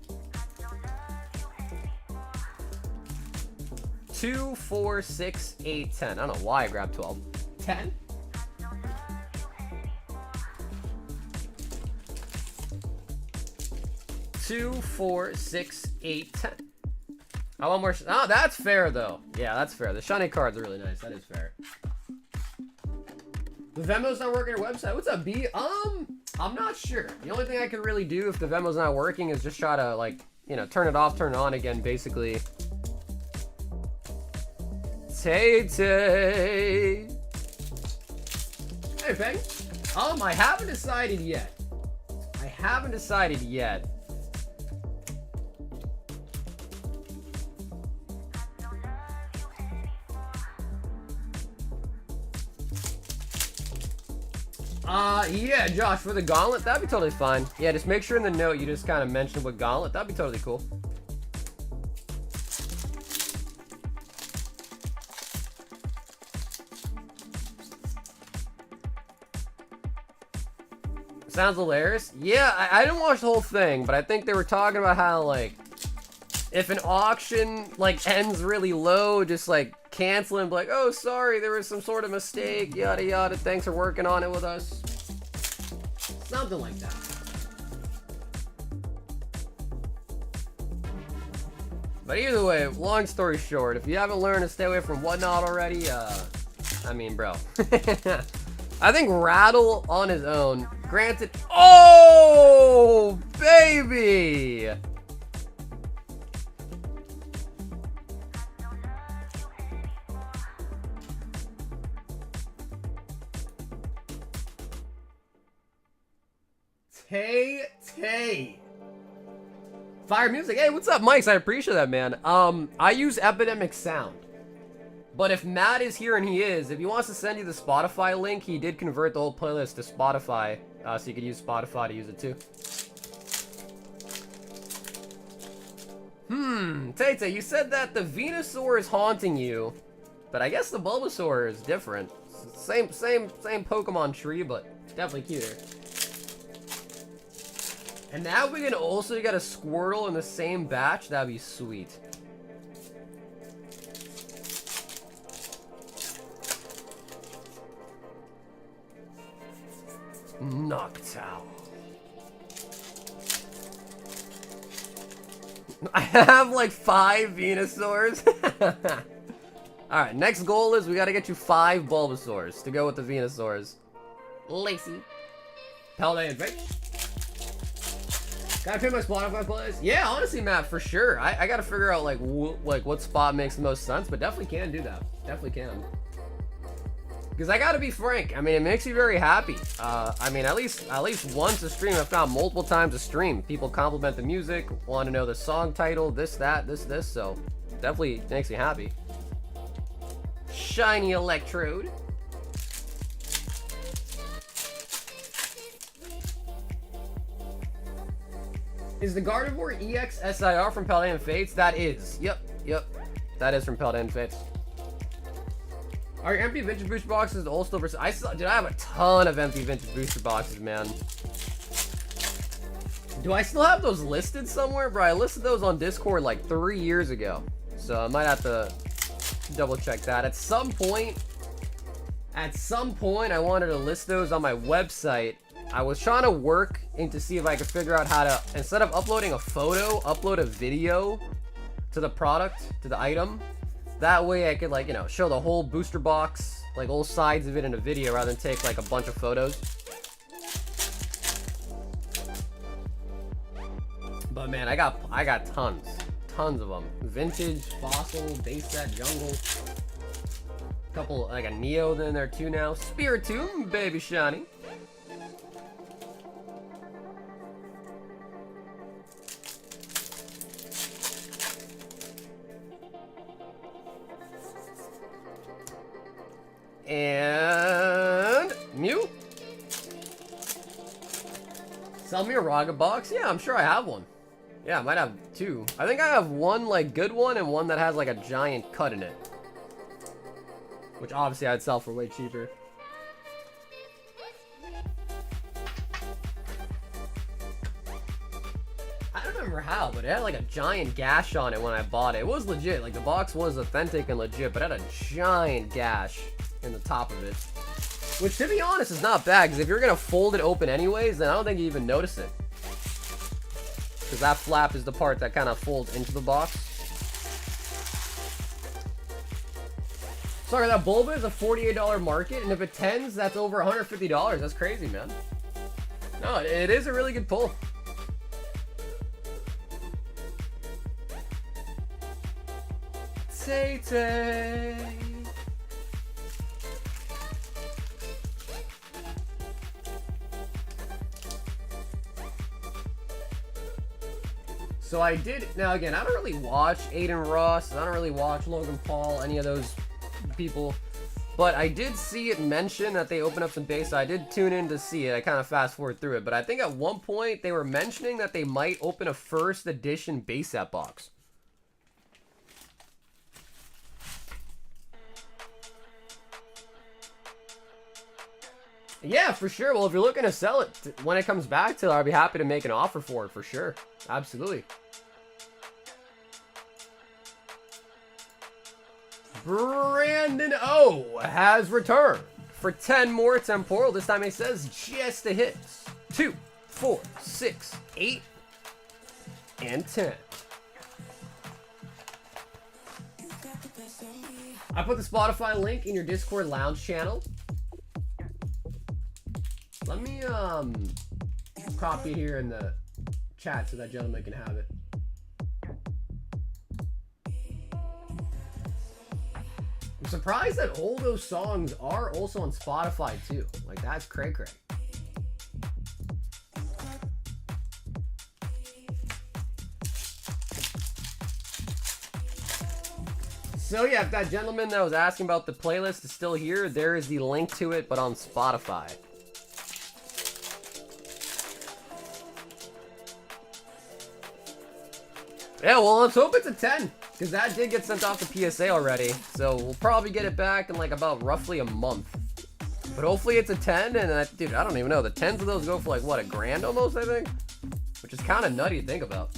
2, 4, 6, 8, 10. I don't know why I grabbed 12. 10? Two, 4, 6, 8, 10. I want more. Oh, that's fair though. Yeah, that's fair. The shiny cards are really nice. That is fair. The Venmo's not working on your website. What's up, B? I'm not sure. The only thing I could really do if the Venmo's not working is just try to, like, you know, turn it off, turn it on again, basically. Tay Tay. Hey, Peg. I haven't decided yet. I haven't decided yet. Yeah, Josh, for the gauntlet, that'd be totally fine. Yeah, just make sure in the note you just kind of mention what gauntlet. That'd be totally cool. Sounds hilarious. Yeah, I didn't watch the whole thing, but I think they were talking about how, like, if an auction, like, ends really low, just, like, cancel and be like, oh, sorry, there was some sort of mistake, yada yada, thanks for working on it with us. Something like that. But either way, long story short, if you haven't learned to stay away from Whatnot already, I mean, bro. I think Rattle on his own, granted, oh, baby! Tay. Fire music. Hey, what's up, Mike? I appreciate that, man. I use Epidemic Sound. But if Matt is here, and he is, if he wants to send you the Spotify link, he did convert the whole playlist to Spotify, so you could use Spotify to use it too. Tay, you said that the Venusaur is haunting you, but I guess the Bulbasaur is different. Same Pokemon tree, but definitely cuter. And now we can also get a Squirtle in the same batch. That'd be sweet. Noctowl. I have like 5 Venusaurs. Alright, next goal is we gotta get you 5 Bulbasaurs to go with the Venusaurs. Lacey. Paldea Evolved. Gotta pick my Spotify playlist? Yeah, honestly, Matt, for sure. I gotta figure out like what spot makes the most sense, but definitely can do that. Definitely can. Because I gotta be frank, I mean, it makes me very happy. I mean, at least once a stream, if not multiple times a stream, people compliment the music, want to know the song title, this, that, this, so definitely makes me happy. Shiny Electrode. Is the Gardevoir EX SIR from Paldea Fates? That is. Yep. That is from Paldea Fates. Are your empty vintage booster boxes all still versus? I have a ton of empty vintage booster boxes, man. Do I still have those listed somewhere? Bro, I listed those on Discord like 3 years ago. So I might have to double check that. At some point, I wanted to list those on my website. I was trying to work to see if I could figure out how to, instead of uploading a photo, upload a video to the product, to the item. That way I could, like, you know, show the whole booster box, like all sides of it in a video rather than take like a bunch of photos. But man, I got tons of them. Vintage, fossil, base set, jungle. Couple, like a Neo in there too now. Spiritomb, baby shiny. And Mew. Sell me a Raga box? Yeah, I'm sure I have one. Yeah, I might have 2. I think I have one like good one and one that has like a giant cut in it. Which obviously I'd sell for way cheaper. I don't remember how, but it had like a giant gash on it when I bought it. It was legit, like the box was authentic and legit, but it had a giant gash in the top of it. Which, to be honest, is not bad, because if you're going to fold it open anyways, then I don't think you even notice it. Because that flap is the part that kind of folds into the box. Sorry, that Bulba is a $48 market, and if it tens, that's over $150. That's crazy, man. No, it is a really good pull. Tay. So I did, now again, I don't really watch Aiden Ross, I don't really watch Logan Paul, any of those people, but I did see it mention that they opened up some base, so I did tune in to see it. I kind of fast forward through it, but I think at one point they were mentioning that they might open a first edition base set box. Yeah, for sure. Well, if you're looking to sell it when it comes back to it, I'd be happy to make an offer for it, for sure. Absolutely. Brandon O has returned for 10 more temporal. This time he says just the hits. 2, 4, 6, 8, and 10. I put the Spotify link in your Discord lounge channel. Let me copy it here in the chat so that gentleman can have it. I'm surprised that all those songs are also on Spotify too. Like, that's cray-cray. So yeah, if that gentleman that was asking about the playlist is still here, there is the link to it, but on Spotify. Yeah, well, let's hope it's a 10, because that did get sent off to PSA already, so we'll probably get it back in like about roughly a month. But hopefully it's a 10, and dude, I don't even know, the 10s of those go for like, what, a grand almost, I think? Which is kind of nutty to think about.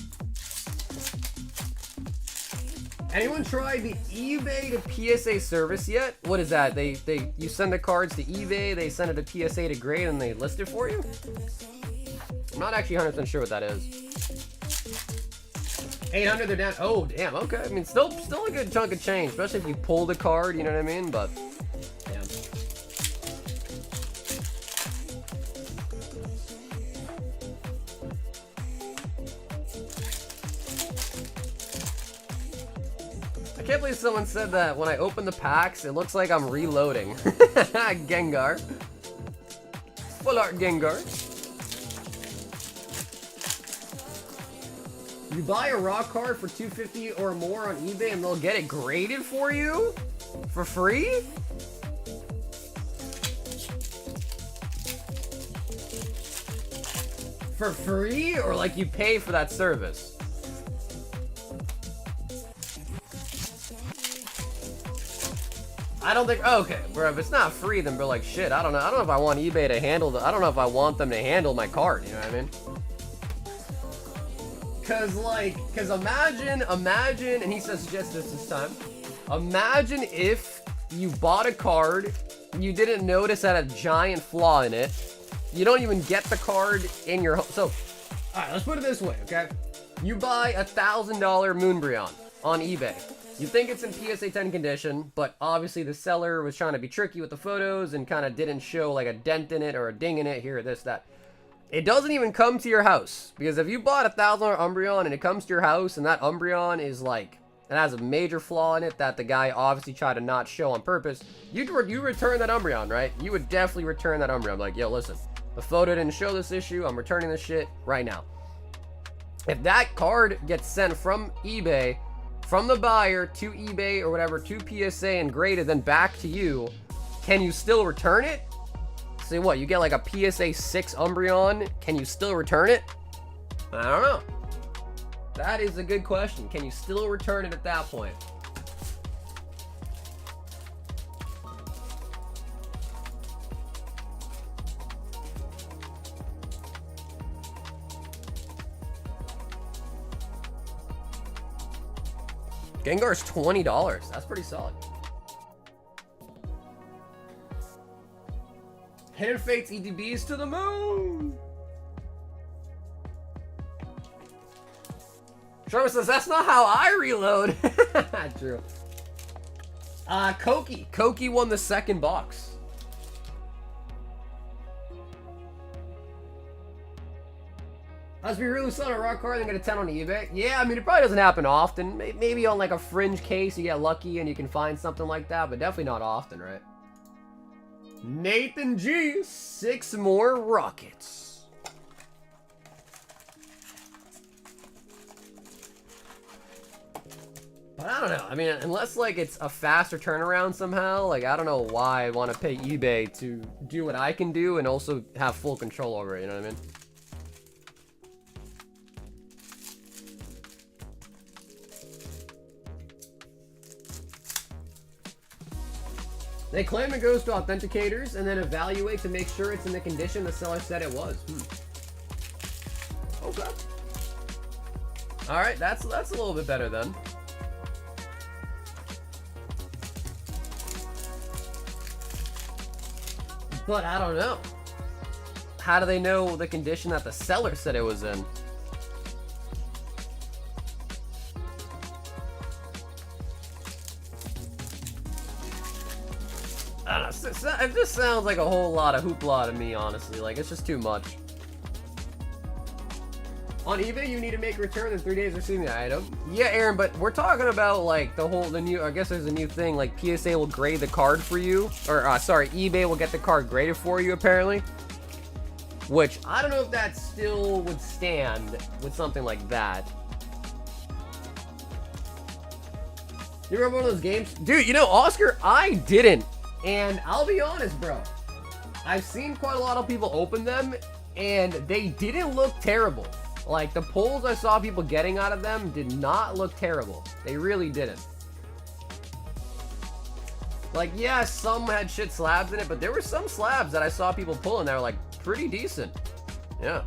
Anyone tried the eBay to PSA service yet? What is that? You send the cards to eBay, they send it to PSA to grade, and they list it for you? I'm not actually 100% sure what that is. 800, they're down. Oh, damn. Okay. I mean, still a good chunk of change, especially if you pull the card. You know what I mean? But damn. I can't believe someone said that when I open the packs, it looks like I'm reloading. Gengar. Full art Gengar. You buy a raw card for $250 or more on eBay and they'll get it graded for you? For free? For free? Or like you pay for that service? I don't think, oh, okay, bro, if it's not free, then we're like, shit, I don't know if I want eBay to handle I don't know if I want them to handle my card, you know what I mean? Cause imagine, and he says just this time, imagine if you bought a card, you didn't notice that a giant flaw in it, you don't even get the card in your home. So, alright, let's put it this way, okay? You buy a $1,000 Moonbryon on eBay. You think it's in PSA 10 condition, but obviously the seller was trying to be tricky with the photos and kind of didn't show like a dent in it or a ding in it, here, this, that. It doesn't even come to your house, because if you bought a $1,000 Umbreon and it comes to your house and that Umbreon is like, it has a major flaw in it that the guy obviously tried to not show on purpose, you return that Umbreon, right? You would definitely return that Umbreon. Like, yo, listen, the photo didn't show this issue, I'm returning this shit right now. If that card gets sent from eBay, from the buyer to eBay or whatever, to PSA and graded, then back to you, can you still return it? Say what, you get like a PSA 6 Umbreon, can you still return it? I don't know. That is a good question. Can you still return it at that point? Gengar's $20. That's pretty solid. Hidden Fates EDBs to the moon! Sherman says, that's not how I reload. True. Koki. Koki won the second box. Let's be really selling a raw card and get a 10 on eBay. Yeah, I mean, it probably doesn't happen often. Maybe on like a fringe case, you get lucky and you can find something like that, but definitely not often, right? Nathan G, 6 more rockets. But I don't know. I mean, unless like it's a faster turnaround somehow, like I don't know why I want to pay eBay to do what I can do and also have full control over it, you know what I mean? They claim it goes to authenticators and then evaluate to make sure it's in the condition the seller said it was. Okay. Alright, that's a little bit better then. But I don't know. How do they know the condition that the seller said it was in? I don't know. It just sounds like a whole lot of hoopla to me, honestly. Like, it's just too much. On eBay, you need to make a return in 3 days receiving the item. Yeah, Aaron, but we're talking about, like, the new, I guess there's a new thing, like, PSA will grade the card for you. Or, sorry, eBay will get the card graded for you, apparently. Which, I don't know if that still would stand with something like that. You remember one of those games? Dude, you know, Oscar, I didn't. And I'll be honest, bro. I've seen quite a lot of people open them, and they didn't look terrible. Like, the pulls I saw people getting out of them did not look terrible. They really didn't. Like, yeah, some had shit slabs in it, but there were some slabs that I saw people pulling that were, like, pretty decent. Yeah.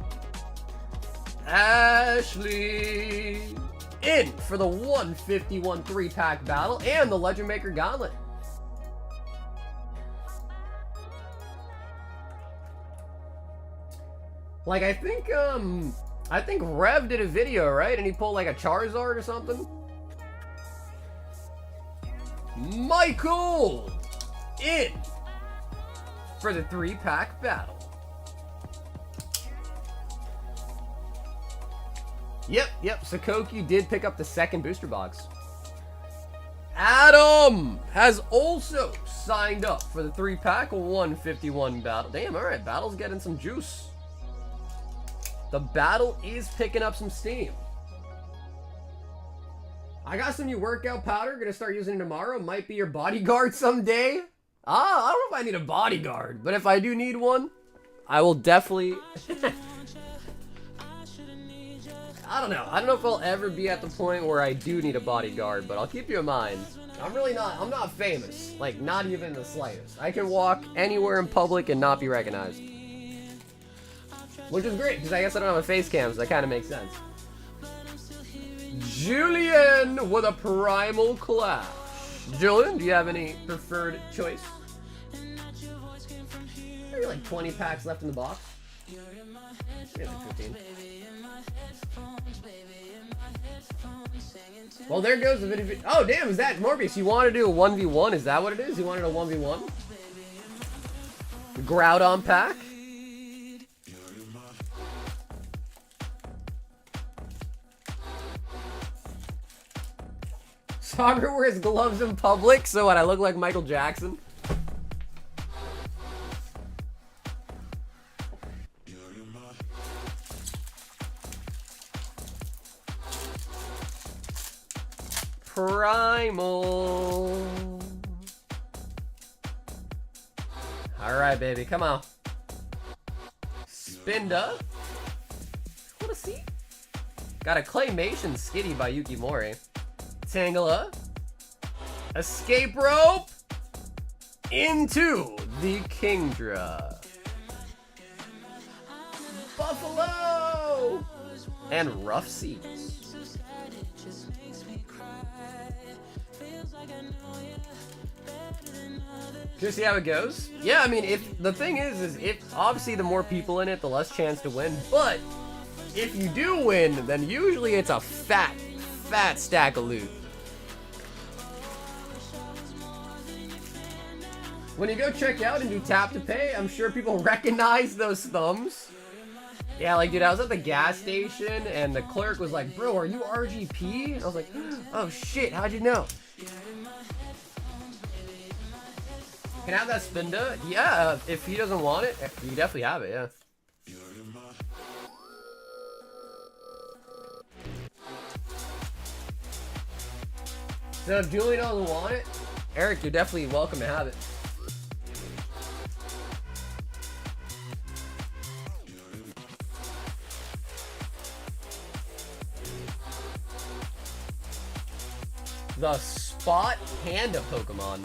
Ashley in for the 151 3-pack battle and the Legend Maker Gauntlet. Like, I think Rev did a video, right? And he pulled like a Charizard or something. Michael in for the 3-pack battle. Yep, Sakoki did pick up the second booster box. Adam has also signed up for the 3-pack 151 battle. Damn, alright, battle's getting some juice. The battle is picking up some steam. I got some new workout powder. Gonna start using it tomorrow. Might be your bodyguard someday. I don't know if I need a bodyguard, but if I do need one, I will definitely... I don't know. I don't know if I'll ever be at the point where I do need a bodyguard, but I'll keep you in mind. I'm not famous. Like, not even the slightest. I can walk anywhere in public and not be recognized. Which is great, because I guess I don't have a face cam, so that kind of makes sense. Julian with a Primal Clash. Julian, do you have any preferred choice? Maybe like 20 packs left in the box. Maybe like 15. Well, there goes the video. Oh, damn, is that Morbius? You want to do a 1v1? Is that what it is? You wanted a 1v1? Groudon pack? Soccer wears gloves in public, so what, I look like Michael Jackson? Primal. Alright, baby, come on. Spinda. What a see. Got a Claymation Skitty by Yukimori. Tangela. Escape Rope. Into the Kingdra. Buffalo. And Rough Seas. Just see how it goes. Yeah, I mean, if the thing is if obviously the more people in it, the less chance to win. But if you do win, then usually it's a fat stack of loot. When you go check out and do tap to pay, I'm sure people recognize those thumbs. Yeah, like, dude, I was at the gas station and the clerk was like, bro, are you RGP? And I was like, oh shit, how'd you know? Can I have that Spinda? Yeah, if he doesn't want it, you can definitely have it, yeah. So if Julie doesn't want it, Eric, you're definitely welcome to have it. The Spot Panda Pokemon.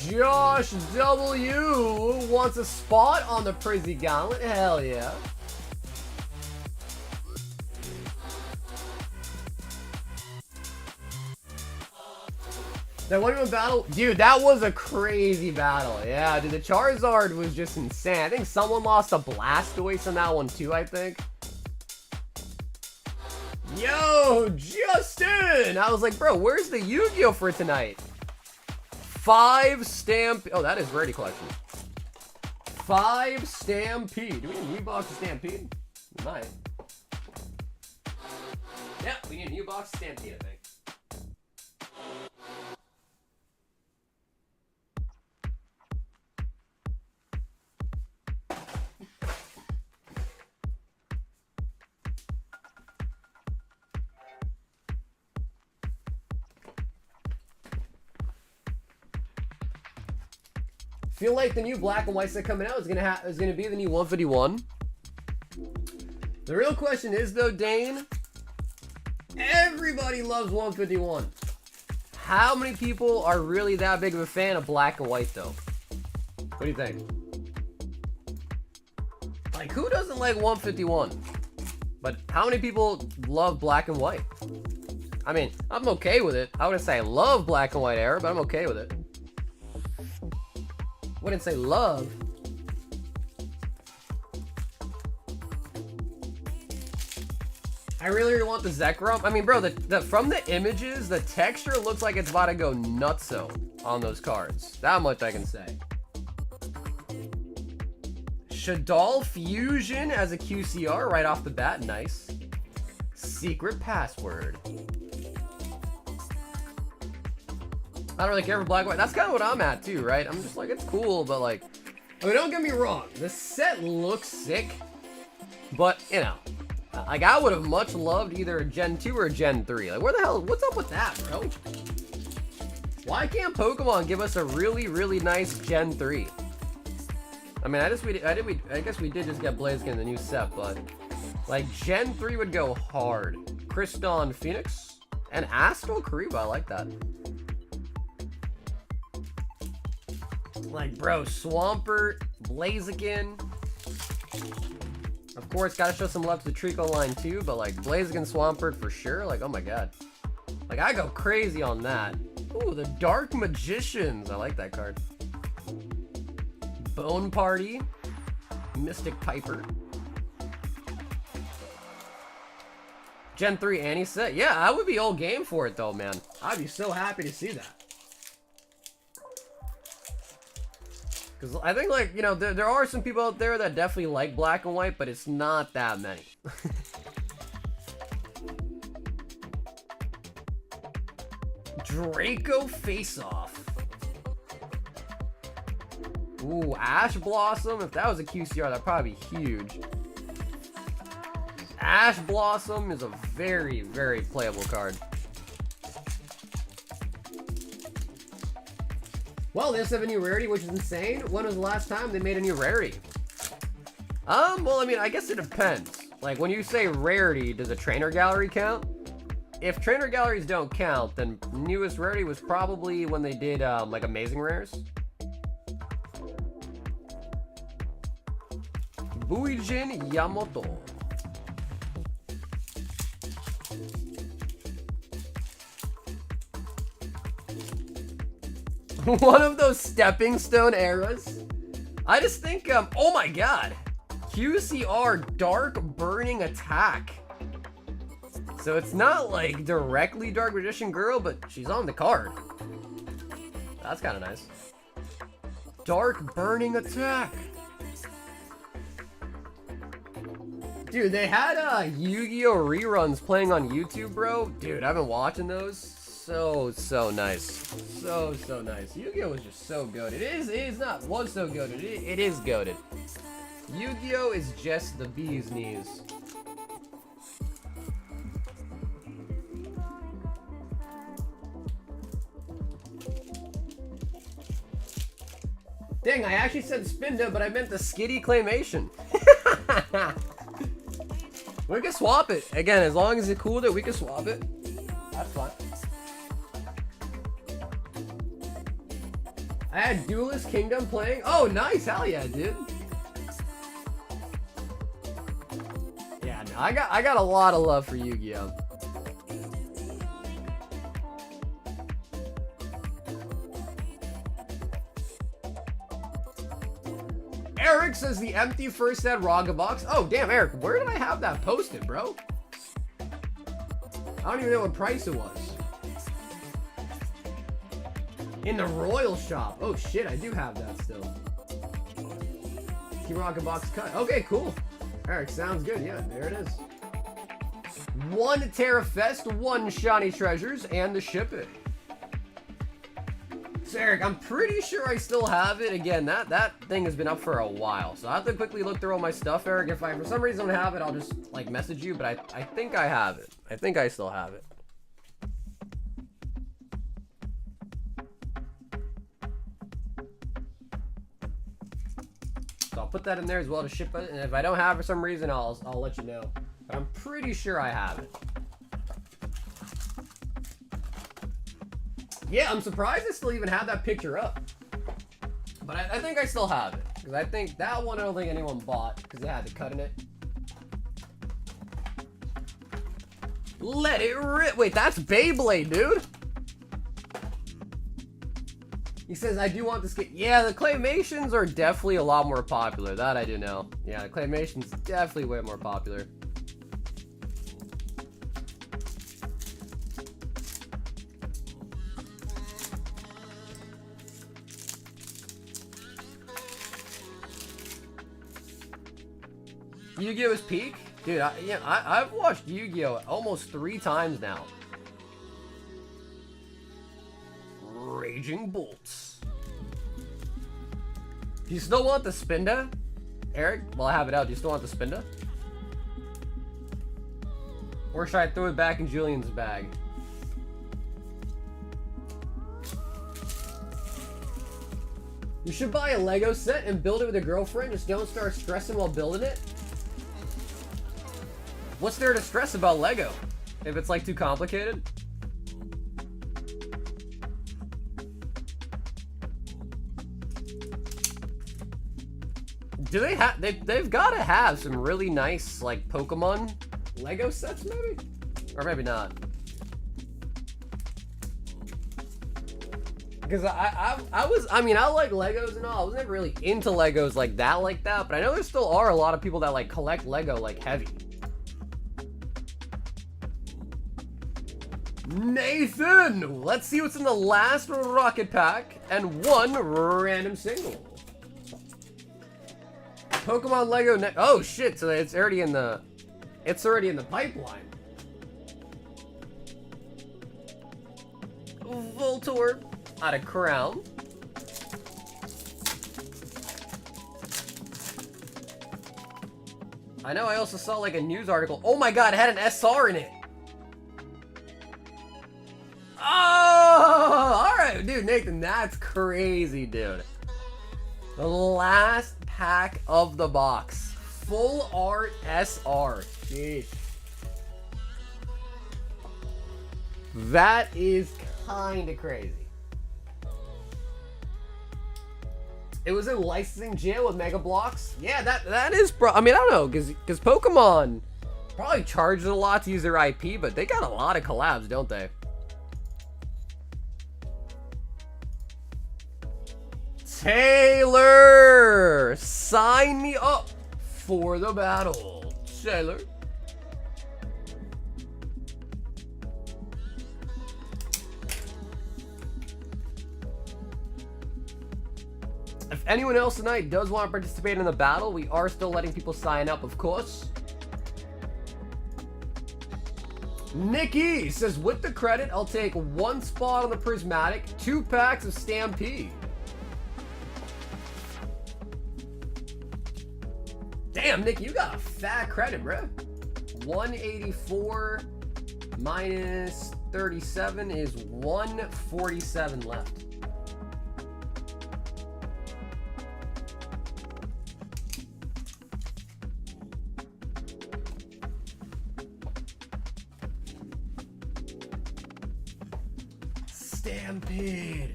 Josh W wants a spot on the Prizzy Gauntlet. Hell yeah. That 1v1 battle, dude, that was a crazy battle. Yeah, dude, the Charizard was just insane. I think someone lost a Blastoise in that one too, I think. Yo, Justin! I was like, bro, where's the Yu-Gi-Oh for tonight? 5 Stamp... Oh, that is rarity collection. 5 Stampede. Do we need a new box of Stampede? We might. Yeah, we need a new box of Stampede, I think. Feel like the new black and white set coming out is gonna be the new 151. The real question is though, Dane, everybody loves 151. How many people are really that big of a fan of black and white though? What do you think? Like, who doesn't like 151? But how many people love black and white? I mean, I'm okay with it. I wouldn't say I love black and white era, but I'm okay with it. Wouldn't say love. I really want the Zekrom. I mean, bro, from the images, the texture looks like it's about to go nutso on those cards. That much I can say. Shaddoll Fusion as a QCR right off the bat. Nice. Secret Password. I don't really care for black and white. That's kind of what I'm at too, right? I'm just like, it's cool, but like, I mean, don't get me wrong. The set looks sick, but you know, like I would have much loved either a Gen 2 or a Gen 3. Like, where the hell, what's up with that, bro? Why can't Pokemon give us a really, really nice Gen 3? I mean, I guess we did just get Blaziken in the new set, but like Gen 3 would go hard. Kriston Phoenix and Astral Kariba, I like that. Like, bro, Swampert, Blaziken. Of course, gotta show some love to the Trico line too, but like Blaziken, Swampert for sure. Like, oh my god. Like, I go crazy on that. Ooh, the Dark Magicians. I like that card. Bone Party. Mystic Piper. Gen 3 Annie set. Yeah, I would be all game for it though, man. I'd be so happy to see that. Because I think, like, you know, there are some people out there that definitely like black and white, but it's not that many. Draco Face-Off. Ooh, Ash Blossom. If that was a QCR, that'd probably be huge. Ash Blossom is a very, very playable card. Well, they also have a new rarity, which is insane. When was the last time they made a new rarity? Well, I mean, I guess it depends. Like, when you say rarity, does a trainer gallery count? If trainer galleries don't count, then newest rarity was probably when they did, like, amazing rares. Buijin Yamato. One of those stepping stone eras. I just think, oh my god. QCR Dark Burning Attack. So it's not like directly Dark Magician Girl, but she's on the card. That's kind of nice. Dark Burning Attack. Dude, they had Yu-Gi-Oh! Reruns playing on YouTube, bro. Dude, I've been watching those. So nice. So nice. Yu-Gi-Oh! Was just so good. Was so good. It is goated. Yu-Gi-Oh is just the bee's knees. Dang, I actually said Spinda, but I meant the Skitty Claymation. We can swap it. Again, as long as it's cool that we can swap it. That's fine. I had Duelist Kingdom playing. Oh, nice. Hell yeah, dude. Yeah, no, I got a lot of love for Yu-Gi-Oh. Eric says the empty first set Raga box. Oh, damn, Eric, where did I have that posted, bro? I don't even know what price it was. In the Royal Shop. Oh, shit, I do have that still. Key Raga box cut. Okay, cool. Eric, sounds good. Yeah, there it is. 1 Terra Fest, 1 Shiny Treasures, and the shipping. So Eric, I'm pretty sure I still have it. Again, that thing has been up for a while, so I have to quickly look through all my stuff, Eric. If I for some reason don't have it, I'll just like message you, but I think I have it. I think I still have it. So I'll put that in there as well to ship it, and if I don't have it for some reason, I'll let you know. But I'm pretty sure I have it. Yeah, I'm surprised I still even have that picture up. But I think I still have it. Because I think that one I don't think anyone bought. Because they had the cut in it. Let it rip. Wait, that's Beyblade, dude. He says, I do want this game. Yeah, the Claymations are definitely a lot more popular. That I do know. Yeah, the Claymations definitely way more popular. Yu-Gi-Oh's peak? Dude, I've watched Yu-Gi-Oh! Almost 3 times now. Raging Bolts. Do you still want the Spinda? Eric? Well, I have it out. Do you still want the Spinda? Or should I throw it back in Julian's bag? You should buy a Lego set and build it with a girlfriend. Just don't start stressing while building it. What's there to stress about Lego? If it's like too complicated? Do they have, they've gotta have some really nice like Pokemon Lego sets maybe? Or maybe not. Because I mean, I like Legos and all. I was never really into Legos like that, but I know there still are a lot of people that like collect Lego like heavy. Nathan! Let's see what's in the last rocket pack and 1 random single. Pokemon Lego oh shit, so it's already in the pipeline. Voltorb out of Crown. I know I also saw like a news article. Oh my god, it had an SR in it. Oh, alright, dude, Nathan, that's crazy, dude. The last pack of the box. Full art SR. Jeez. That is kinda crazy. It was in licensing jail with Mega Bloks. Yeah, that is I mean, I don't know, because Pokemon probably charges a lot to use their IP, but they got a lot of collabs, don't they? Taylor! Sign me up for the battle. Taylor. If anyone else tonight does want to participate in the battle, we are still letting people sign up, of course. Nikki says, with the credit, I'll take 1 spot on the Prismatic, 2 packs of Stampede. Damn, Nick, you got a fat credit, bro. 184 minus 37 is 147 left. Stampede.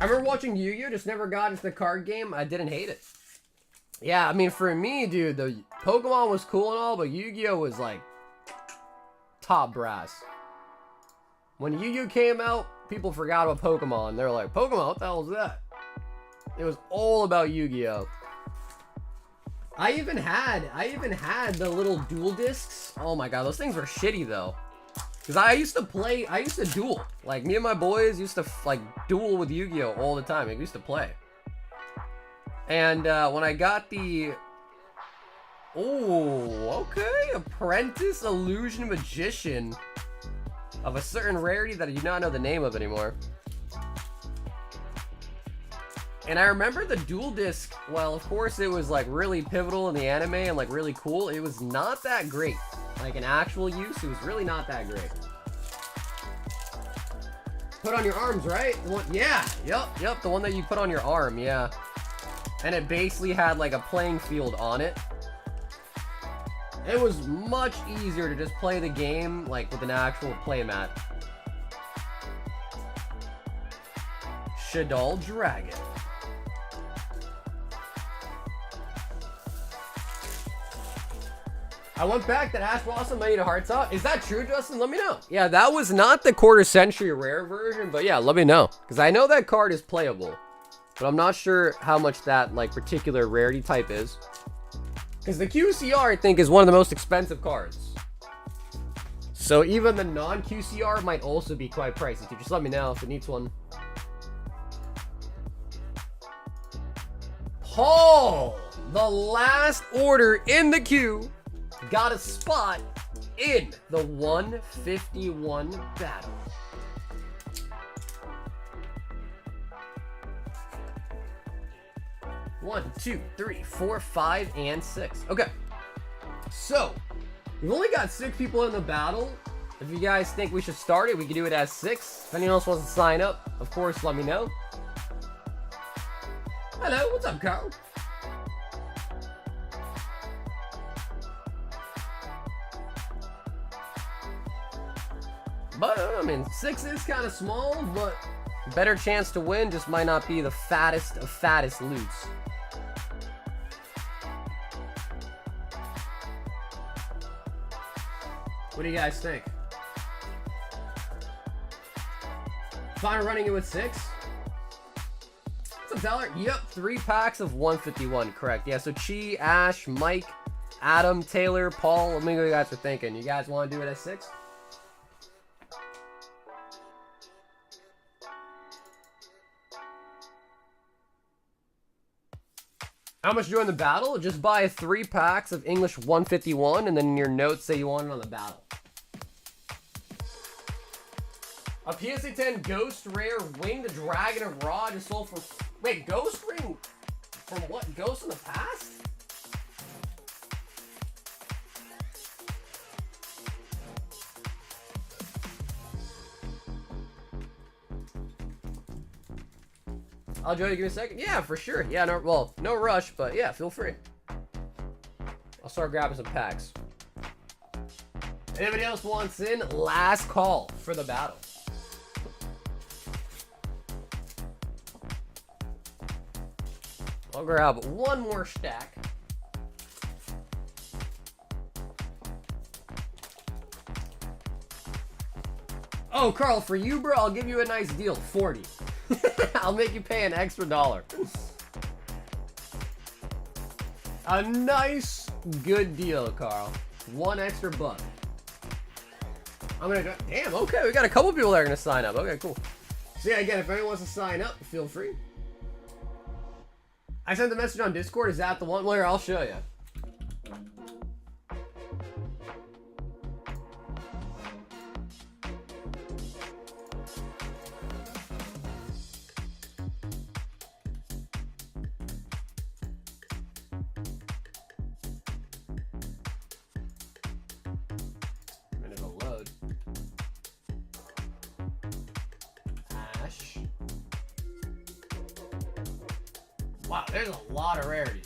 I remember watching Yu-Gi-Oh! Just never got into the card game. I didn't hate it. Yeah, I mean, for me, dude, the Pokemon was cool and all, but Yu-Gi-Oh! Was like top brass. When Yu-Gi-Oh! Came out, people forgot about Pokemon. They were like, Pokemon, what the hell is that? It was all about Yu-Gi-Oh! I even had the little dual discs. Oh my god, those things were shitty though. Cause I used to duel. Like me and my boys used to like duel with Yu-Gi-Oh! All the time. I used to play. And when I got the, oh, okay, Apprentice Illusion Magician of a certain rarity that I do not know the name of anymore. And I remember the dual disc, well, of course it was like really pivotal in the anime and like really cool. It was not that great. Like in actual use, it was really not that great. Put on your arms, right? The one, yeah, yep, the one that you put on your arm, yeah. And it basically had like a playing field on it. It was much easier to just play the game like with an actual playmat. Shadal Dragon. I went back, that Ash Blossom might need a heart top. Is that true, Justin? Let me know. Yeah, that was not the quarter century rare version, but yeah, let me know. Because I know that card is playable, but I'm not sure how much that like particular rarity type is. Because the QCR, I think, is one of the most expensive cards. So even the non-QCR might also be quite pricey too. Just let me know if it needs one. Paul, the last order in the queue, got a spot in the 151 battle. One, two, three, four, 5, and 6. Okay. So, we've only got 6 people in the battle. If you guys think we should start it, we can do it as 6. If anyone else wants to sign up, of course, let me know. Hello, what's up, Carl? But, I mean, 6 is kind of small, but better chance to win, just might not be the fattest of fattest loots. What do you guys think? Fine running it with 6? What's up, Zeller? Yep, 3 packs of 151, correct. Yeah, so Chi, Ash, Mike, Adam, Taylor, Paul, let me know what you guys are thinking. You guys want to do it at 6? How much during the battle? Just buy 3 packs of English 151 and then in your notes say you want it on the battle. A PSA 10 Ghost Rare Winged Dragon of Rod is sold for... Wait, Ghost Ring? From what? Ghost in the past? I'll join you, give me a second. Yeah, for sure. Yeah, no, well, no rush, but yeah, feel free. I'll start grabbing some packs. Anybody else wants in? Last call for the battle. I'll grab one more stack. Oh, Carl, for you, bro, I'll give you a nice deal. 40. I'll make you pay an extra $1. A nice, good deal, Carl. 1 extra buck. I'm gonna go. Damn, okay, we got a couple people that are gonna sign up. Okay, cool. So yeah, again, if anyone wants to sign up, feel free. I sent the message on Discord. Is that the one? Well, here, I'll show you. Wow, there's a lot of rarities.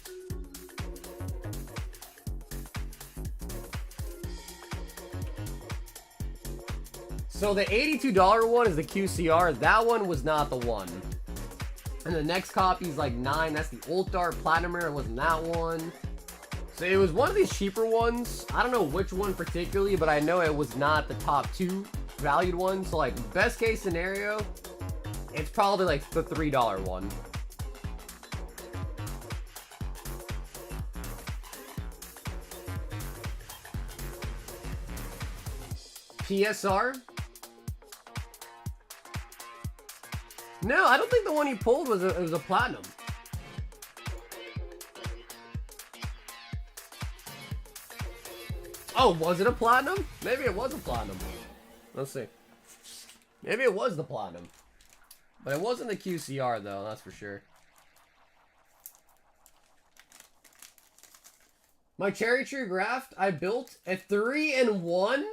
So the $82 one is the QCR. That one was not the one. And the next copy is like 9. That's the Ultar Platinum Rare. It wasn't that one. So it was one of these cheaper ones. I don't know which one particularly, but I know it was not the top 2 valued ones. So like best case scenario, it's probably like the $3 one. PSR? No, I don't think the one he pulled was a platinum. Oh, was it a platinum? Maybe it was a platinum. Let's see. Maybe it was the platinum. But it wasn't the QCR though, that's for sure. My cherry tree graft, I built a 3-in-1.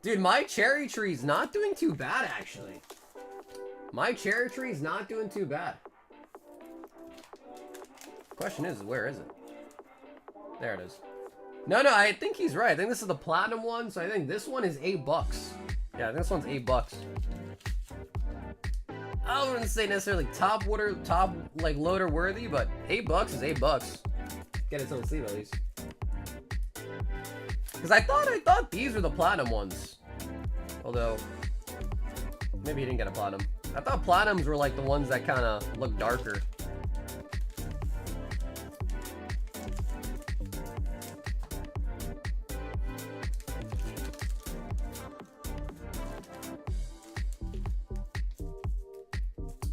Dude, my cherry tree's not doing too bad actually. My cherry tree's not doing too bad. Question is, where is it? There it is. No, I think he's right. I think this is the platinum one, so I think this one is $8. Yeah, I think this one's $8. I wouldn't say necessarily top like loader worthy, but $8 is $8. Get it till the sleeve at least. Because I thought these were the platinum ones. Although, maybe he didn't get a platinum. I thought platinums were like the ones that kind of look darker.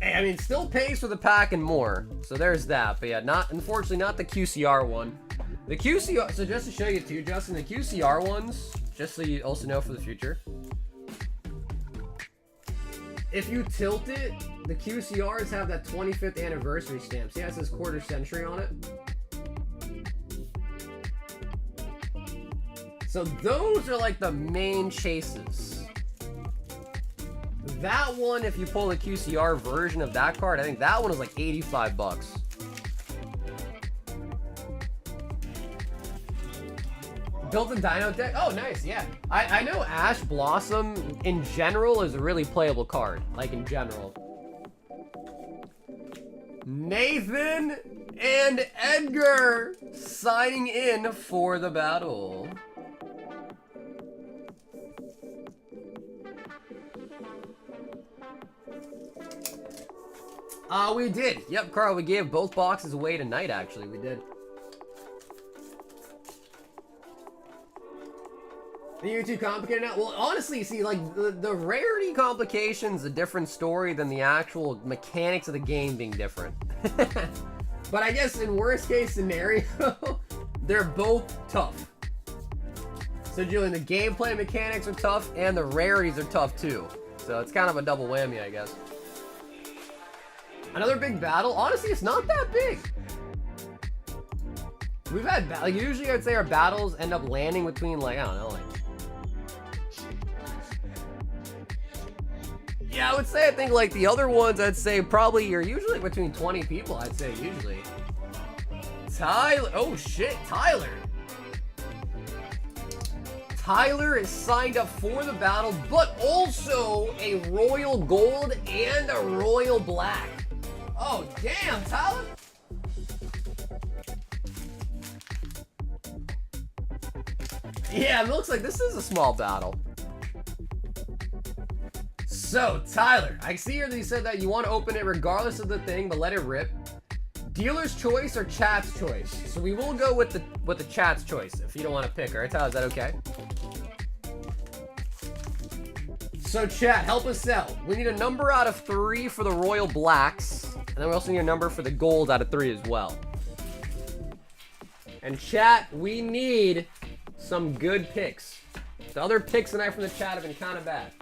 Hey, I mean, still pays for the pack and more. So there's that. But yeah, unfortunately, not the QCR one. The QCR, so just to show you too, Justin, the QCR ones, just so you also know for the future. If you tilt it, the QCRs have that 25th anniversary stamp. See how it says quarter century on it? So those are like the main chases. That one, if you pull the QCR version of that card, I think that one is like $85. Built-in Dino deck? Oh, nice, yeah. I know Ash Blossom, in general, is a really playable card. Like, in general. Nathan and Edgar signing in for the battle. We did. Yep, Carl, we gave both boxes away tonight, actually. We did. You're too complicated now? Well, honestly, see, like, the rarity complication's a different story than the actual mechanics of the game being different. But I guess in worst case scenario, they're both tough. So, Julian, the gameplay mechanics are tough, and the rarities are tough, too. So, it's kind of a double whammy, I guess. Another big battle? Honestly, it's not that big. We've had, like, usually I'd say our battles end up landing between, like, I don't know, like... Yeah, I would say, I think, like, the other ones, I'd say probably you're usually between 20 people, I'd say, usually. Tyler, oh shit, Tyler. Tyler is signed up for the battle, but also a Royal Gold and a Royal Black. Oh, damn, Tyler. Yeah, it looks like this is a small battle. So, Tyler, I see here that you said that you want to open it regardless of the thing, but let it rip. Dealer's choice or chat's choice? So we will go with the chat's choice if you don't want to pick. All right, Tyler, is that okay? So, chat, help us out. We need a number out of 3 for the Royal Blacks, and then we also need a number for the Gold out of 3 as well. And chat, we need some good picks. The other picks tonight from the chat have been kind of bad.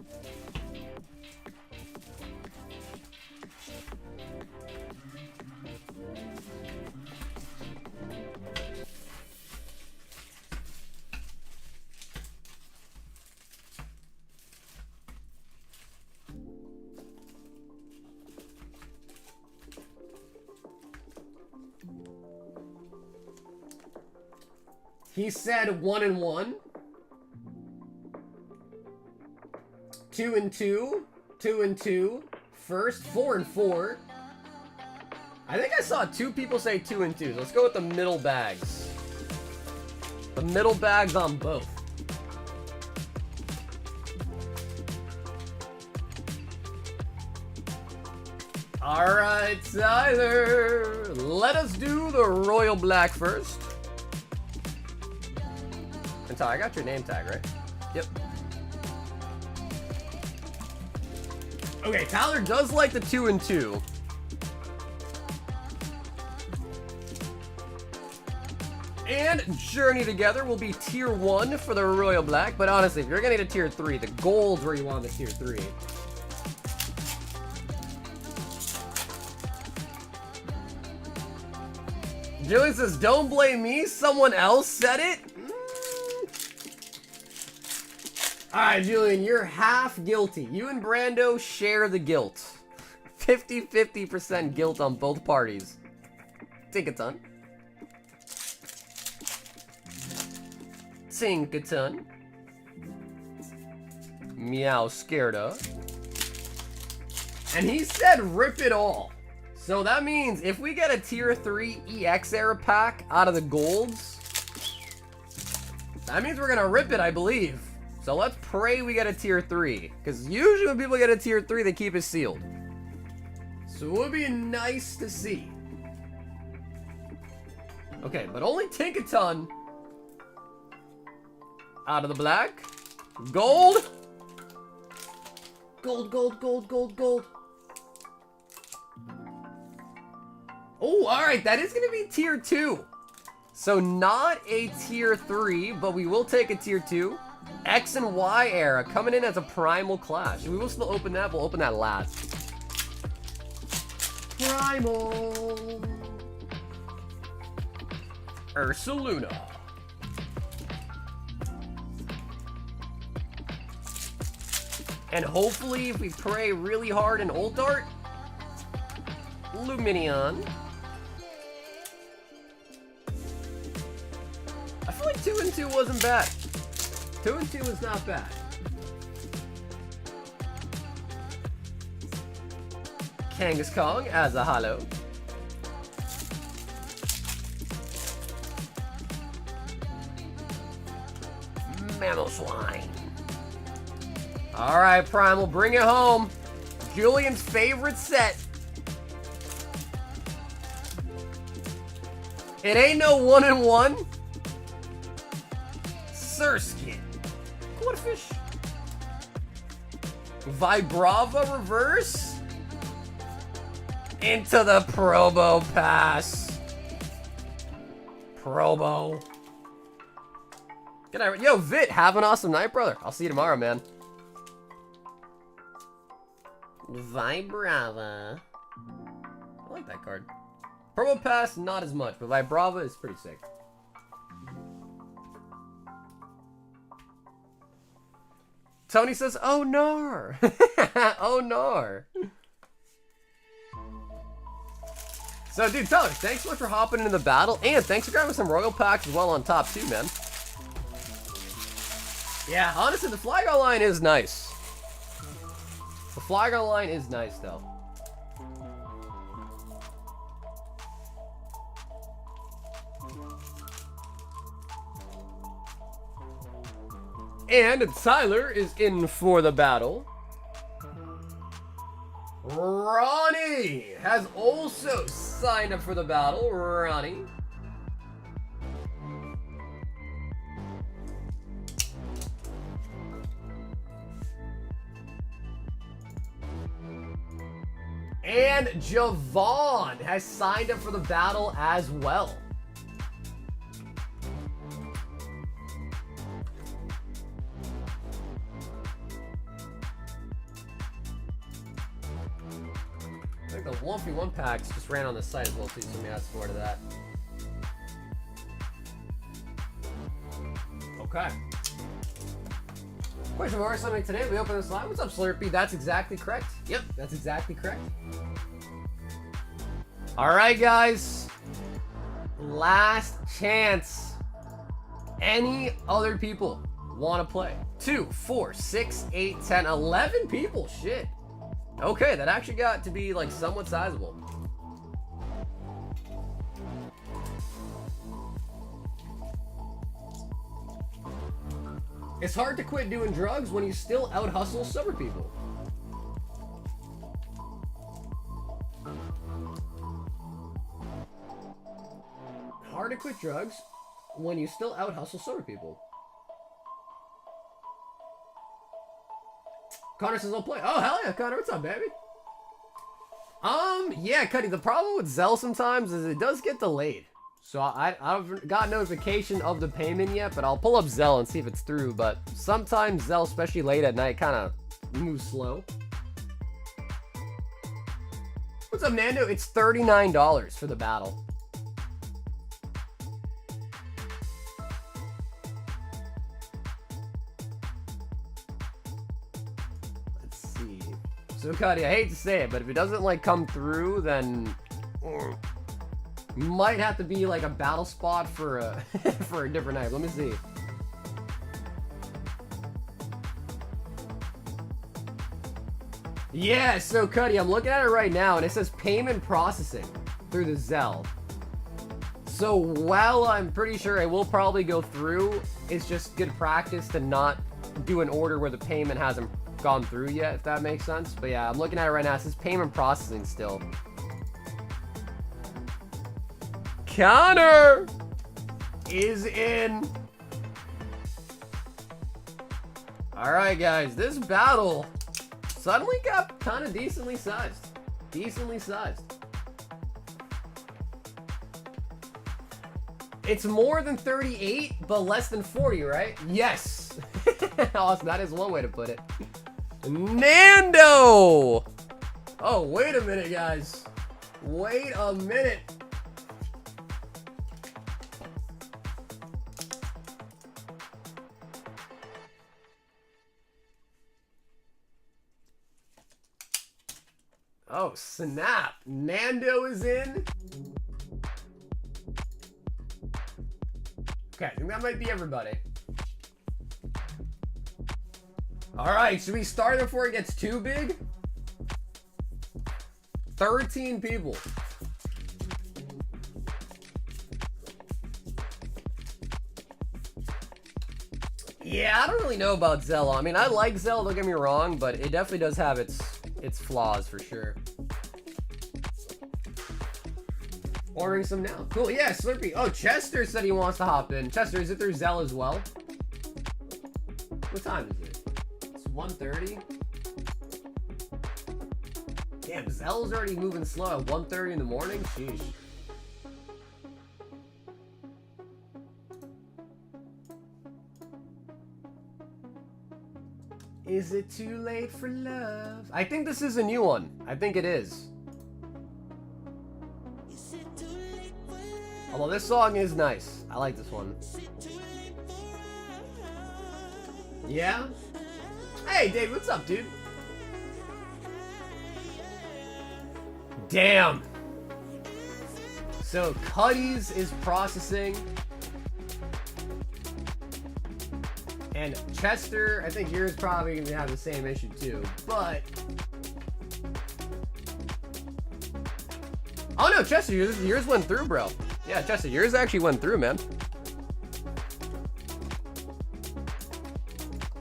He said 1 and 1. 2 and 2. 2 and 2. First, 4 and 4. I think I saw 2 people say 2 and 2. So let's go with the middle bags. The middle bags on both. Alright, Tyler. Let us do the Royal Black first. And Tyler, I got your name tag, right? Yep. Okay, Tyler does like the 2 and 2. And Journey Together will be tier 1 for the Royal Black. But honestly, if you're gonna need a tier 3, the gold's where you want the tier 3. Julian says, don't blame me, someone else said it. Alright, Julian, you're half guilty. You and Brando share the guilt. 50-50% guilt on both parties. Tinkaton. Tinkaton. Meow Scareda. And he said rip it all. So that means if we get a tier 3 EX era pack out of the golds, that means we're gonna rip it, I believe. So let's pray we get a tier 3. Because usually when people get a tier 3, they keep it sealed. So it would be nice to see. Okay, but only Tinkaton out of the black. Gold. Gold, gold, gold, gold, gold. Oh, alright, that is going to be tier 2. So not a tier 3, but we will take a tier 2. X and Y era coming in as a primal clash. We will still open that, we'll open that last. Primal. Ursaluna. And hopefully, if we pray really hard in Old Art, Luminion. I feel like 2 and 2 wasn't bad. 2 and 2 was not bad. Kangaskong as a holo. Mamoswine. Alright, Primal, bring it home. Julian's favorite set. It ain't no 1 and 1. Surskin. What a fish. Vibrava reverse. Into the Probo pass. Probo. Good night. Yo, Vit, have an awesome night, brother. I'll see you tomorrow, man. Vibrava. I like that card. Promo Pass, not as much, but Vibrava is pretty sick. Tony says, oh, nar. Oh, nar. So, dude, Tyler, thanks so much for hopping into the battle, and thanks for grabbing some Royal Packs as well on top, too, man. Yeah, honestly, the Flygon line is nice. The Flygon line is nice, though. And Tyler is in for the battle. Ronnie has also signed up for the battle. Ronnie. And Javon has signed up for the battle as well. I think the 1v1 packs just ran on the site as well too, so let me ask for to that. Okay. Question mark something today. We open this live. What's up, Slurpee? That's exactly correct. Yep, that's exactly correct. All right, guys. Last chance. Any other people want to play? 2, 4, 6, 8, 10, 11 people. Shit. Okay, that actually got to be like somewhat sizable. It's hard to quit doing drugs when you still out-hustle sober people. Hard to quit drugs when you still out-hustle sober people. Connor says I'll play. Oh, hell yeah, Connor. What's up, baby? Yeah, Cuddy, the problem with Zelle sometimes is it does get delayed. So I've got notification of the payment yet, but I'll pull up Zelle and see if it's through. But sometimes Zelle, especially late at night, kind of moves slow. What's up, Nando? It's $39 for the battle. Let's see. So, Cuddy, I hate to say it, but if it doesn't, like, come through, then... might have to be like a battle spot for a for a different night. Let me see. Yeah, so Cuddy, I'm looking at it right now and it says payment processing through the Zelle. So while I'm pretty sure it will probably go through, it's just good practice to not do an order where the payment hasn't gone through yet, if that makes sense. But yeah, I'm looking at it right now. It says payment processing still. Connor is in. Alright, guys, this battle suddenly got kind of decently sized. Decently sized. It's more than 38, but less than 40, right? Yes. Awesome, that is one way to put it. Nando! Oh, wait a minute, guys. Wait a minute. Oh, snap. Nando is in. Okay, I think that might be everybody. Alright, should we start before it gets too big? 13 people. Yeah, I don't really know about Zelle. I mean, I like Zelle, don't get me wrong, but it definitely does have its flaws for sure. Ordering some now. Cool, yeah, Slurpee. Oh, Chester said he wants to hop in. Chester, is it through Zelle as well? What time is it? It's 1:30. Damn, Zelle's already moving slow at 1:30 in the morning? Sheesh. Is it too late for love? I think this is a new one. I think it is. Although this song is nice. I like this one. Yeah? Hey, Dave, what's up, dude? Damn. So, Cuddy's is processing. And Chester, I think yours probably going to have the same issue too, but... Oh no, Chester, yours went through, bro. Yeah, Chester, yours actually went through, man.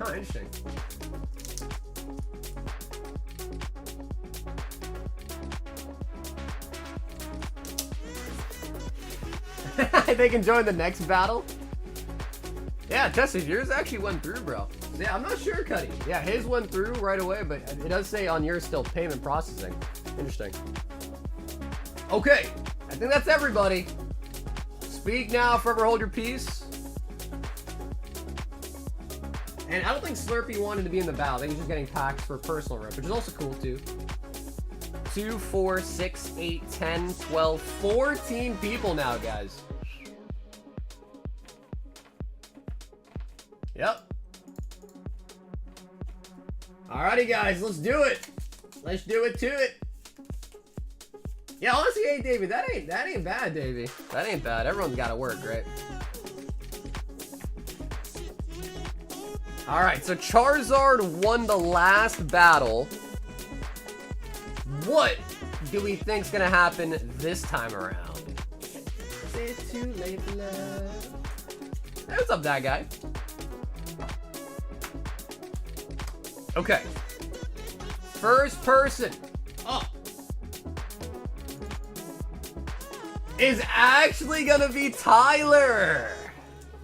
Oh, interesting. They can join the next battle? Yeah, Chester, yours actually went through, bro. Yeah, I'm not sure, Cuddy. Yeah, his went through right away, but it does say on yours still payment processing. Interesting. Okay, I think that's everybody. Speak now, forever hold your peace. And I don't think Slurpee wanted to be in the battle. I think he's just getting packs for personal rip, which is also cool too. 2, 4, 6, 8, 10, 12, 14 people now, guys. Yep. Alrighty, guys, let's do it. Let's do it to it. Yeah, honestly, hey, Davey, that ain't bad, Davey. That ain't bad. Everyone's got to work, right? Alright, so Charizard won the last battle. What do we think's gonna happen this time around? It's too late for love. Hey, what's up, that guy? Okay. First person up is actually gonna be Tyler.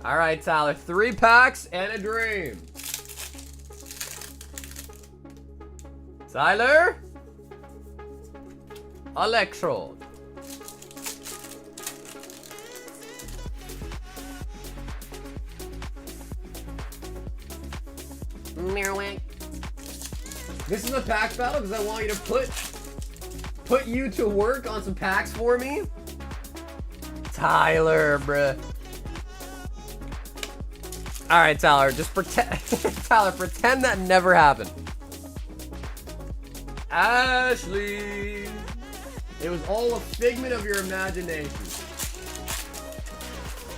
All right, Tyler, 3 packs and a dream. Tyler, Electrode. This is a pack battle because I want you to put you to work on some packs for me. Tyler, bruh. All right, Tyler, just pretend. Tyler, pretend that never happened. Ashley, it was all a figment of your imagination.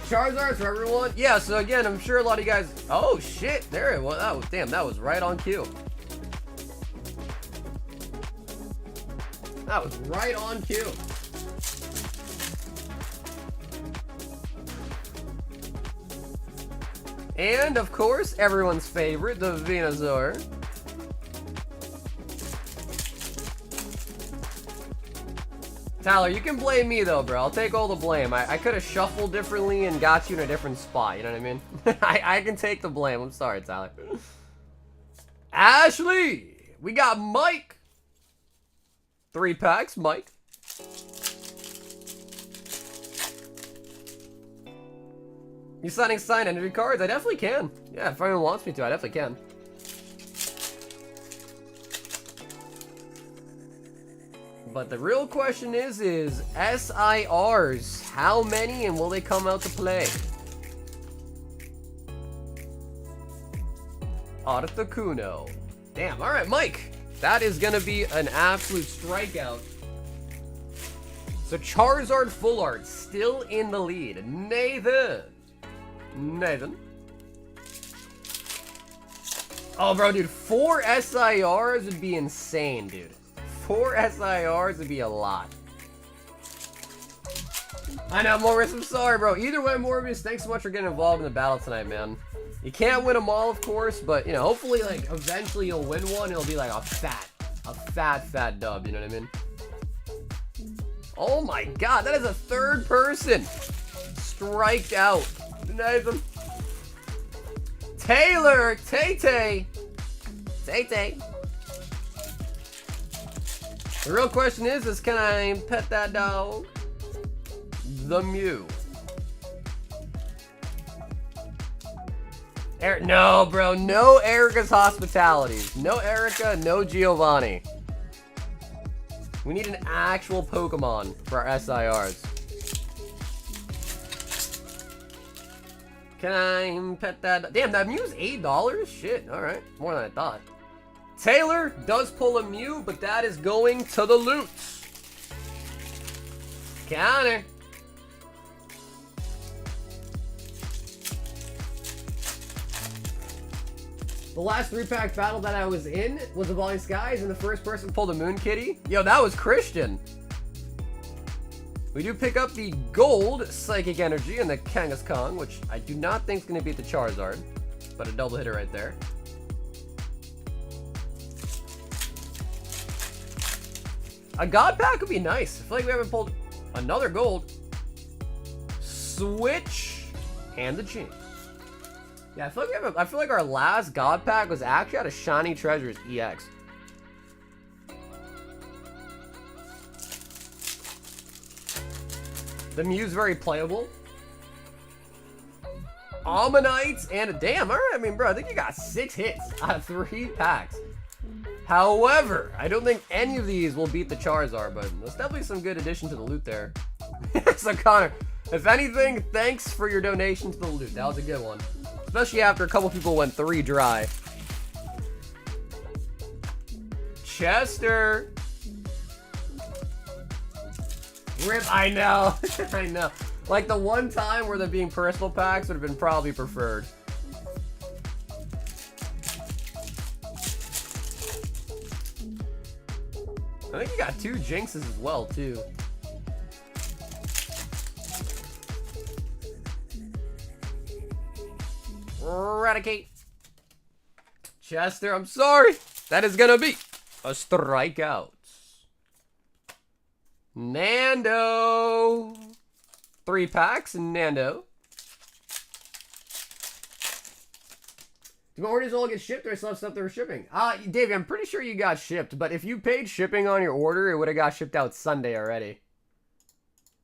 Charizards for everyone. Yeah. So again, I'm sure a lot of you guys. Oh shit! There it was. Oh damn, that was right on cue. That was right on cue. And, of course, everyone's favorite, the Venusaur. Tyler, you can blame me, though, bro. I'll take all the blame. I could have shuffled differently and got you in a different spot, you know what I mean? I can take the blame. I'm sorry, Tyler. Ashley! We got Mike. 3 packs, Mike. You signing signed entry cards? I definitely can. Yeah, if anyone wants me to, I definitely can. But the real question is SIRs, how many and will they come out to play? Articuno. Damn, alright, Mike. That is gonna be an absolute strikeout. So Charizard Full Art still in the lead. Nathan. Oh, bro, dude, 4 SIRs would be insane, dude. 4 SIRs would be a lot. I know, Morris, I'm sorry, bro. Either way, Morbius, thanks so much for getting involved in the battle tonight, man. You can't win them all, of course, but, you know, hopefully, like, eventually you'll win one. It'll be like a fat dub, you know what I mean? Oh my god, that is a 3rd person striked out. Nathan. Taylor, Tay-Tay. Tay-Tay. The real question is can I pet that dog? The Mew. No, bro, no Erica's hospitalities. No Erica, no Giovanni. We need an actual Pokemon for our SIRs. Can I pet that? Damn, that Mew's $8? Shit, alright. More than I thought. Taylor does pull a Mew, but that is going to the loot. Counter. The last 3-pack battle that I was in was Evolving Skies, and the first person pulled a Moon Kitty. Yo, that was Christian. We do pick up the gold Psychic Energy and the Kangaskhan, which I do not think is going to beat the Charizard, but a double hitter right there. A God Pack would be nice. I feel like we haven't pulled another gold. Switch and the Jinx. Yeah, I feel like our last God Pack was actually out of Shiny Treasures EX. The Mew's very playable. Ammonites and a damn. All right, I mean, bro, I think you got 6 hits out of 3 packs. However, I don't think any of these will beat the Charizard, but there's definitely some good addition to the loot there. So Connor, if anything, thanks for your donation to the loot. That was a good one. Especially after a couple people went 3 dry. Chester. Rip, I know. I know. Like the one time where there being personal packs would have been probably preferred. I think you got 2 Jinxes as well, too. Eradicate. Chester, I'm sorry. That is gonna be a strikeout. Nando. 3 packs, Nando. Do my orders all get shipped, or I still have stuff that were shipping? Dave, I'm pretty sure you got shipped, but if you paid shipping on your order, it would have got shipped out Sunday already.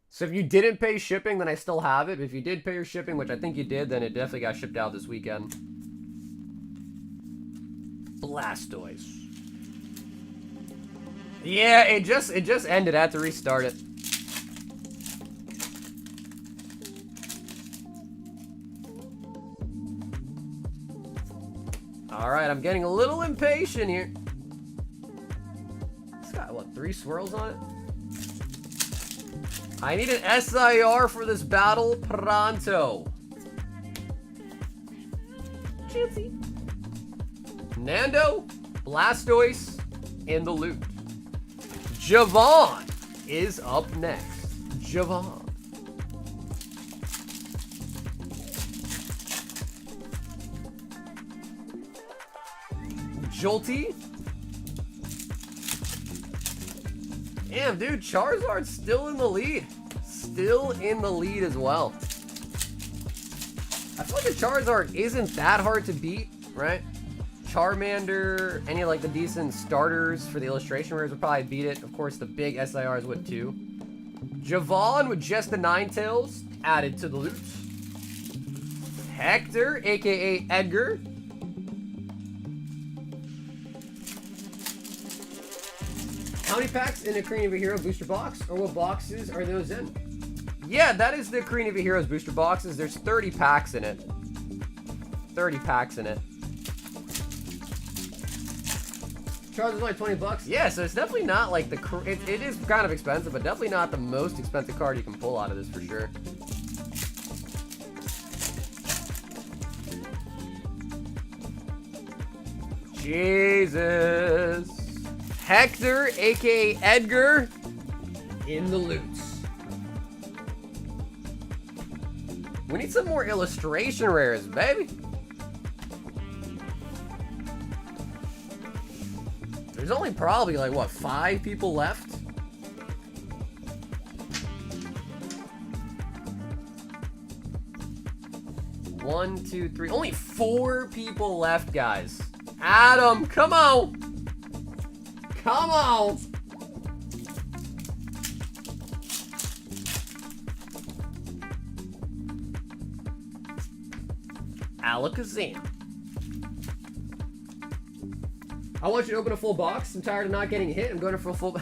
So if you didn't pay shipping, then I still have it. If you did pay your shipping, which I think you did, then it definitely got shipped out this weekend. Blastoise. Yeah, it just ended. I had to restart it. Alright, I'm getting a little impatient here. It's got, what, 3 swirls on it? I need an SIR for this battle pronto. Chancy. Nando, Blastoise in the loot. Javon is up next. Javon. Jolty. Damn, dude, Charizard's still in the lead. Still in the lead as well. I feel like a Charizard isn't that hard to beat, right? Charmander, any of like the decent starters for the illustration rares would probably beat it. Of course, the big SIRs would too. Javon with just the Ninetales added to the loot. Hector, aka Edgar. How many packs in a Ocarina of a Hero booster box, or what boxes are those in? Yeah, that is the Ocarina of a Heroes booster boxes. There's 30 packs in it. 30 packs in it. Charge is only 20 bucks. Yeah, so it's definitely not like the... It is kind of expensive, but definitely not the most expensive card you can pull out of this for sure. Jesus. Hector, aka Edgar, in the loot. We need some more illustration rares, baby. There's only probably like, what, 5 people left? One, two, three. Only 4 people left, guys. Adam, come on. Come on. Alakazam. I want you to open a full box. I'm tired of not getting hit. I'm going for a full...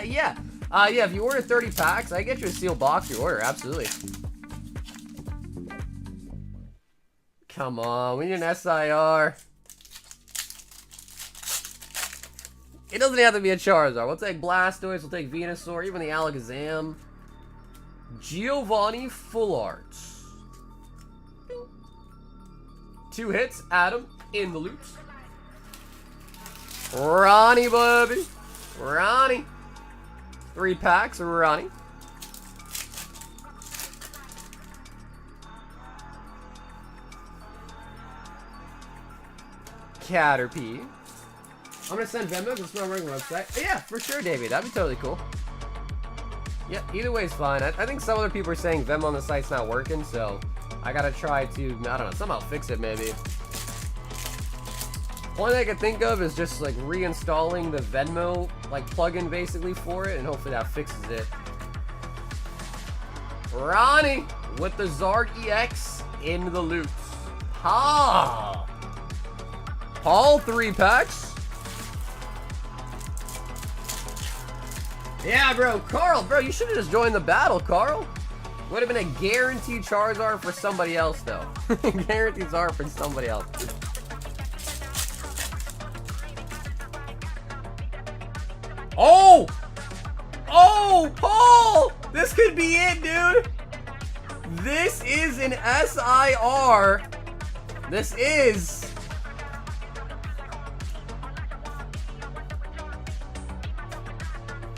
Yeah. Yeah, if you order 30 packs, I get you a sealed box your order. Absolutely. Come on. We need an SIR. It doesn't have to be a Charizard. We'll take Blastoise. We'll take Venusaur. Even the Alakazam. Giovanni Full Art. 2 hits. Adam in the loot. Ronnie, baby. Ronnie. 3 packs. Ronnie. Caterpie. I'm gonna send Venmo because it's my regular website. Yeah, for sure, Davey. That'd be totally cool. Yeah, either way is fine. I think some other people are saying Venmo on the site's not working, so I gotta try to, I don't know, somehow fix it maybe. One thing I can think of is just like reinstalling the Venmo like plugin basically for it, and hopefully that fixes it. Ronnie with the Zark EX in the loot. Ha! Paul 3 packs. Yeah, bro. Carl, bro, you should have just joined the battle, Carl. Would have been a guaranteed Charizard for somebody else, though. Guaranteed Charizard for somebody else. Oh! Oh, Paul! This could be it, dude. This is an SIR. This is...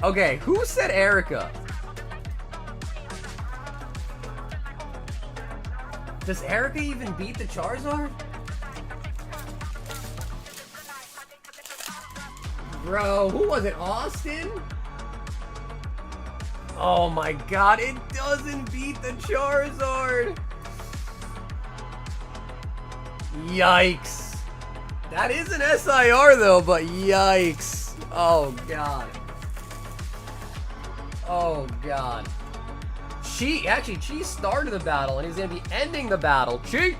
Okay, who said Erica? Does Erica even beat the Charizard? Bro, who was it? Austin? Oh my god, it doesn't beat the Charizard! Yikes. That is an SIR though, but yikes. Oh god. Oh god. Chi started the battle, and he's gonna be ending the battle. Chi!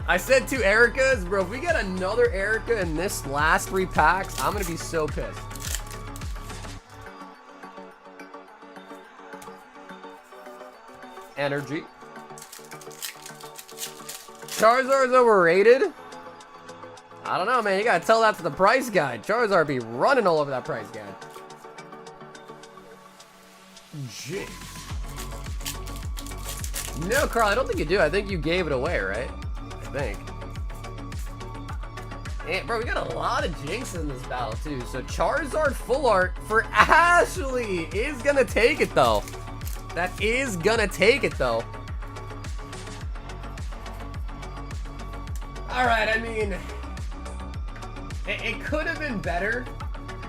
I said 2 Ericas, bro. If we get another Erica in this last 3 packs, I'm gonna be so pissed. Energy. Charizard's overrated? I don't know, man. You gotta tell that to the price guide. Charizard be running all over that price guide. Jeez. No, Carl, I don't think you do. I think you gave it away, right? I think. And, bro, we got a lot of jinxes in this battle, too. So Charizard full art for Ashley is gonna take it, though. That is gonna take it, though. Alright, I mean... It could have been better.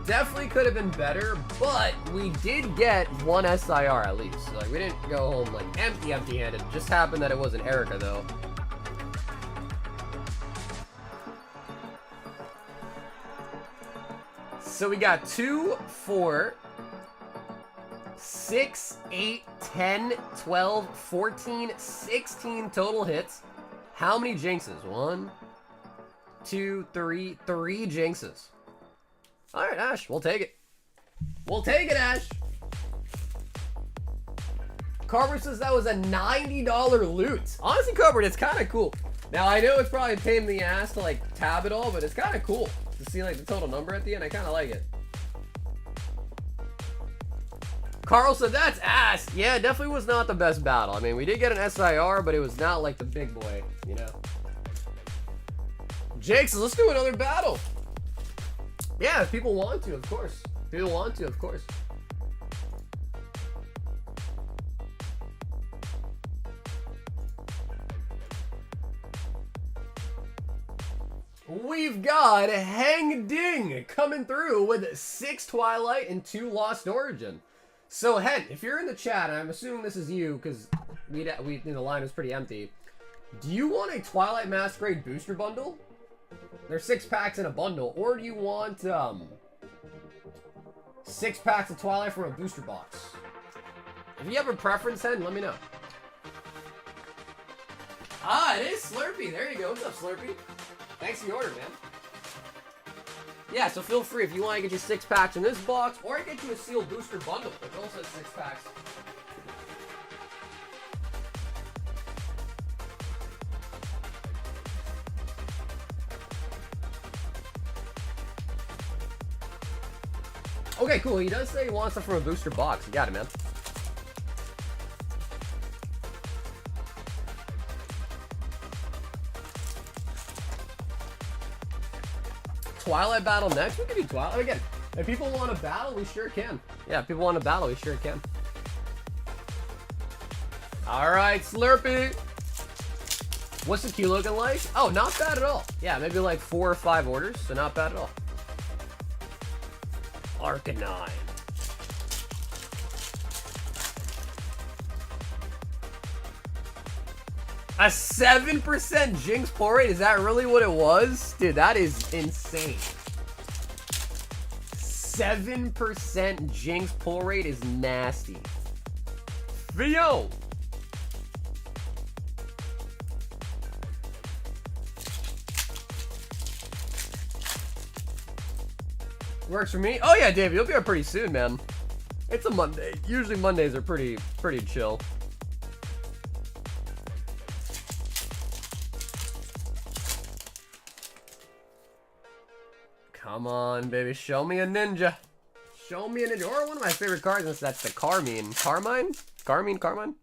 Definitely could have been better, but we did get 1 SIR at least. So, like, we didn't go home, like, empty-handed. It just happened that it wasn't Erica, though. So we got 2, 4, 6, 8, 10, 12, 14, 16 total hits. How many jinxes? 1, 2, 3 jinxes. Alright, Ash, we'll take it. We'll take it, Ash. Carver says that was a $90 loot. Honestly, Carver, it's kind of cool. Now, I know it's probably a pain in the ass to, like, tab it all, but it's kind of cool to see, like, the total number at the end. I kind of like it. Carl said, that's ass. Yeah, it definitely was not the best battle. I mean, we did get an SIR, but it was not like the big boy, you know? Jake says, let's do another battle. Yeah, if people want to, of course. People want to, of course. We've got Hang Ding coming through with 6 Twilight and 2 Lost Origin. So, Hen, if you're in the chat, and I'm assuming this is you, because the line was pretty empty. Do you want a Twilight Masquerade booster bundle? There's 6 packs in a bundle. Or do you want 6 packs of Twilight from a booster box? If you have a preference, Hen, let me know. Ah, it is Slurpee. There you go. What's up, Slurpee? Thanks for the order, man. Yeah, so feel free if you want to get you 6 packs in this box, or I get you a sealed booster bundle, which also has 6 packs. Okay, cool. He does say he wants them from a booster box. You got it, man. Twilight battle next? We can do Twilight. Again, if people want to battle, we sure can. Yeah, if people want to battle, we sure can. Alright, Slurpee. What's the queue looking like? Oh, not bad at all. Yeah, maybe like 4 or 5 orders, so not bad at all. Arcanine. A 7% Jinx pull rate? Is that really what it was? Dude, that is insane. 7% Jinx pull rate is nasty. Theo! Works for me? Oh yeah, Dave, you'll be here pretty soon, man. It's a Monday. Usually Mondays are pretty chill. Come on, baby. Show me a ninja. Show me a ninja. Or one of my favorite cards is that's the Carmine. Carmine? Carmine?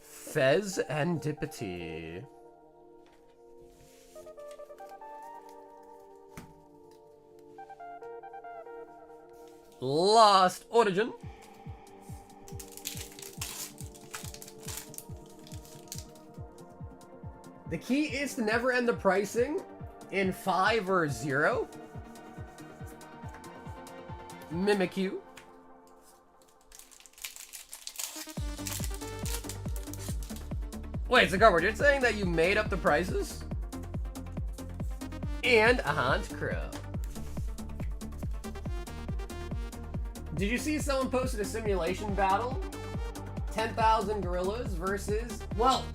Fez Antipathy. Lost Origin. The key is to never end the pricing in 5 or 0. Mimikyu. Wait, Zagarbo, you're saying that you made up the prices? And a Hans Crow. Did you see someone posted a simulation battle? 10,000 gorillas versus... Well,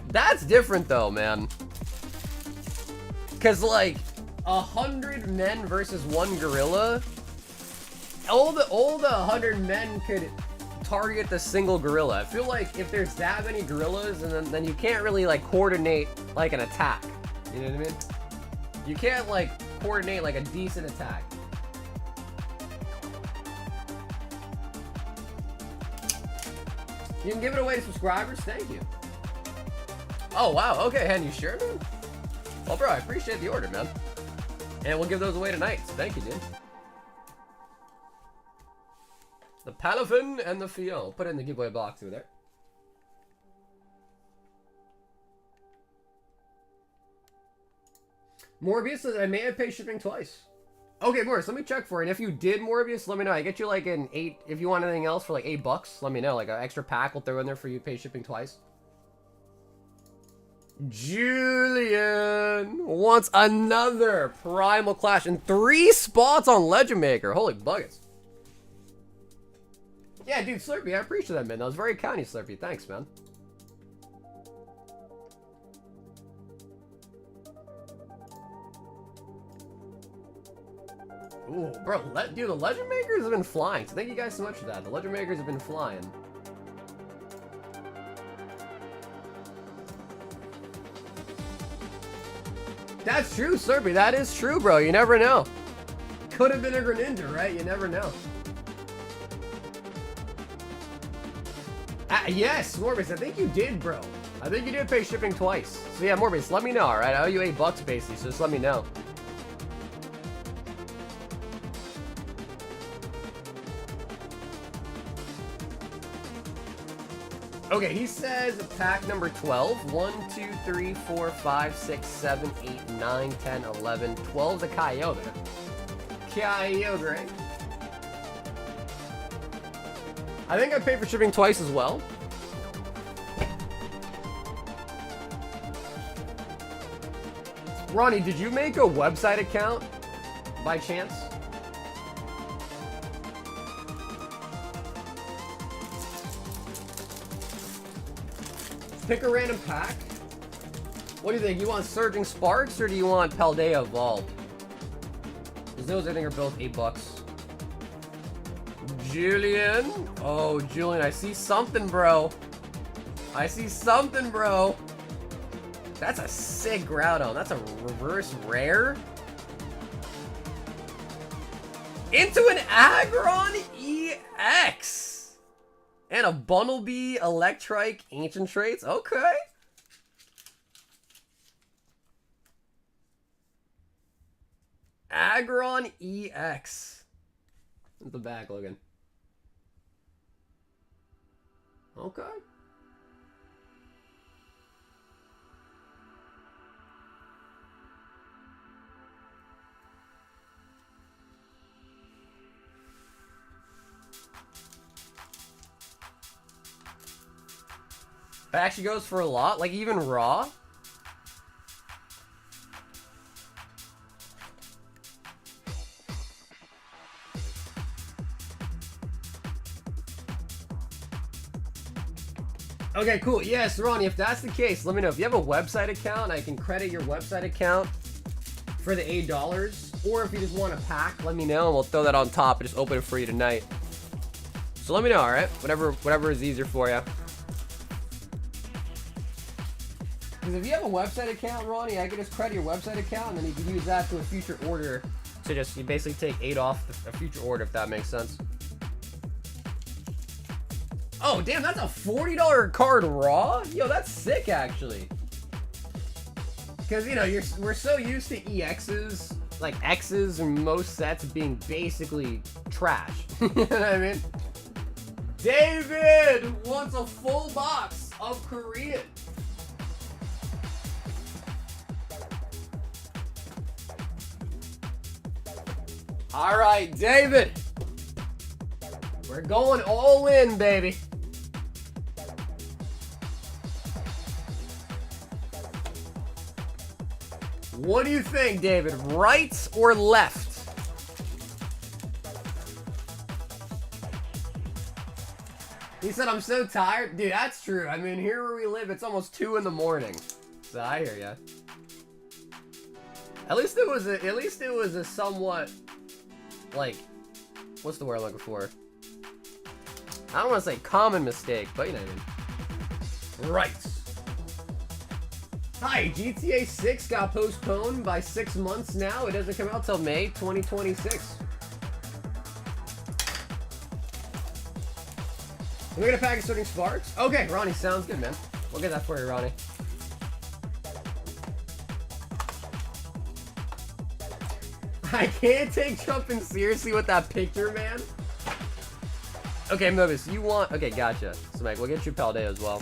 that's different though, man. Because, like, 100 men versus 1 gorilla... All the 100 men could target the single gorilla. I feel like if there's that many gorillas, and then you can't really, like, coordinate, like, an attack. You know what I mean? You can't, like, coordinate, like, a decent attack. You can give it away to subscribers? Thank you. Oh, wow. Okay, Hen, you sure, man? Well, bro, I appreciate the order, man. And we'll give those away tonight, so thank you, dude. The Palafin and the Fion. Put it in the giveaway box over there. Morbius says I may have paid shipping twice. Okay, Morris, let me check for it. And if you did Morbius, let me know. I get you like an 8. If you want anything else for like $8, let me know. Like an extra pack, we'll throw in there for you to pay shipping twice. Julian wants another Primal Clash and 3 spots on Legend Maker. Holy buckets. Yeah, dude, Slurpee, I appreciate that, man. That was very kind of you, Slurpee. Thanks, man. Ooh, bro, dude, the Legend Makers have been flying. So thank you guys so much for that. The Legend Makers have been flying. That's true, Slurpee. That is true, bro. You never know. Could have been a Greninja, right? You never know. Yes, Morbius, I think you did, bro. I think you did pay shipping twice. So yeah, Morbius, let me know, alright? I owe you $8 basically, so just let me know. Okay, he says pack number 12. 1, 2, 3, 4, 5, 6, 7, 8, 9, 10, 11, 12 the Kyogre. Kyogre. I think I paid for shipping twice as well. Ronnie, did you make a website account by chance? Pick a random pack. What do you think? You want Surging Sparks or do you want Paldea Evolved? Because those I think are both $8. Julian. Oh, Julian, I see something, bro. I see something, bro. That's a sick Groudon. That's a reverse rare. Into an Aggron EX. And a Bunnelby Electrike Ancient Traits. Okay. Aggron EX. What's the back looking? Okay. It actually goes for a lot, like even raw. Okay, cool. Yes, Ronnie, if that's the case, let me know. If you have a website account, I can credit your website account for the $8. Or if you just want a pack, let me know, and we'll throw that on top and just open it for you tonight. So let me know, alright? Whatever is easier for you. Because if you have a website account, Ronnie, I can just credit your website account, and then you can use that to a future order. So just, you basically take 8 off a future order, if that makes sense. Oh, damn, that's a $40 card raw? Yo, that's sick, actually. Because, you know, we're so used to EXs, like X's in most sets being basically trash. You know what I mean? David wants a full box of Korean. All right, David. We're going all in, baby. What do you think, David? Right or left? He said, I'm so tired. Dude, that's true. I mean, here where we live, it's almost 2 in the morning. So I hear ya. At least it was a somewhat, like, what's the word I'm looking for? I don't want to say common mistake, but you know what I mean. Right. Hi, GTA 6 got postponed by 6 months now. It doesn't come out till May 2026. We're gonna pack Surging Sparks? Okay, Ronnie, sounds good, man. We'll get that for you, Ronnie. I can't take jumping seriously with that picture, man. Okay, Mobius, you want... Okay, gotcha. So, Mike, we'll get you Paldea as well.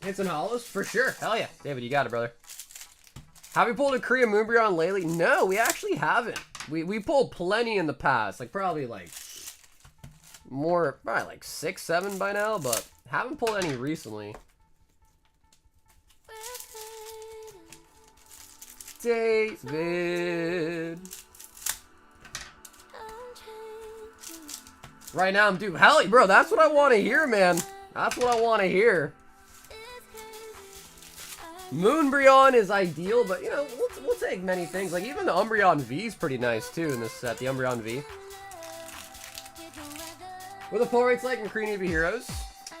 Hits and holos? For sure. Hell yeah. David, you got it, brother. Have we pulled a Korea Moonbreon lately? No, we actually haven't. We pulled plenty in the past. Like, probably, like... More... Probably, like, 6, 7 by now, but... Haven't pulled any recently. David. Right now I'm doing hell, bro. That's what I want to hear, man. That's what I want to hear. Moonbreon is ideal, but you know we'll take many things. Like even the Umbreon V is pretty nice too in this set. The Umbreon V. What are the pull rates like in Korean EV Heroes?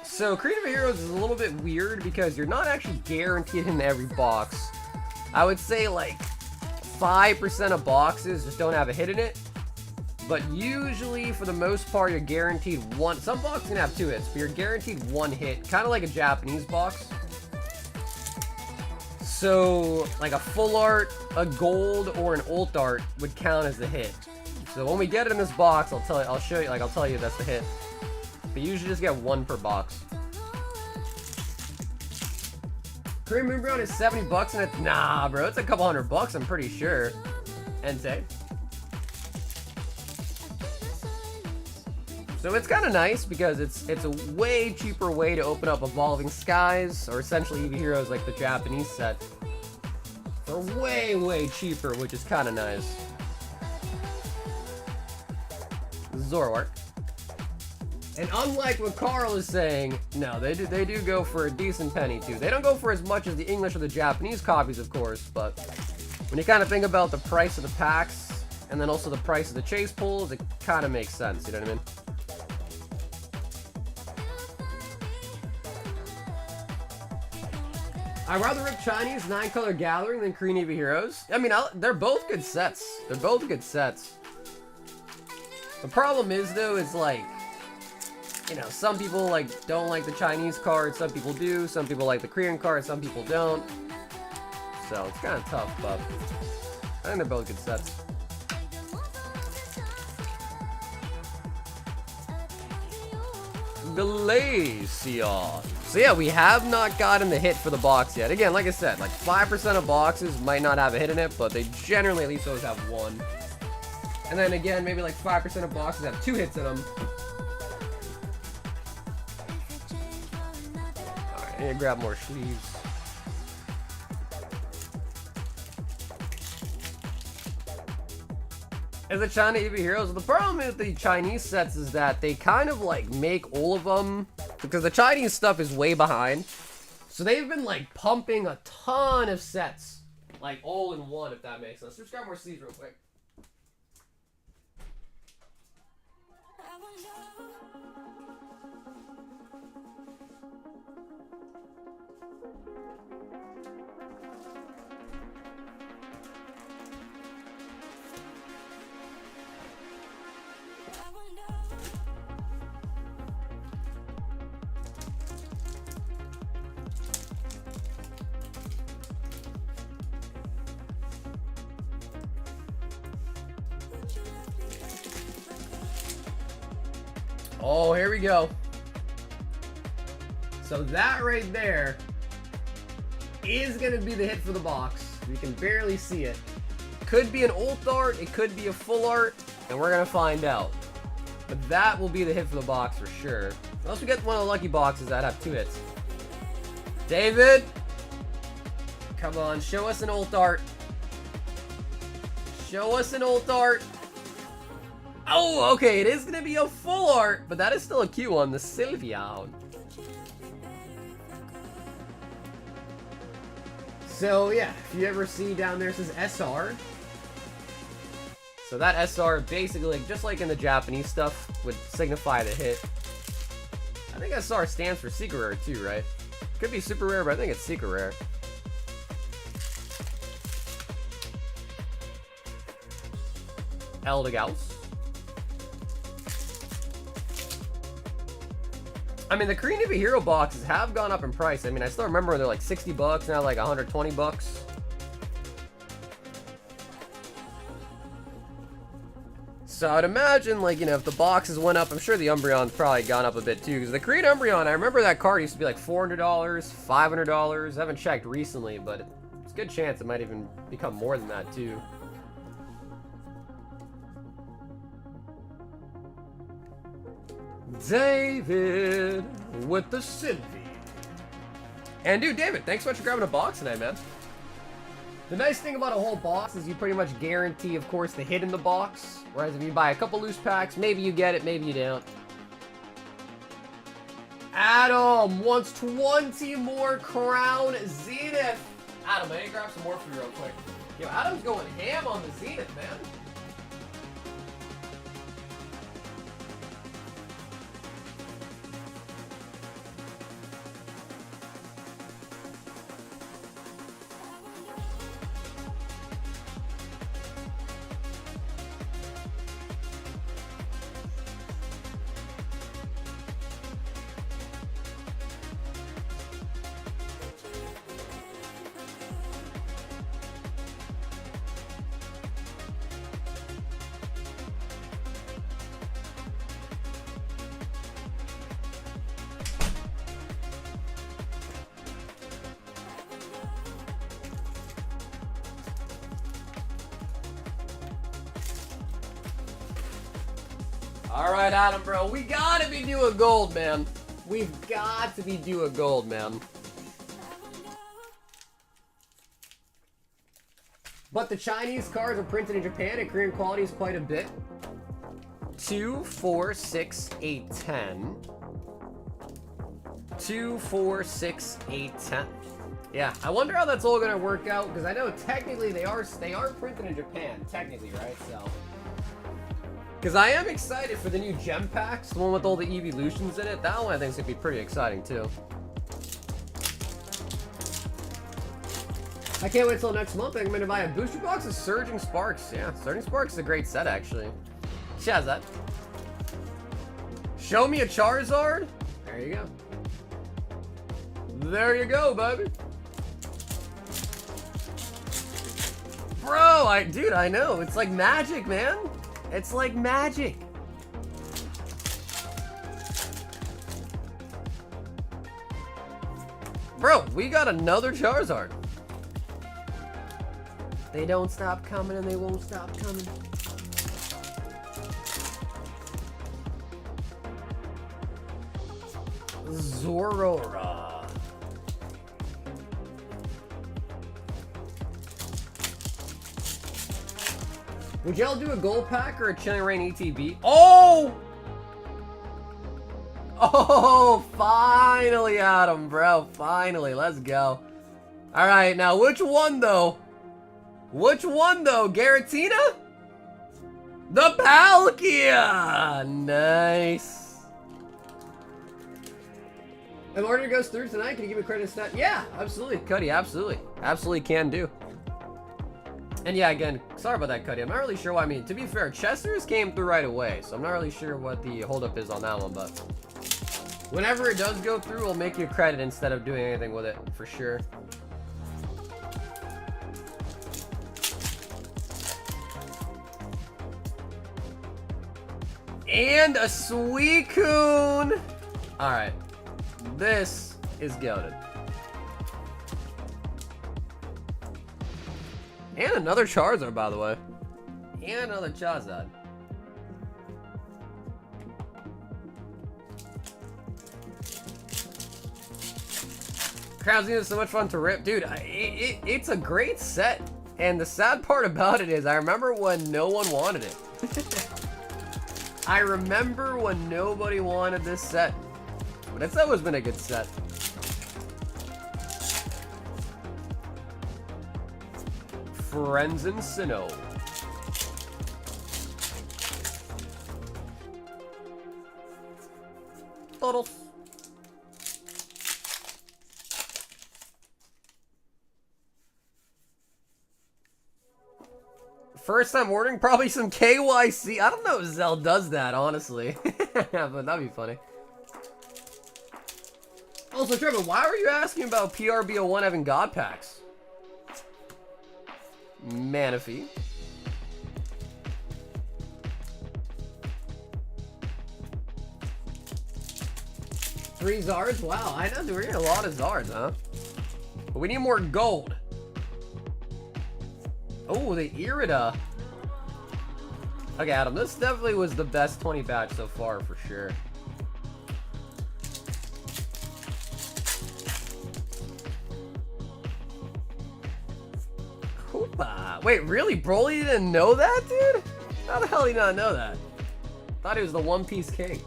So Korean EV Heroes is a little bit weird because you're not actually guaranteed in every box. I would say like 5% of boxes just don't have a hit in it. But usually, for the most part, you're guaranteed one. Some boxes can have 2 hits, but you're guaranteed 1 hit. Kind of like a Japanese box. So, like a full art, a gold, or an ult art would count as a hit. So when we get it in this box, I'll show you, like I'll tell you that's the hit. But you usually just get 1 per box. Korean Moonbreon is 70 bucks and it's nah, bro. It's a couple $100, I'm pretty sure. Entei. So it's kind of nice because it's a way cheaper way to open up Evolving Skies, or essentially EV Heroes like the Japanese set, for way cheaper, which is kind of nice. Zoroark. And unlike what Carl is saying, no, they do go for a decent penny too. They don't go for as much as the English or the Japanese copies, of course, but when you kind of think about the price of the packs and then also the price of the chase pulls, it kind of makes sense, you know what I mean? I'd rather rip Chinese 9-color Gathering than Korean EV Heroes. I mean, they're both good sets. They're both good sets. The problem is, though, is like, you know, some people like don't like the Chinese cards, some people do, some people like the Korean cards, some people don't. So it's kind of tough, but I think they're both good sets. Glacia. So yeah, we have not gotten the hit for the box yet. Again, like I said, like 5% of boxes might not have a hit in it, but they generally at least always have 1. And then again, maybe like 5% of boxes have 2 hits in them. Alright, I need to grab more sleeves. As the China EV Heroes, the problem with the Chinese sets is that they kind of like make all of them, because the Chinese stuff is way behind. So they've been like pumping a ton of sets, like all in one, if that makes sense. Let's grab more sleeves real quick. Oh, here we go. So that right there is going to be the hit for the box. You can barely see it. Could be an ult art, it could be a full art, and we're going to find out. But that will be the hit for the box for sure. Unless we get one of the lucky boxes that have 2 hits. David! Come on, show us an ult art. Show us an ult art. Oh, okay, it is going to be a full art, but that is still a cute one, the Sylveon. So, yeah, if you ever see down there, it says SR. So that SR basically, just like in the Japanese stuff, would signify the hit. I think SR stands for Secret Rare too, right? Could be Super Rare, but I think it's Secret Rare. Eldegouse. I mean, the Korean Navy Hero boxes have gone up in price. I mean, I still remember they're like 60 bucks, now like 120 bucks. So I'd imagine, like, you know, if the boxes went up, I'm sure the Umbreon's probably gone up a bit too. Because the Korean Umbreon, I remember that card used to be like $400, $500. I haven't checked recently, but it's a good chance it might even become more than that too. David with the S&V. And dude, David, thanks so much for grabbing a box tonight, man. The nice thing about a whole box is you pretty much guarantee, of course, the hit in the box. Whereas if you buy a couple loose packs, maybe you get it, maybe you don't. Adam wants 20 more Crown Zenith. Adam, I need to grab some more for you real quick. Yo, Adam's going ham on the Zenith, man. Alright, Adam, bro. We gotta be doing gold, man. We've got to be doing gold, man. But the Chinese cards are printed in Japan, and Korean quality is quite a bit. 2, 4, 6, 8, 10. 2, 4, 6, 8, 10. Yeah, I wonder how that's all gonna work out, because I know technically they are printed in Japan, technically, right? So, because I am excited for the new gem packs, the one with all the evolutions in it. That one I think is gonna be pretty exciting too. I can't wait till next month. I'm gonna buy a booster box of Surging Sparks. Yeah, Surging Sparks is a great set actually. Shazat. Show me a Charizard. There you go. There you go, baby. Bro, dude, I know. It's like magic, man. It's like magic. Bro, we got another Charizard. They don't stop coming and they won't stop coming. Zorora. Would y'all do a gold pack or a Chilling Reign ETB? Oh! Oh, finally, Adam, bro. Finally, let's go. All right, now which one, though? Which one, though? Garatina? The Palkia! Nice. If order goes through tonight, can you give me credit stat? Yeah, absolutely, Cuddy, absolutely. Absolutely can do. And yeah, again, sorry about that, Cuddy. I'm not really sure why. I mean, to be fair, Chester's came through right away, so I'm not really sure what the holdup is on that one, but whenever it does go through, we'll make you a credit instead of doing anything with it, for sure. And a Suicune! Alright. This is goated. And another Charizard, by the way. And another Charizard. Crown's is so much fun to rip. Dude, it's a great set. And the sad part about it is I remember when no one wanted it. I remember when nobody wanted this set. But it's always been a good set. Friends in Sinnoh. Totals. First time ordering, probably some KYC. I don't know if Zelle does that, honestly. But that'd be funny. Also, Trevor, why were you asking about PRBO1 having God packs? Manaphy. Three Zards? Wow, I know we're getting a lot of Zards, huh? But we need more gold. Oh, the Irida. Okay, Adam, this definitely was the best 20 batch so far, for sure. Koopa. Wait, really? Broly didn't know that, dude? How the hell did he not know that? Thought he was the One Piece king.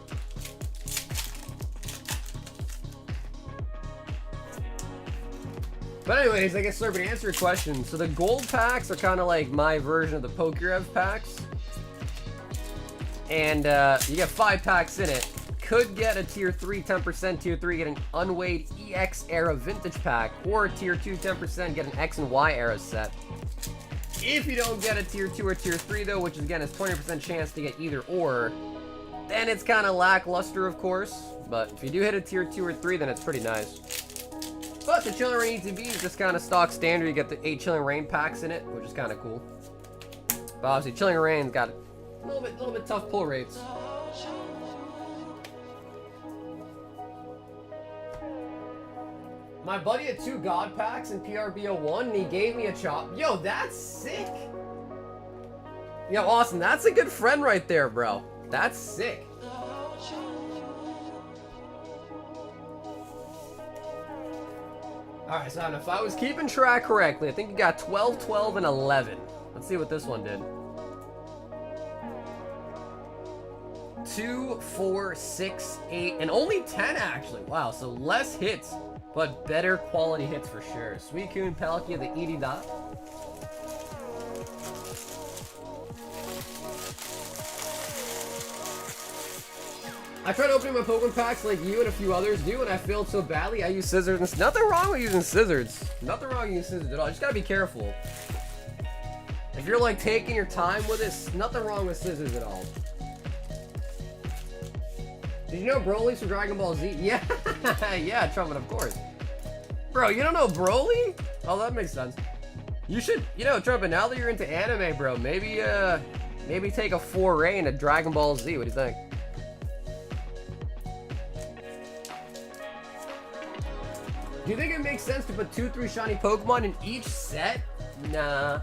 But anyways, I guess Serpent, to answer your question, so the gold packs are kind of like my version of the Pokerev packs. And you get 5 packs in it. Could get a tier 3 10%, tier 3 get an unweighed EX era vintage pack, or a tier 2 10% get an X and Y era set. If you don't get a tier 2 or tier 3 though, which is again is 20% chance to get either or, then it's kind of lackluster of course. But if you do hit a tier 2 or 3, then it's pretty nice. But the Chilling Rain ETB is just kind of stock standard. You get the 8 Chilling Rain packs in it, which is kind of cool. But obviously, Chilling Rain's got a little bit tough pull rates. My buddy had 2 God packs in PRBO1, and he gave me a chop. Yo, that's sick. Yo, Austin, that's a good friend right there, bro. That's sick. Alright, so if I was keeping track correctly, I think you got 12, 12, and 11. Let's see what this one did. 2, 4, 6, 8, and only 10 actually. Wow, so less hits, but better quality hits for sure. Suicune, Palkia, the Irida. I tried opening my Pokemon packs like you and a few others do, and I failed so badly. I use scissors. And nothing wrong with using scissors. Nothing wrong with using scissors at all. You just gotta be careful. If you're like taking your time with it, nothing wrong with scissors at all. Did you know Broly's from Dragon Ball Z? Yeah, yeah, Trumpet, of course. Bro, you don't know Broly? Oh, that makes sense. You should, you know, Trumpet, now that you're into anime, bro, maybe take a foray into Dragon Ball Z. What do you think? Do you think it makes sense to put 2, 3 shiny Pokemon in each set? Nah.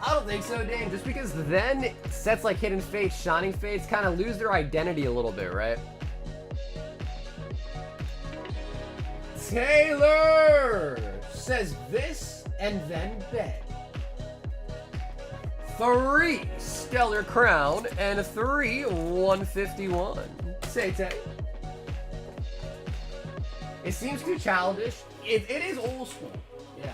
I don't think so, Dane. Just because then sets like Hidden Fates, Shining Fates kind of lose their identity a little bit, right? Taylor says this and then bed. 3 Stellar Crown and 3 151. Say Tay. It seems too childish. It is old school. Yeah.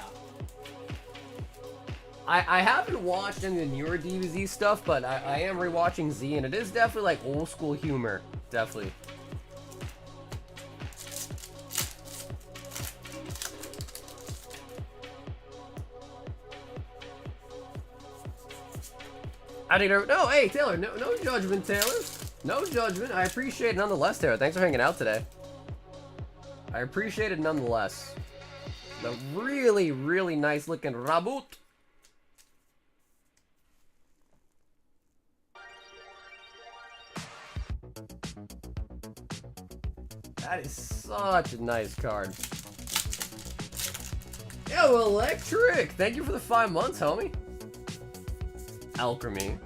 I haven't watched any of the newer DBZ stuff, but I am rewatching Z, and it is definitely like old school humor. Definitely. I didn't know. No, hey Taylor, no judgment, Taylor. No judgment. I appreciate it nonetheless, Taylor. Thanks for hanging out today. I appreciate it nonetheless. The really, really nice looking Raboot. That is such a nice card. Yo, Electric! Thank you for the 5 months, homie. Alchemy.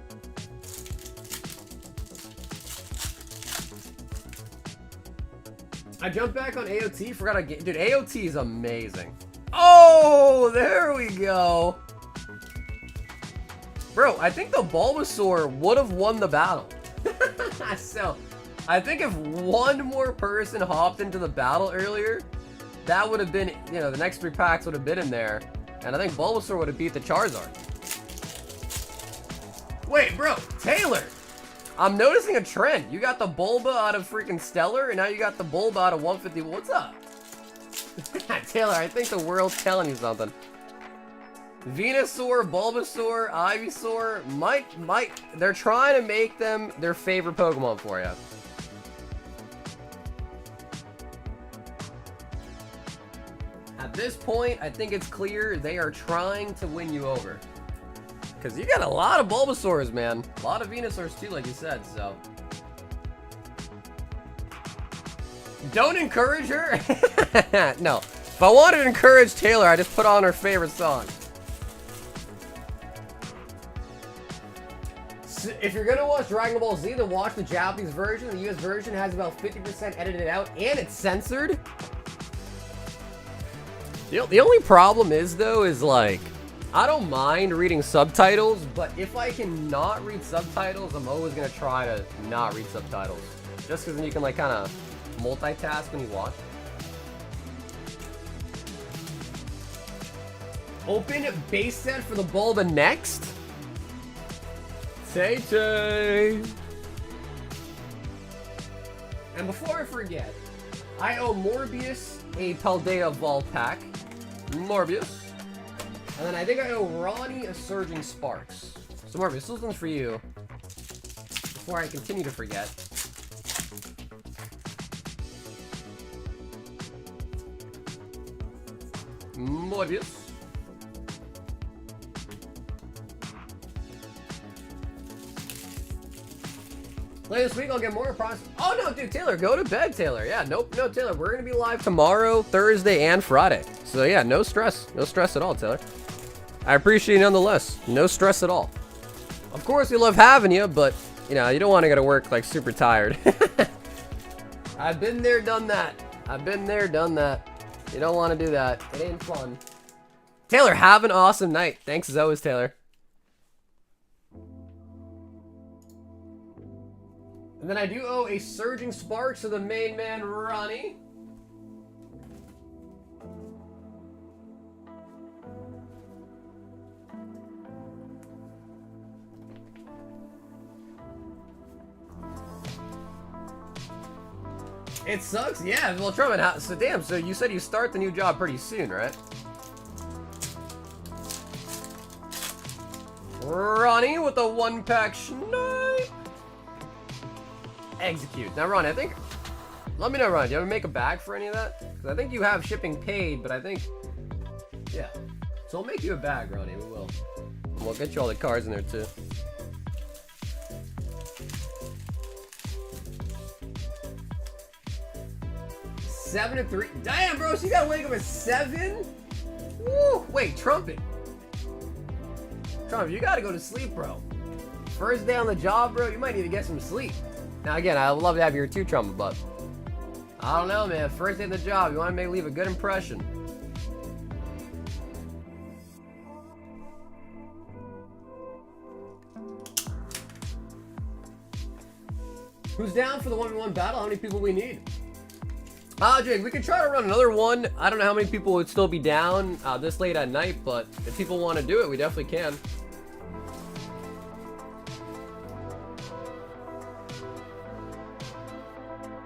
I jumped back on AOT, forgot I get. Dude, AOT is amazing. Oh, there we go. Bro, I think the Bulbasaur would have won the battle. So, I think if one more person hopped into the battle earlier, that would have been, you know, the next 3 packs would have been in there. And I think Bulbasaur would have beat the Charizard. Wait, bro, Taylor. I'm noticing a trend. You got the Bulba out of freaking Stellar, and now you got the Bulba out of 150. What's up? Taylor, I think the world's telling you something. Venusaur, Bulbasaur, Ivysaur, they're trying to make them their favorite Pokemon for you. At this point, I think it's clear they are trying to win you over. Because you got a lot of Bulbasaurs, man. A lot of Venusaurs too, like you said, so. Don't encourage her. No. If I wanted to encourage Taylor, I just put on her favorite song. So if you're gonna watch Dragon Ball Z, then watch the Japanese version. The US version has about 50% edited out, and it's censored. The only problem is, though, is like, I don't mind reading subtitles, but if I can not read subtitles, I'm always gonna try to not read subtitles. Just because then you can like kind of multitask when you watch. Open base set for the Bulba next. Tay-Tay. And before I forget, I owe Morbius a Paldea Evolved pack. Morbius. And then I think I owe Ronnie a Surging Sparks. So Morbius, this one's for you. Before I continue to forget. Morbius. Later this week, I'll get more promise. Oh no, dude, Taylor, go to bed, Taylor. Yeah, nope, no, Taylor, we're gonna be live tomorrow, Thursday, and Friday. So yeah, no stress at all, Taylor. I appreciate you nonetheless. No stress at all. Of course, we love having you, but you know, you don't want to go to work like super tired. I've been there, done that. I've been there, done that. You don't want to do that. It ain't fun. Taylor, have an awesome night. Thanks as always, Taylor. And then I do owe a Surging Sparks to the main man, Ronnie. It sucks, yeah. Well, Truman, so damn, so you said you start the new job pretty soon, right? Ronnie with a 1-pack Schneid. Execute. Now, Ron, I think... Let me know, Ron. Do you ever make a bag for any of that? Because I think you have shipping paid, but I think... Yeah. So we'll make you a bag, Ronnie. We will. And we'll get you all the cards in there, too. Seven to 3. Damn, bro. So you gotta wake up at 7? Woo. Wait, Trumpet. Trumpet, you gotta go to sleep, bro. First day on the job, bro. You might need to get some sleep. Now again, I would love to have your 2 Trumpet, but I don't know, man. First day of the job, you want to leave a good impression. Who's down for the 1v1 battle? How many people we need? Jake, we could try to run another one. I don't know how many people would still be down this late at night, but if people want to do it, we definitely can.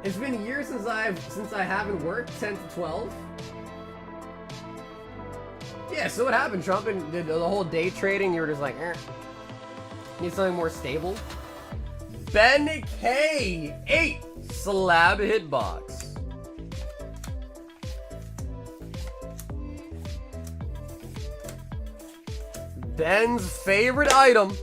It's been years since I haven't worked 10 to 12. Yeah, so what happened, Trump? And did the whole day trading, you were just like, need something more stable? Ben K 8 slab hitbox. Ben's favorite item.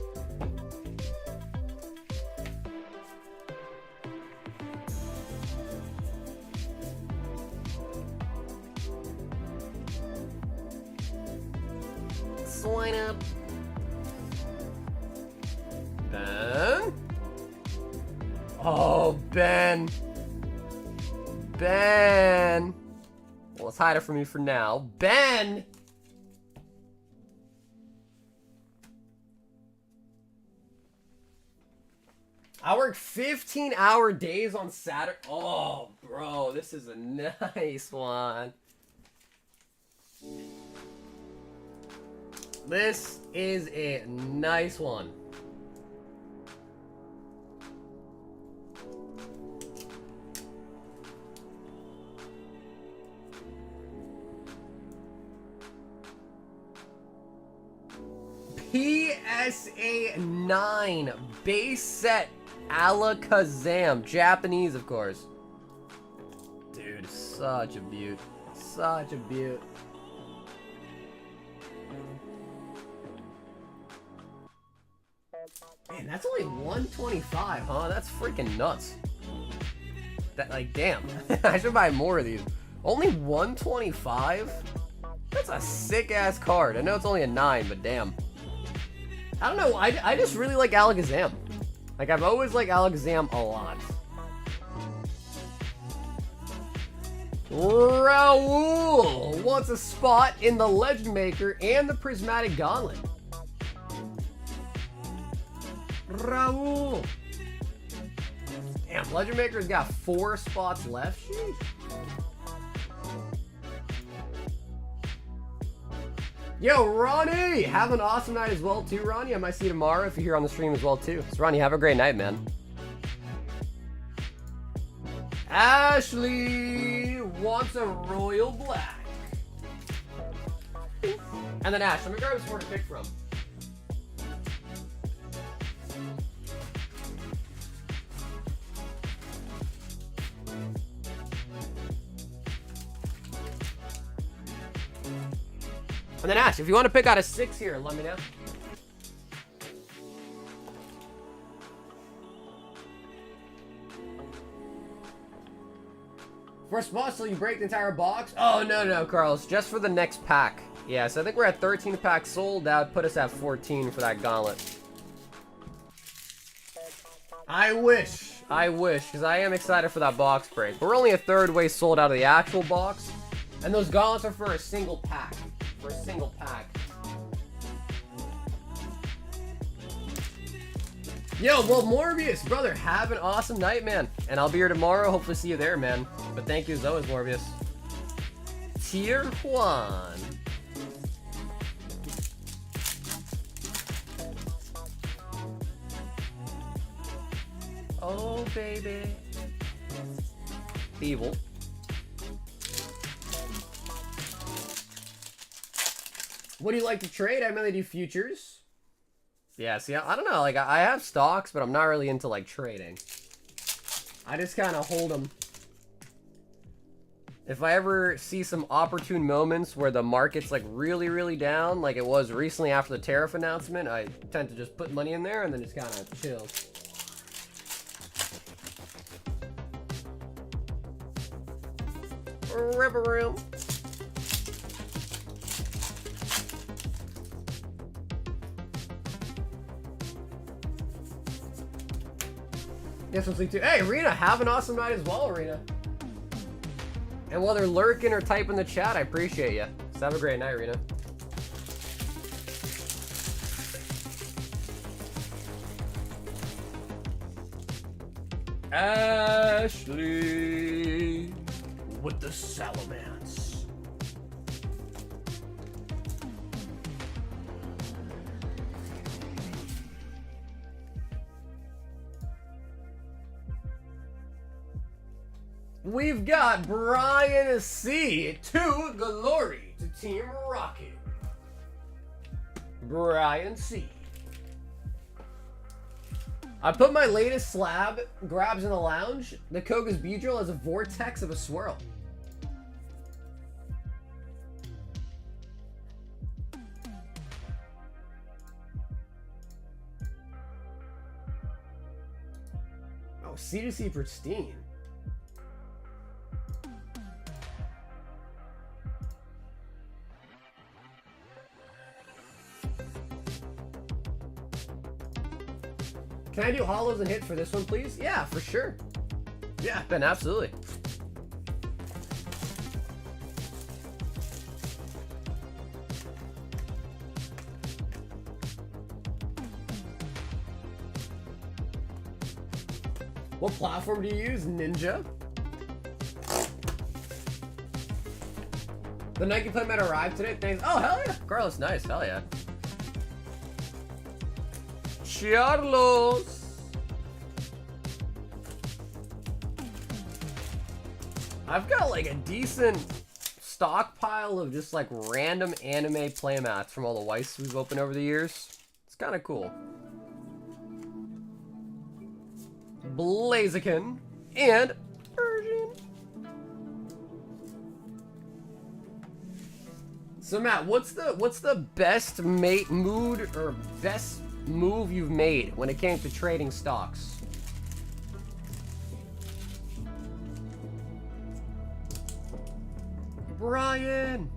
Oh, Ben. Ben. Well, let's hide it from you for now. Ben! I work 15-hour days on Saturday. Oh, bro, this is a nice one. This is a nice one. PSA 9 base set Alakazam. Japanese, of course. Dude, such a beaut. Such a beaut. Man, that's only 125, huh? That's freaking nuts. That, like, damn. I should buy more of these. Only 125? That's a sick-ass card. I know it's only a 9, but damn. I don't know. I just really like Alakazam. Like, I've always liked Alakazam a lot. Raul wants a spot in the Legend Maker and the Prismatic Gauntlet. Raul. Damn, Legend Maker's got 4 spots left. Sheesh. Yo, Ronnie! Have an awesome night as well, too, Ronnie. I might see you tomorrow if you're here on the stream as well, too. So, Ronnie, have a great night, man. Ashley wants a Royal Black. And then Ash, let me grab this for to pick from. And then Ash, if you want to pick out a 6 here, let me know. For a spot, so you break the entire box? Oh, no, Carlos. Just for the next pack. Yeah, so I think we're at 13 packs sold. That would put us at 14 for that gauntlet. I wish, because I am excited for that box break. But we're only a third way sold out of the actual box. And those gauntlets are for a single pack. For a single pack. Yo, well, Morbius, brother, have an awesome night, man. And I'll be here tomorrow. Hopefully see you there, man. But thank you as always, Morbius. Tier 1. Oh, baby. Evil. What do you like to trade? I mainly do futures. Yeah, see, I don't know. Like, I have stocks, but I'm not really into, like, trading. I just kind of hold them. If I ever see some opportune moments where the market's, like, really, really down, like it was recently after the tariff announcement, I tend to just put money in there and then just kind of chill. River room. Yes, we'll see too. Hey, Rena, have an awesome night as well, Rena. And while they're lurking or typing in the chat, I appreciate you. So have a great night, Rena. Ashley with the Salamence. We've got Brian C. to glory to Team Rocket. Brian C. I put my latest slab grabs in the lounge. The Koga's Beedrill has a vortex of a swirl. Oh, C2C pristine. Can I do holos and hits for this one, please? Yeah, for sure. Yeah, Ben, absolutely. What platform do you use? Ninja? The Nike playmat arrived today. Thanks. Oh, hell yeah. Carlos, nice. Hell yeah. Charlos. I've got like a decent stockpile of just like random anime playmats from all the Weiss we've opened over the years. It's kind of cool. Blaziken and Persian. So Matt, what's the best mood or best move you've made when it came to trading stocks? Brian.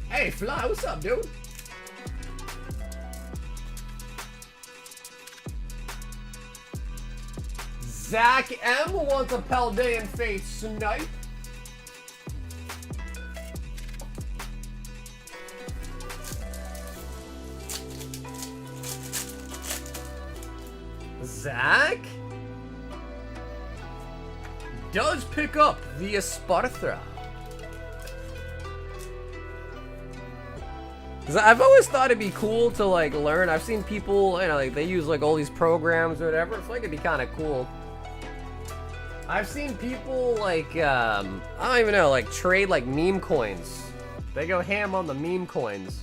Hey, Fly, what's up, dude? Zach M wants a Paldean Faith snipe. Zach does pick up the Espartra. Cause I've always thought it'd be cool to like learn. I've seen people, you know, like they use like all these programs or whatever. So like it'd be kind of cool. I've seen people like I don't even know, like trade like meme coins. They go ham on the meme coins.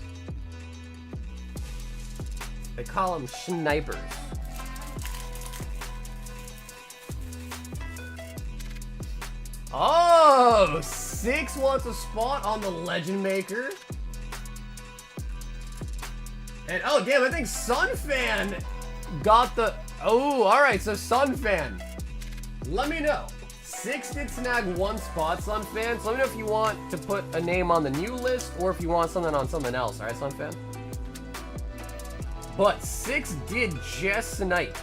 They call them snipers. Oh, 6 wants a spot on the Legend Maker. And oh damn, I think Sunfan got the. Oh, alright, so Sunfan. Let me know. 6 did snag 1 spot, Sunfan. So let me know if you want to put a name on the new list or if you want something on something else, alright, Sunfan? But 6 did just snipe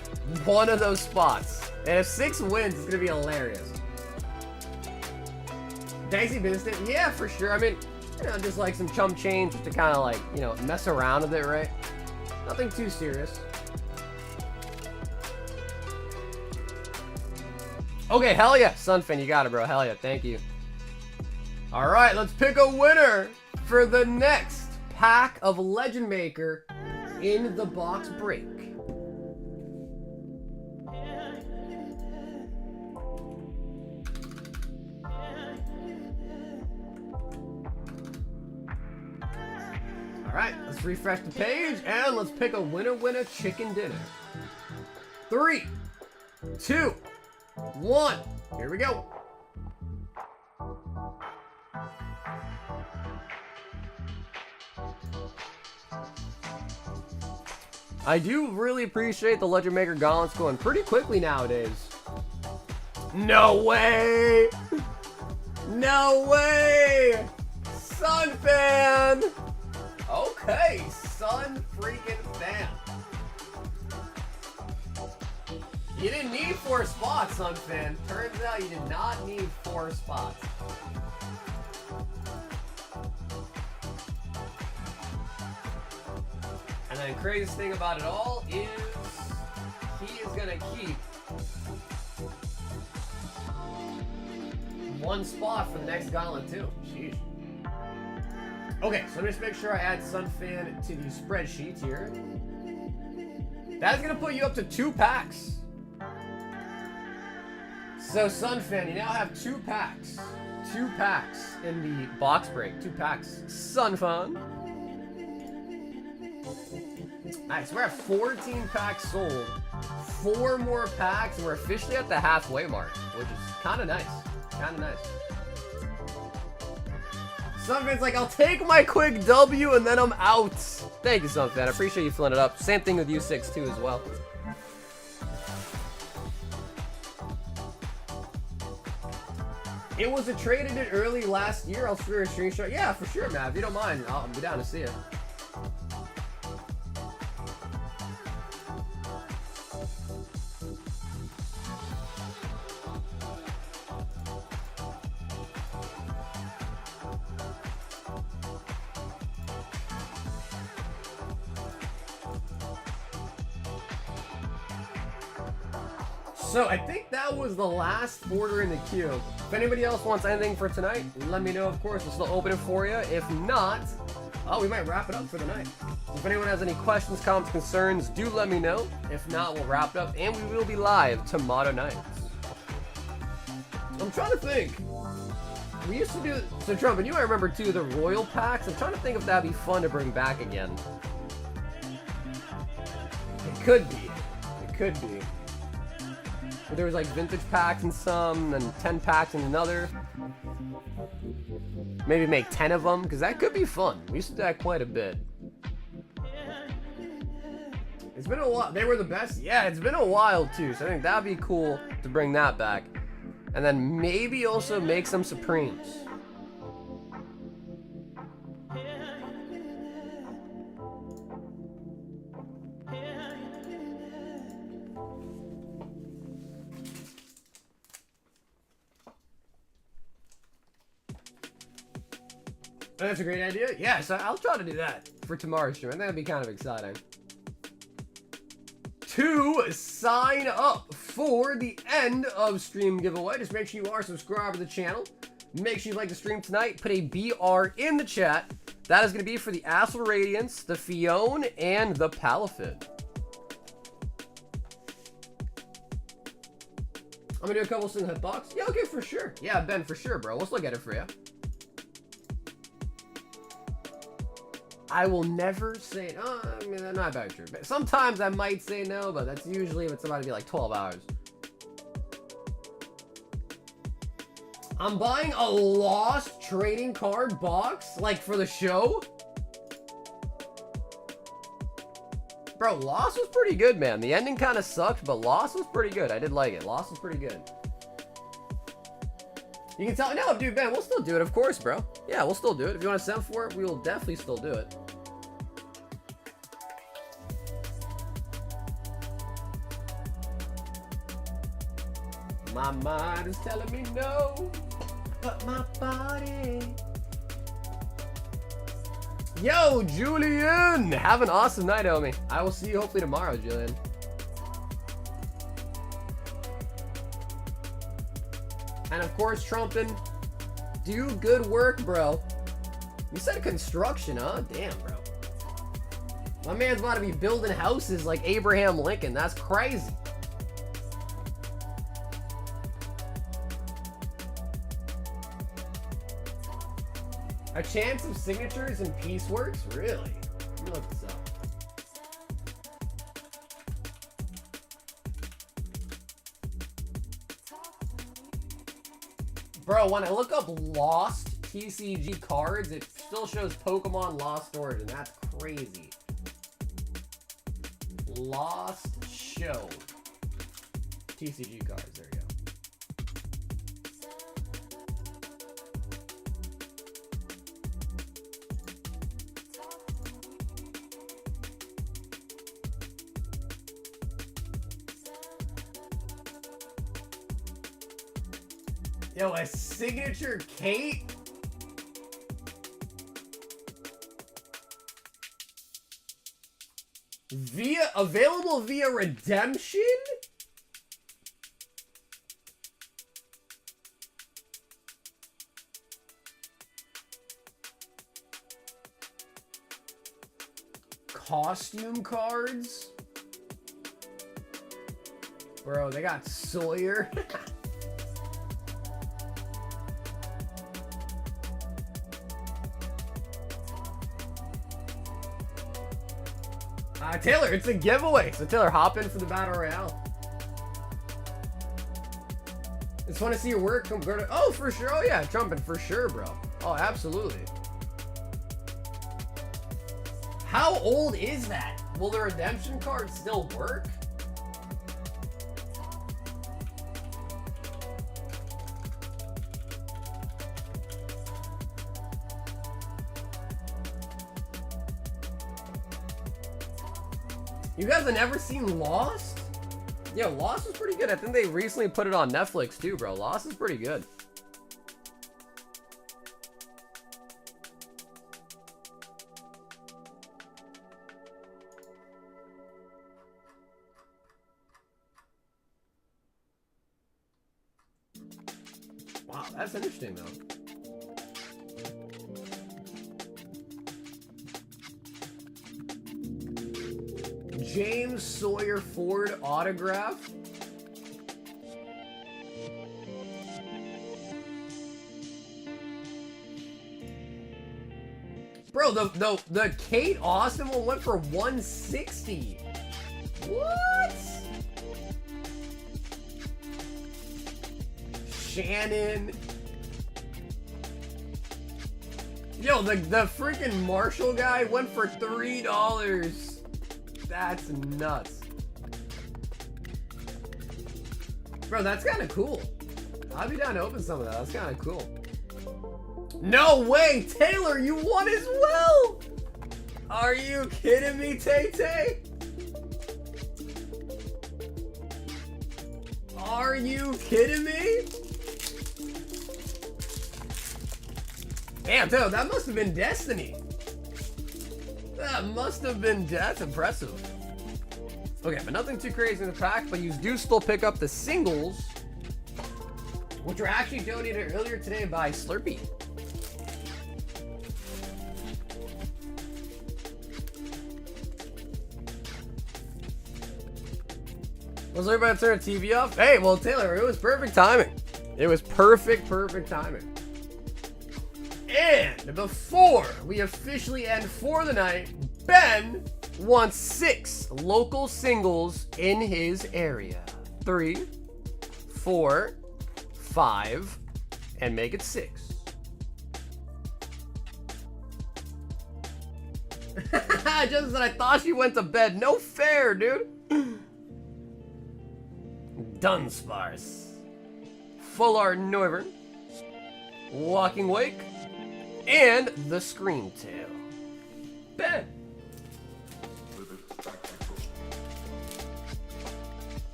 1 of those spots. And if 6 wins, it's gonna be hilarious. Dicey business? Yeah, for sure. I mean, you know, just like some chump change just to kind of like, you know, mess around with it, right? Nothing too serious. Okay, hell yeah. Sunfin, you got it, bro. Hell yeah. Thank you. All right, let's pick a winner for the next pack of Legend Maker in the box break. All right, let's refresh the page and let's pick a winner chicken dinner. 3, 2, 1. Here we go. I do really appreciate the Legend Maker gauntlets going pretty quickly nowadays. No way! No way! Sunfan! Okay, Sun freaking fan. You didn't need 4 spots, Sunfan. Turns out you did not need 4 spots. And the craziest thing about it all is he is gonna keep 1 spot for the next gauntlet too. Sheesh. Okay, so let me just make sure I add Sunfan to the spreadsheet here. That's gonna put you up to 2 packs. So Sunfan, you now have 2 packs. 2 packs in the box break. 2 packs. Sunfan. Alright, so we're at 14 packs sold. 4 more packs, and we're officially at the halfway mark, which is kind of nice. Kind of nice. Sunfan's like, I'll take my quick W and then I'm out. Thank you, Sunfan. I appreciate you filling it up. Same thing with U6 too as well. It was a trade I did early last year. I'll share a screenshot. Yeah, for sure, man. If you don't mind, I'll be down to see it. So I think that was the last order in the queue. If anybody else wants anything for tonight, let me know, of course. We'll still open it for you. If not, oh, we might wrap it up for the night. If anyone has any questions, comments, concerns, do let me know. If not, we'll wrap it up, and we will be live tomorrow night. I'm trying to think. We used to do, so Trump, and you might remember too, the Royal Packs. I'm trying to think if that'd be fun to bring back again. It could be. It could be. There was like vintage packs in some, and 10 packs in another. Maybe make 10 of them, because that could be fun. We used to do that quite a bit. It's been a while. They were the best. Yeah, it's been a while too, so I think that'd be cool to bring that back. And then maybe also make some Supremes. That's a great idea. Yeah, so I'll try to do that for tomorrow's stream. I think that'd be kind of exciting. To sign up for the end of stream giveaway, just make sure you are subscribed to the channel. Make sure you like the stream tonight. Put a BR in the chat. That is going to be for the Astral Radiance, the Fion, and the Palafit. I'm going to do a couple of single hitbox. Yeah, okay, for sure. Yeah, Ben, for sure, bro. We'll still get it for you. I will never say, oh, I mean, that's not very true. But sometimes I might say no, but that's usually if it's about to be like 12 hours. I'm buying a lost trading card box, like for the show. Bro, Lost was pretty good, man. The ending kind of sucked, but Lost was pretty good. I did like it. Lost was pretty good. You can tell, no, dude, Ben, we'll still do it, of course, bro. Yeah, we'll still do it. If you want to send for it, we will definitely still do it. My mind is telling me no, but my body. Yo, Julian! Have an awesome night, homie. I will see you hopefully tomorrow, Julian. And of course, Trumpin, do good work, bro. You said construction, huh? Damn, bro. My man's about to be building houses like Abraham Lincoln. That's crazy. A chance of signatures and pieceworks? Really? Let me look this up. Bro, when I look up Lost TCG cards, it still shows Pokemon Lost Origin. That's crazy. Lost Show. TCG cards, there you go. Yo, a signature Kate? Available via redemption? Costume cards? Bro, they got Sawyer. Taylor, it's a giveaway. So Taylor, hop in for the Battle Royale. It's fun to see your work. Come go to, oh, for sure. Oh yeah, Trumpin, for sure, bro. Oh, absolutely. How old is that? Will the redemption card still work? You guys have never seen Lost? Yeah, Lost is pretty good. I think they recently put it on Netflix too, bro. Lost is pretty good. Wow, that's interesting though. James Sawyer Ford autograph. Bro, the Kate Austin one went for 160. What? Shannon. Yo, the freaking Marshall guy went for $3. That's nuts. Bro, that's kind of cool. I'd be down to open some of that. That's kind of cool. No way! Taylor, you won as well! Are you kidding me, Tay-Tay? Are you kidding me? Damn, dude, that must have been destiny. That must have been, that's impressive. Okay, but nothing too crazy in the pack, but you do still pick up the singles, which were actually donated earlier today by Slurpee. Was everybody turn the TV off? Hey, well, Taylor, it was perfect timing. It was perfect timing. And before we officially end for the night, Ben wants 6 local singles in his area. 3, 4, 5, and make it 6. Just said I thought she went to bed. No fair, dude. Dunsparce, Full Art Noivern, Walking Wake, and the Scream Tail. Ben.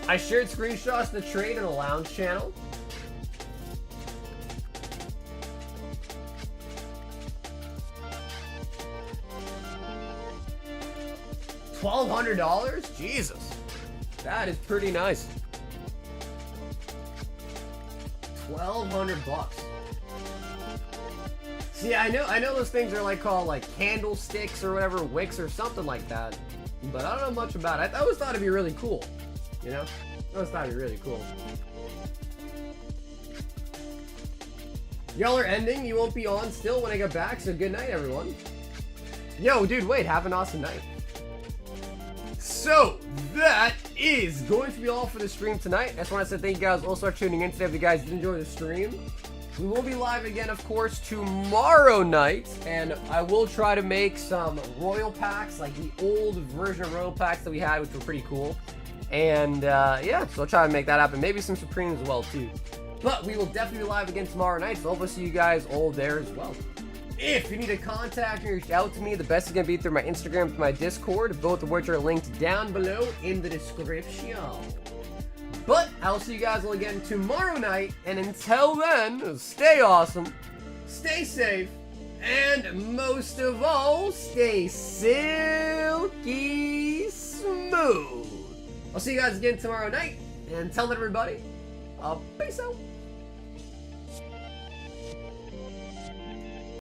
I shared screenshots of the trade in the lounge channel. $1,200? Jesus. That is pretty nice. 1,200 bucks. See, I know those things are like called like candlesticks or whatever, wicks or something like that. But I don't know much about it. I always thought it'd be really cool. You know? I always thought it'd be really cool. Y'all are ending. You won't be on still when I get back, so good night, everyone. Yo, dude, wait. Have an awesome night. So, that is going to be all for the stream tonight. I just want to say thank you guys all for tuning in today. If you guys did enjoy the stream, we will be live again, of course, tomorrow night. And I will try to make some Royal Packs, like the old version of Royal Packs that we had, which were pretty cool. And, yeah, so I'll try to make that happen. Maybe some Supremes as well, too. But we will definitely be live again tomorrow night, so hopefully see you guys all there as well. If you need to contact me or reach out to me, the best is going to be through my Instagram and my Discord, both of which are linked down below in the description. But I'll see you guys all again tomorrow night, and until then, stay awesome, stay safe, and most of all, stay silky smooth. I'll see you guys again tomorrow night, and until then, everybody, peace out.